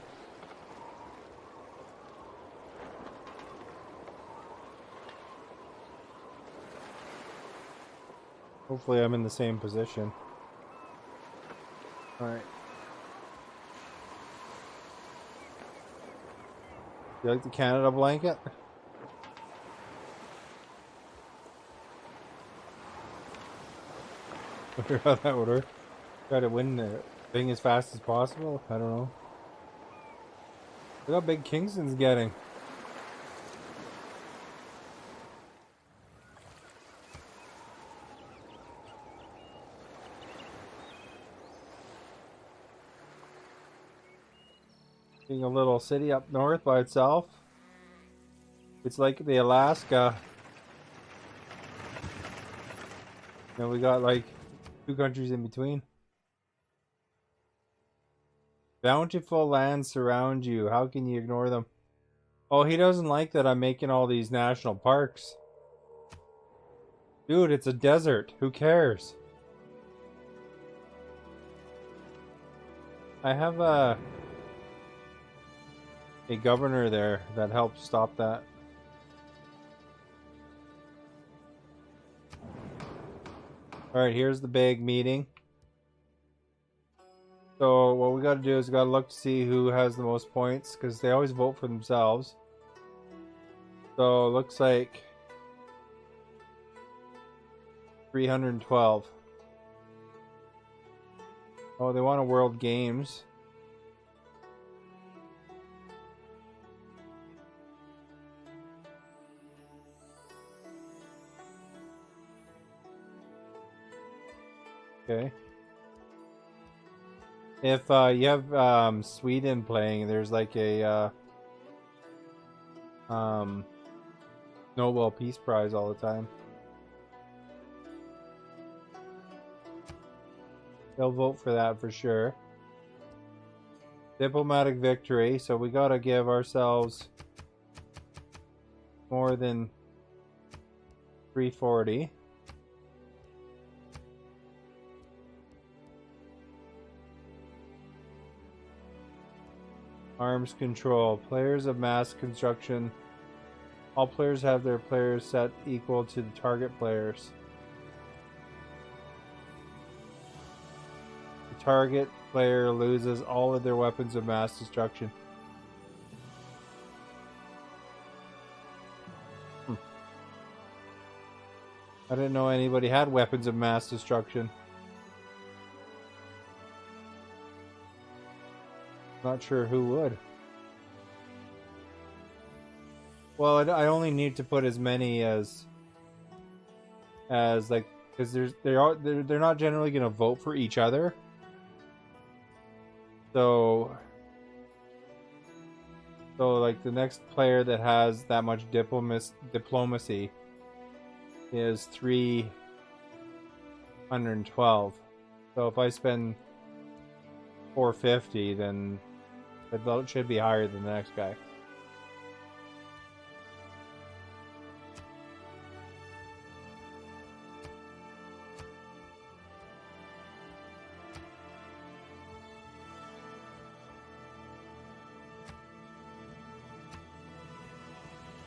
Hopefully I'm in the same position. Alright. You like the Canada blanket? Wonder how that would work. Try to win the thing as fast as possible? I don't know. Look how big Kingston's getting. Being a little city up north by itself. It's like the Alaska. And we got like 2 countries in between. Bountiful lands surround you. How can you ignore them? Oh, he doesn't like that I'm making all these national parks. Dude, it's a desert. Who cares? I have a governor there that helps stop that. Alright, here's the big meeting. So what we gotta do is we gotta look to see who has the most points, because they always vote for themselves. So it looks like 312. Oh, they want a World Games. Okay. If you have Sweden playing, there's like a Nobel Peace Prize all the time. They'll vote for that for sure. Diplomatic victory, so we gotta give ourselves more than 340. Arms control. Players of mass construction. All players have their players set equal to the target players. The target player loses all of their weapons of mass destruction. I didn't know anybody had weapons of mass destruction. Not sure who would. Well, I only need to put as many as like, because they're not generally going to vote for each other. So like the next player that has that much diplomacy is 312. So if I spend 450, then the vote should be higher than the next guy.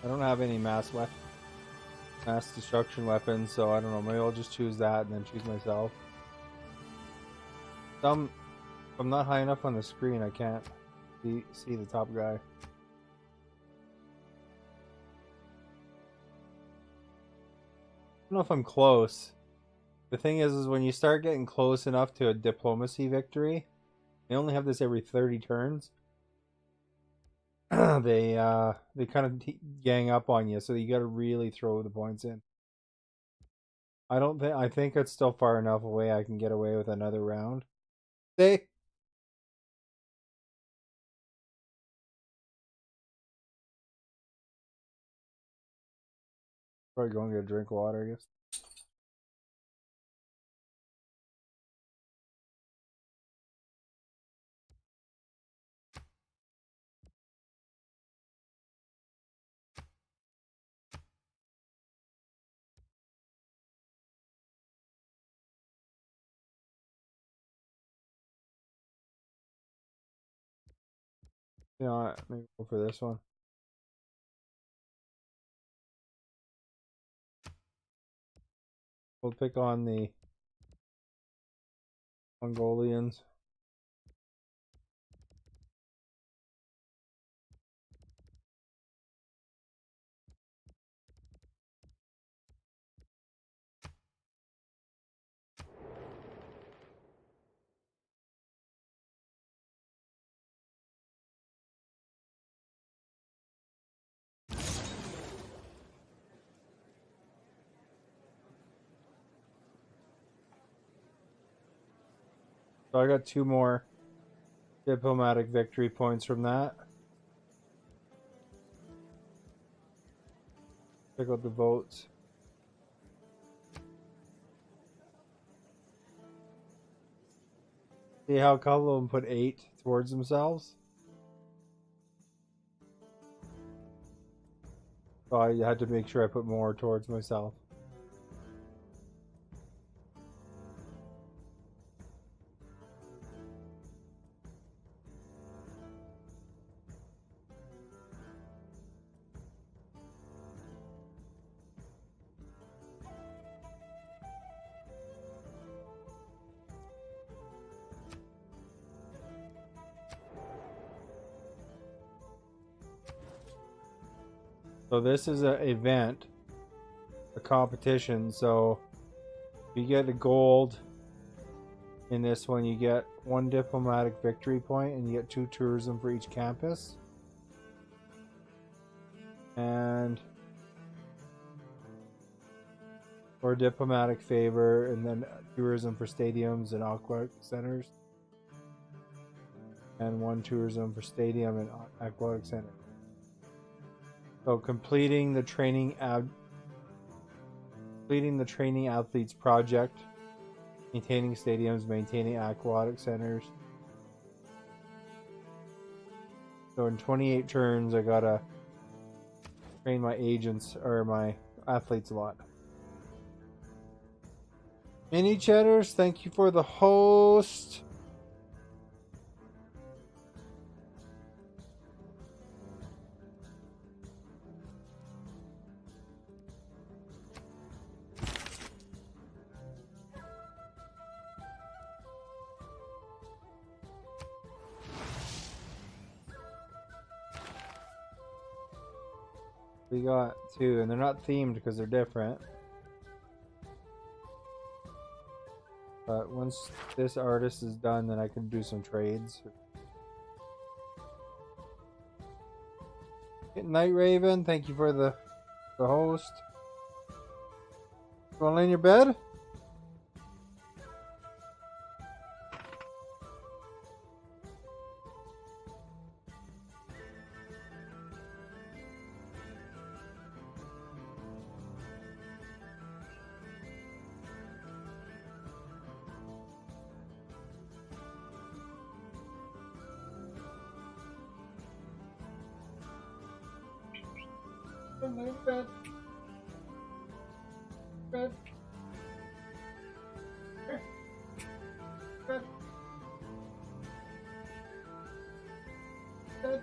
I don't have any mass destruction weapons, so I don't know. Maybe I'll just choose that and then choose myself. If I'm not high enough on the screen, I can't see the top guy. I don't know if I'm close. The thing is when you start getting close enough to a diplomacy victory, they only have this every 30 turns. They kind of gang up on you, so you got to really throw the points in. I think it's still far enough away I can get away with another round. See? Probably going to get a drink of water, I guess. You know what? Maybe go for this one. We'll pick on the Mongolians. So I got 2 more diplomatic victory points from that. Check out the votes. See how a couple of them put 8 towards themselves? So I had to make sure I put more towards myself. So this is an event, a competition, so you get a gold in this one. You get 1 diplomatic victory point and you get 2 tourism for each campus. And or diplomatic favor, and then tourism for stadiums and aquatic centers. And 1 tourism for stadium and aquatic center. So completing the training athletes project, maintaining stadiums, maintaining aquatic centers. So in 28 turns, I gotta train my agents or my athletes a lot. Mini Chatters, thank you for the host. We got two, and they're not themed because they're different. But once this artist is done, then I can do some trades. Night Raven, thank you for the host. You wanna lay in your bed? Bed. Bed. Bed. Bed.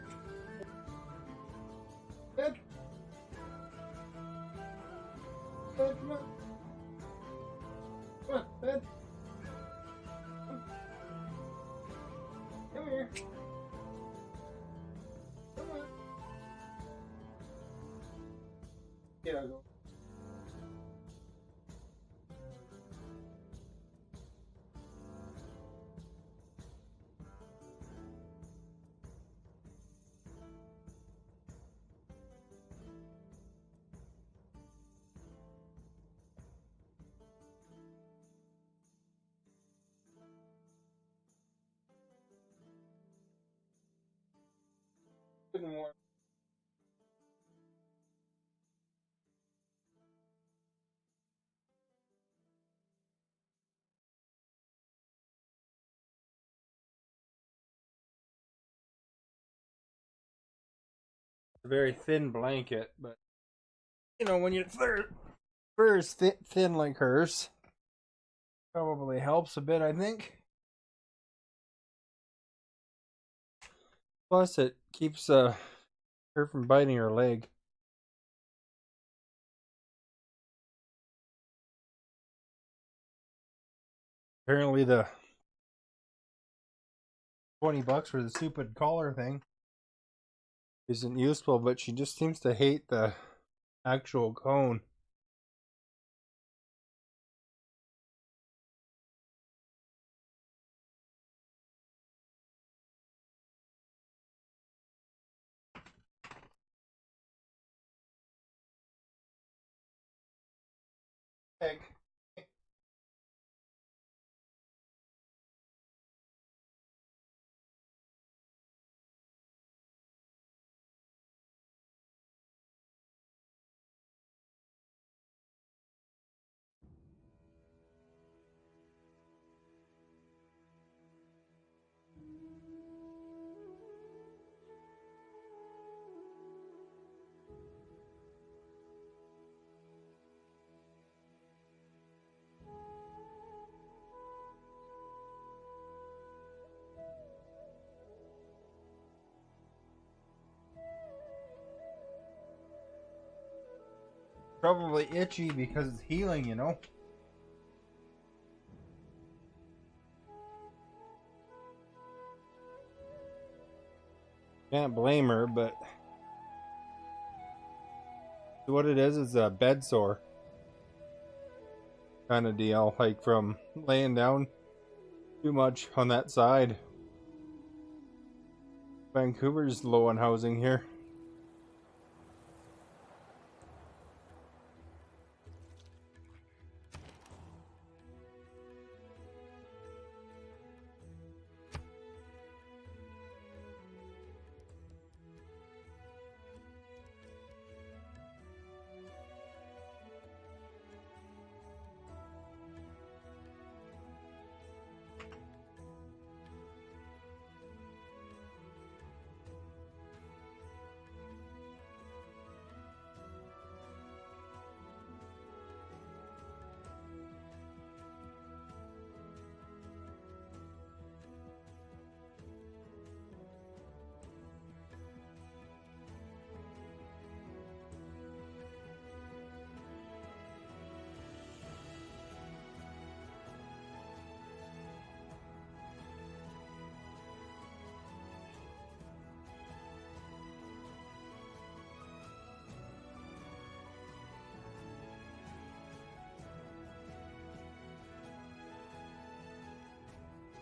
Bed. Bed. Come on. Come on, bed. Come here. Come on. Here I go. Good morning. A very thin blanket, but you know, when your fur is thin like hers, probably helps a bit, I think. Plus, it keeps her from biting her leg. Apparently, the $20 for the stupid collar thing isn't useful, but she just seems to hate the actual cone. Egg. Probably itchy because it's healing, you know. Can't blame her, but what it is a bed sore kind of deal, like from laying down too much on that side. Vancouver's low on housing here.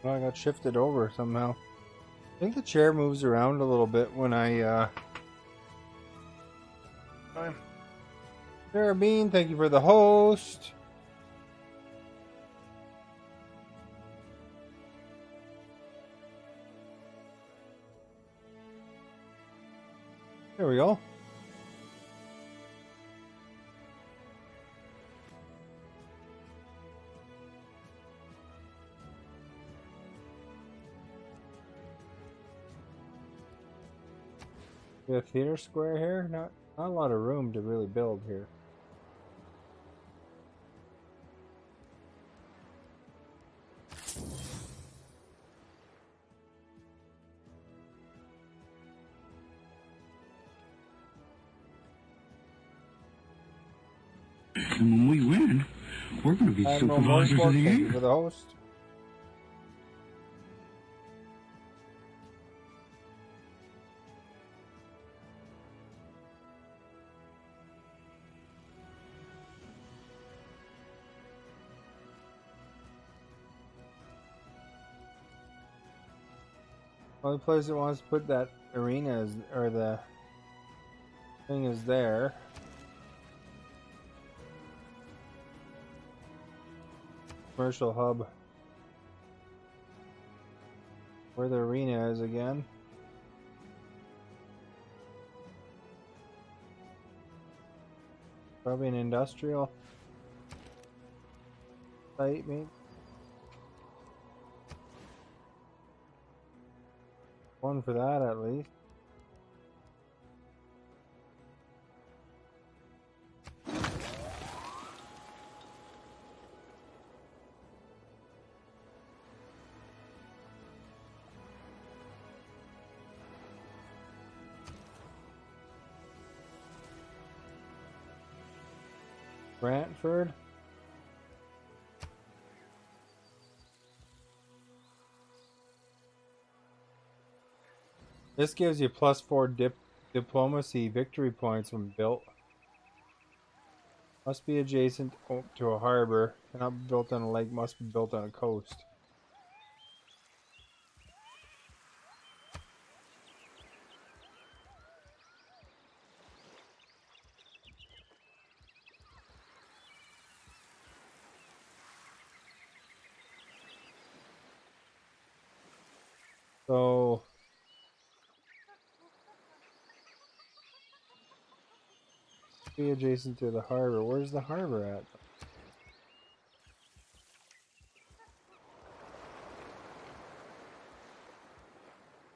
Oh, I got shifted over somehow. I think the chair moves around a little bit when I Sarah Bean, thank you for the host. There we go. We have a theater square here. Not a lot of room to really build here. And when we win, we're going to be supervisors of the Thank you year. for the host. Only place that wants to put that arena is, or the thing is there. Commercial hub. Where the arena is again. Probably an industrial site, maybe. One for that at least. Brantford. This gives you +4 diplomacy victory points when built. Must be adjacent to a harbor. Cannot be built on a lake. Must be built on a coast. So be adjacent to the harbor. Where's the harbor at?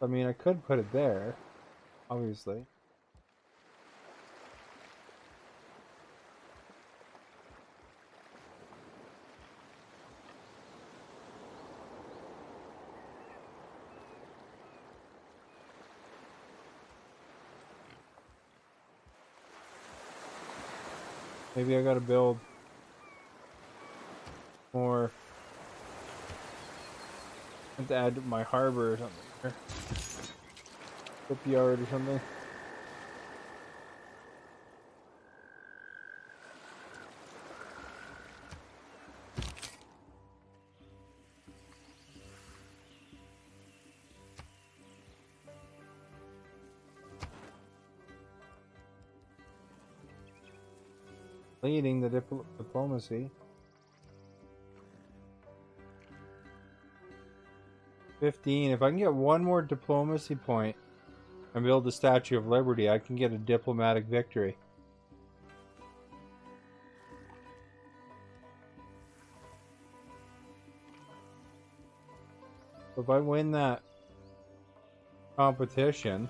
I mean, I could put it there, obviously. Maybe I gotta build more. I have to add my harbor or something. Shipyard or something. Leading the diplomacy. 15. If I can get one more diplomacy point and build the Statue of Liberty, I can get a diplomatic victory. If I win that competition,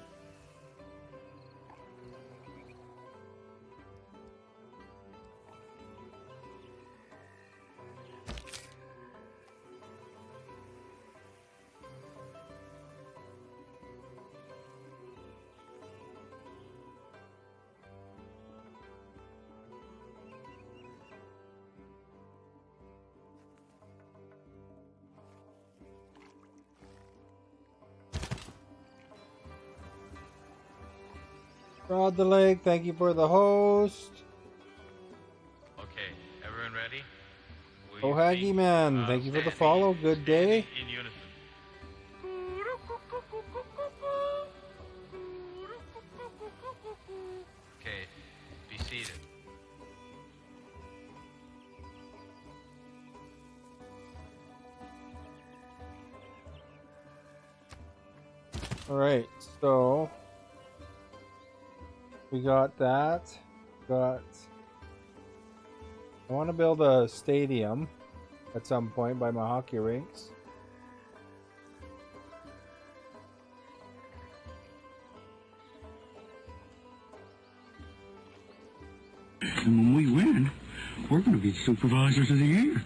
Rod the Lake, thank you for the host. Okay, everyone ready? Oh, Haggy Man, thank you for the follow. Good day. In unison. Alright, so we got that. I want to build a stadium at some point by my hockey rinks. And when we win, we're going to be supervisors of the year.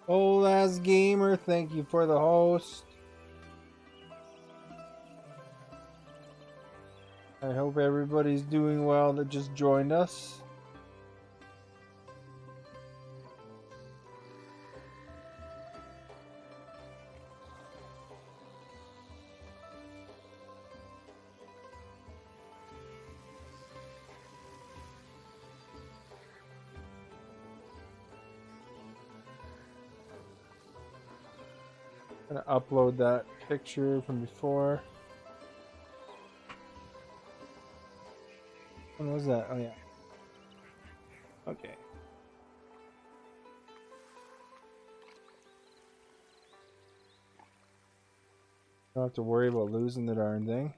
Old ass gamer, thank you for the host. I hope everybody's doing well that just joined us. I'm gonna upload that picture from before. When was that? Oh yeah. Okay. Don't have to worry about losing the darn thing.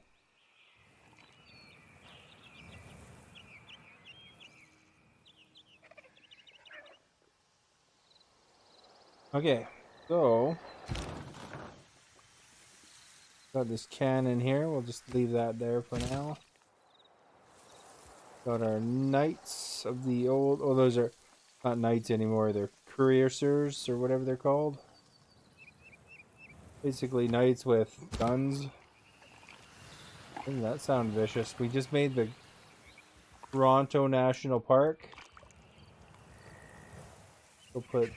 Okay, so got this cannon here. We'll just leave that there for now. Got our knights of the old. Oh, those are not knights anymore. They're cuirassiers or whatever they're called. Basically, knights with guns. Doesn't that sound vicious? We just made the Toronto National Park. We'll put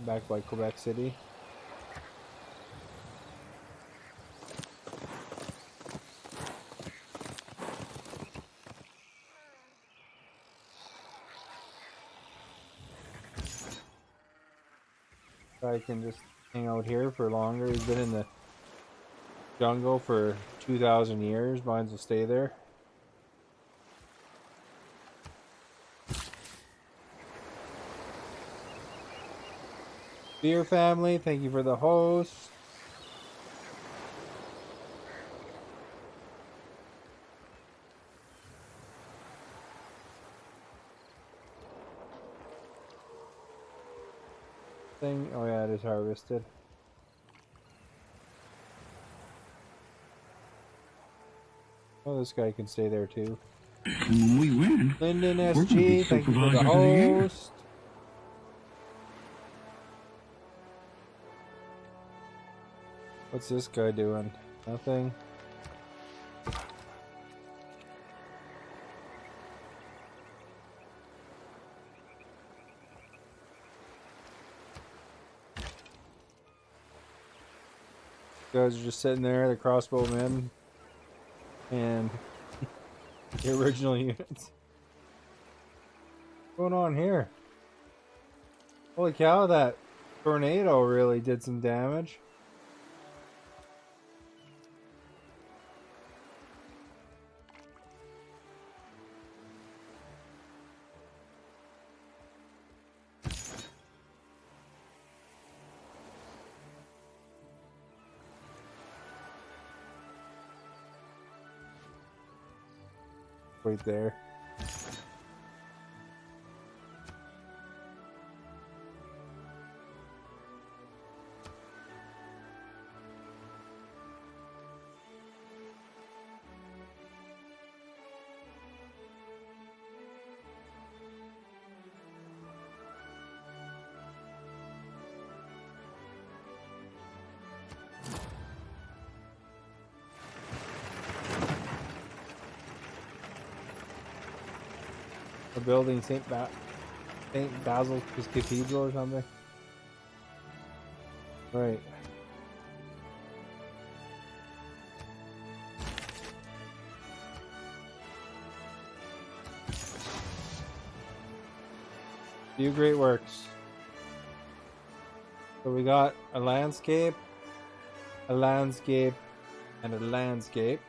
back by Quebec City. I can just hang out here for longer. He's been in the jungle for 2,000 years. Might as well stay there. Beer family, thank you for the host. Thing. Oh yeah, it is harvested. Oh, this guy can stay there too. And when we win, Lyndon we're going to be SG, thank you for the supervisors of the year. host. What's this guy doing? Nothing. Guys are just sitting there, the crossbowmen and the original units. What's going on here? Holy cow, that tornado really did some damage. Right there. Building St. Basil's Cathedral or something. Right. Few great works. So we got a landscape, and a landscape.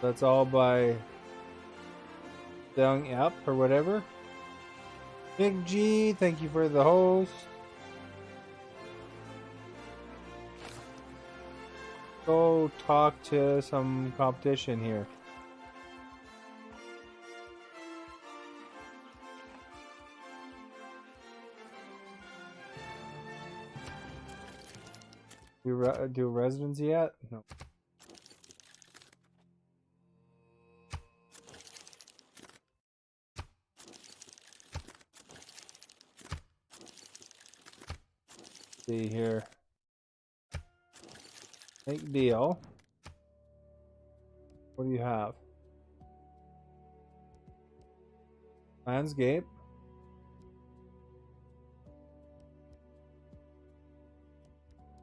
That's all by Deng Up or whatever. Big G, thank you for the host. Go talk to some competition here. Do a residency yet? No. See here. Make deal. What do you have? Landscape.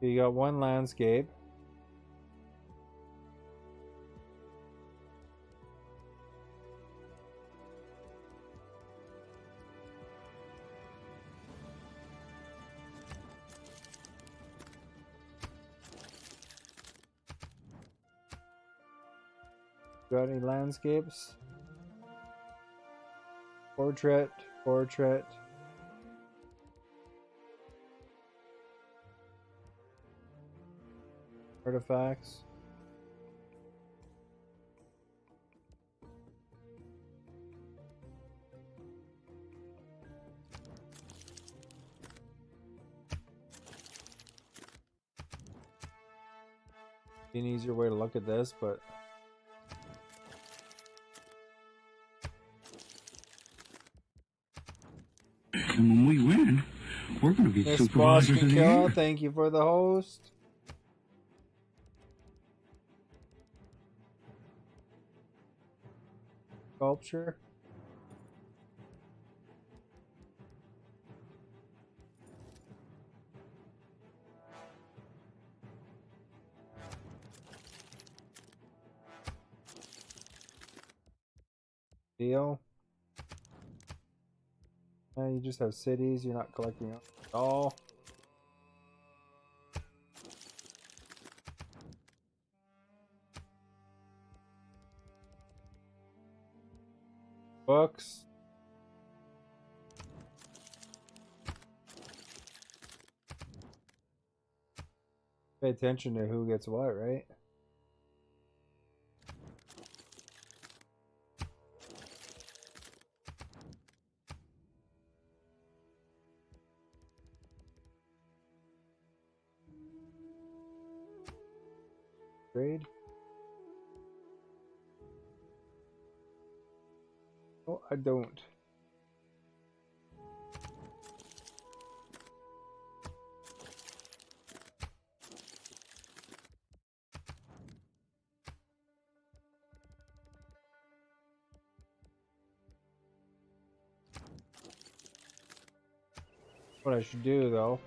You got one landscape. Got any landscapes? Portrait, portrait. Artifacts. An easier way to look at this, but And when we win, we're going to be Miss supervisors of the year. thank you for the host. Sculpture. Deal. You just have cities, you're not collecting at all. Books. Pay attention to who gets what, right? Trade. Oh, I don't. What I should do though.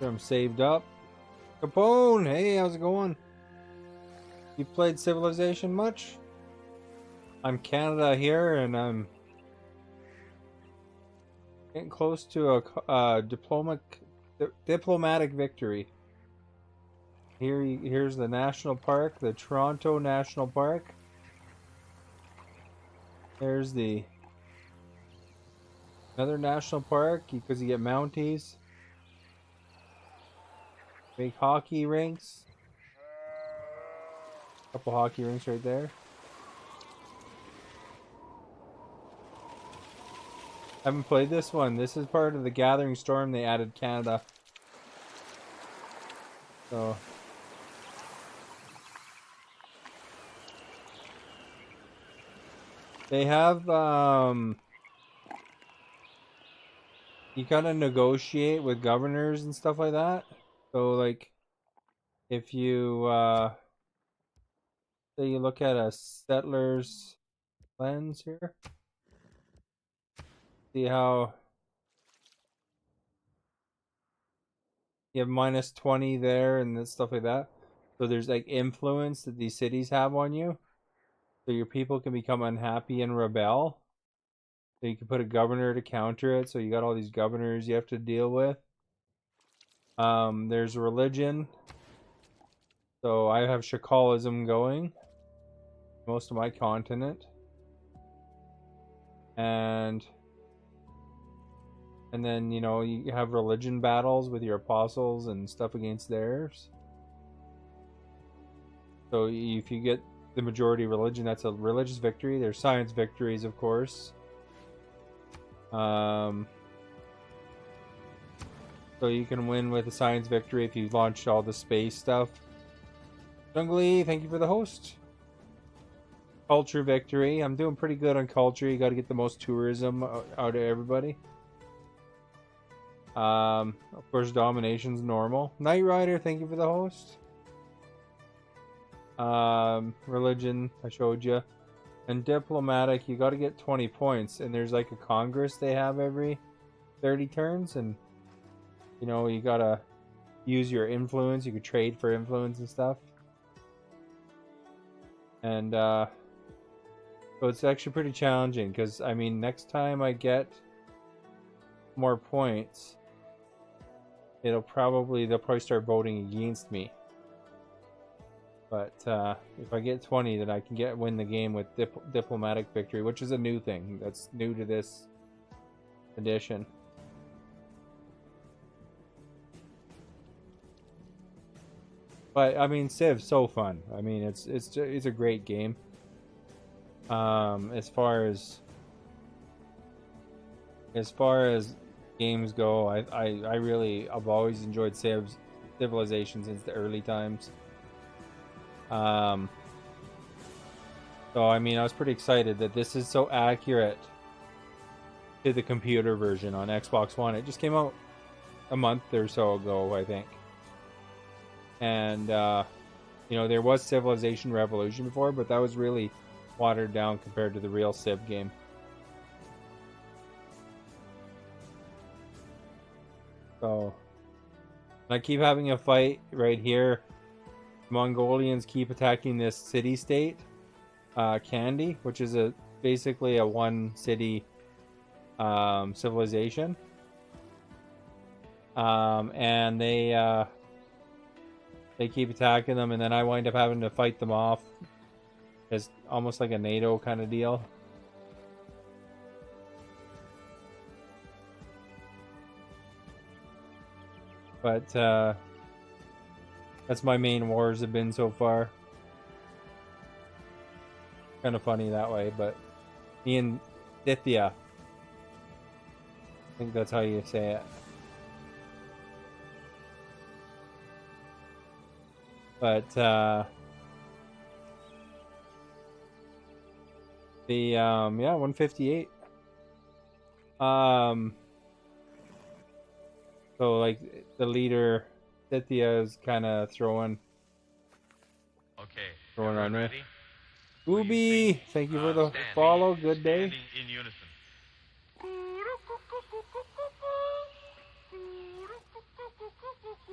I'm saved up. Capone, hey, how's it going? You played Civilization much? I'm here, and I'm getting close to a diplomatic victory. Here's the national park, the Toronto National Park. There's another national park because you get Mounties. Big hockey rinks. Couple hockey rinks right there. Haven't played this one. This is part of the Gathering Storm. They added Canada. So they have you kind of negotiate with governors and stuff like that. So like if you say you look at a settler's lens here, see how you have -20 there and stuff like that. So there's like influence that these cities have on you. So your people can become unhappy and rebel So you can put a governor to counter it. So you got all these governors you have to deal with. There's religion. So I have Shakalism going. Most of my continent. And then, you know, you have religion battles with your apostles and stuff against theirs. So if you get the majority religion, that's a religious victory. There's science victories, of course. So you can win with a science victory if you launched all the space stuff. Jungly, thank you for the host. Culture victory. I'm doing pretty good on culture. You got to get the most tourism out of everybody. Of course, domination's normal. Knight Rider, thank you for the host. Religion, I showed you. And diplomatic, you got to get 20 points. And there's like a congress they have every 30 turns. And, you know, you got to use your influence. You could trade for influence and stuff. And, so it's actually pretty challenging. Because, I mean, next time I get more points, they'll probably start voting against me. But if I get 20, then I can win the game with diplomatic victory, which is a new thing. That's new to this edition. But I mean, Civ's so fun. I mean, it's a great game. As far as games go, I've always enjoyed Civilization since the early times. So I mean, I was pretty excited that this is so accurate to the computer version on Xbox One. It just came out a month or so ago, I think. And you know, there was Civilization Revolution before, but that was really watered down compared to the real Civ game. So I keep having a fight right here. Mongolians keep attacking this city-state, Kandy, which is basically a one-city civilization. And they keep attacking them, and then I wind up having to fight them off. It's almost like a NATO kind of deal. But that's my main wars have been so far. Kind of funny that way, but me and Dithya, I think that's how you say it. But yeah, 158. So like the leader Dithya is kind of throwing around me. Ubi, thank you for the follow. Good day. In unison.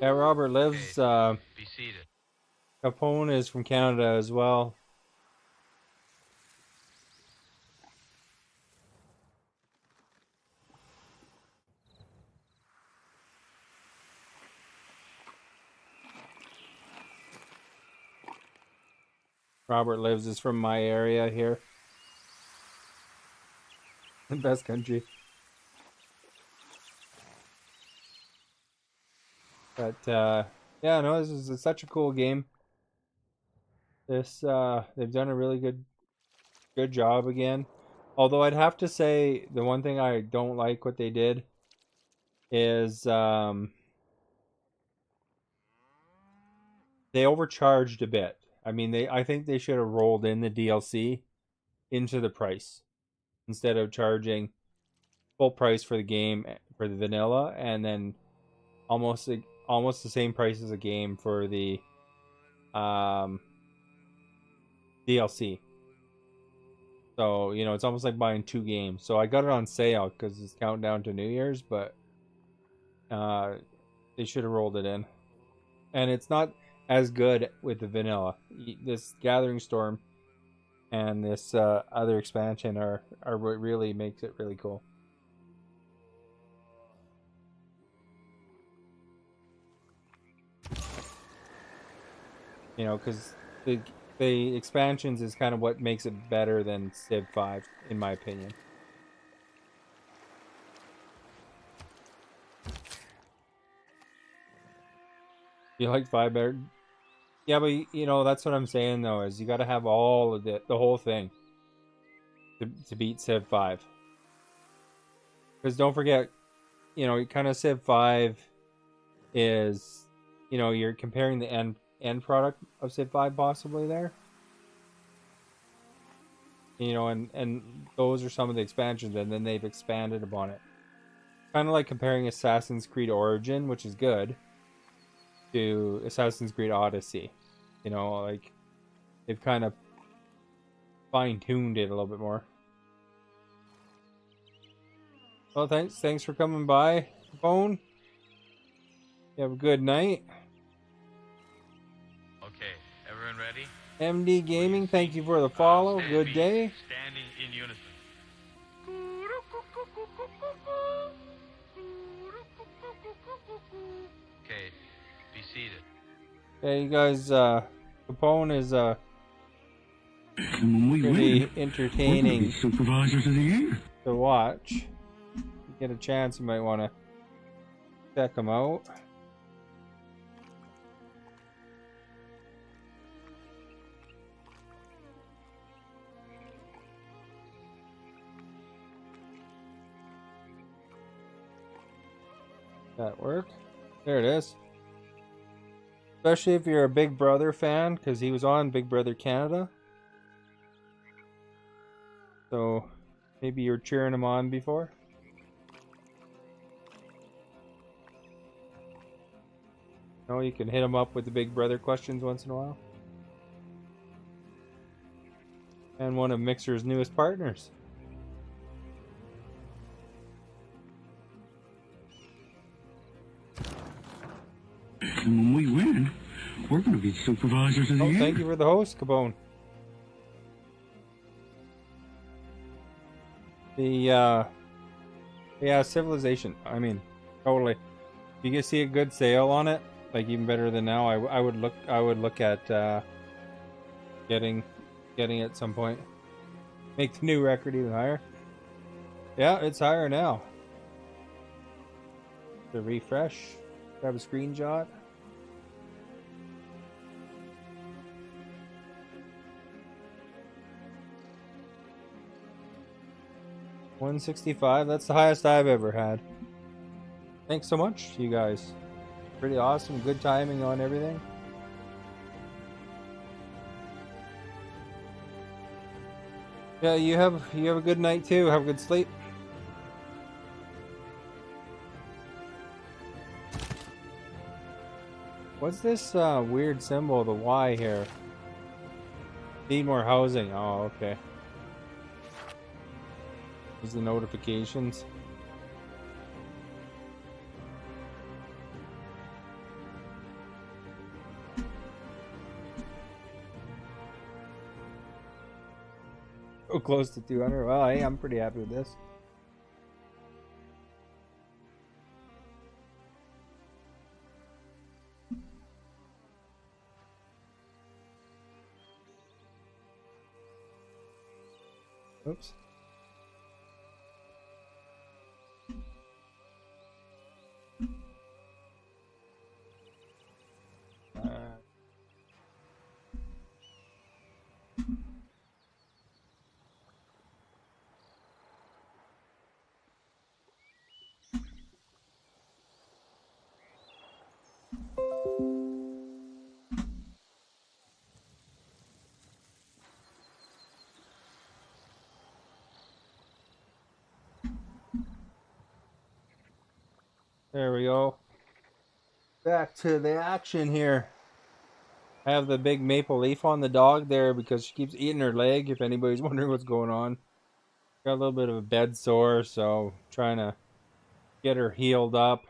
Yeah, Robert lives. Be seated. Capone is from Canada as well. Robert lives is from my area here. The best country. But yeah, no, this is such a cool game. This they've done a really good job again. Although I'd have to say the one thing I don't like what they did is they overcharged a bit. I mean, I think they should have rolled in the DLC into the price instead of charging full price for the game for the vanilla and then almost the same price as a game for the DLC. So, you know, it's almost like buying two games. So I got it on sale because it's countdown to New Year's, but they should have rolled it in. And it's not as good with the vanilla. This Gathering Storm and this other expansion are what really makes it really cool. You know, because the expansions is kind of what makes it better than Civ 5, in my opinion. You like 5 better? Yeah, but you know, that's what I'm saying though, is you got to have all of the whole thing to beat Civ 5. Because don't forget, you know, kind of Civ 5 is, you know, you're comparing the end product of Civ 5 possibly there. You know, and those are some of the expansions, and then they've expanded upon it. Kind of like comparing Assassin's Creed Origin, which is good, to Assassin's Creed Odyssey. You know, like, they've kind of fine-tuned it a little bit more. Well, thanks for coming by, Bone. You have a good night. Okay, everyone ready? MD Gaming, thank you for the follow. Good day. Standing in unison. Okay, be seated. Okay, you guys, Capone is And when we pretty win, entertaining we're gonna be supervisors of the year. to watch. If you get a chance, you might want to check him out. That work? There it is. Especially if you're a Big Brother fan, because he was on Big Brother Canada. So maybe you're cheering him on before. No, you can hit him up with the Big Brother questions once in a while. And one of Mixer's newest partners. And when we win, we're going to be supervisors of the year. Thank you for the host, Cabone. The yeah, Civilization. I mean, totally. If you can see a good sale on it, like even better than now, I would look at getting it at some point. Make the new record even higher. Yeah, it's higher now. The refresh. Grab a screenshot. $165. That's the highest I've ever had. Thanks so much, you guys. Pretty awesome. Good timing on everything. Yeah, you have a good night too. Have a good sleep. What's this weird symbol, the Y here? Need more housing. Oh, okay. These are the notifications. So close to 200. Well, hey, I'm pretty happy with this. Oops. There we go. Back to the action here. I have the big maple leaf on the dog there because she keeps eating her leg, if anybody's wondering what's going on. Got a little bit of a bed sore, so trying to get her healed up.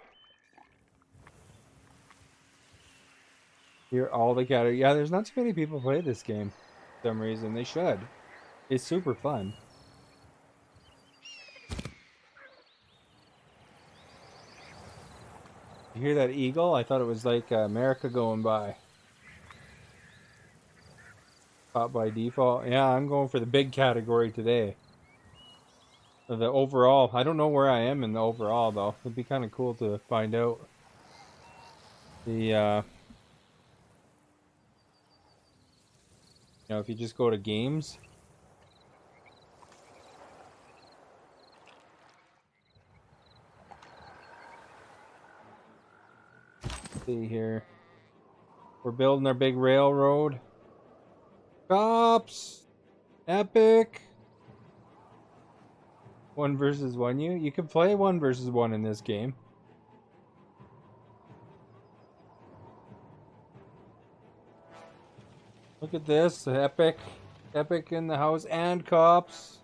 Here, all the categories. Yeah, there's not too many people play this game for some reason. They should. is super fun. You hear that eagle? I thought it was like America going by. Caught by default. Yeah, I'm going for the big category today. The overall. I don't know where I am in the overall, though. It'd be kind of cool to find out. The, you know, if you just go to games. Let's see here. We're building our big railroad. Cops! Epic! 1 versus 1 you? You can play 1 versus 1 in this game. Look at this. Epic. Epic in the house and cops.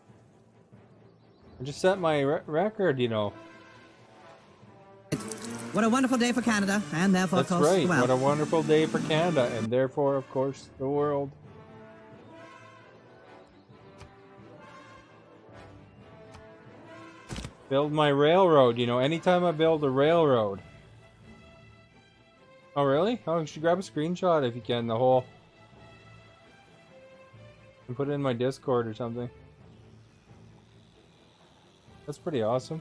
I just set my record, you know. What a wonderful day for Canada, and therefore, That's of course, right. the world. What a wonderful day for Canada, and therefore, of course, the world. Build my railroad, you know, anytime I build a railroad. Oh, really? Oh, you should grab a screenshot if you can, the whole... And put it in my Discord or something. That's pretty awesome.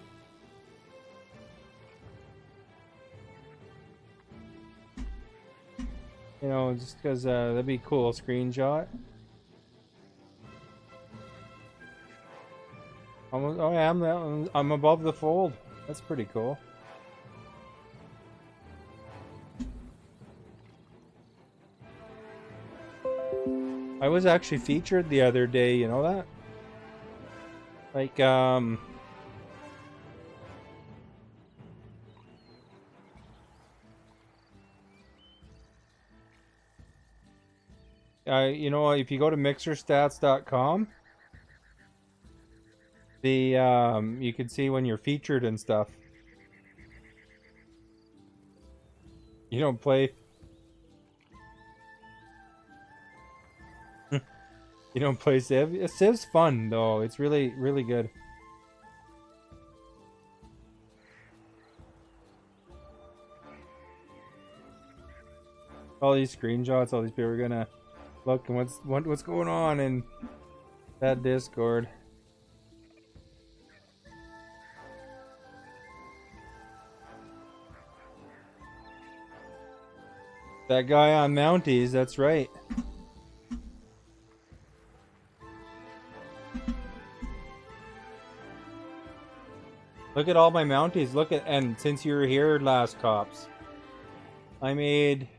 You know, just because that'd be a cool screenshot. Oh, yeah, I'm above the fold. That's pretty cool. I was actually featured the other day, you know that? Like, you know, if you go to mixerstats.com, you can see when you're featured and stuff. You don't play. You don't play Civ? Civ's fun though. It's really, really good. All these screenshots, all these people are gonna look and what's going on in that Discord. That guy on Mounties, that's right. Look at all my Mounties. Look at, and since you were here last, Cops, I made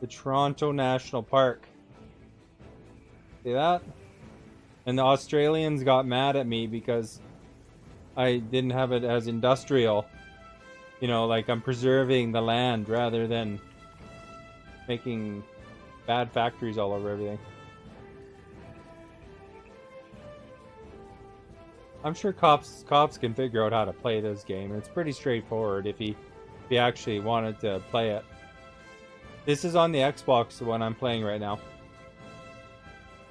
the Toronto National Park. See that? And the Australians got mad at me because I didn't have it as industrial. You know, like I'm preserving the land rather than making bad factories all over everything. I'm sure cops can figure out how to play this game. It's pretty straightforward if he actually wanted to play it. This is on the Xbox, the one I'm playing right now.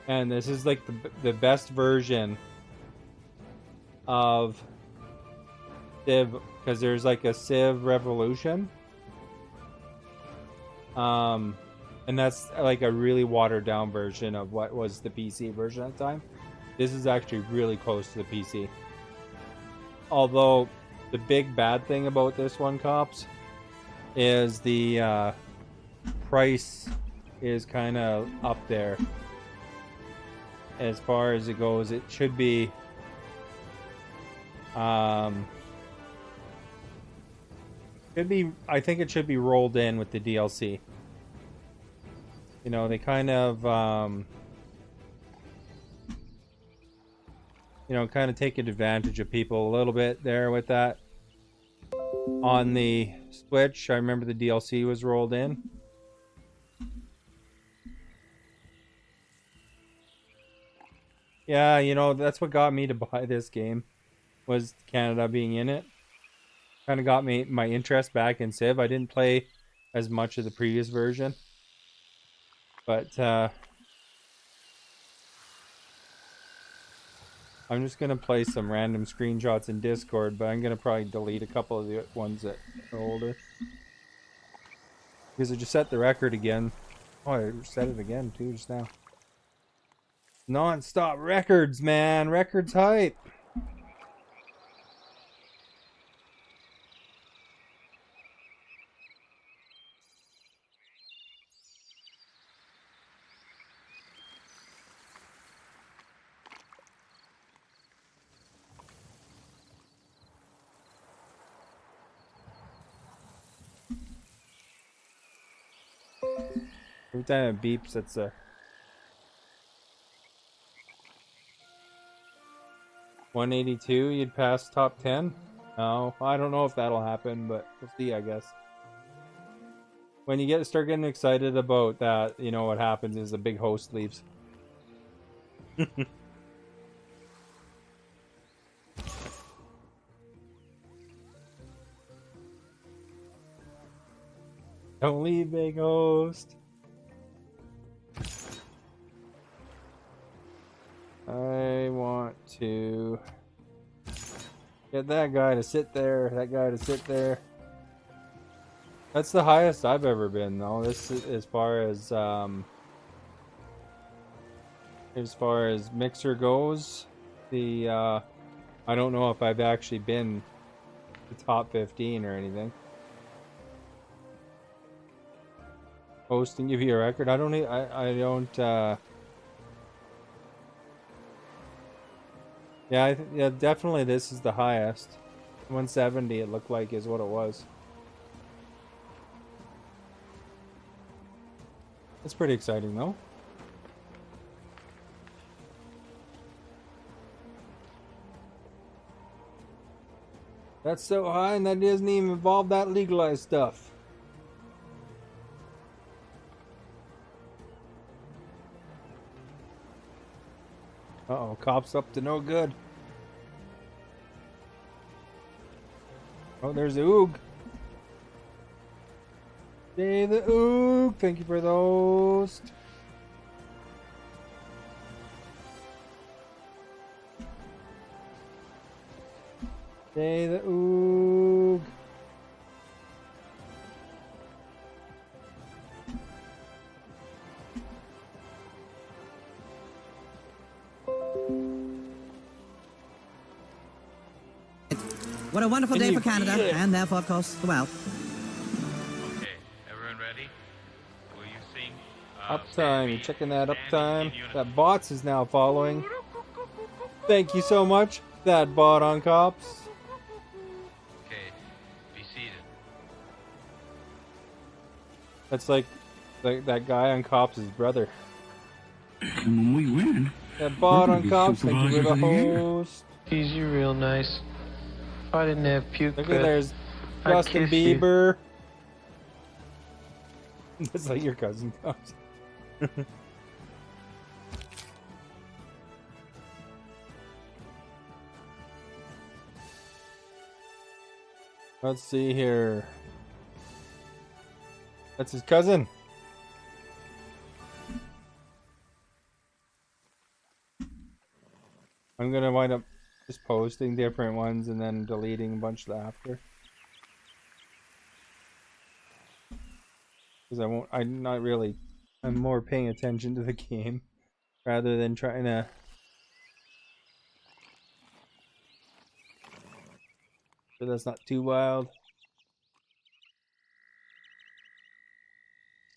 And this is like the best version of Civ, because there's like a Civ Revolution. And that's like a really watered down version of what was the PC version at the time. This is actually really close to the PC. Although the big bad thing about this one, Cops, is the price is kind of up there. As far as it goes, it should be I think it should be rolled in with the DLC. You know, they kind of kind of take advantage of people a little bit there with that. On the Switch, I remember the DLC was rolled in. Yeah, you know, that's what got me to buy this game, was Canada being in it. Kind of got my interest back in Civ. I didn't play as much of the previous version, but I'm just gonna play some random screenshots in Discord, but I'm gonna probably delete a couple of the ones that are older. Because I just set the record again. Oh, I set it again too just now. Non-stop records, man. Records hype. Every time it beeps, it's a 182. You'd pass top 10. No, I don't know if that'll happen, but we'll see, I guess. When you start getting excited about that, you know what happens is the big host leaves. Don't leave, big host. I want to get that guy to sit there, that guy to sit there. That's the highest I've ever been, though. This is as far as Mixer goes. I don't know if I've actually been the top 15 or anything. Hosting give you a record? I don't. Yeah, definitely this is the highest. 170 it looked like is what it was. That's pretty exciting though. That's so high and that doesn't even involve that legalized stuff. Uh-oh, cops up to no good. Oh, there's the Oog. Hey, the Oog. Thank you for the host. Hey, the Oog. What a wonderful day for Canada, and therefore, of course, the world. Okay, everyone ready? Will you sing? Uptime, you checking that uptime? That bots is now following. Thank you so much, that bot on cops. Okay, be seated. That's like that guy on cops' brother. And when we win, That bot on cops, thank you for the supervisors of the year. host. He's real nice. If I didn't have puke Look at breath, there's I'd Justin kiss you. Bieber. That's like your cousin comes. Let's see here. That's his cousin. I'm gonna wind up just posting different ones and then deleting a bunch after. Because I'm more paying attention to the game rather than trying to. So that's not too wild.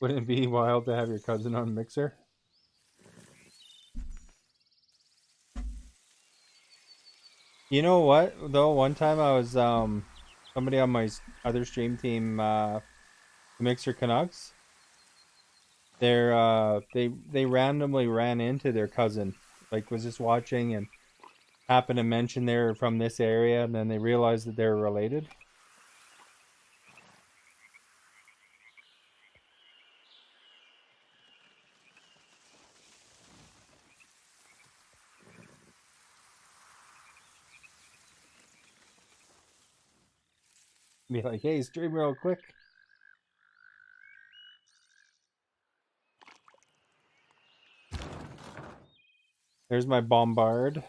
Wouldn't it be wild to have your cousin on Mixer? You know what though? One time I was somebody on my other stream team, Mixer Canucks. They randomly ran into their cousin, like was just watching and happened to mention they're from this area, and then they realized that they're related. Be like, hey, stream real quick. There's my Bombard.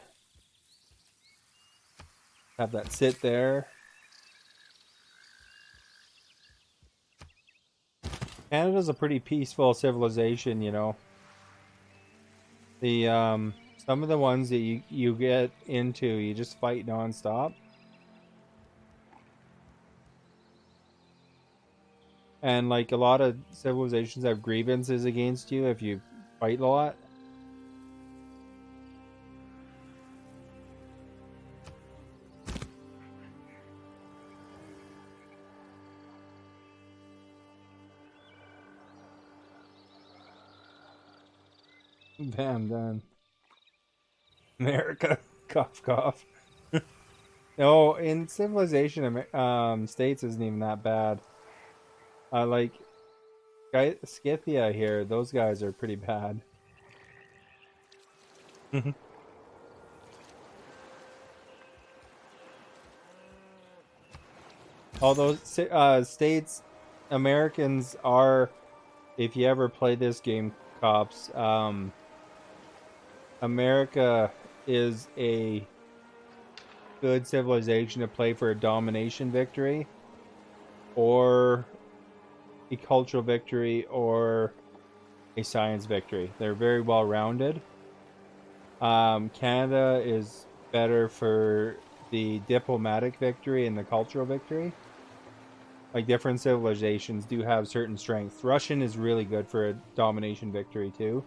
Have that sit there. Canada's a pretty peaceful civilization, you know. The some of the ones that you get into, you just fight nonstop. And like a lot of civilizations have grievances against you if you fight a lot. Bam, done. America, cough, cough. No, in civilization, states isn't even that bad. Like Scythia here, those guys are pretty bad. Although states, Americans are, if you ever play this game, cops, America is a good civilization to play for a domination victory, or a cultural victory, or a science victory. They're very well rounded. Canada is better for the diplomatic victory and the cultural victory. Like, different civilizations do have certain strengths. Russian is really good for a domination victory too.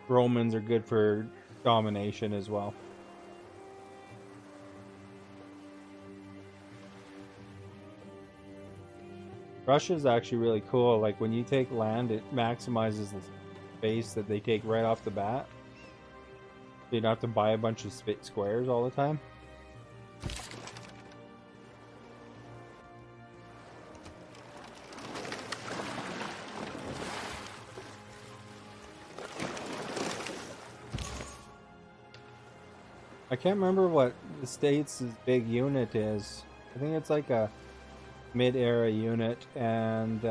Romans are good for domination as well. Russia's actually really cool. Like, when you take land, it maximizes the space that they take right off the bat. So you don't have to buy a bunch of squares all the time. I can't remember what the state's big unit is. I think it's like a mid-era unit, and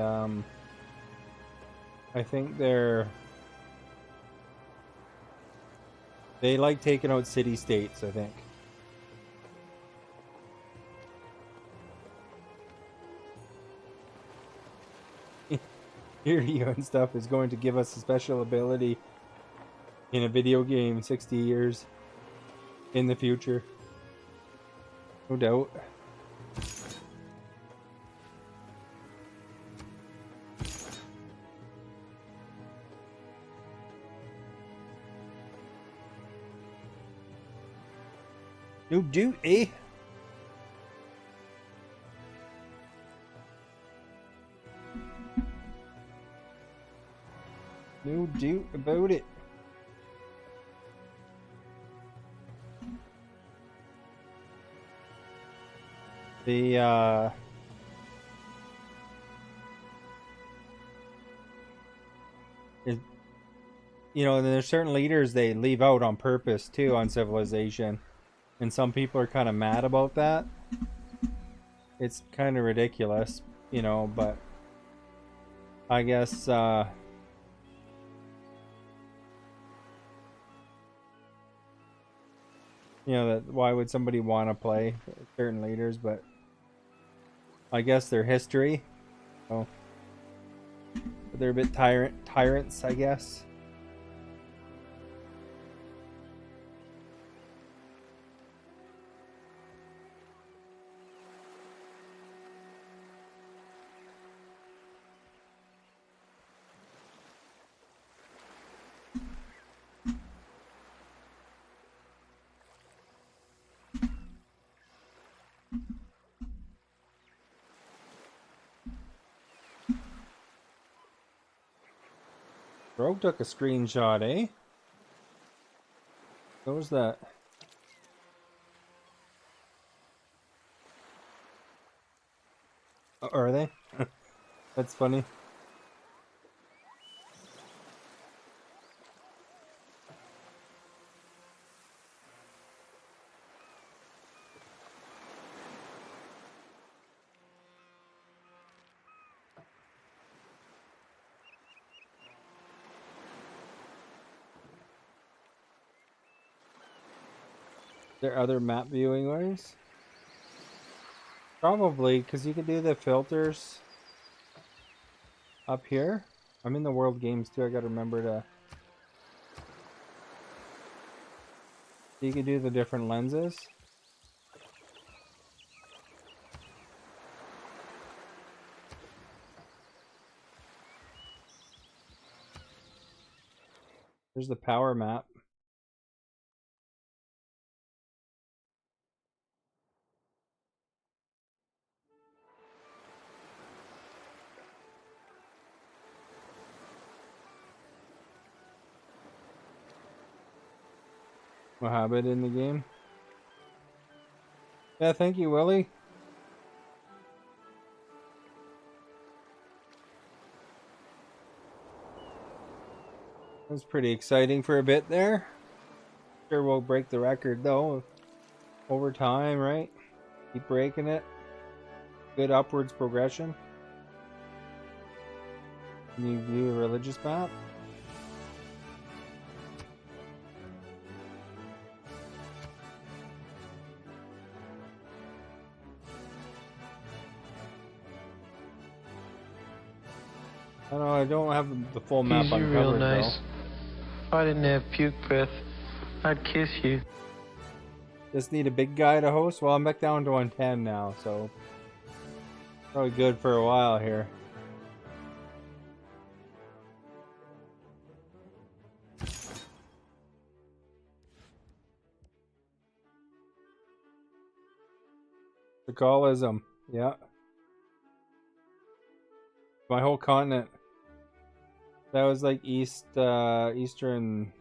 I think they like taking out city-states, I think. Here and stuff is going to give us a special ability in a video game 60 years in the future. No doubt. No doubt, eh? No doubt about it. The you know, there's certain leaders they leave out on purpose too on Civilization, and some people are kind of mad about that. It's kind of ridiculous, you know, but I guess you know, that why would somebody want to play certain leaders? But I guess they're history. Oh, they're a bit tyrants, I guess. Rogue took a screenshot, eh? What was that? Are they? That's funny. there other map viewing ways? Probably, because you could do the filters up here. I'm in the world games too. I gotta remember to. You can do the different lenses. There's the power map. Mohammed in the game. Yeah, thank you, Willie. That was pretty exciting for a bit there. Sure we'll break the record though. Over time, right? Keep breaking it. Good upwards progression. Can you view a religious map? I don't know, I don't have the full map You're uncovered real nice. though. If I didn't have puke breath, I'd kiss you. Just need a big guy to host? Well, I'm back down to 110 now, so probably good for a while here. Catholicism, yeah. My whole continent. That was like Eastern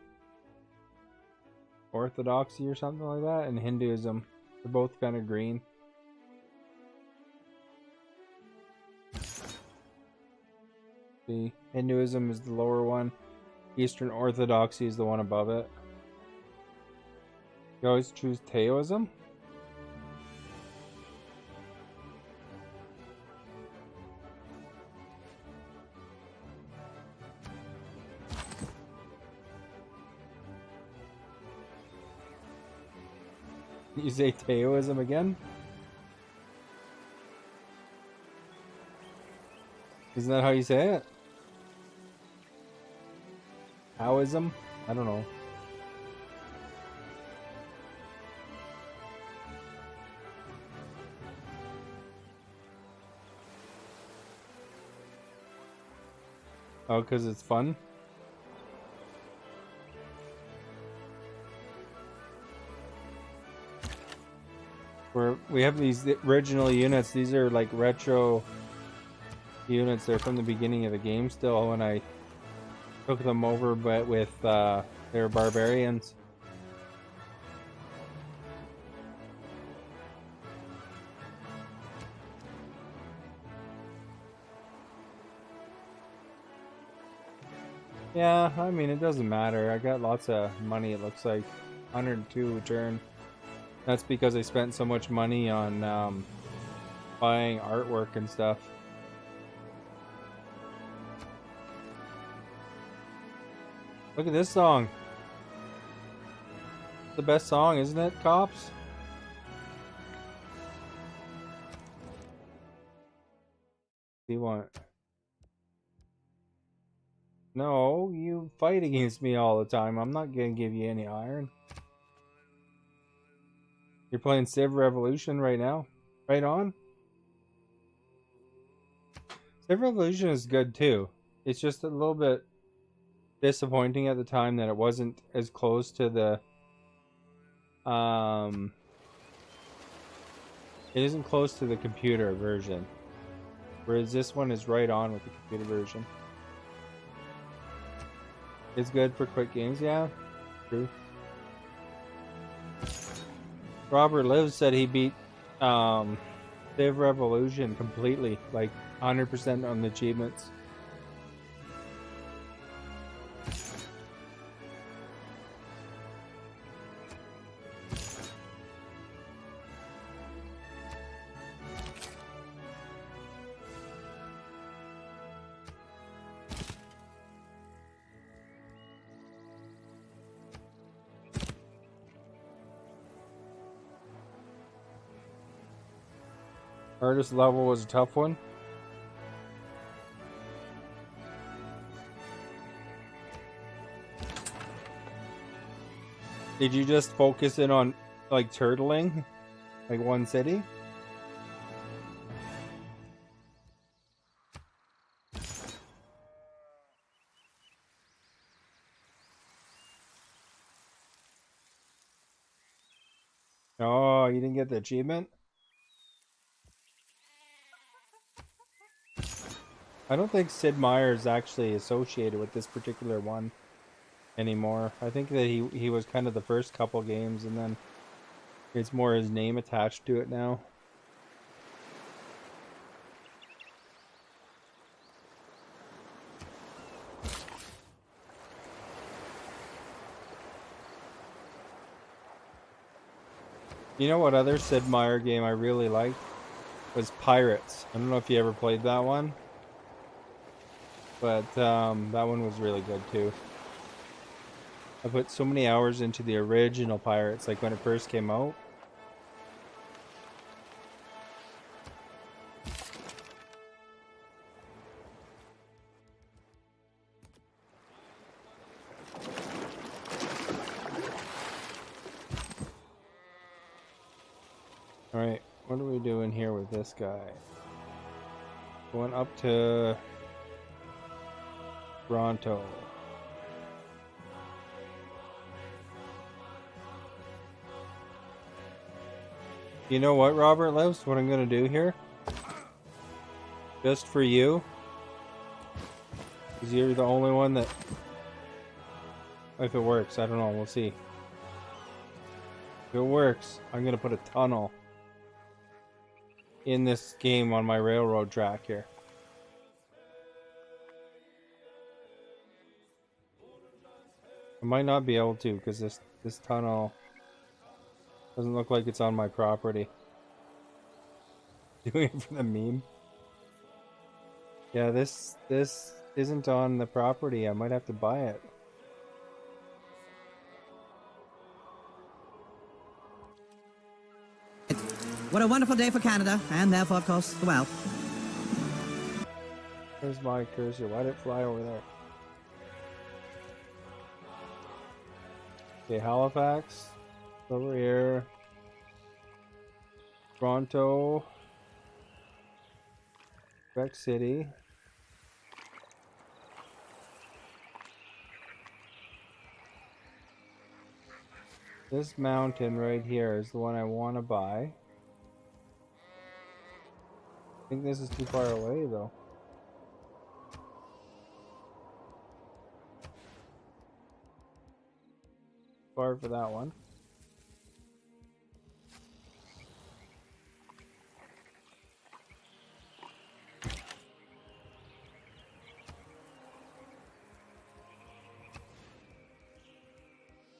Orthodoxy or something like that, and Hinduism. They're both kind of green. See, Hinduism is the lower one. Eastern Orthodoxy is the one above it. You always choose Taoism? You say Taoism again? Isn't that how you say it? Taoism? I don't know. Oh, because it's fun? We have these original units. These are like retro units. They're from the beginning of the game still when I took them over, but with they're barbarians. Yeah, I mean, it doesn't matter. I got lots of money, it looks like. 102 return. That's because I spent so much money on buying artwork and stuff. Look at this song. It's the best song, isn't it, Cops? What do you want? No, you fight against me all the time. I'm not gonna give you any iron. You're playing Civ Revolution right now? Right on? Civ Revolution is good too. It's just a little bit disappointing at the time that it wasn't as close to the it isn't close to the computer version. Whereas this one is right on with the computer version. It's good for quick games, yeah. True. Robert Lives said he beat Civ Revolution completely, like 100% on the achievements. Hardest level was a tough one. Did you just focus in on like turtling? Like one city? Oh, you didn't get the achievement? I don't think Sid Meier is actually associated with this particular one anymore. I think that he was kind of the first couple games, and then it's more his name attached to it now. You know what other Sid Meier game I really liked was Pirates. I don't know if you ever played that one, but that one was really good too. I put so many hours into the original Pirates, like when it first came out. Alright, what are we doing here with this guy? Going up to Toronto. You know what, Robert Lives? What I'm gonna do here? Just for you. Because you're the only one that... If it works, I don't know, we'll see. If it works, I'm gonna put a tunnel in this game on my railroad track here. I might not be able to because this tunnel doesn't look like it's on my property. Doing it for the meme. Yeah, this isn't on the property. I might have to buy it. What a wonderful day for Canada, and therefore, of course, the world. Where's my cursor? Why did it fly over there? Okay, Halifax. Over here. Toronto. Quebec City. This mountain right here is the one I want to buy. I think this is too far away though. Far for that one.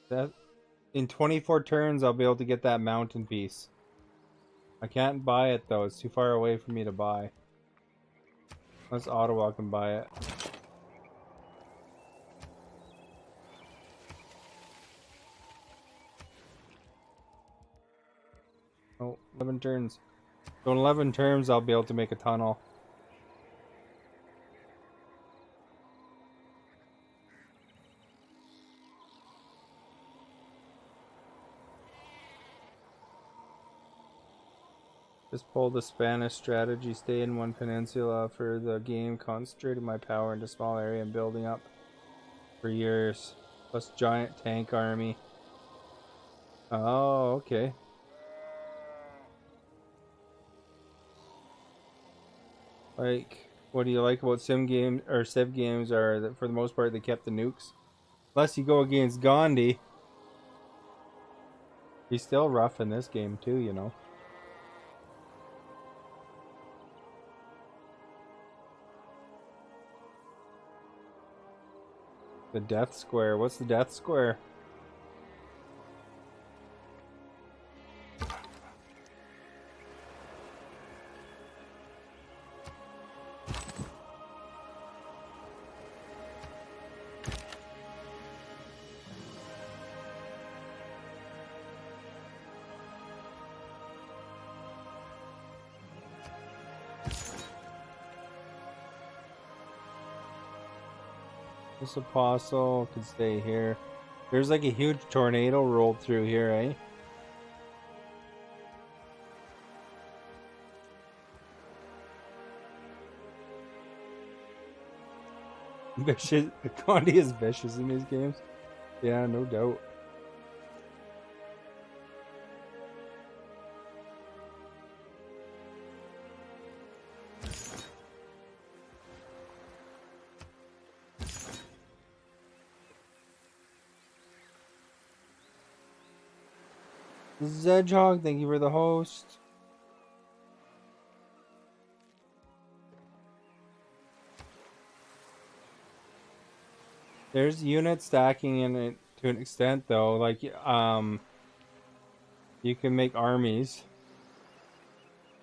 That in 24 turns I'll be able to get that mountain piece. I can't buy it though, it's too far away for me to buy. Unless Ottawa can buy it. Oh, 11 turns. So in 11 turns I'll be able to make a tunnel. Just pull the Spanish strategy, stay in one peninsula for the game, concentrating my power into small area and building up for years. Plus giant tank army. Oh, okay. Like, what do you like about sim games or Civ games are that for the most part they kept the nukes? Unless you go against Gandhi. He's still rough in this game too, you know. The death square. What's the death square? This apostle could stay here. There's like a huge tornado rolled through here, eh? Vicious. Condi is vicious in these games. Yeah, no doubt. Zedgehog, thank you for the host. There's unit stacking in it to an extent, though. Like, you can make armies.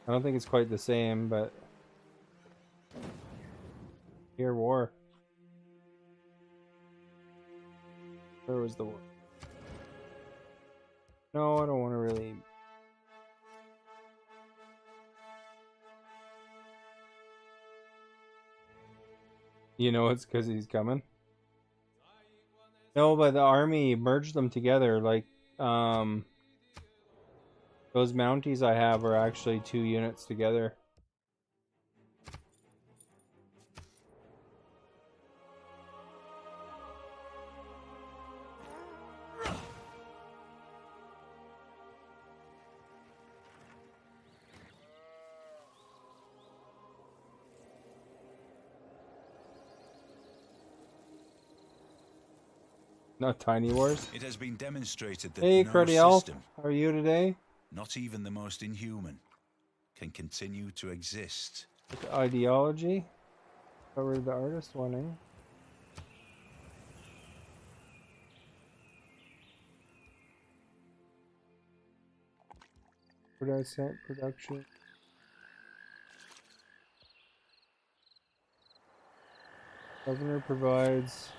I don't think it's quite the same, but here, war. Where was the war? No, I don't want to really. You know, it's because he's coming. No, but the army merged them together. Like, those Mounties I have are actually 2 units together. Not Tiny Wars. It has been demonstrated that hey, no Cruddy Elf, system, how are you today? not even the most inhuman, can continue to exist. With ideology. Covered the artist one, eh? Production. Governor provides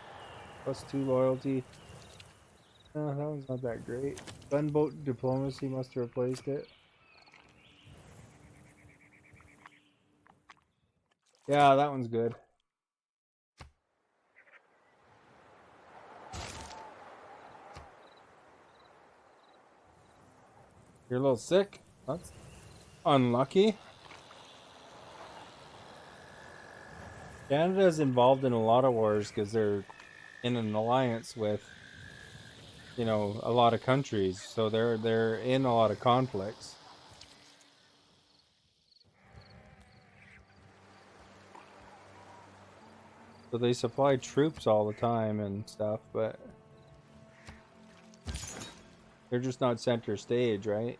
+2 loyalty. Oh, that one's not that great. Gunboat diplomacy must have replaced it. Yeah, that one's good. You're a little sick? That's unlucky. Canada is involved in a lot of wars because they're in an alliance with, you know, a lot of countries. So they're in a lot of conflicts. So they supply troops all the time and stuff, but they're just not center stage, right?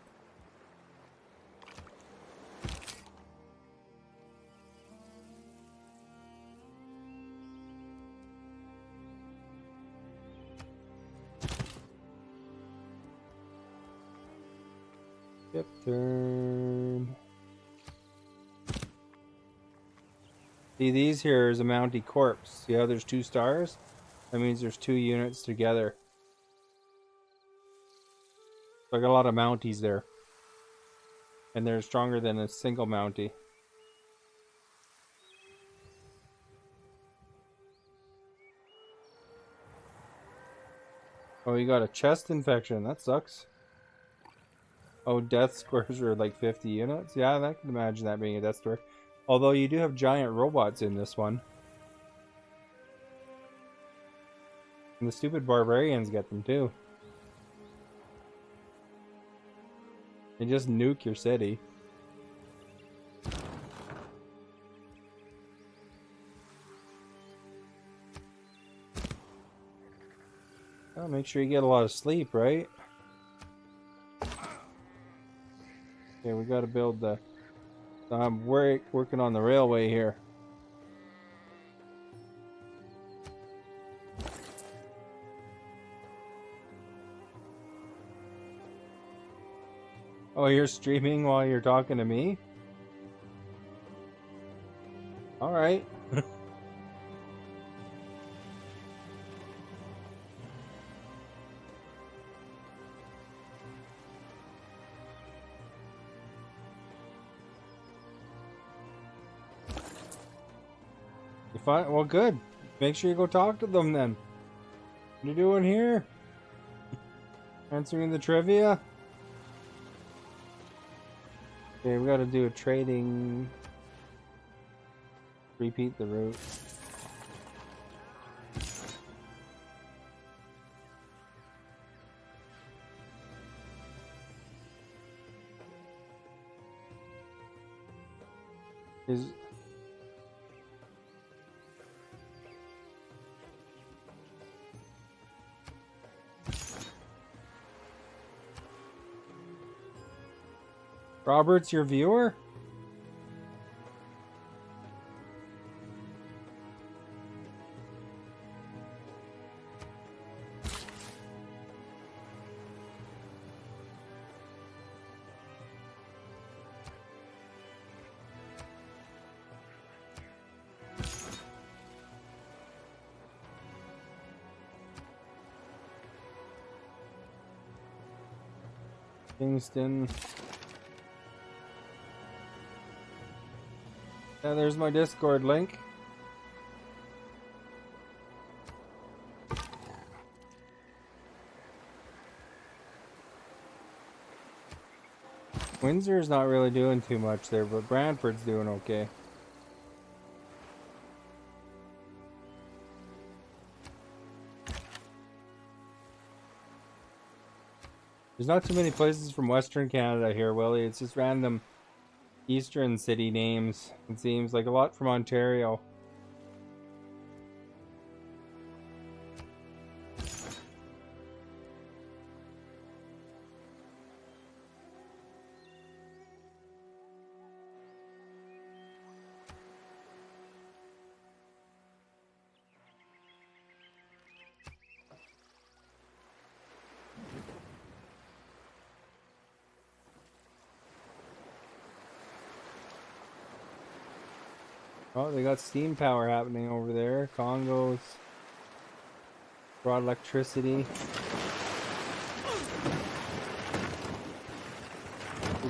Yep, turn. See, these here is a Mountie corpse. See how there's 2 stars? That means there's 2 units together. So I got a lot of Mounties there. And they're stronger than a single Mountie. Oh, you got a chest infection. That sucks. Oh, death squares are like 50 units? Yeah, I can imagine that being a death square. Although you do have giant robots in this one. And the stupid barbarians get them too. They just nuke your city. Oh, make sure you get a lot of sleep, right? Okay, we gotta build the... I'm working on the railway here. Oh, you're streaming while you're talking to me? All right. Fine. Well, good. Make sure you go talk to them then. What are you doing here? Answering the trivia? Okay, we gotta do a trading. Repeat the route. Is Robert's your viewer? Kingston. Yeah, there's my Discord link. Windsor's not really doing too much there, but Brantford's doing okay. There's not too many places from Western Canada here, Willie. It's just random Eastern city names. It seems like a lot from Ontario. Oh, they got steam power happening over there. Congos brought electricity.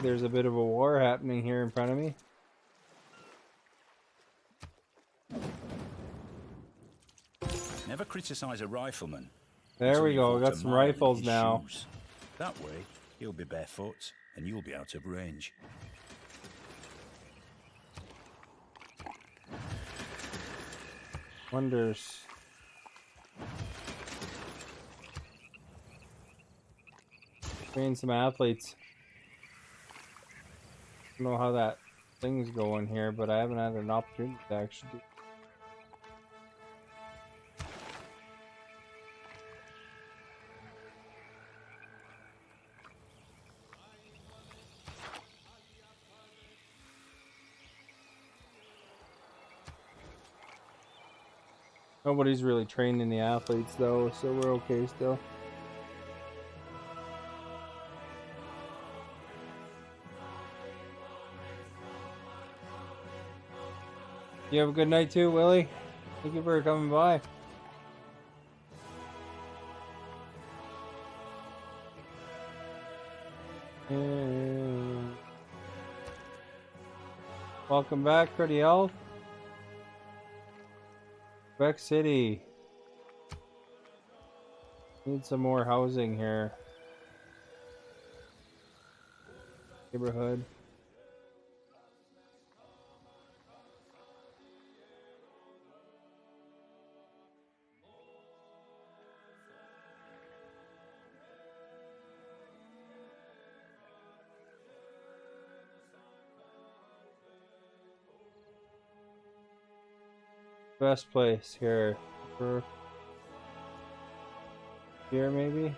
There's a bit of a war happening here in front of me. Never criticize a rifleman. There we go. We got some rifles now. Shoes. That way, he'll be barefoot and you'll be out of range. Wonders. Train some athletes. I don't know how that thing's going here, but I haven't had an opportunity to actually do. Nobody's really training the athletes though, so we're okay still. You have a good night too, Willie. Thank you for coming by. And welcome back, Pretty Elf. Quebec City. Need some more housing here. Neighborhood. Best place here for here maybe.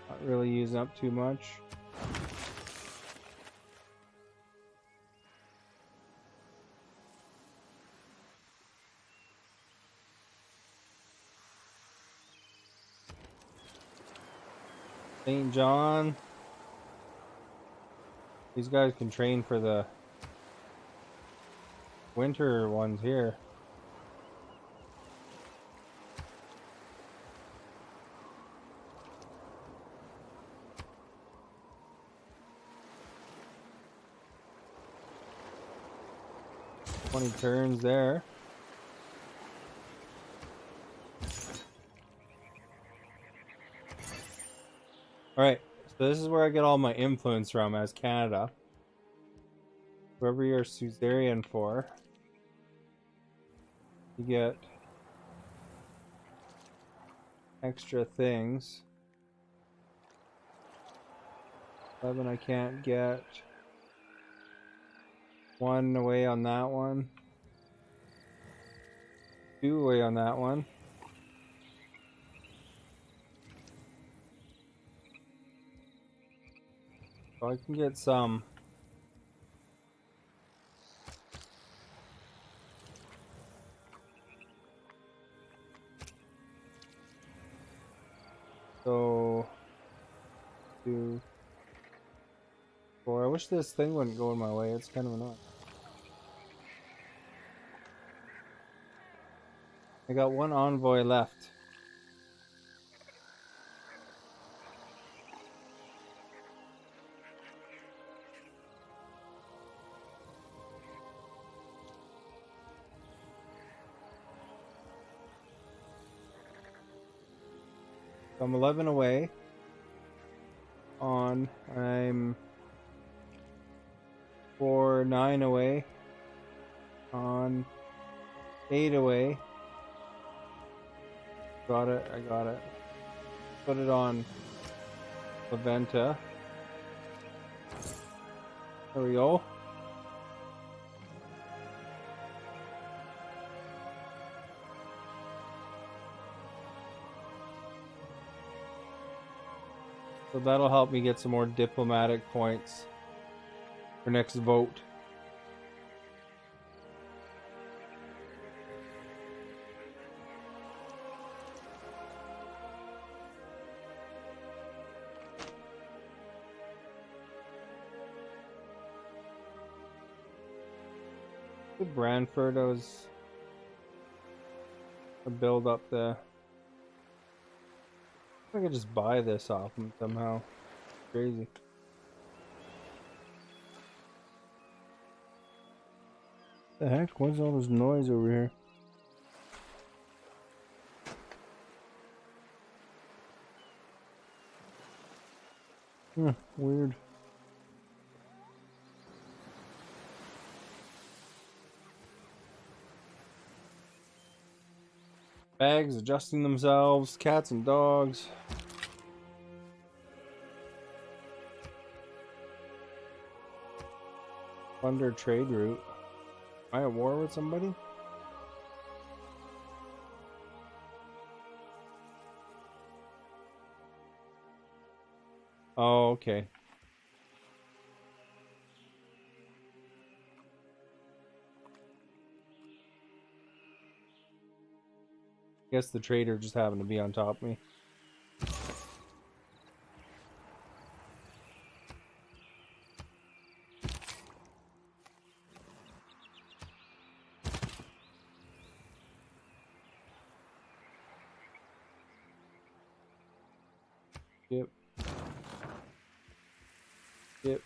Not really using up too much. St. John. These guys can train for the winter ones here. 20 turns there. Alright, so this is where I get all my influence from as Canada. Whoever you're suzerain for, you get extra things. 11 I can't get. 1 away on that one. 2 away on that one. So I can get some. So 2, 4. I wish this thing wouldn't go in my way. It's kind of annoying. I got 1 envoy left. So I'm 11 away. I'm 9 away. 8 away. Got it, I got it. Put it on Laventa. There we go. So that'll help me get some more diplomatic points for next vote. Brantford, I build up the. I could just buy this off him somehow. Crazy. The heck? What's all this noise over here? Weird. Bags adjusting themselves, cats and dogs. Plunder trade route. Am I at war with somebody? Oh, okay. Guess the trader just happened to be on top of me. Yep. Yep.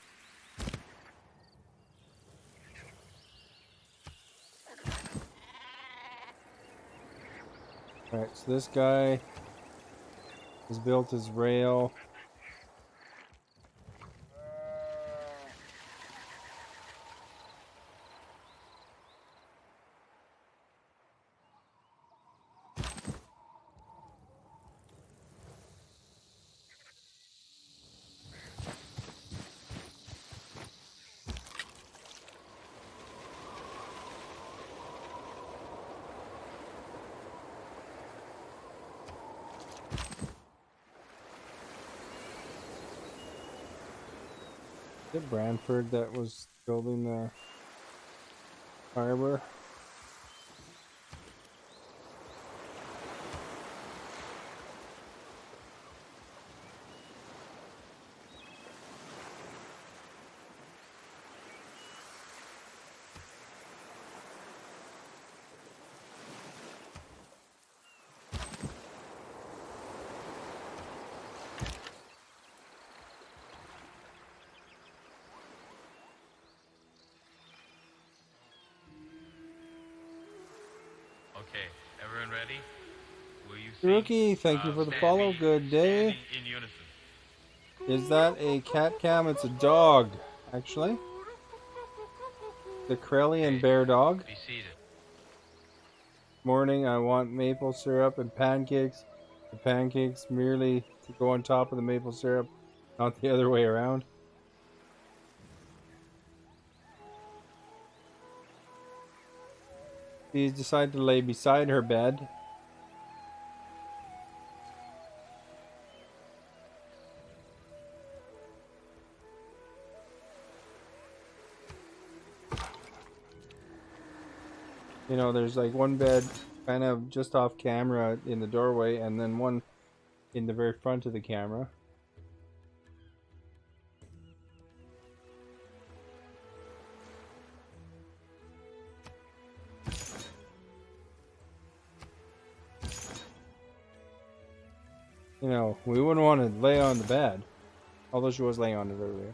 Alright, so this guy has built his rail. Is it Brantford that was building the harbor? Okay, everyone ready? Will you sing? Rookie, thank you for the follow. Good day. In unison. Is that a cat cam? It's a dog, actually. The Krellian bear dog. Be seated. Morning, I want maple syrup and pancakes. The pancakes merely to go on top of the maple syrup, not the other way around. She's decided to lay beside her bed. You know, there's like one bed kind of just off camera in the doorway, and then one in the very front of the camera. You know, we wouldn't want to lay on the bed, although she was laying on it earlier.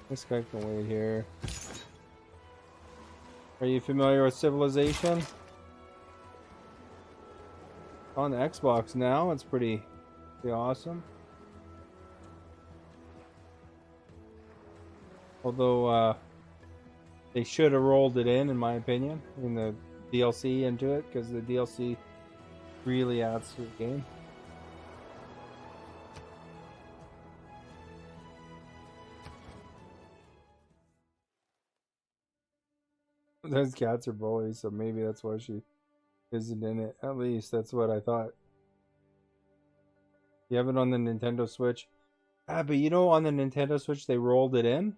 This guy can wait here. Are you familiar with Civilization? On the Xbox now, it's pretty awesome. Although, they should have rolled it in my opinion, in the DLC into it, because the DLC really adds to the game. Those cats are bullies, so maybe that's why she isn't in it. At least that's what I thought. You have it on the Nintendo Switch. Ah, but you know, on the Nintendo Switch they rolled it in.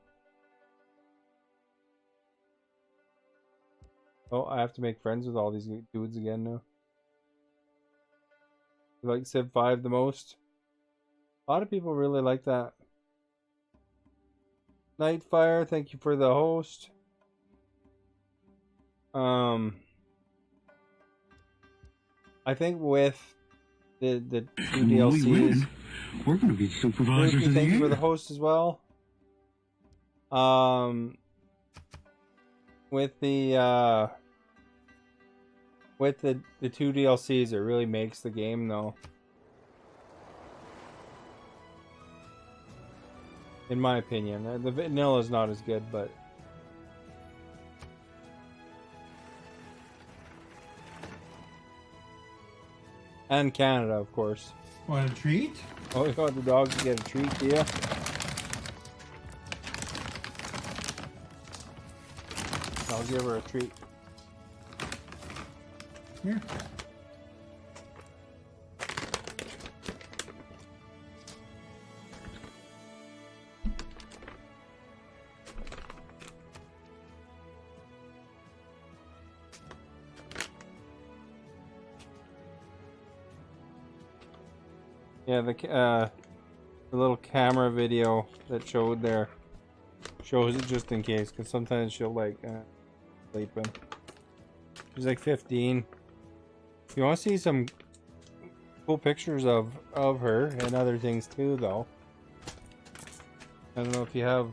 Oh, I have to make friends with all these dudes again now. You like Civ 5 the most? A lot of people really like that. Nightfire, thank you for the host. I think with the two DLCs, we're gonna be supervisors of the thank you for year. the host as well. With the two DLCs, it really makes the game though. In my opinion, the vanilla is not as good, but and Canada, of course. Want a treat? Oh, you want the dogs to get a treat, do you? I'll give her a treat. Here. Yeah, the little camera video that showed there shows it just in case, because sometimes she'll like sleeping. She's like 15. If you want to see some cool pictures of her and other things too, though, I don't know if you have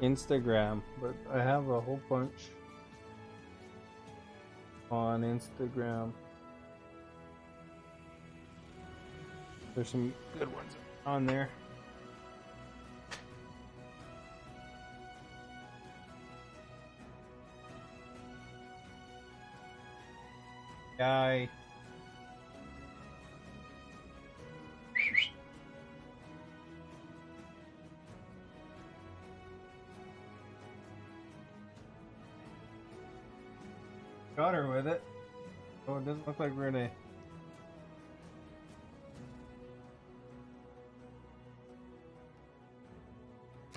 Instagram, but I have a whole bunch on Instagram. There's some good ones on there. Guy. Got her with it. Oh, it doesn't look like we're gonna.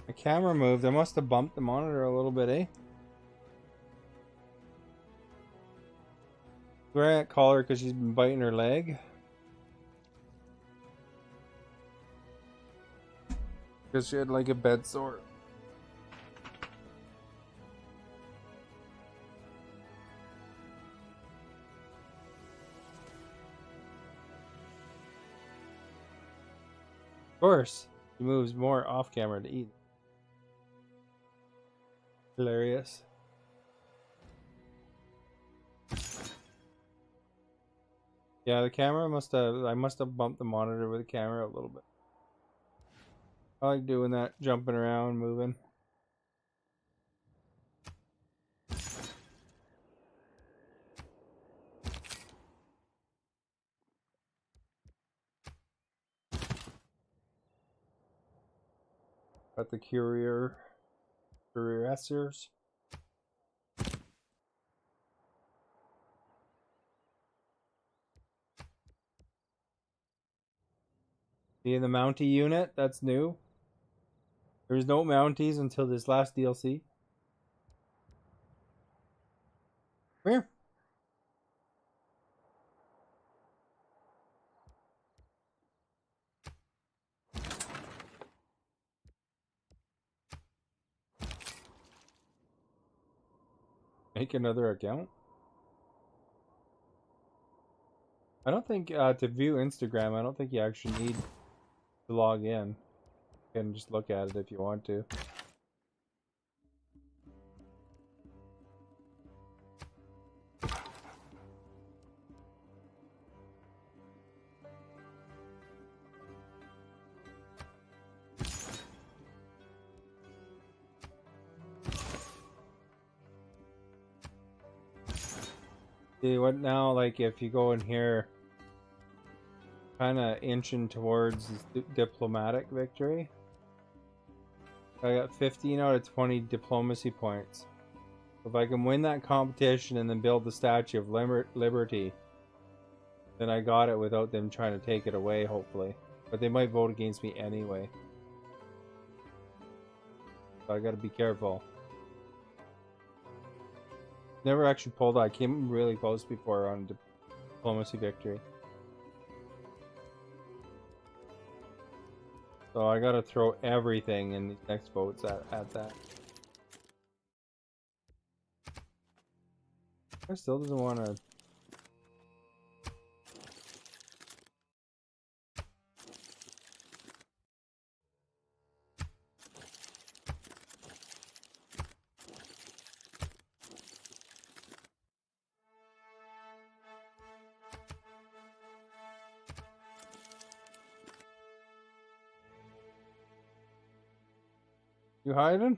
The camera moved. I must have bumped the monitor a little bit, eh? We're gonna call her because she's been biting her leg. Because she had like a bed sore. course, he moves more off camera to eat. Hilarious. Yeah, the camera I must have bumped the monitor with the camera a little bit. I like doing that, jumping around, moving. Got the cuirassiers. See the Mountie unit? That's new. There's no Mounties until this last DLC. Come here. Make another account? I don't think, to view Instagram, I don't think you actually need to log in. You can just look at it if you want to. See what now, like if you go in here, kind of inching towards diplomatic victory. I got 15 out of 20 diplomacy points. If I can win that competition and then build the Statue of Liberty, then I got it without them trying to take it away, hopefully. But they might vote against me anyway. So I gotta be careful. Never actually pulled. I came really close before on diplomacy victory. So I gotta throw everything in these next votes at that. I still doesn't want to. You hiding?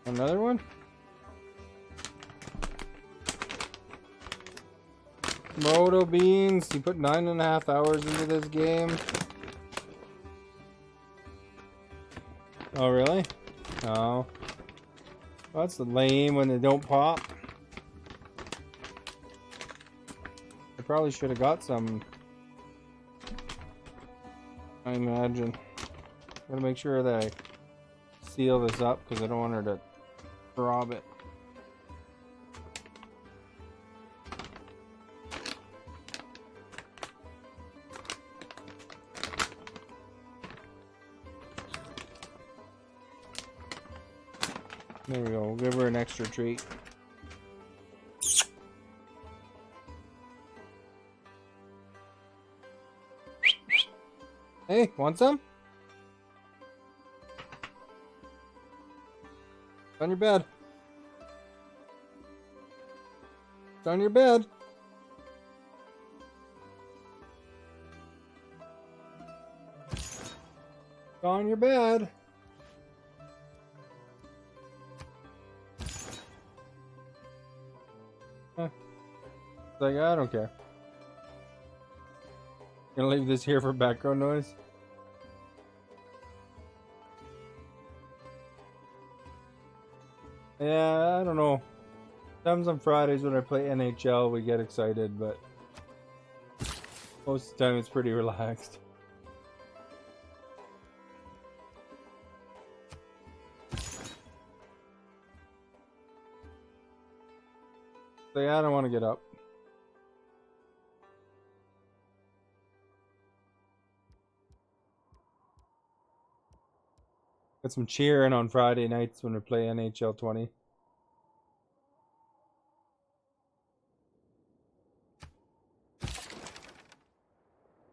Another one? Moto Beans, you put 9.5 hours into this game. Oh, really? Oh. Well, that's lame when they don't pop. I probably should have got some. I imagine. Gotta make sure that I seal this up because I don't want her to rob it. There we go. We'll give her an extra treat. Hey, want some? It's on your bed. It's on your bed. It's on your bed. Like, I don't care. Gonna leave this here for background noise. Yeah, I don't know. Sometimes on Fridays when I play NHL, we get excited, but most of the time it's pretty relaxed. So yeah, I don't want to get up. Got some cheering on Friday nights when we play NHL 20.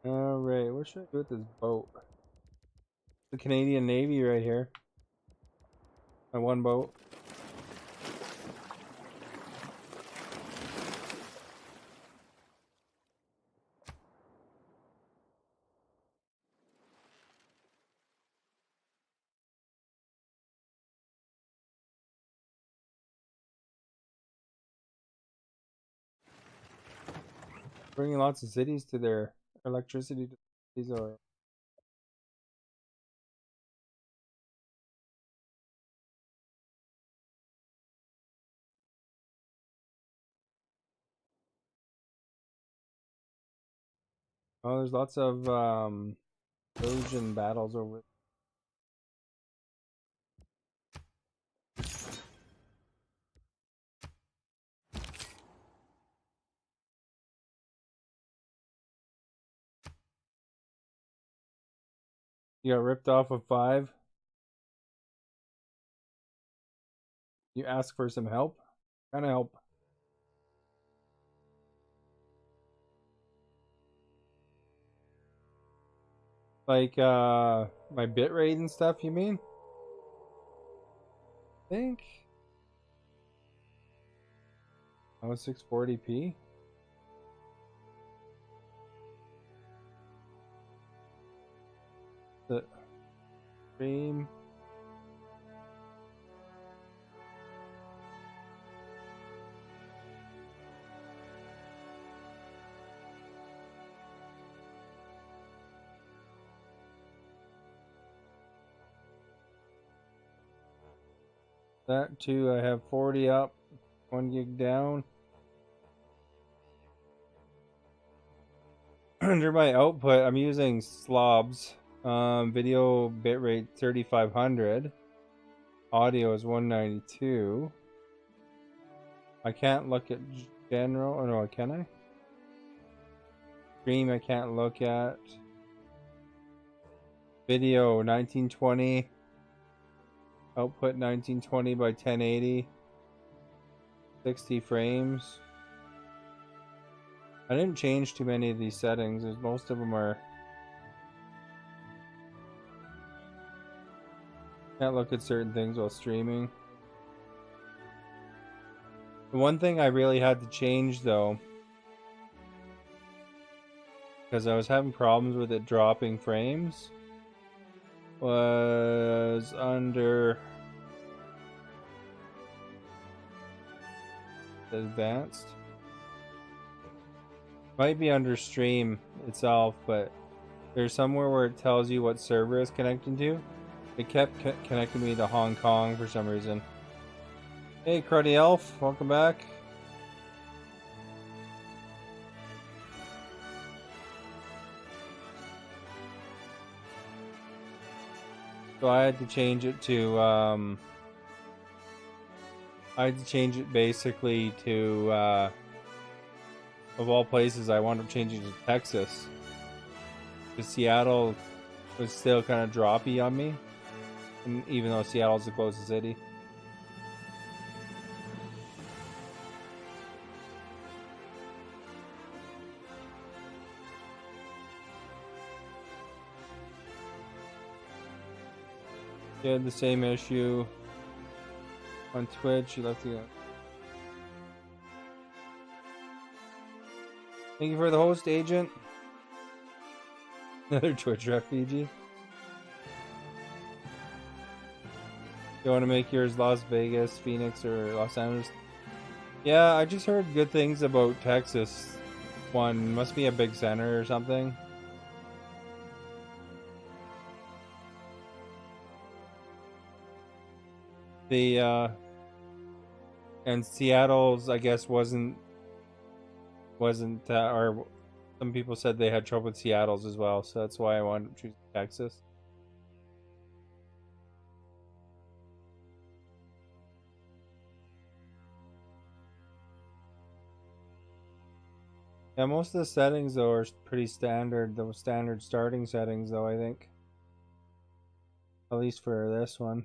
Alright, what should I do with this boat? The Canadian Navy right here. My one boat. Bringing lots of cities to their electricity to these are. Oh, there's lots of Trojan battles over. You got ripped off of 5. You ask for some help? What kind of help? Like my bitrate and stuff, you mean? I think I was 640p. The stream. That too, I have 40 up, 1 gig down. Under my output, I'm using slobs. Video bitrate 3500. Audio is 192. I can't look at general. Oh no, can I? Stream I can't look at. Video 1920. Output 1920 by 1080. 60 frames. I didn't change too many of these settings, as most of them are. Can't look at certain things while streaming. The one thing I really had to change though, because I was having problems with it dropping frames, was under advanced. Might be under stream itself, but there's somewhere where it tells you what server it's connecting to. It kept connecting me to Hong Kong for some reason. Hey, Cruddy Elf, welcome back. So I had to change it to basically to of all places I wound up changing to Texas. Because Seattle was still kind of droppy on me, and even though Seattle's the closest city. You had the same issue on Twitch. You left the. Thank you for the host, Agent. Another Twitch refugee. You want to make yours Las Vegas, Phoenix, or Los Angeles? Yeah, I just heard good things about Texas. One must be a big center or something. And Seattle's, I guess, wasn't or some people said they had trouble with Seattle's as well, so that's why I wanted to choose Texas. Yeah, most of the settings though are pretty standard. Those standard starting settings though, I think. At least for this one.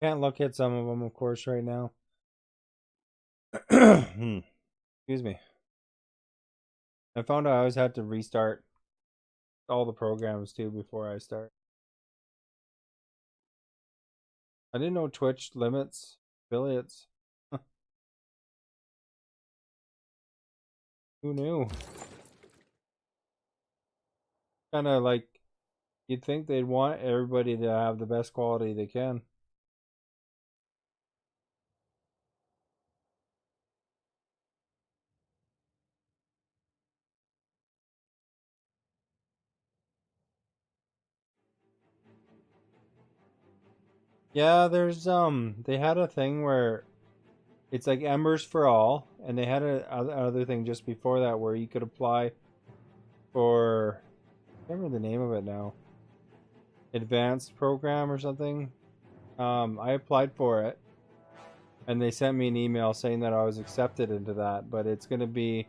Can't look at some of them, of course, right now. Excuse me. I found out I always had to restart all the programs too before I start. I didn't know Twitch limits affiliates. Who knew? Kind of like, you'd think they'd want everybody to have the best quality they can. Yeah, there's they had a thing where it's like Embers for All, and they had another thing just before that where you could apply for, I can't remember the name of it now, advanced program or something. I applied for it, and they sent me an email saying that I was accepted into that, but it's going to be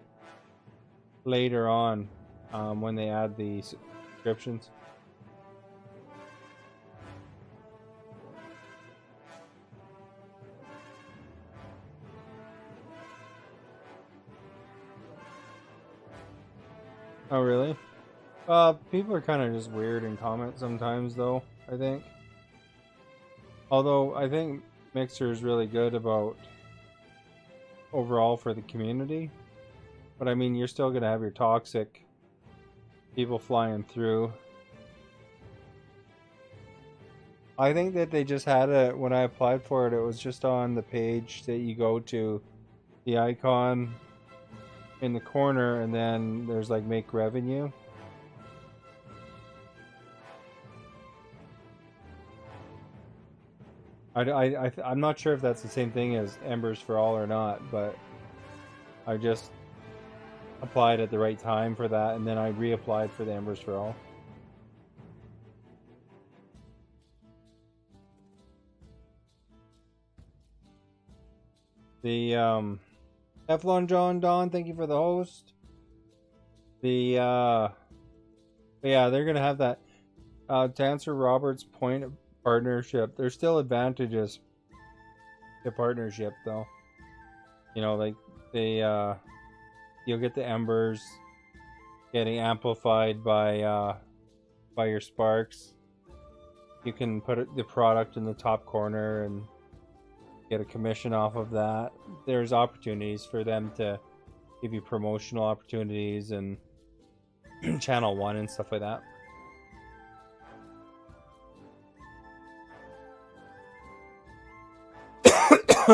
later on when they add the subscriptions. Oh, really? People are kind of just weird in comments sometimes, though, I think. Although, I think Mixer is really good about overall for the community. But, I mean, you're still going to have your toxic people flying through. I think that they just had it, when I applied for it, it was just on the page that you go to, the icon in the corner, and then there's like make revenue. I'm not sure if that's the same thing as Embers for All or not, but I just applied at the right time for that, and then I reapplied for the Embers for All. The Teflon John Don, thank you for the host. Yeah, they're gonna have that. To answer Robert's point of partnership, there's still advantages to partnership, though. You know, like you'll get the embers getting amplified by your sparks. You can put the product in the top corner and get a commission off of that. There's opportunities for them to give you promotional opportunities and channel 1 and stuff like that.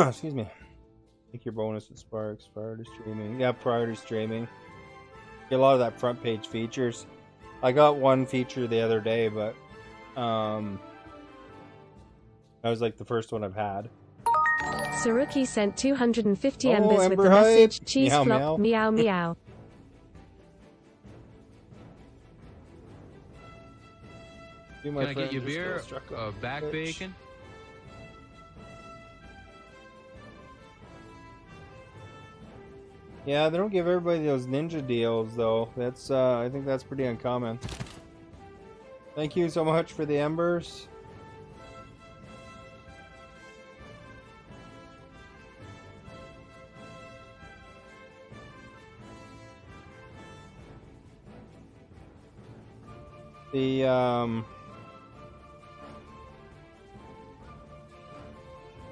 Excuse me. Take your bonus with Sparks prior to streaming. Yeah, prior to streaming. Get a lot of that front page features. I got one feature the other day, but that was like the first one I've had. Saruki sent 250 embers with Ember the Hype. message, cheese Meow, flop, meow. meow meow. Can I get you beer? Back bacon? Yeah, they don't give everybody those ninja deals, though. That's I think that's pretty uncommon. Thank you so much for the embers. The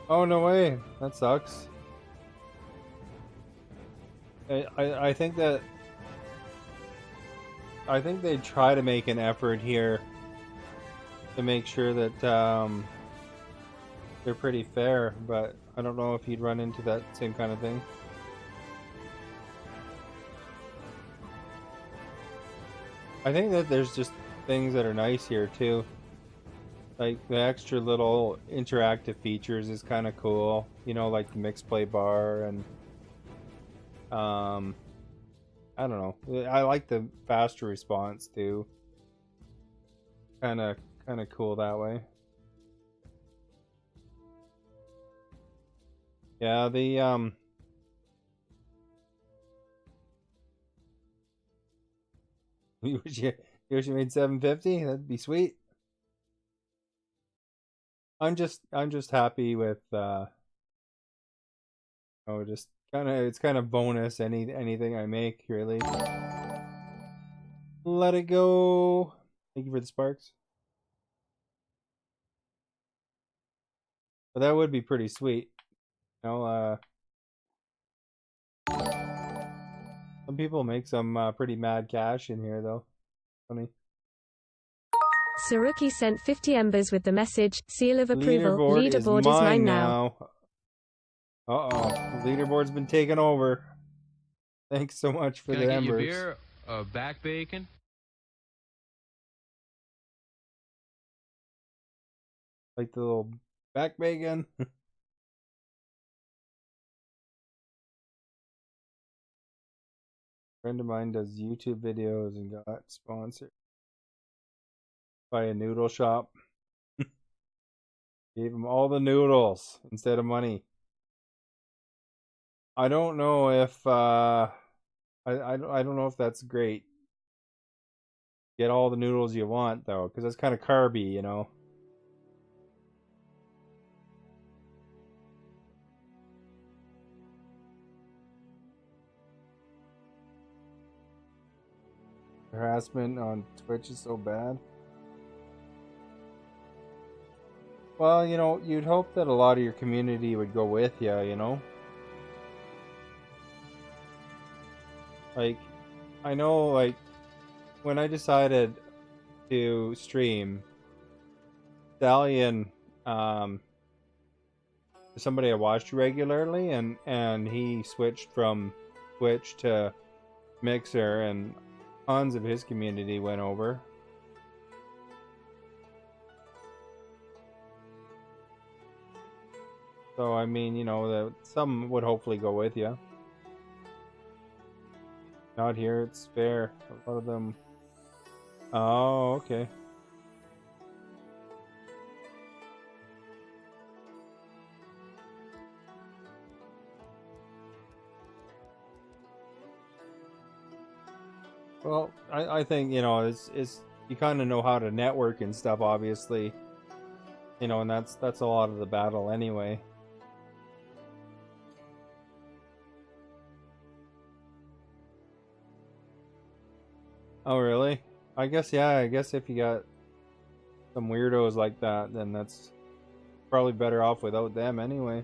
oh, no way. That sucks. I think that they try to make an effort here to make sure that they're pretty fair, but I don't know if you'd run into that same kind of thing. I think that there's just things that are nice here too. Like the extra little interactive features is kind of cool. You know, like the mix play bar and I don't know. I like the faster response too. Kind of cool that way. Yeah, the you wish you made 750? That'd be sweet. I'm just happy with just it's kind of bonus anything I make really. Let it go. Thank you for the sparks. But that would be pretty sweet. Some people make some pretty mad cash in here though. Funny. Saruki sent 50 embers with the message, seal of approval, leaderboard is mine now. Uh-oh, leaderboard's been taken over. Thanks so much for the embers. Can I get you beer, back bacon? Like the little back bacon. Friend of mine does YouTube videos and got sponsored by a noodle shop. Gave him all the noodles instead of money. I don't know if I don't know if that's great. Get all the noodles you want though, because that's kind of carby, you know. Harassment on Twitch is so bad. Well, you know, you'd hope that a lot of your community would go with you, you know? Like, I know, like, when I decided to stream, Stallion, somebody I watched regularly, and he switched from Twitch to Mixer, and tons of his community went over. So, I mean, you know, some would hopefully go with you. Not here, it's fair. A lot of them... Oh, okay. Well, I think, you know, it's you kind of know how to network and stuff, obviously. You know, and that's a lot of the battle anyway. Oh, really? I guess, yeah, I guess if you got some weirdos like that, then that's probably better off without them anyway.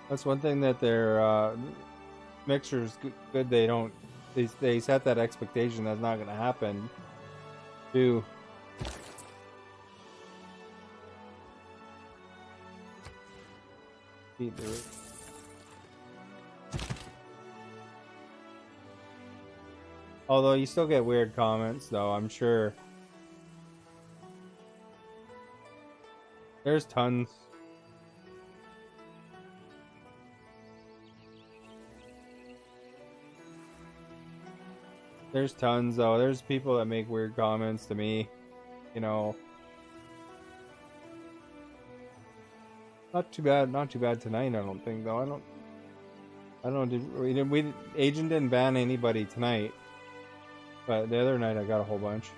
That's one thing that their Mixer's good. They set that expectation that's not going to happen. Too. Although you still get weird comments, though, I'm sure. There's tons. There's tons, though. There's people that make weird comments to me, you know. Not too bad tonight, I don't think, though. Agent didn't ban anybody tonight, but the other night I got a whole bunch.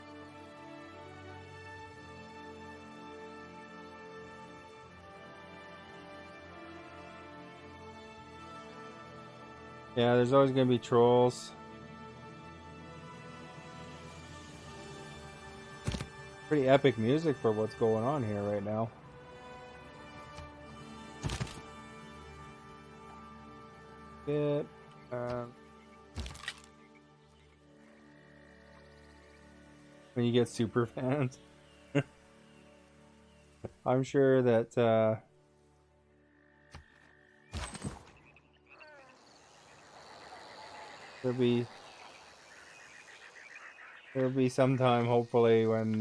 Yeah, there's always gonna be trolls. Pretty epic music for what's going on here right now. When you get super fans. I'm sure that there'll be some time, hopefully, when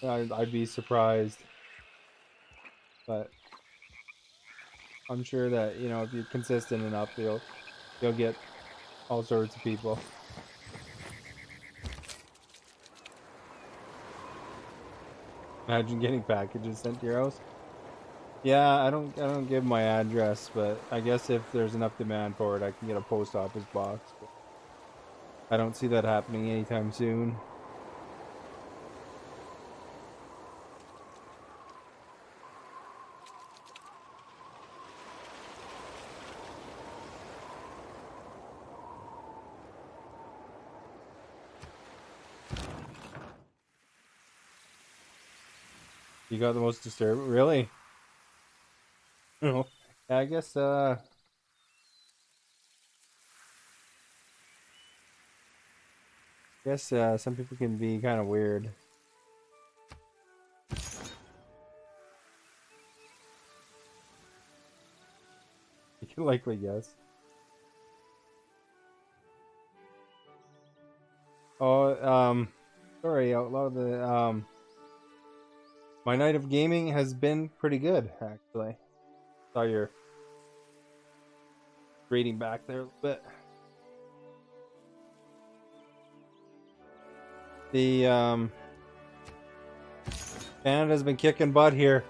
I'd be surprised, but I'm sure that, you know, if you're consistent enough, you'll get all sorts of people. Imagine getting packages sent to your house. Yeah, I don't give my address, but I guess if there's enough demand for it, I can get a post office box. But I don't see that happening anytime soon. You got the most disturbing, really? No, I guess some people can be kind of weird. You can likely guess. Oh, sorry, Outlaw. My night of gaming has been pretty good, actually. Saw your reading back there a little bit. The Canada's been kicking butt here.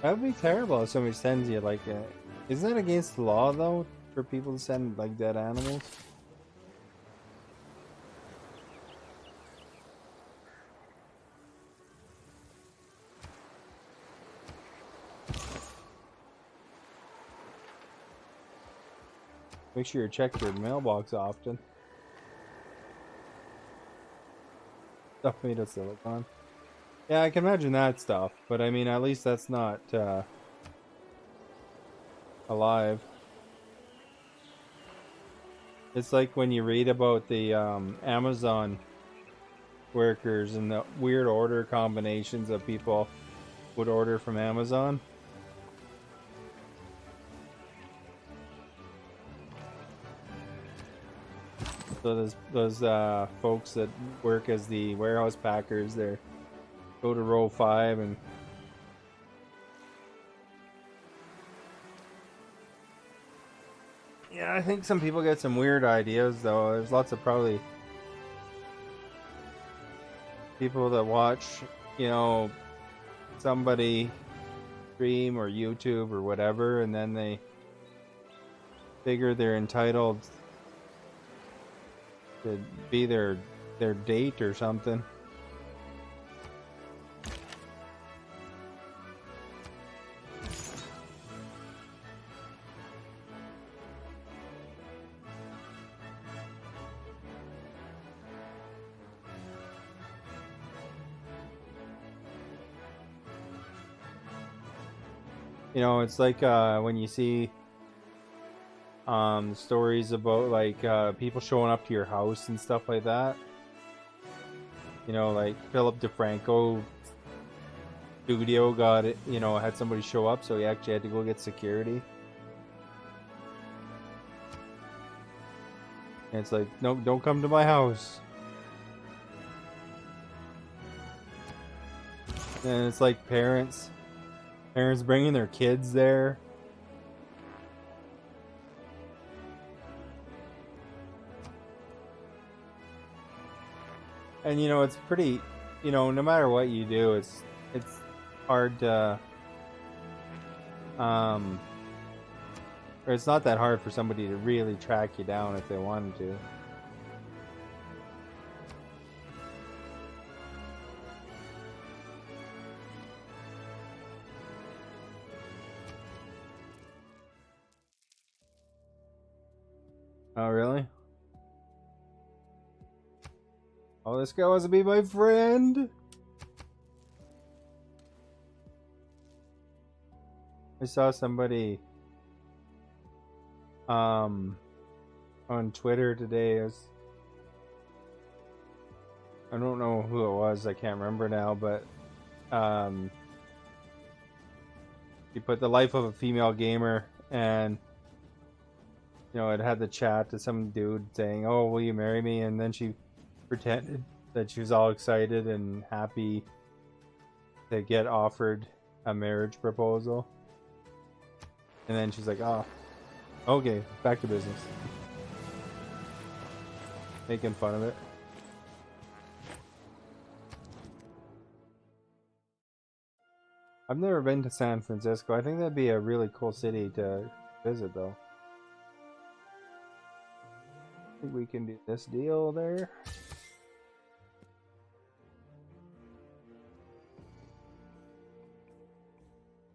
That would be terrible if somebody sends you like a... Isn't that against the law though, for people to send like dead animals? Make sure you check your mailbox often. Stuff made of silicone. Yeah, I can imagine that stuff, but I mean, at least that's not alive. It's like when you read about the Amazon workers and the weird order combinations that people would order from Amazon. So those folks that work as the warehouse packers, they're go to row 5 and yeah, I think some people get some weird ideas though. There's lots of probably people that watch, you know, somebody stream or YouTube or whatever, and then they figure they're entitled to be their date or something. You know, it's like when you see stories about like people showing up to your house and stuff like that. You know, like Philip DeFranco studio got it, you know, had somebody show up, so he actually had to go get security. And it's like, no, don't come to my house. And it's like parents bringing their kids there. And you know, it's pretty, you know, no matter what you do, it's hard to or it's not that hard for somebody to really track you down if they wanted to. Oh, really? Oh, this guy wants to be my friend. I saw somebody on Twitter today. I don't know who it was. I can't remember now, but he put the life of a female gamer and you know, it had the chat to some dude saying, "Oh, will you marry me?" And then she pretended that she was all excited and happy to get offered a marriage proposal. And then she's like, "Oh, okay, back to business." Making fun of it. I've never been to San Francisco. I think that'd be a really cool city to visit, though. I think we can do this deal there.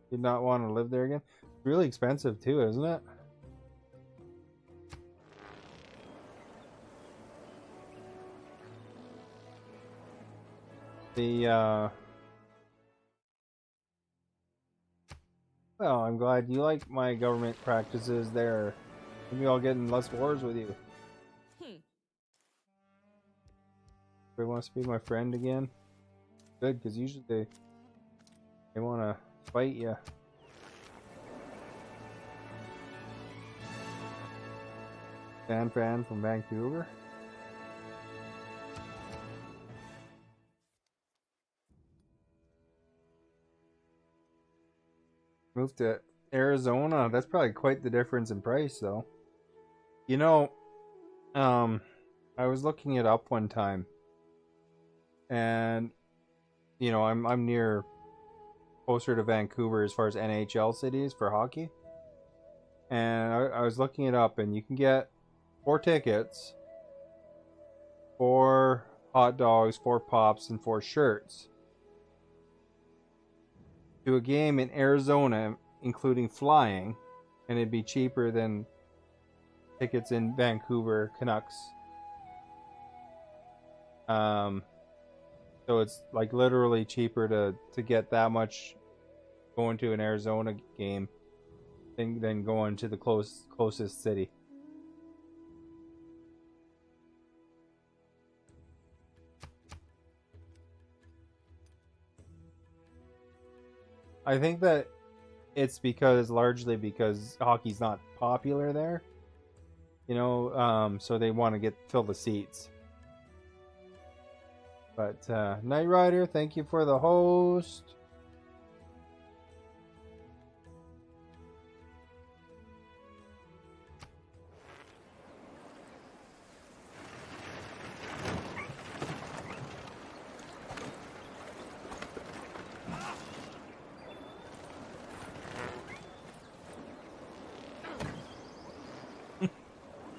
Did not want to live there again. It's really expensive too, isn't it? Well, I'm glad you like my government practices there. Maybe I'll get in less wars with you. Everybody wants to be my friend again. Good, because usually they want to fight you. San Fran from Vancouver. Moved to Arizona. That's probably quite the difference in price, though. You know, I was looking it up one time, and you know, I'm near, closer to Vancouver as far as NHL cities for hockey, and I was looking it up, and you can get 4 tickets, 4 hot dogs, 4 pops, and 4 shirts to a game in Arizona, including flying, and it'd be cheaper than tickets in Vancouver Canucks. So it's like literally cheaper to get that much going to an Arizona game than going to the closest city. I think that it's largely because hockey's not popular there, you know, so they want to fill the seats. But Knight Rider, thank you for the host.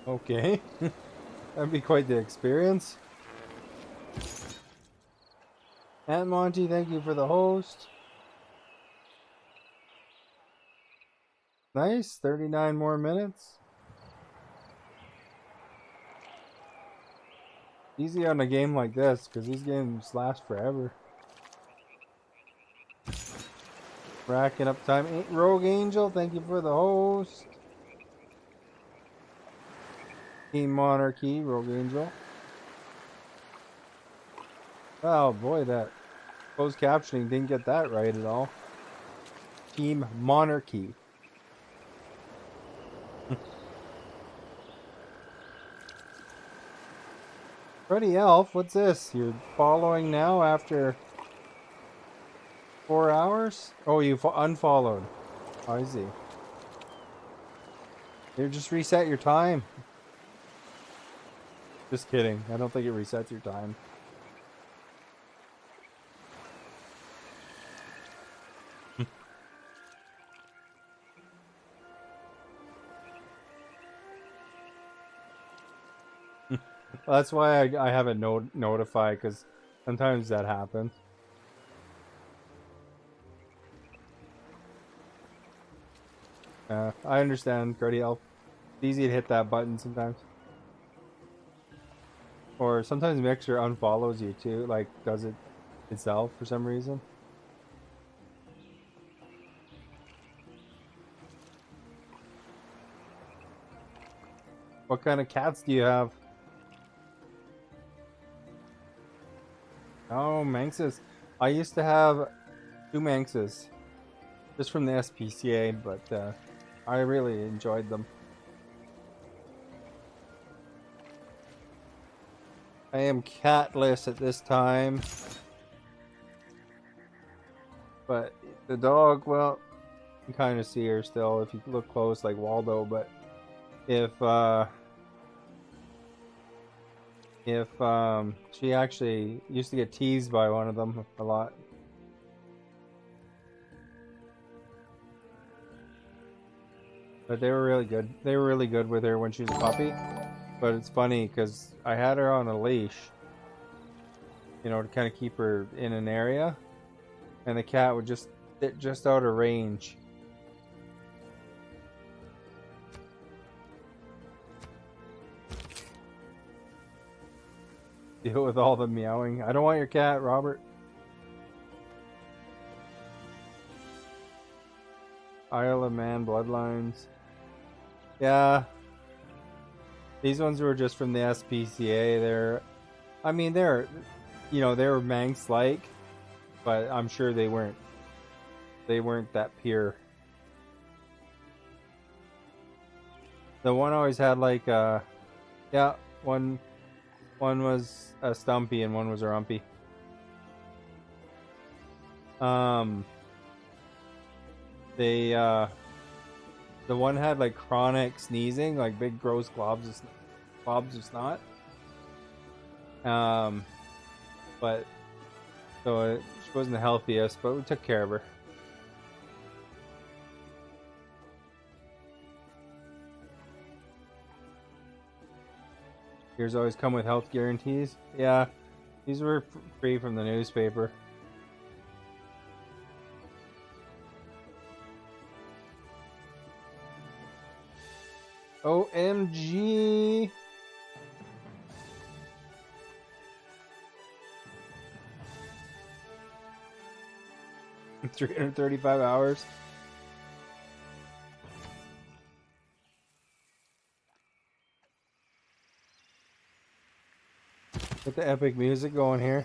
Okay, that'd be quite the experience. And Monty, thank you for the host. Nice, 39 more minutes. Easy on a game like this, because these games last forever. Racking up time. Rogue Angel, thank you for the host. Team Monarchy, Rogue Angel. Oh boy, that closed captioning didn't get that right at all. Team Monarchy. Freddy Elf, what's this? You're following now after 4 hours? Oh, you unfollowed. Oh, I see. You just reset your time. Just kidding. I don't think it resets your time. Well, that's why I haven't notified, because sometimes that happens. I understand, Freddy Elf. It's easy to hit that button sometimes. Or sometimes Mixer unfollows you too, like does it itself for some reason. What kind of cats do you have? Oh, Manxes. I used to have 2 Manxes. Just from the SPCA, but I really enjoyed them. I am catless at this time. But the dog, well, you can kind of see her still if you look close like Waldo, but if she actually used to get teased by one of them a lot. But they were really good. They were really good with her when she was a puppy. But it's funny because I had her on a leash, you know, to kind of keep her in an area, and the cat would just sit just out of range. Deal with all the meowing. I don't want your cat, Robert. Isle of Man Bloodlines. Yeah. These ones were just from the SPCA. They're, you know, they were Manx-like, but I'm sure they weren't that pure. The one always had like, yeah, one was a Stumpy and one was a Rumpy. The one had like chronic sneezing, like big gross globs of snot. But so she wasn't the healthiest, but we took care of her. Yours always come with health guarantees. Yeah, these were free from the newspaper. OMG! In 335 hours. Get the epic music going here.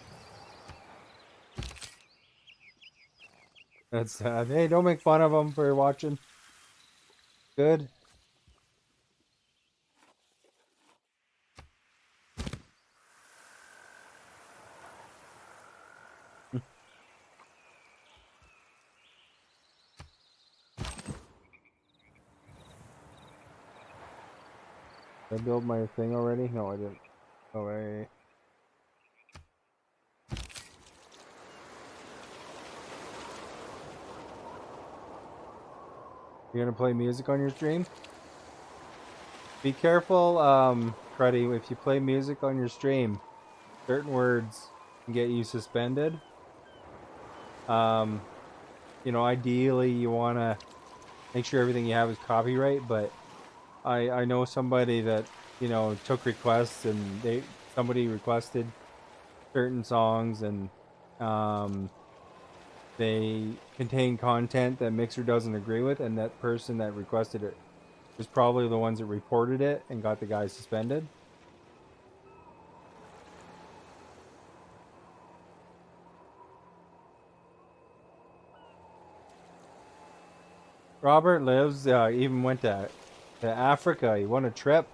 That's sad. Hey, don't make fun of them for watching. Good. Did I build my thing already? No, I didn't. Oh, wait. You're gonna play music on your stream? Be careful, Freddy, if you play music on your stream, certain words can get you suspended. You know, ideally you wanna make sure everything you have is copyright, but I know somebody that, you know, took requests and somebody requested certain songs and they contain content that Mixer doesn't agree with, and that person that requested it was probably the ones that reported it and got the guy suspended. Robert lives, even went to Africa. He won a trip.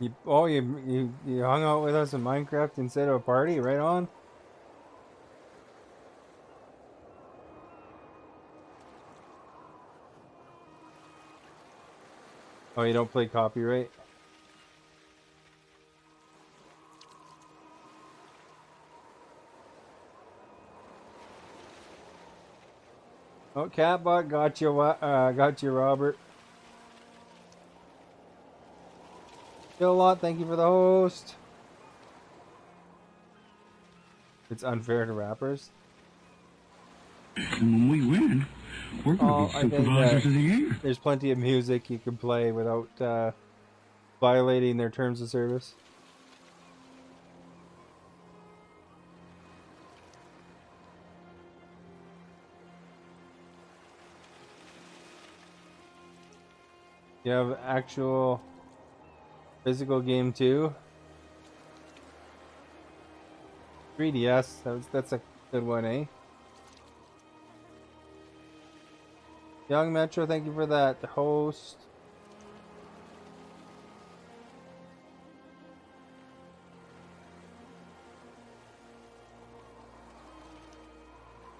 You hung out with us in Minecraft instead of a party, right on? Oh, you don't play copyright? Oh, Catbot got you, Robert. Kill-a-lot, thank you for the host. It's unfair to rappers. And when we win, we're going to be supervisors of the year. There's plenty of music you can play without violating their terms of service. You have actual physical game too. 3DS, that's a good one, eh? Young Metro, thank you for that host.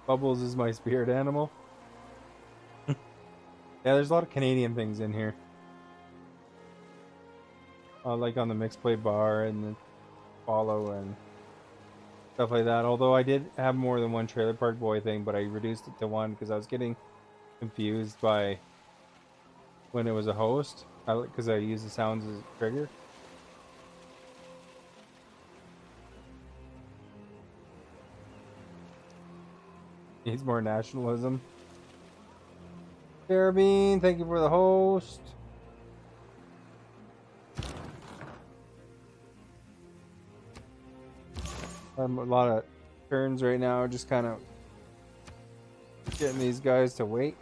Bubbles is my spirit animal. Yeah, there's a lot of Canadian things in here. Like on the Mixed Play bar and the follow and stuff like that. Although I did have more than one Trailer Park Boy thing, but I reduced it to one because I was getting confused by when it was a host. Because I use the sounds as a trigger. Needs more nationalism. Carabine, thank you for the host. I'm a lot of turns right now, just kind of getting these guys to wait.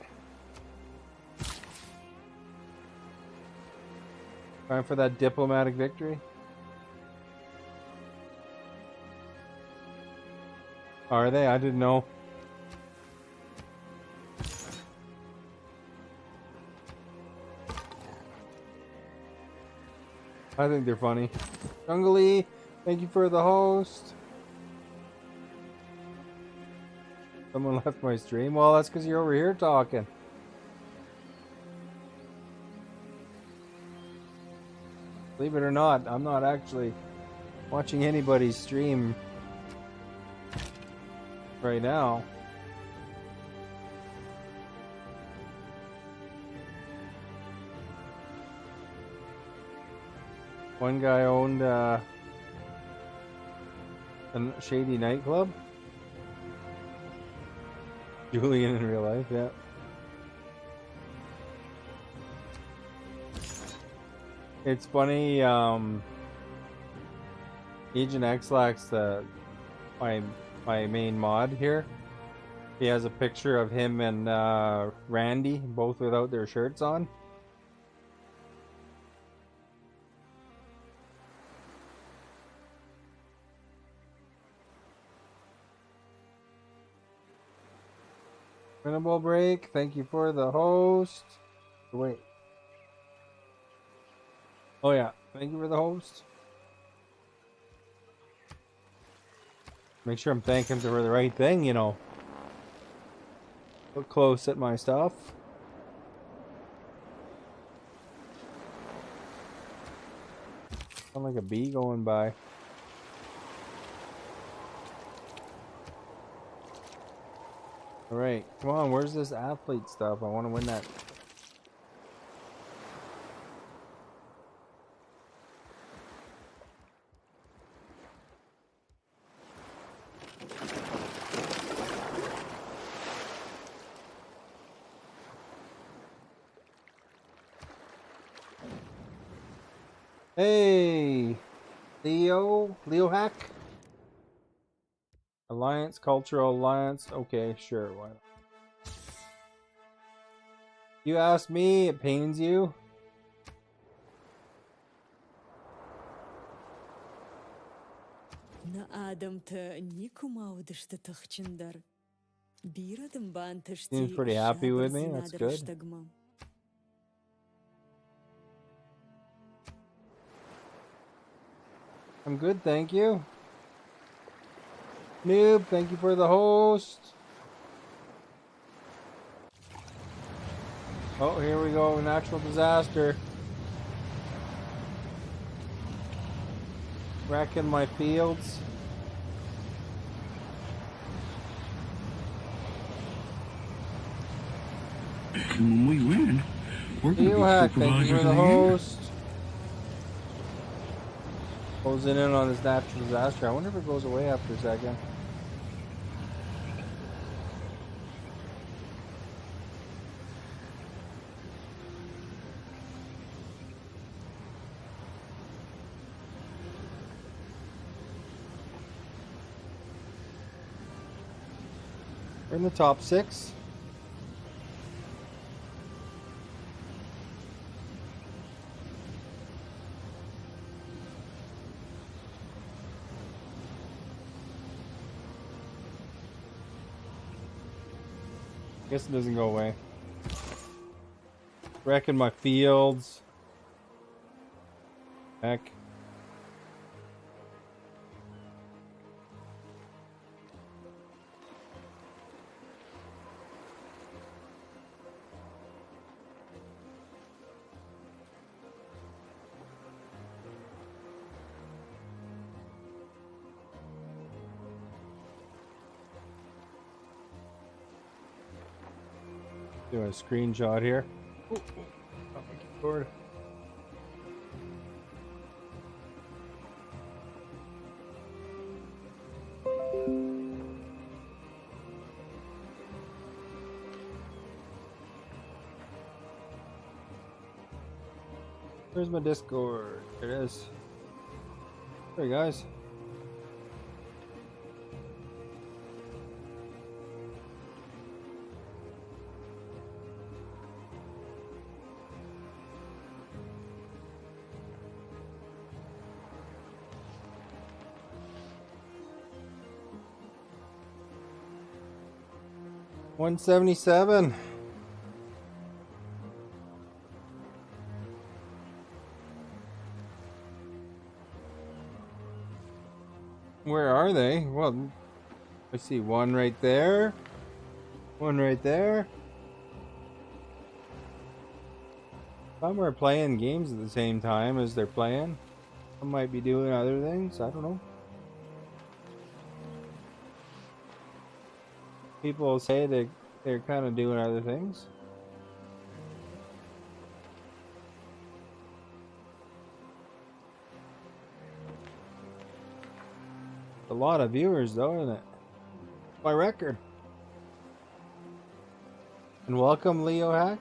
Time for that diplomatic victory. Are they? I didn't know. I think they're funny. Jungly, thank you for the host. Someone left my stream. Well, that's because you're over here talking. Believe it or not, I'm not actually watching anybody's stream right now. One guy owned a shady nightclub. Julian in real life, yeah. It's funny, Agent X-Lax, my main mod here, he has a picture of him and Randy, both without their shirts on. Winnable break, thank you for the host. Wait. Oh yeah, thank you for the host. Make sure I'm thanking for the right thing, you know. Look close at my stuff. Sound like a bee going by. Alright, come on, where's this athlete stuff? I want to win that. Hey, Leo Hack. Alliance, Cultural Alliance. Okay, sure, why not? You asked me, it pains you. Seems pretty happy with me, that's good. I'm good, thank you. Noob, thank you for the host. Oh, here we go, natural disaster. Wrecking my fields. When we win, we're going to be Thank you for supervisors the of the year. host. Closing in on this natural disaster. I wonder if it goes away after a second. We're in the top 6. Guess it doesn't go away. Wrecking my fields. Heck. Do a screenshot here. Ooh, got my keyboard. Where's my Discord? There it is. There, guys. $177. Where are they? Well, I see one right there. One right there. Some are playing games at the same time as they're playing. Some might be doing other things. I don't know. People say they're kind of doing other things. A lot of viewers though, isn't it? My record. And welcome, Leo Hack.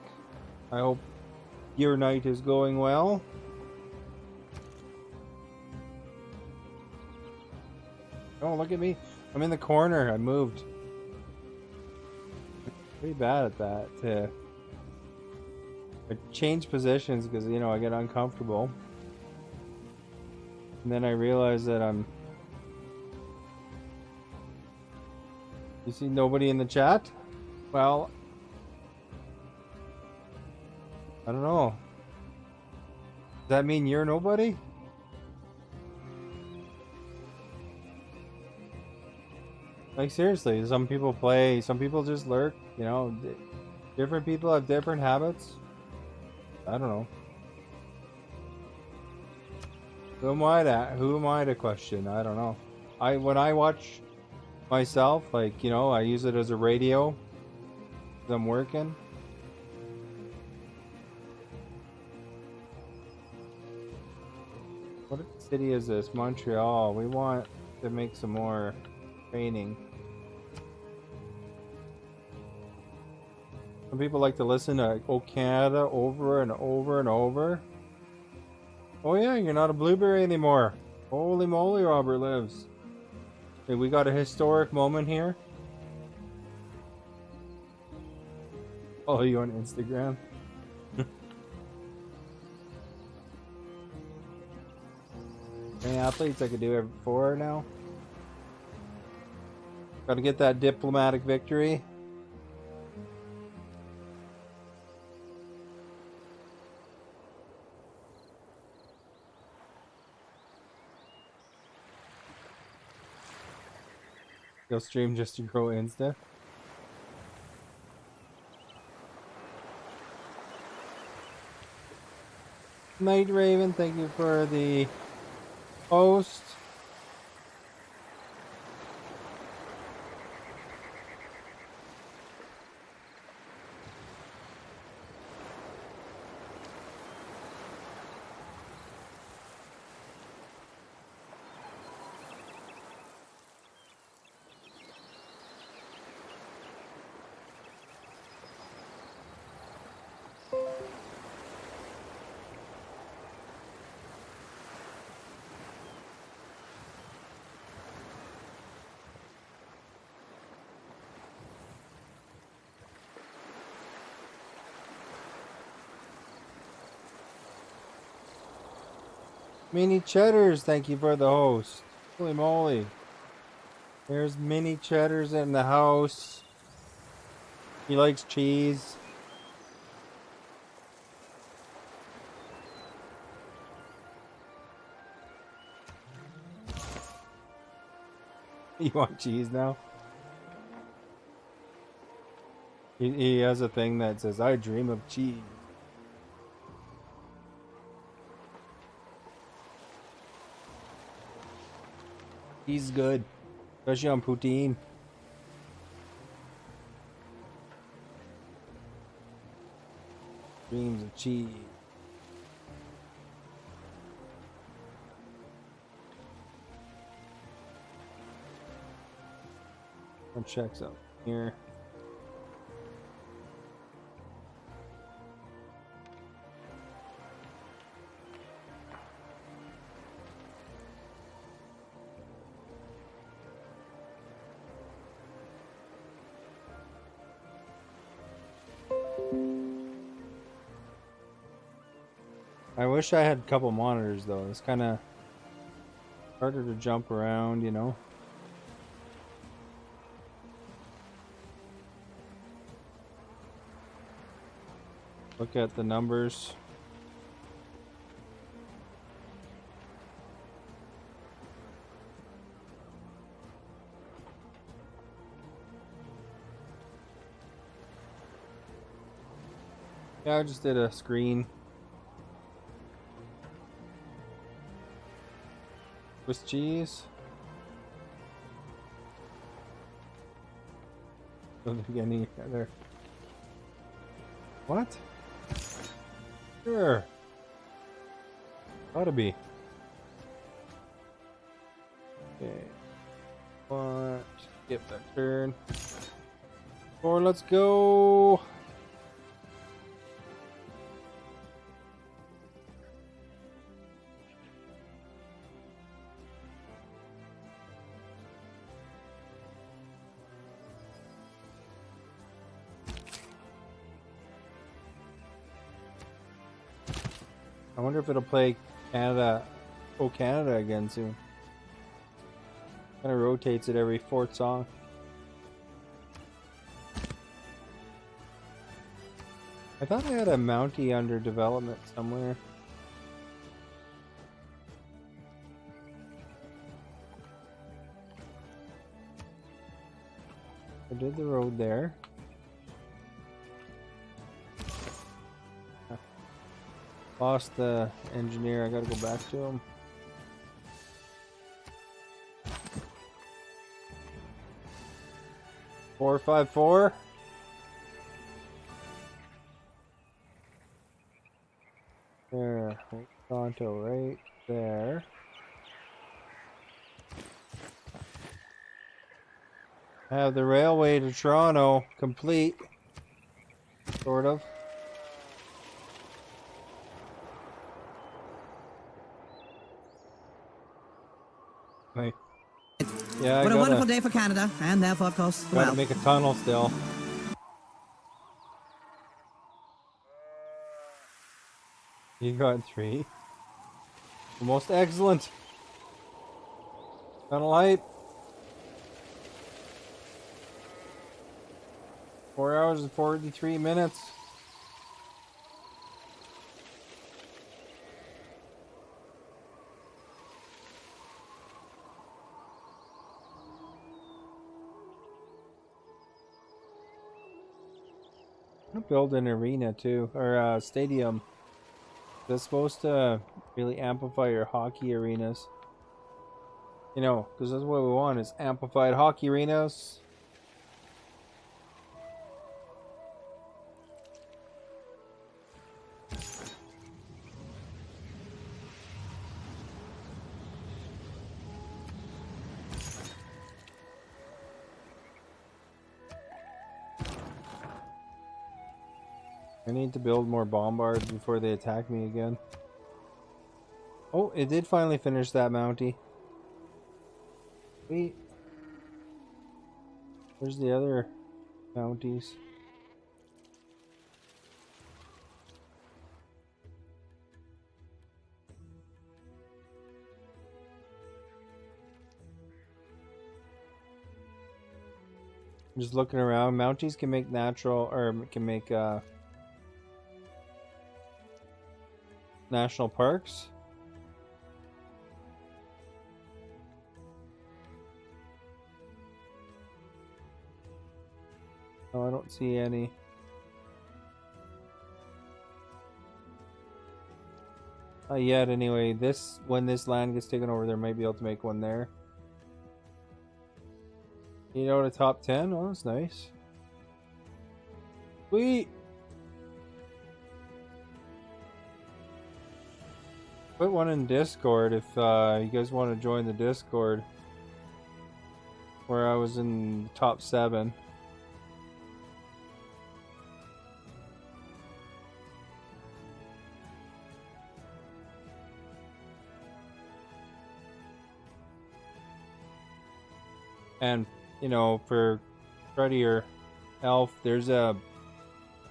I hope your night is going well. Oh, look at me. I'm in the corner. I moved. Pretty bad at that. I change positions because, you know, I get uncomfortable. And then I realize that You see nobody in the chat? Well, I don't know. Does that mean you're nobody? Like, seriously, some people play, some people just lurk, you know. Different people have different habits. I don't know. Who am I to question? I don't know. When I watch myself, like, you know, I use it as a radio because I'm working. What city is this? Montreal. We want to make some more training. Some people like to listen to "Oh Canada" over and over and over. Oh yeah, you're not a blueberry anymore. Holy moly, Robert Lives. Okay, we got a historic moment here. Follow you on Instagram. Any athletes I could do every 4 now. Got to get that diplomatic victory. Go stream just to grow Insta. Night Raven, thank you for the host. Mini Cheddars, thank you for the host. Holy moly. There's Mini Cheddars in the house. He likes cheese. You want cheese now? He has a thing that says, I dream of cheese. Cheese is good. Especially on poutine. Dreams of cheese. One checks out here. I wish I had a couple monitors though. It's kind of harder to jump around, you know. Look at the numbers. Yeah, I just did a screen. With cheese. From the beginning there. What? Sure. Ought to be. Okay. One. Skip that turn. Or let's go. I wonder if it'll play Canada, Oh Canada again soon. Kind of rotates it every fourth song. I thought I had a Mountie under development somewhere. I did the road there. Lost the engineer, I gotta go back to him. Four, 5, 4. There, Toronto right there. Have the railway to Toronto complete, sort of. Right. Yeah, what a wonderful day for Canada, and therefore, of course, the gotta world. make a tunnel still. You got 3. Most excellent. Tunnel height. 4 hours and 43 minutes. Build an arena too, or a stadium. That's supposed to really amplify your hockey arenas. You know, because that's what we want, is amplified hockey arenas. I need to build more bombards before they attack me again. Oh, it did finally finish that Mountie. Wait. Where's the other Mounties? Just looking around, Mounties can make natural, or can make national parks. Oh, I don't see any. Not yet, anyway. When this land gets taken over, there might be able to make one there. You know, the top 10? Oh, that's nice. Sweet! Put one in Discord if you guys want to join the Discord. Where I was in the top 7. And, you know, for Freddy or Elf, there's a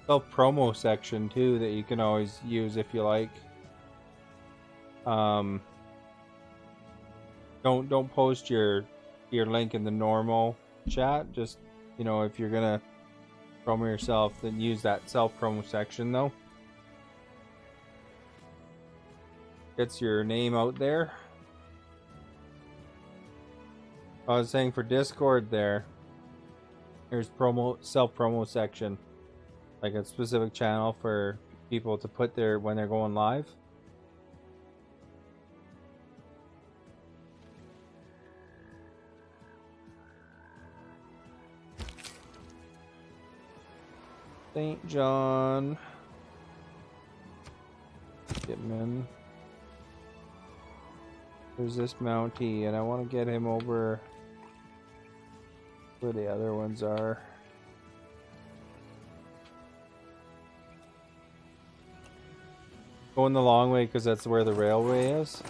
self-promo section too that you can always use if you like. Don't post your link in the normal chat. Just, you know, if you're gonna promo yourself, then use that self-promo section though. Gets your name out there. I was saying for Discord there's self-promo section. Like a specific channel for people to put when they're going live. St. John. Getting in. There's this Mountie, and I want to get him over where the other ones are. Going the long way because that's where the railway is.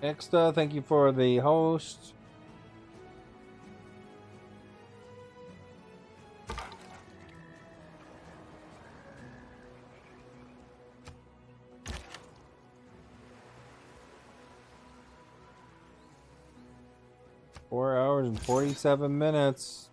Exta, thank you for the host. Four hours and 47 minutes.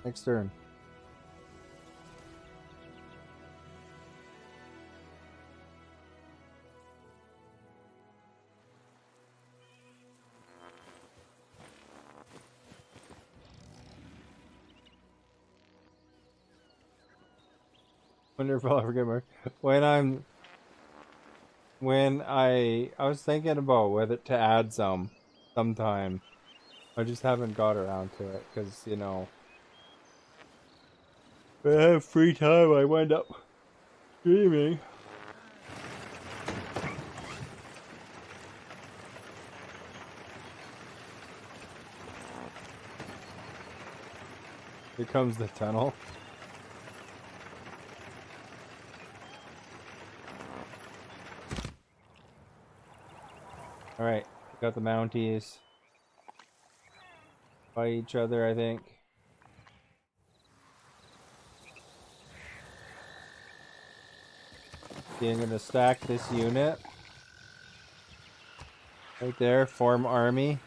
Next turn. Wonder if I'll ever get more. When I was thinking about whether to add sometime. I just haven't got around to it because, you know, when I have free time, I wind up streaming. Here comes the tunnel. Alright, got the Mounties. By each other, I think. Okay, I'm gonna stack this unit. Right there, form army.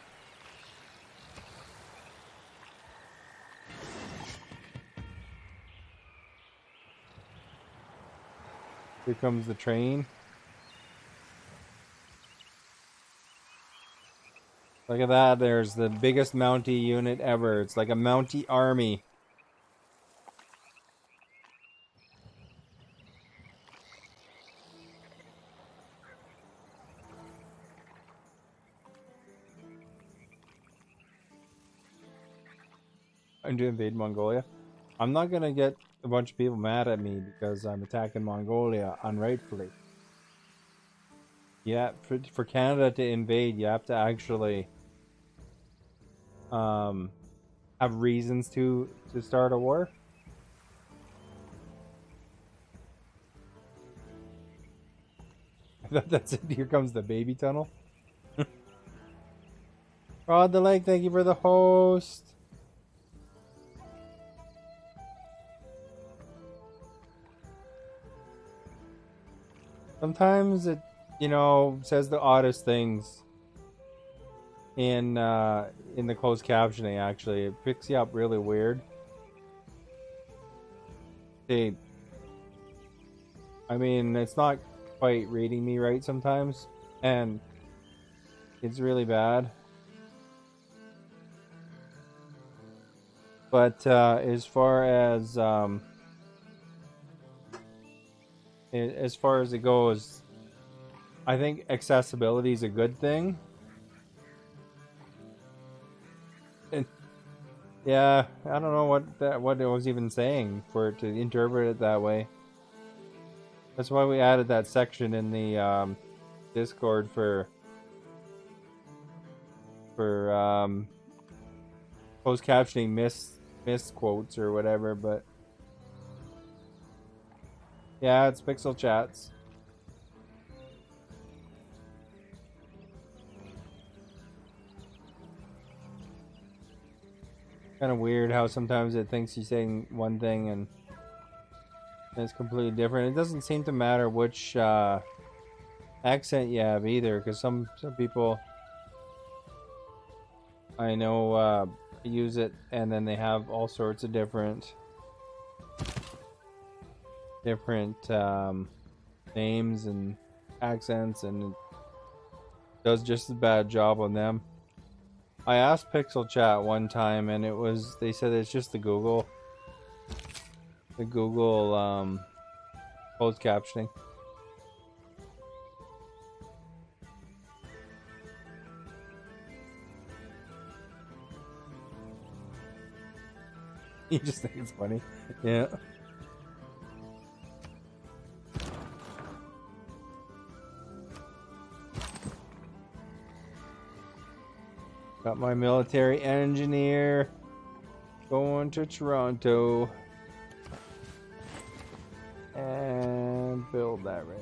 Here comes the train. Look at that, there's the biggest Mountie unit ever. It's like a Mountie army. I'm to invade Mongolia. I'm not gonna get a bunch of people mad at me because I'm attacking Mongolia unrightfully. Yeah, for Canada to invade, you have to actually have reasons to start a war. I thought that's it. Here comes the baby tunnel. Rod the Lake, thank you for the host. Sometimes it, you know, says the oddest things in the closed captioning. Actually, it picks you up really weird. I mean, it's not quite reading me right sometimes, and it's really bad. But as far as it goes, I think accessibility is a good thing. And yeah, I don't know what it was even saying for it to interpret it that way. That's why we added that section in the Discord for closed captioning misquotes or whatever, but yeah, it's Pixel Chats. Kind of weird how sometimes it thinks you're saying one thing and it's completely different. It doesn't seem to matter which accent you have either, because some people I know use it and then they have all sorts of different names and accents, and it does just as bad job on them. I asked Pixel Chat one time and they said it's just the Google closed captioning. You just think it's funny. Yeah. Got my military engineer going to Toronto and build that ring.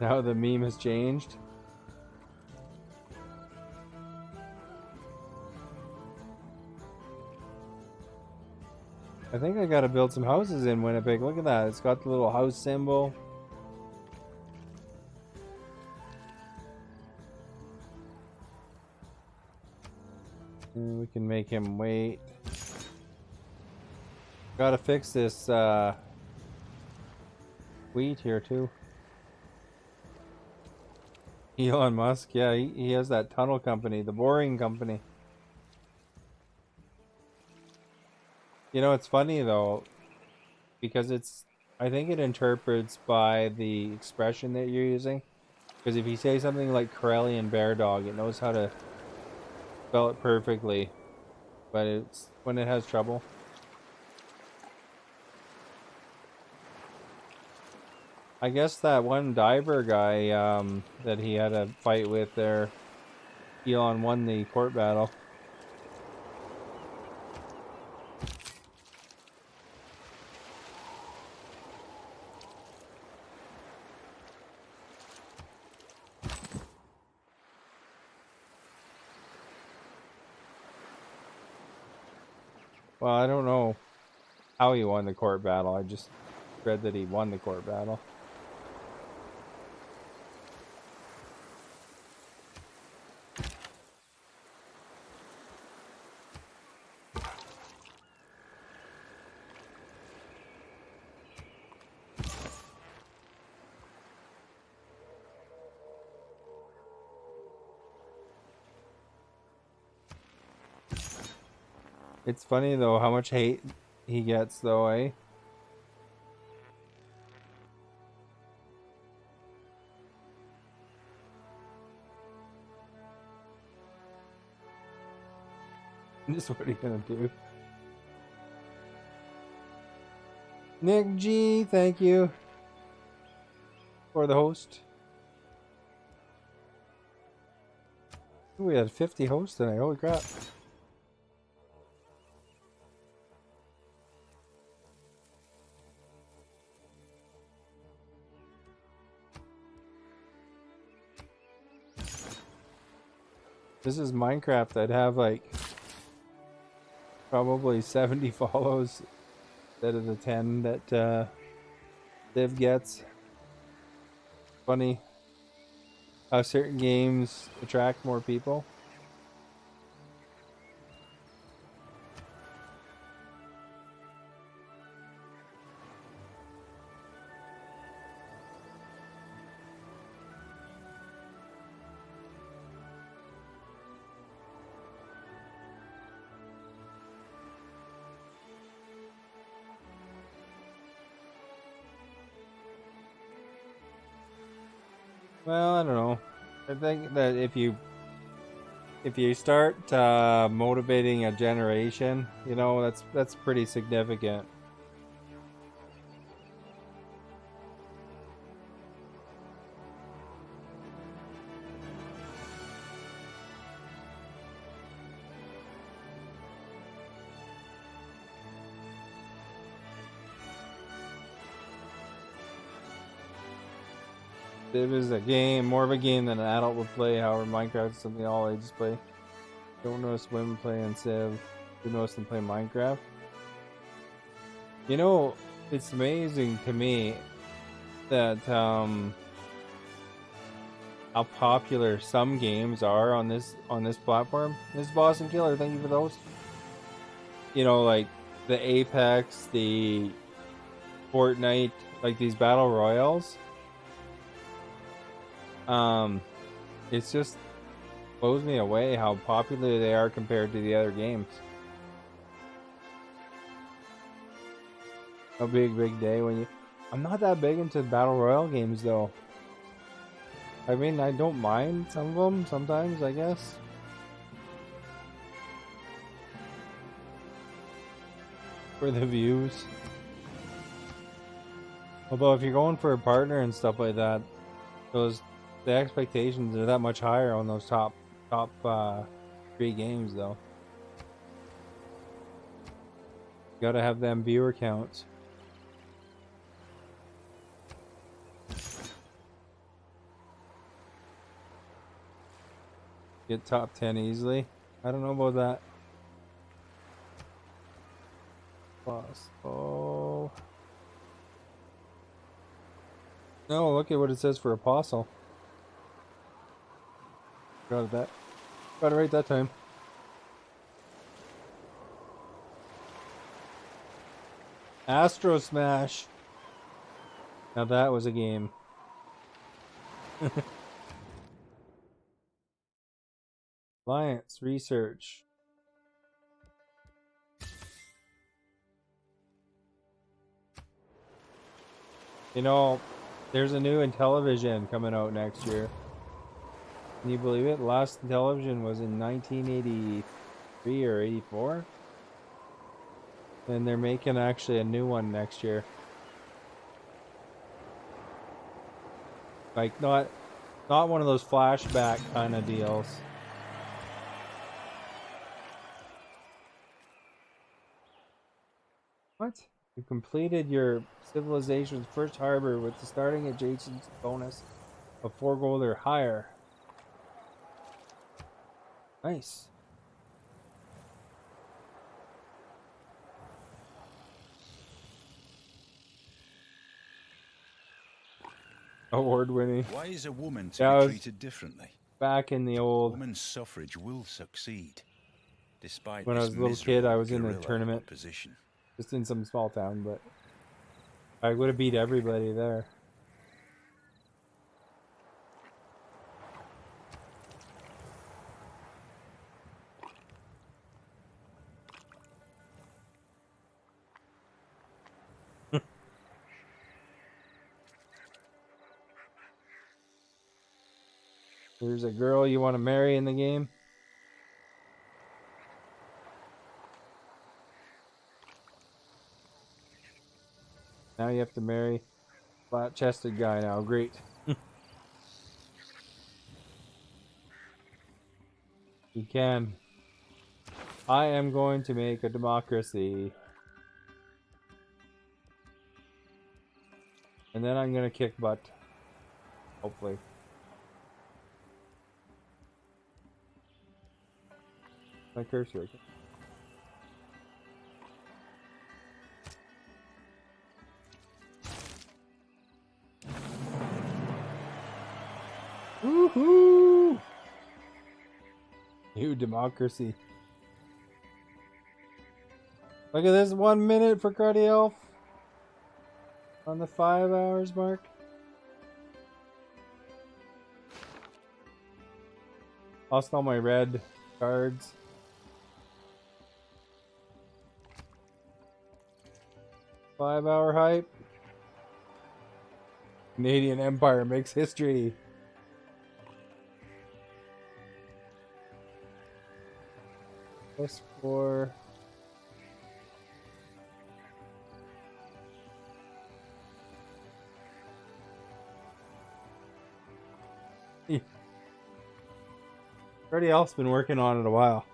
Now the meme has changed. I think I gotta build some houses in Winnipeg. Look at that. It's got the little house symbol. And we can make him wait. Gotta fix this wheat here too. Elon Musk, yeah, he has that tunnel company, the boring company. You know, it's funny though, because I think it interprets by the expression that you're using. Because if you say something like Corellian Bear Dog, it knows how to spell it perfectly, but it's when it has trouble. I guess that one diver guy that he had a fight with there, Elon won the court battle. Well, I don't know how he won the court battle. I just read that he won the court battle. It's funny though how much hate he gets though, eh? Just what are you gonna do? Nick G, thank you for the host. We had 50 hosts tonight. Holy crap. This is Minecraft. I'd have like probably 70 follows instead of the 10 that Div gets. Funny how certain games attract more people. Well, I don't know. I think that if you start motivating a generation, you know, that's pretty significant. It is a game, more of a game than an adult would play. However, Minecraft is something all ages play. Don't notice women playing Civ. Do notice them play Minecraft. You know, it's amazing to me that how popular some games are on this platform. This is Boston Killer. Thank you for those. You know, like the Apex, the Fortnite, like these battle royales. It's just blows me away how popular they are compared to the other games. A big day when you... I'm not that big into battle royale games though. I mean, I don't mind some of them sometimes, I guess. For the views. Although if you're going for a partner and stuff like that, the expectations are that much higher on those top 3 games though. Gotta have them viewer counts. Get top 10 easily. I don't know about that. Boss. Oh. No, look at what it says for Apostle. Got it right that time. Astro Smash. Now that was a game. Alliance Research. You know, there's a new Intellivision coming out next year. Can you believe it? Last Intellivision was in 1983 or 84. And they're making actually a new one next year. Like not one of those flashback kind of deals. What? You completed your civilization's first harbor with the starting adjacent bonus of 4 gold or higher. Nice. Award-winning. Why is a woman to be treated differently? Back in the old... Women's suffrage will succeed. Despite when I was a little kid, I was in a tournament. Opposition. Just in some small town, but I would have beat everybody there. There's a girl you want to marry in the game. Now you have to marry a flat-chested guy now. Great. You can. I am going to make a democracy. And then I'm gonna kick butt. Hopefully. My cursor. Woohoo! New democracy. Look at this, 1 minute for Cruddy Elf. On the 5 hours mark. Lost all my red cards. Five-hour hype. Canadian Empire makes history. +4. Everybody else been working on it a while.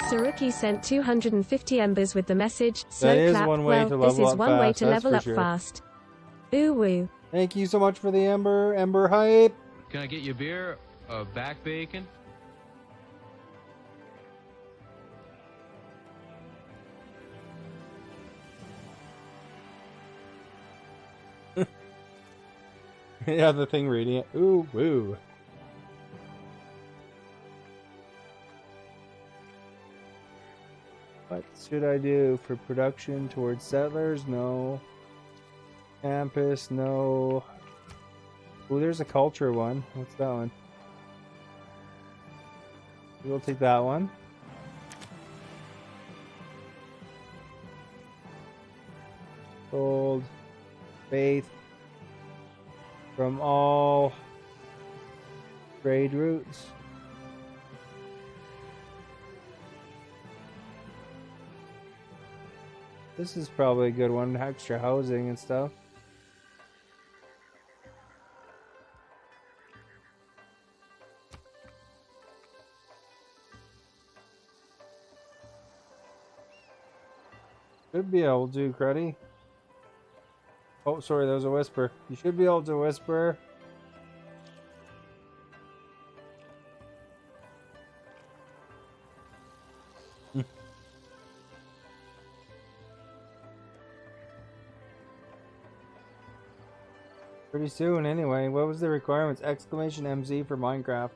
Saruki sent 250 embers with the message, slow That is clap, one way well, to level this is up one way fast, to that's level for up sure. fast. Ooh woo. Thank you so much for the Ember hype. Can I get you a beer? Back bacon? Yeah, the thing reading it. Ooh, woo. What should I do for production towards settlers? No. Campus, no. Ooh, there's a culture one. What's that one? We'll take that one. Gold. Faith. From all trade routes. This is probably a good one, extra housing and stuff. Should be able to, Cruddy. Oh, sorry, there was a whisper. You should be able to whisper. Pretty soon, anyway. What was the requirements? Exclamation MZ for Minecraft.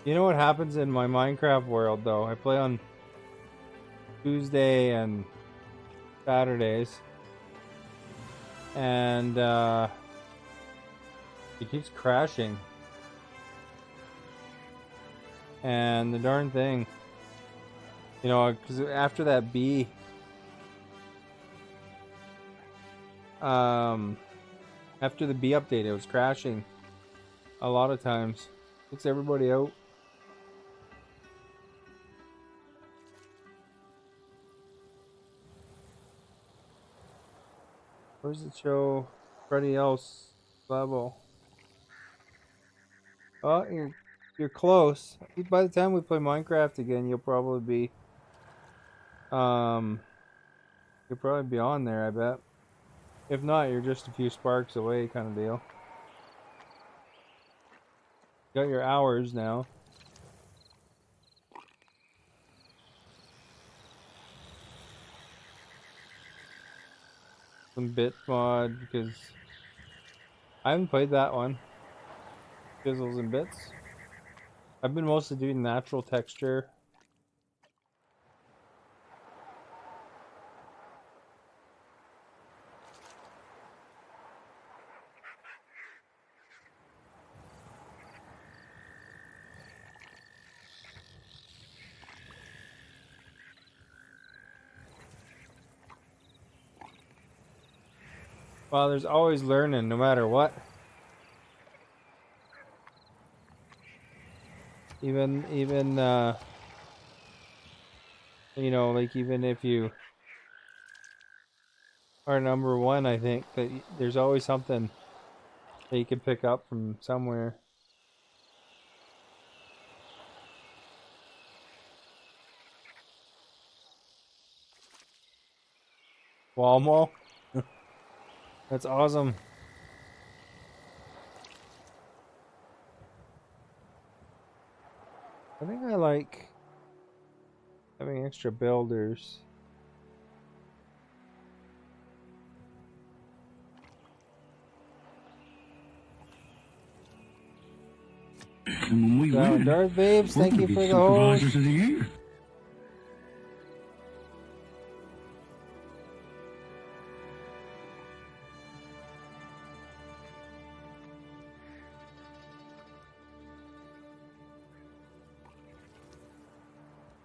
You know what happens in my Minecraft world, though? I play on Tuesday and Saturdays. And, it keeps crashing. And the darn thing, you know, because after that bee, after the bee update, it was crashing a lot of times. Kicks everybody out. Where does it show Cruddy Elf's level? Oh, you're close. By the time we play Minecraft again, you'll probably be on there, I bet. If not, you're just a few sparks away, kind of deal. Got your hours now. Some bit mod, because I haven't played that one. Fizzles and bits. I've been mostly doing natural texture. Well, there's always learning, no matter what. Even you know, like even if you are number one, I think that there's always something that you can pick up from somewhere. Walmart. That's awesome. I think I like having extra builders. And when we win, Darth Babes, we're thank gonna you be for the supervisors host. of the year.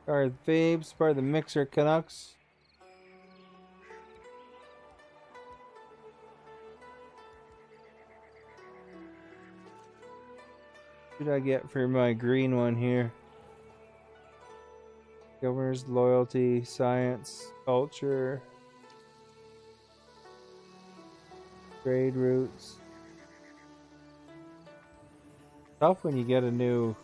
Darth Babes, part of the Mixer Canucks. What should I get for my green one here? Governor's loyalty, science, culture, trade routes. Tough when you get a new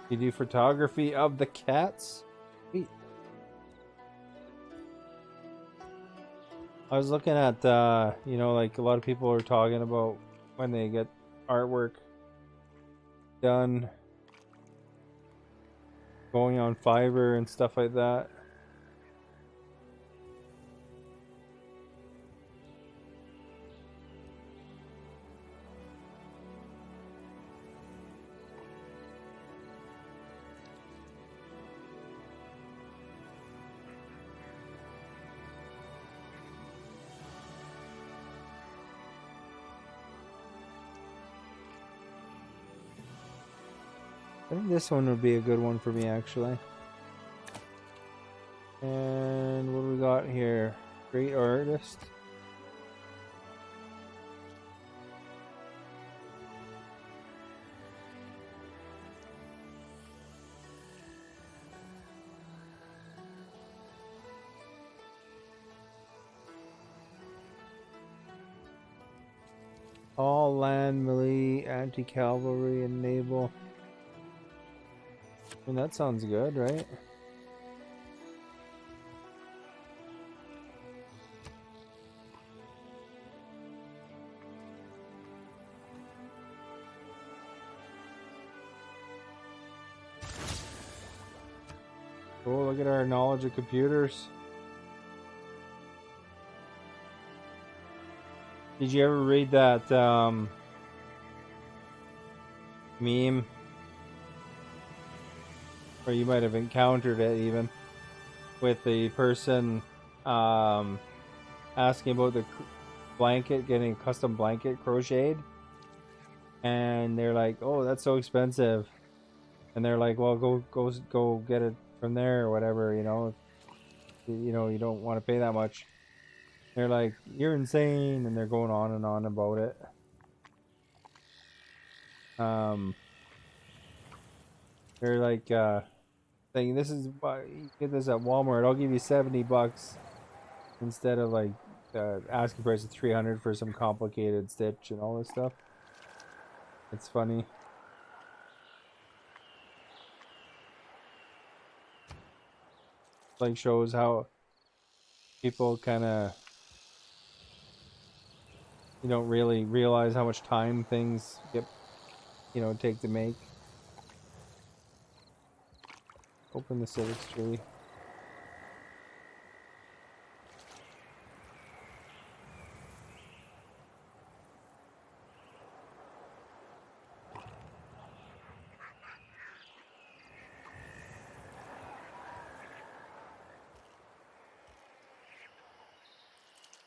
You do photography of the cats? Sweet. I was looking at, you know, like a lot of people are talking about when they get artwork done, going on Fiverr and stuff like that. I think this one would be a good one for me, actually. And what do we got here? Great artist. All land, melee, anti-cavalry, and naval. I mean, that sounds good, right? Oh, look at our knowledge of computers. Did you ever read that meme? Or you might have encountered it even, with the person asking about the blanket, getting a custom blanket crocheted, and they're like, "Oh, that's so expensive," and they're like, "Well, go get it from there or whatever, you know. You don't want to pay that much." They're like, "You're insane," and they're going on and on about it. They're like saying, "This is you get this at Walmart. I'll give you $70 instead of like asking price of $300 for some complicated stitch and all this stuff." It's funny. Like shows how people kind of don't really realize how much time things get take to make. Open the civics tree.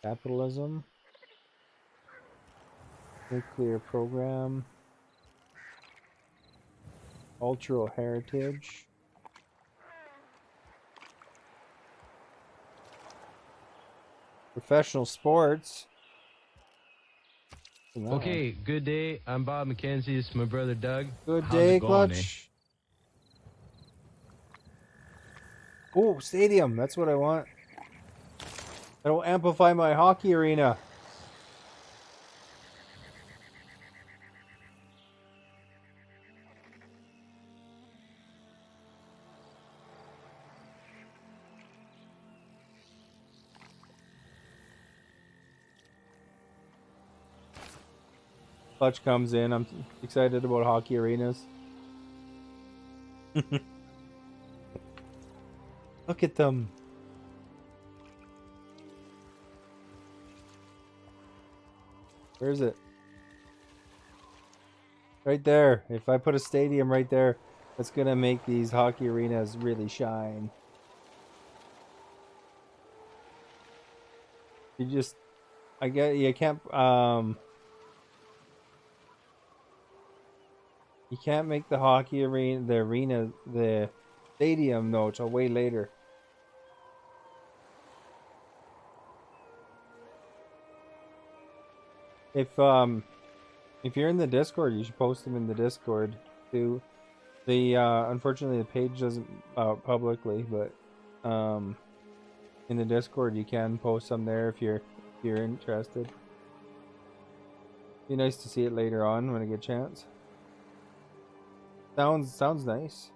Capitalism. Nuclear program. Cultural heritage. Professional sports. Okay, good day. I'm Bob McKenzie. It's my brother Doug. Good How's day, it going, Clutch. Oh, stadium. That's what I want. That'll amplify my hockey arena. Clutch comes in. I'm excited about hockey arenas. Look at them. Where is it? Right there. If I put a stadium right there, that's gonna make these hockey arenas really shine. You can't you can't make the hockey arena, the stadium though till way later. If you're in the Discord, you should post them in the Discord too. The unfortunately the page doesn't publicly, but in the Discord you can post them there if you're interested. Be nice to see it later on when I get a chance. Sounds nice.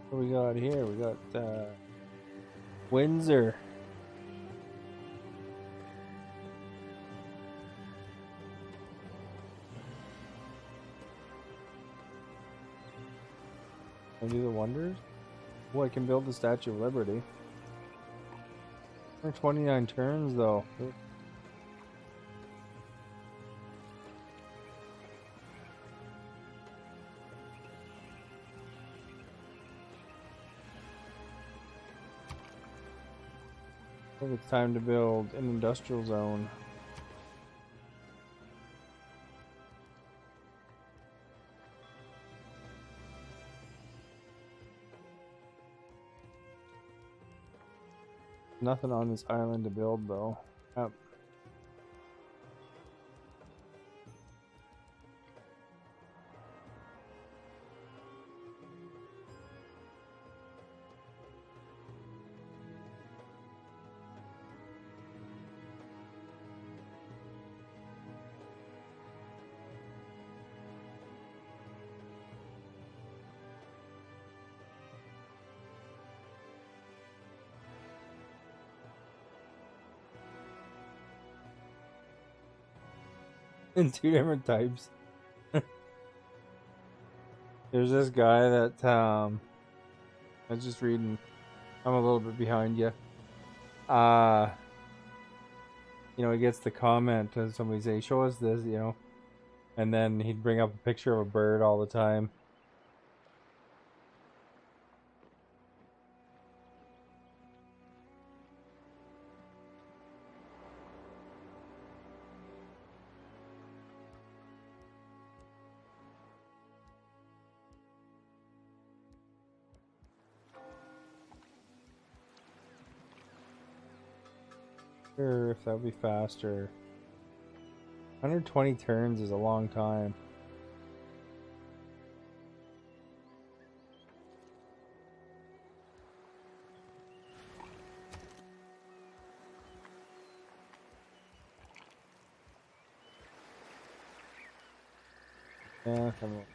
What we got here? We got Windsor. Can I do the wonders? Oh, I can build the Statue of Liberty. 29 turns though. I think it's time to build an industrial zone. Nothing on this island to build though. Yep. In two different types. There's this guy that I was just reading. I'm a little bit behind you. He gets the comment and somebody say, "Show us this," and then he'd bring up a picture of a bird all the time. Sure, if that would be faster. 120 turns is a long time. Yeah, come on.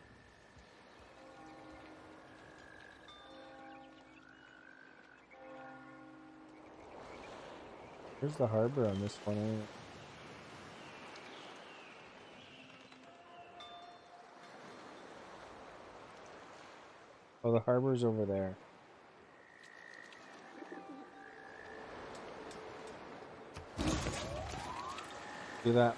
Where's the harbor on this one? Anyway? Oh, the harbor's over there. Do that.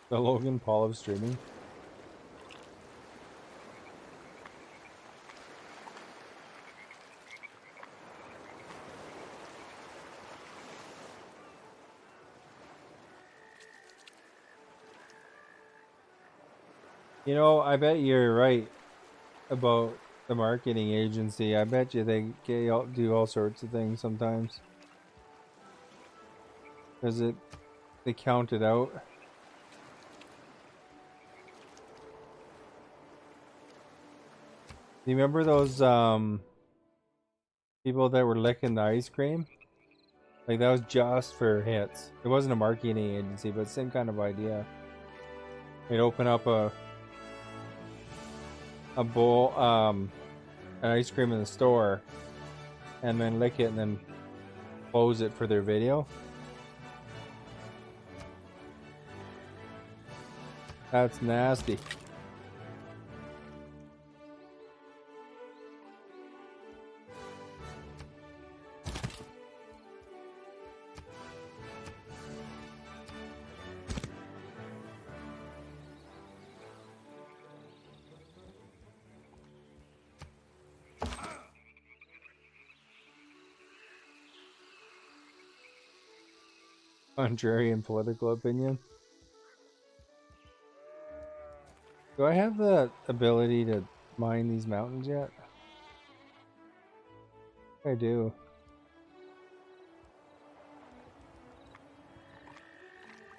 The Logan Paul of streaming. You know, I bet you're right about the marketing agency. I bet you they do all sorts of things sometimes. Because they count it out. Do you remember those people that were licking the ice cream? Like, that was just for hits. It wasn't a marketing agency, but same kind of idea. They'd open up a bowl, an ice cream in the store, and then lick it and then close it for their video. That's nasty. Contrarian political opinion. Do I have the ability to mine these mountains yet? I do.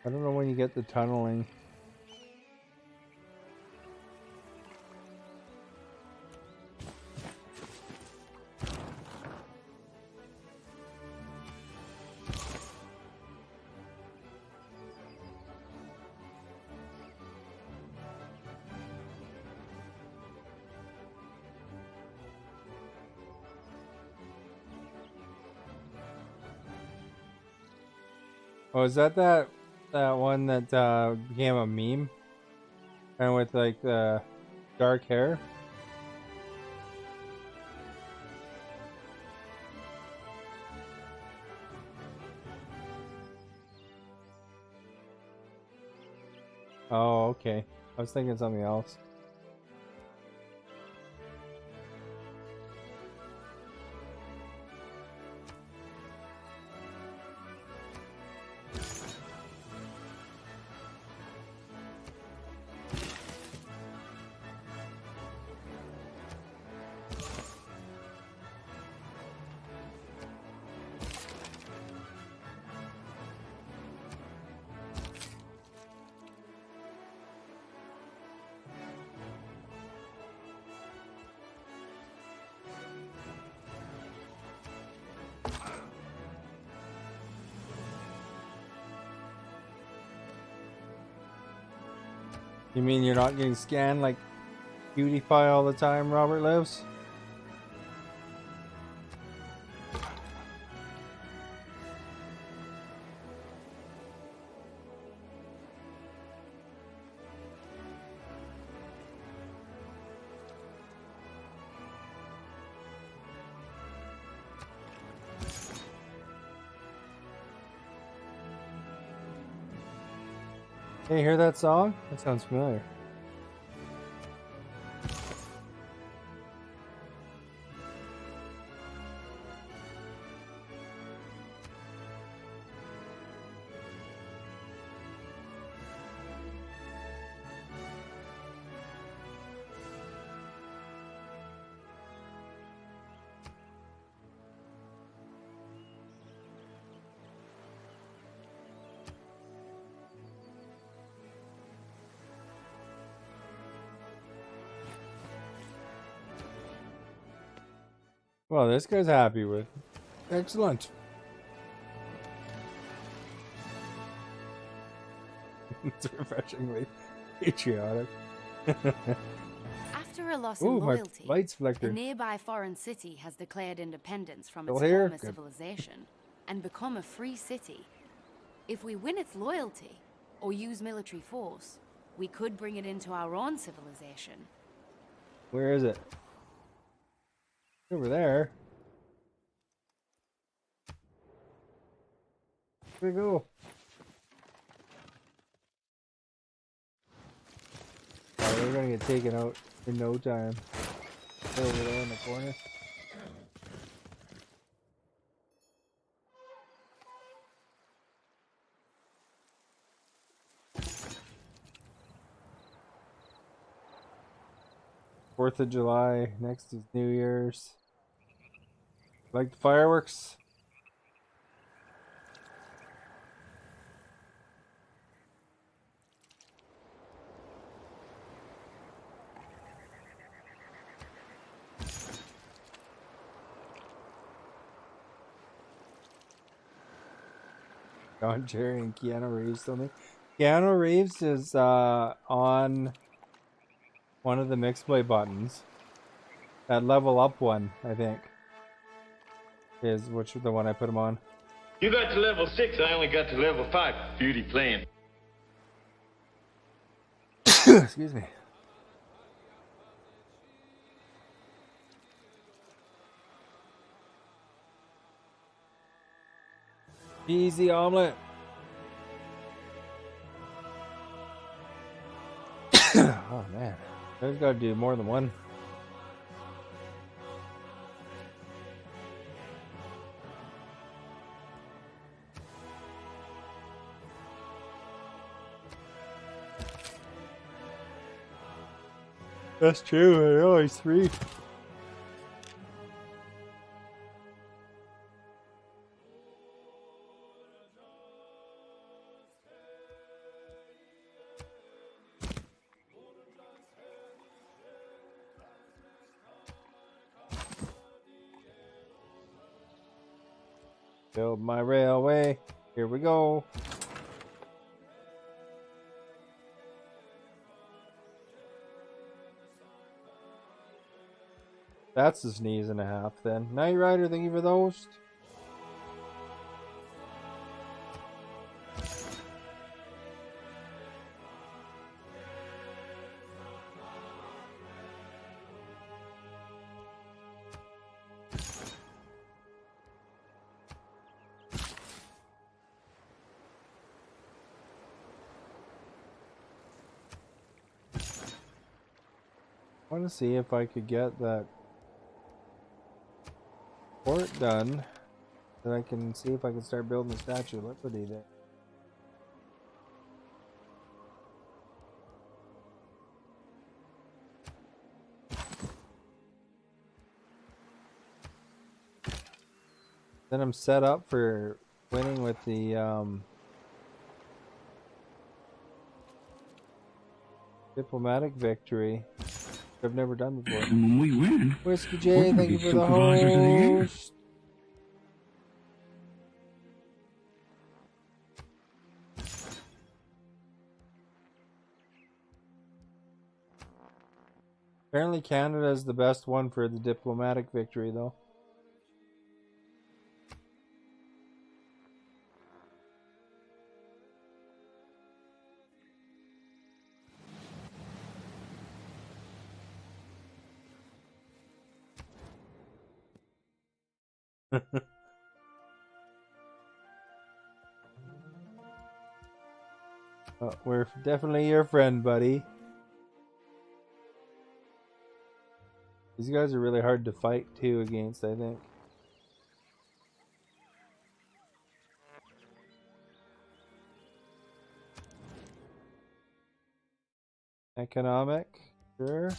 I don't know when you get the tunneling. Oh, is that one that became a meme? And with like the dark hair? Oh, okay. I was thinking something else. You mean you're not getting scanned like PewDiePie all the time, Robert Lives? Hey, you hear that song? That sounds familiar. Well, this guy's happy with. Excellent. It's refreshingly patriotic. After a loss Ooh, in my loyalty, lights a flickered. nearby foreign city has declared independence from Still its here? former Good. civilization and become a free city. If we win its loyalty, or use military force, we could bring it into our own civilization. Where is it? Over there. Where'd it go? Oh, they're gonna get taken out in no time. They're over there in the corner. Fourth of July. Next is New Year's. Like the fireworks? John Jerry and Keanu Reeves still make. Keanu Reeves is on one of the mix play buttons. That level up one, I think. Is which the one I put him on. You got to level 6, I only got to level 5. Beauty playing. Excuse me. Easy omelet. Oh man, I've got to do more than one. That's true. I always 3. Build my railway. Here we go. That's a sneeze and a half then. Knight Rider, thank you for the host. I want to see if I could get that port done, then I can see if I can start building the Statue of Liberty there. Then I'm set up for winning with the diplomatic victory. I've never done before. And when we win, Whiskey J, thank you for the supervisors of the year. host. Apparently Canada is the best one for the diplomatic victory, though. Oh, we're definitely your friend, buddy. These guys are really hard to fight too against, I think. Economic, sure.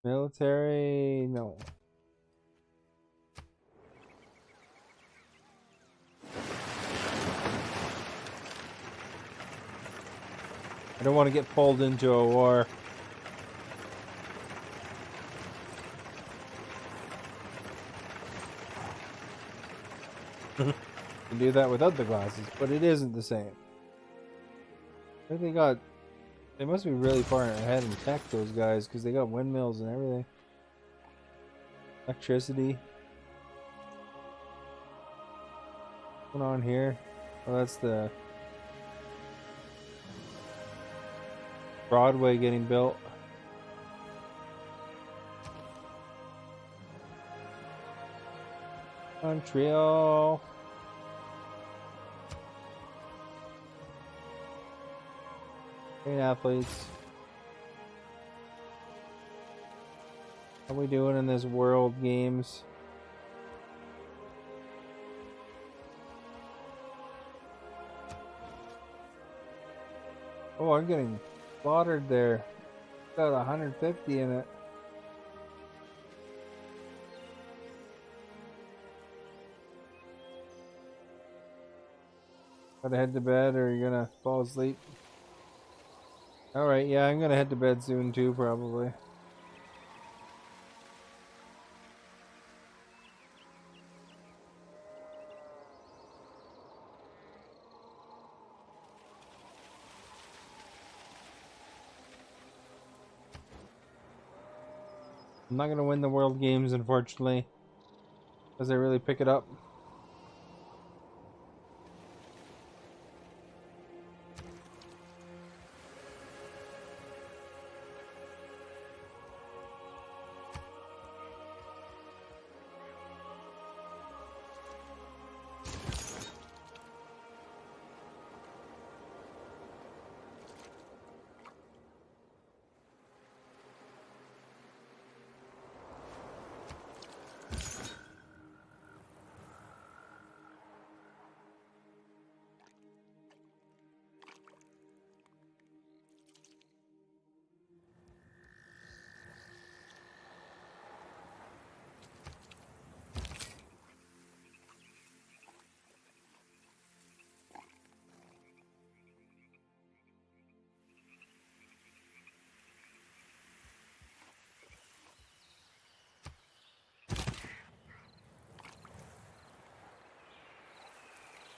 Military, no. I don't want to get pulled into a war. You can do that without the glasses, but it isn't the same. I think they must be really far ahead in tech, those guys, because they got windmills and everything. Electricity. What's going on here? Oh, that's the Broadway getting built. Montreal. Great athletes. How we doing in this World Games? Oh, I'm getting slaughtered there. Got 150 in it. Gotta head to bed, or you're gonna fall asleep? Alright, yeah, I'm gonna head to bed soon too, probably. I'm not gonna win the World Games, unfortunately, because I really pick it up.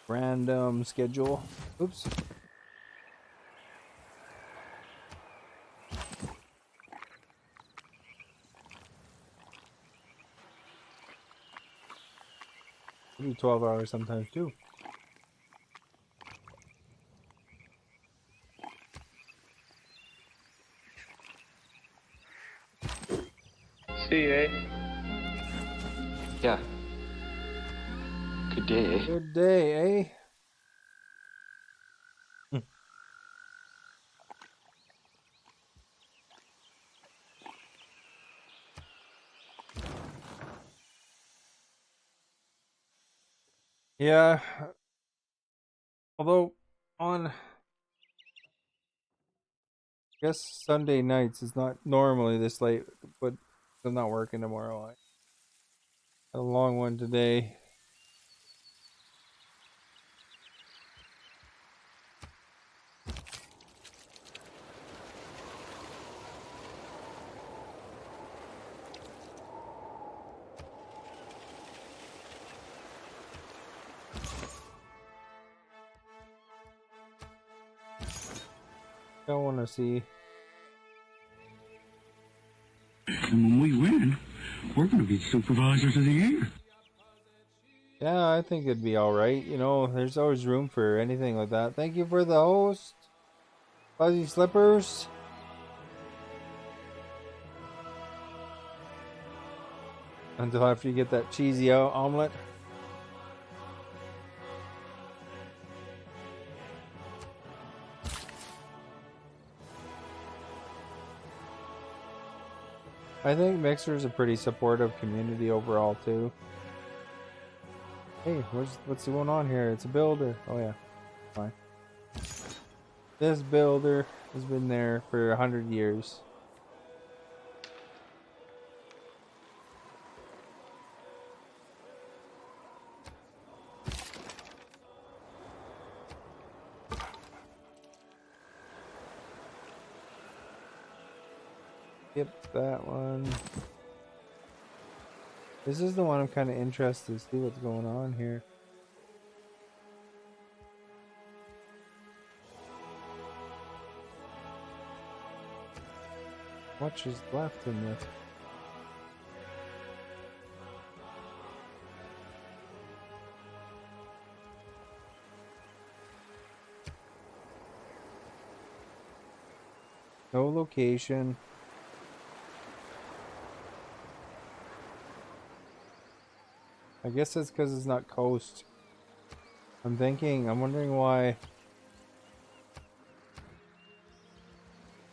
Random schedule. Oops. We do 12 hours sometimes too. See you, eh? Yeah. Good day, eh? Good day, eh? Yeah. Although on, I guess Sunday nights is not normally this late, but I'm not working tomorrow. I had a long one today. I want to see. And when we win, we're going to be supervisors of the year. Yeah, I think it'd be alright. You know, there's always room for anything like that. Thank you for the host. Fuzzy Slippers. Until after you get that cheesy omelet. I think Mixer's a pretty supportive community overall too. Hey, what's going on here? It's a builder. Oh yeah, fine. This builder has been there for 100 years. Skip that one. This is the one I'm kind of interested to see what's going on here. much is left in this. No location. I guess that's because it's not coast. I'm wondering why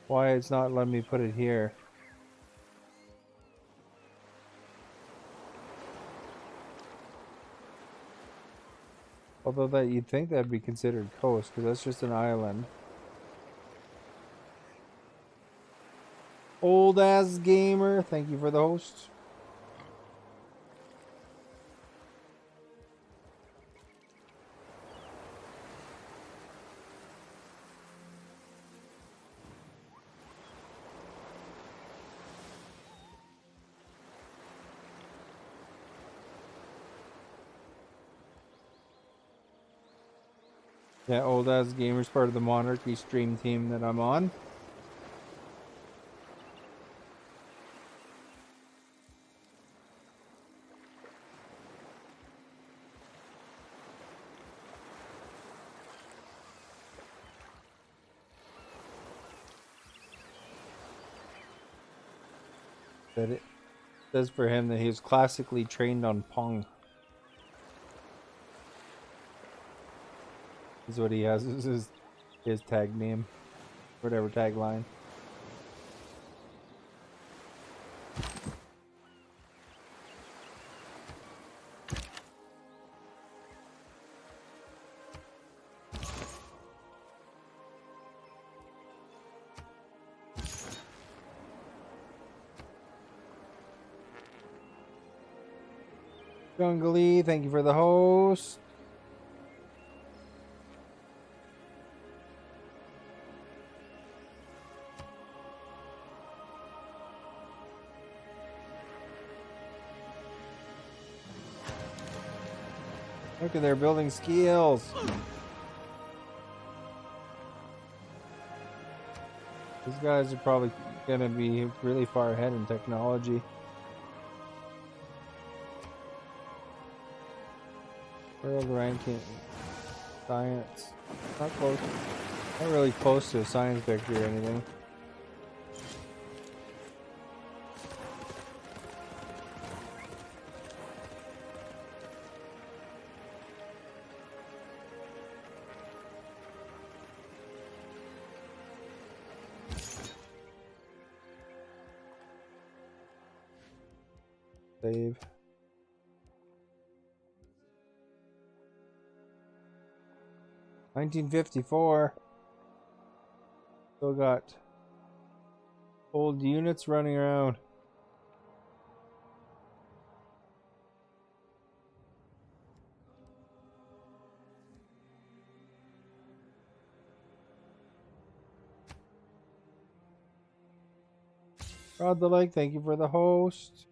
it's not letting me put it here. Although that you'd think that'd be considered coast, because that's just an island. Old ass gamer, thank you for the host. Yeah, Old Ass Gamer's part of the Monarchy stream team that I'm on. That it says for him that he was classically trained on Pong. Is what he has. This is his tag name, whatever tagline. Jungle, thank you for the host. Look at their building skills. These guys are probably gonna be really far ahead in technology. World ranking, science, not close, not really close to a science victory or anything. Save. $1954. Still got old units running around. Rod the Lake, thank you for the host.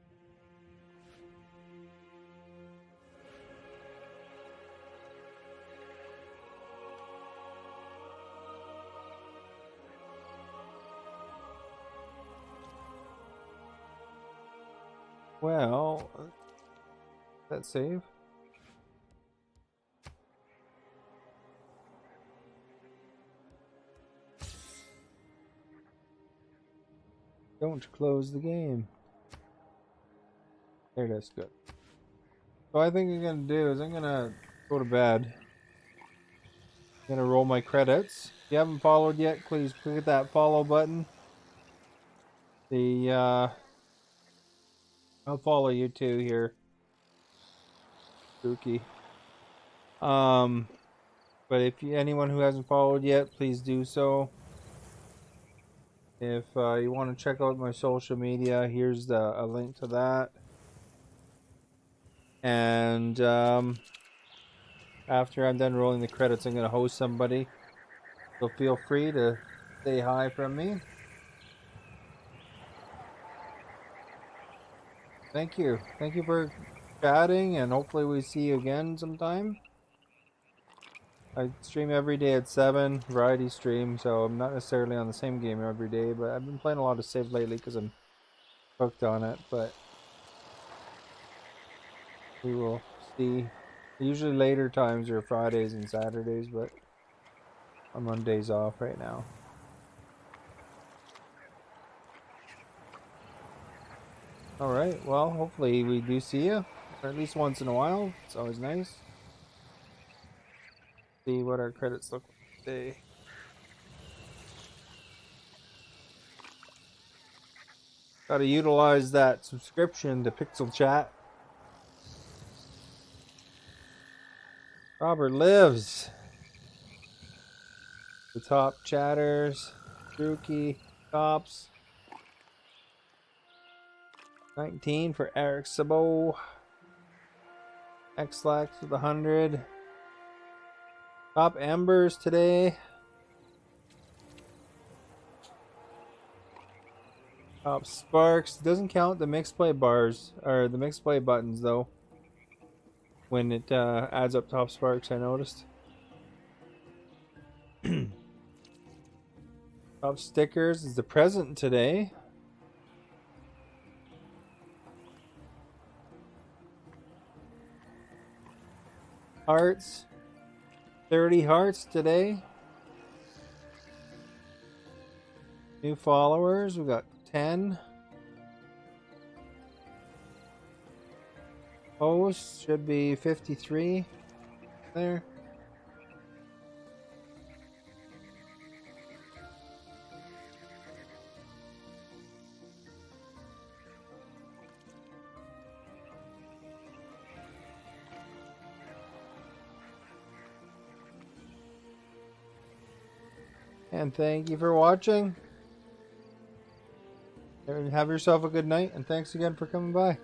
Well, that save. Don't close the game. There it is, good. So I think I'm gonna do is I'm gonna go to bed. I'm gonna roll my credits. If you haven't followed yet, please click that follow button. I'll follow you too here. Spooky. But if anyone who hasn't followed yet, please do so. If you want to check out my social media, here's a link to that. And after I'm done rolling the credits, I'm going to host somebody. So feel free to say hi from me. Thank you. Thank you for chatting, and hopefully we see you again sometime. I stream every day at 7, variety stream, so I'm not necessarily on the same game every day, but I've been playing a lot of Civ lately because I'm hooked on it, but we will see. Usually later times are Fridays and Saturdays, but I'm on days off right now. Alright, well, hopefully we do see you, or at least once in a while. It's always nice. See what our credits look like today. Gotta utilize that subscription to Pixel Chat. Robert lives. The top chatters. Druki. Tops. 19 for Eric Sabo. Xlax with 100. Top embers today. Top sparks. Doesn't count the mixed play bars or the mixed play buttons though. When it adds up top sparks, I noticed. Top stickers is the present today. Hearts. 30 hearts today. New followers. We got 10. Hosts should be 53 there. And thank you for watching. Have yourself a good night, and thanks again for coming by.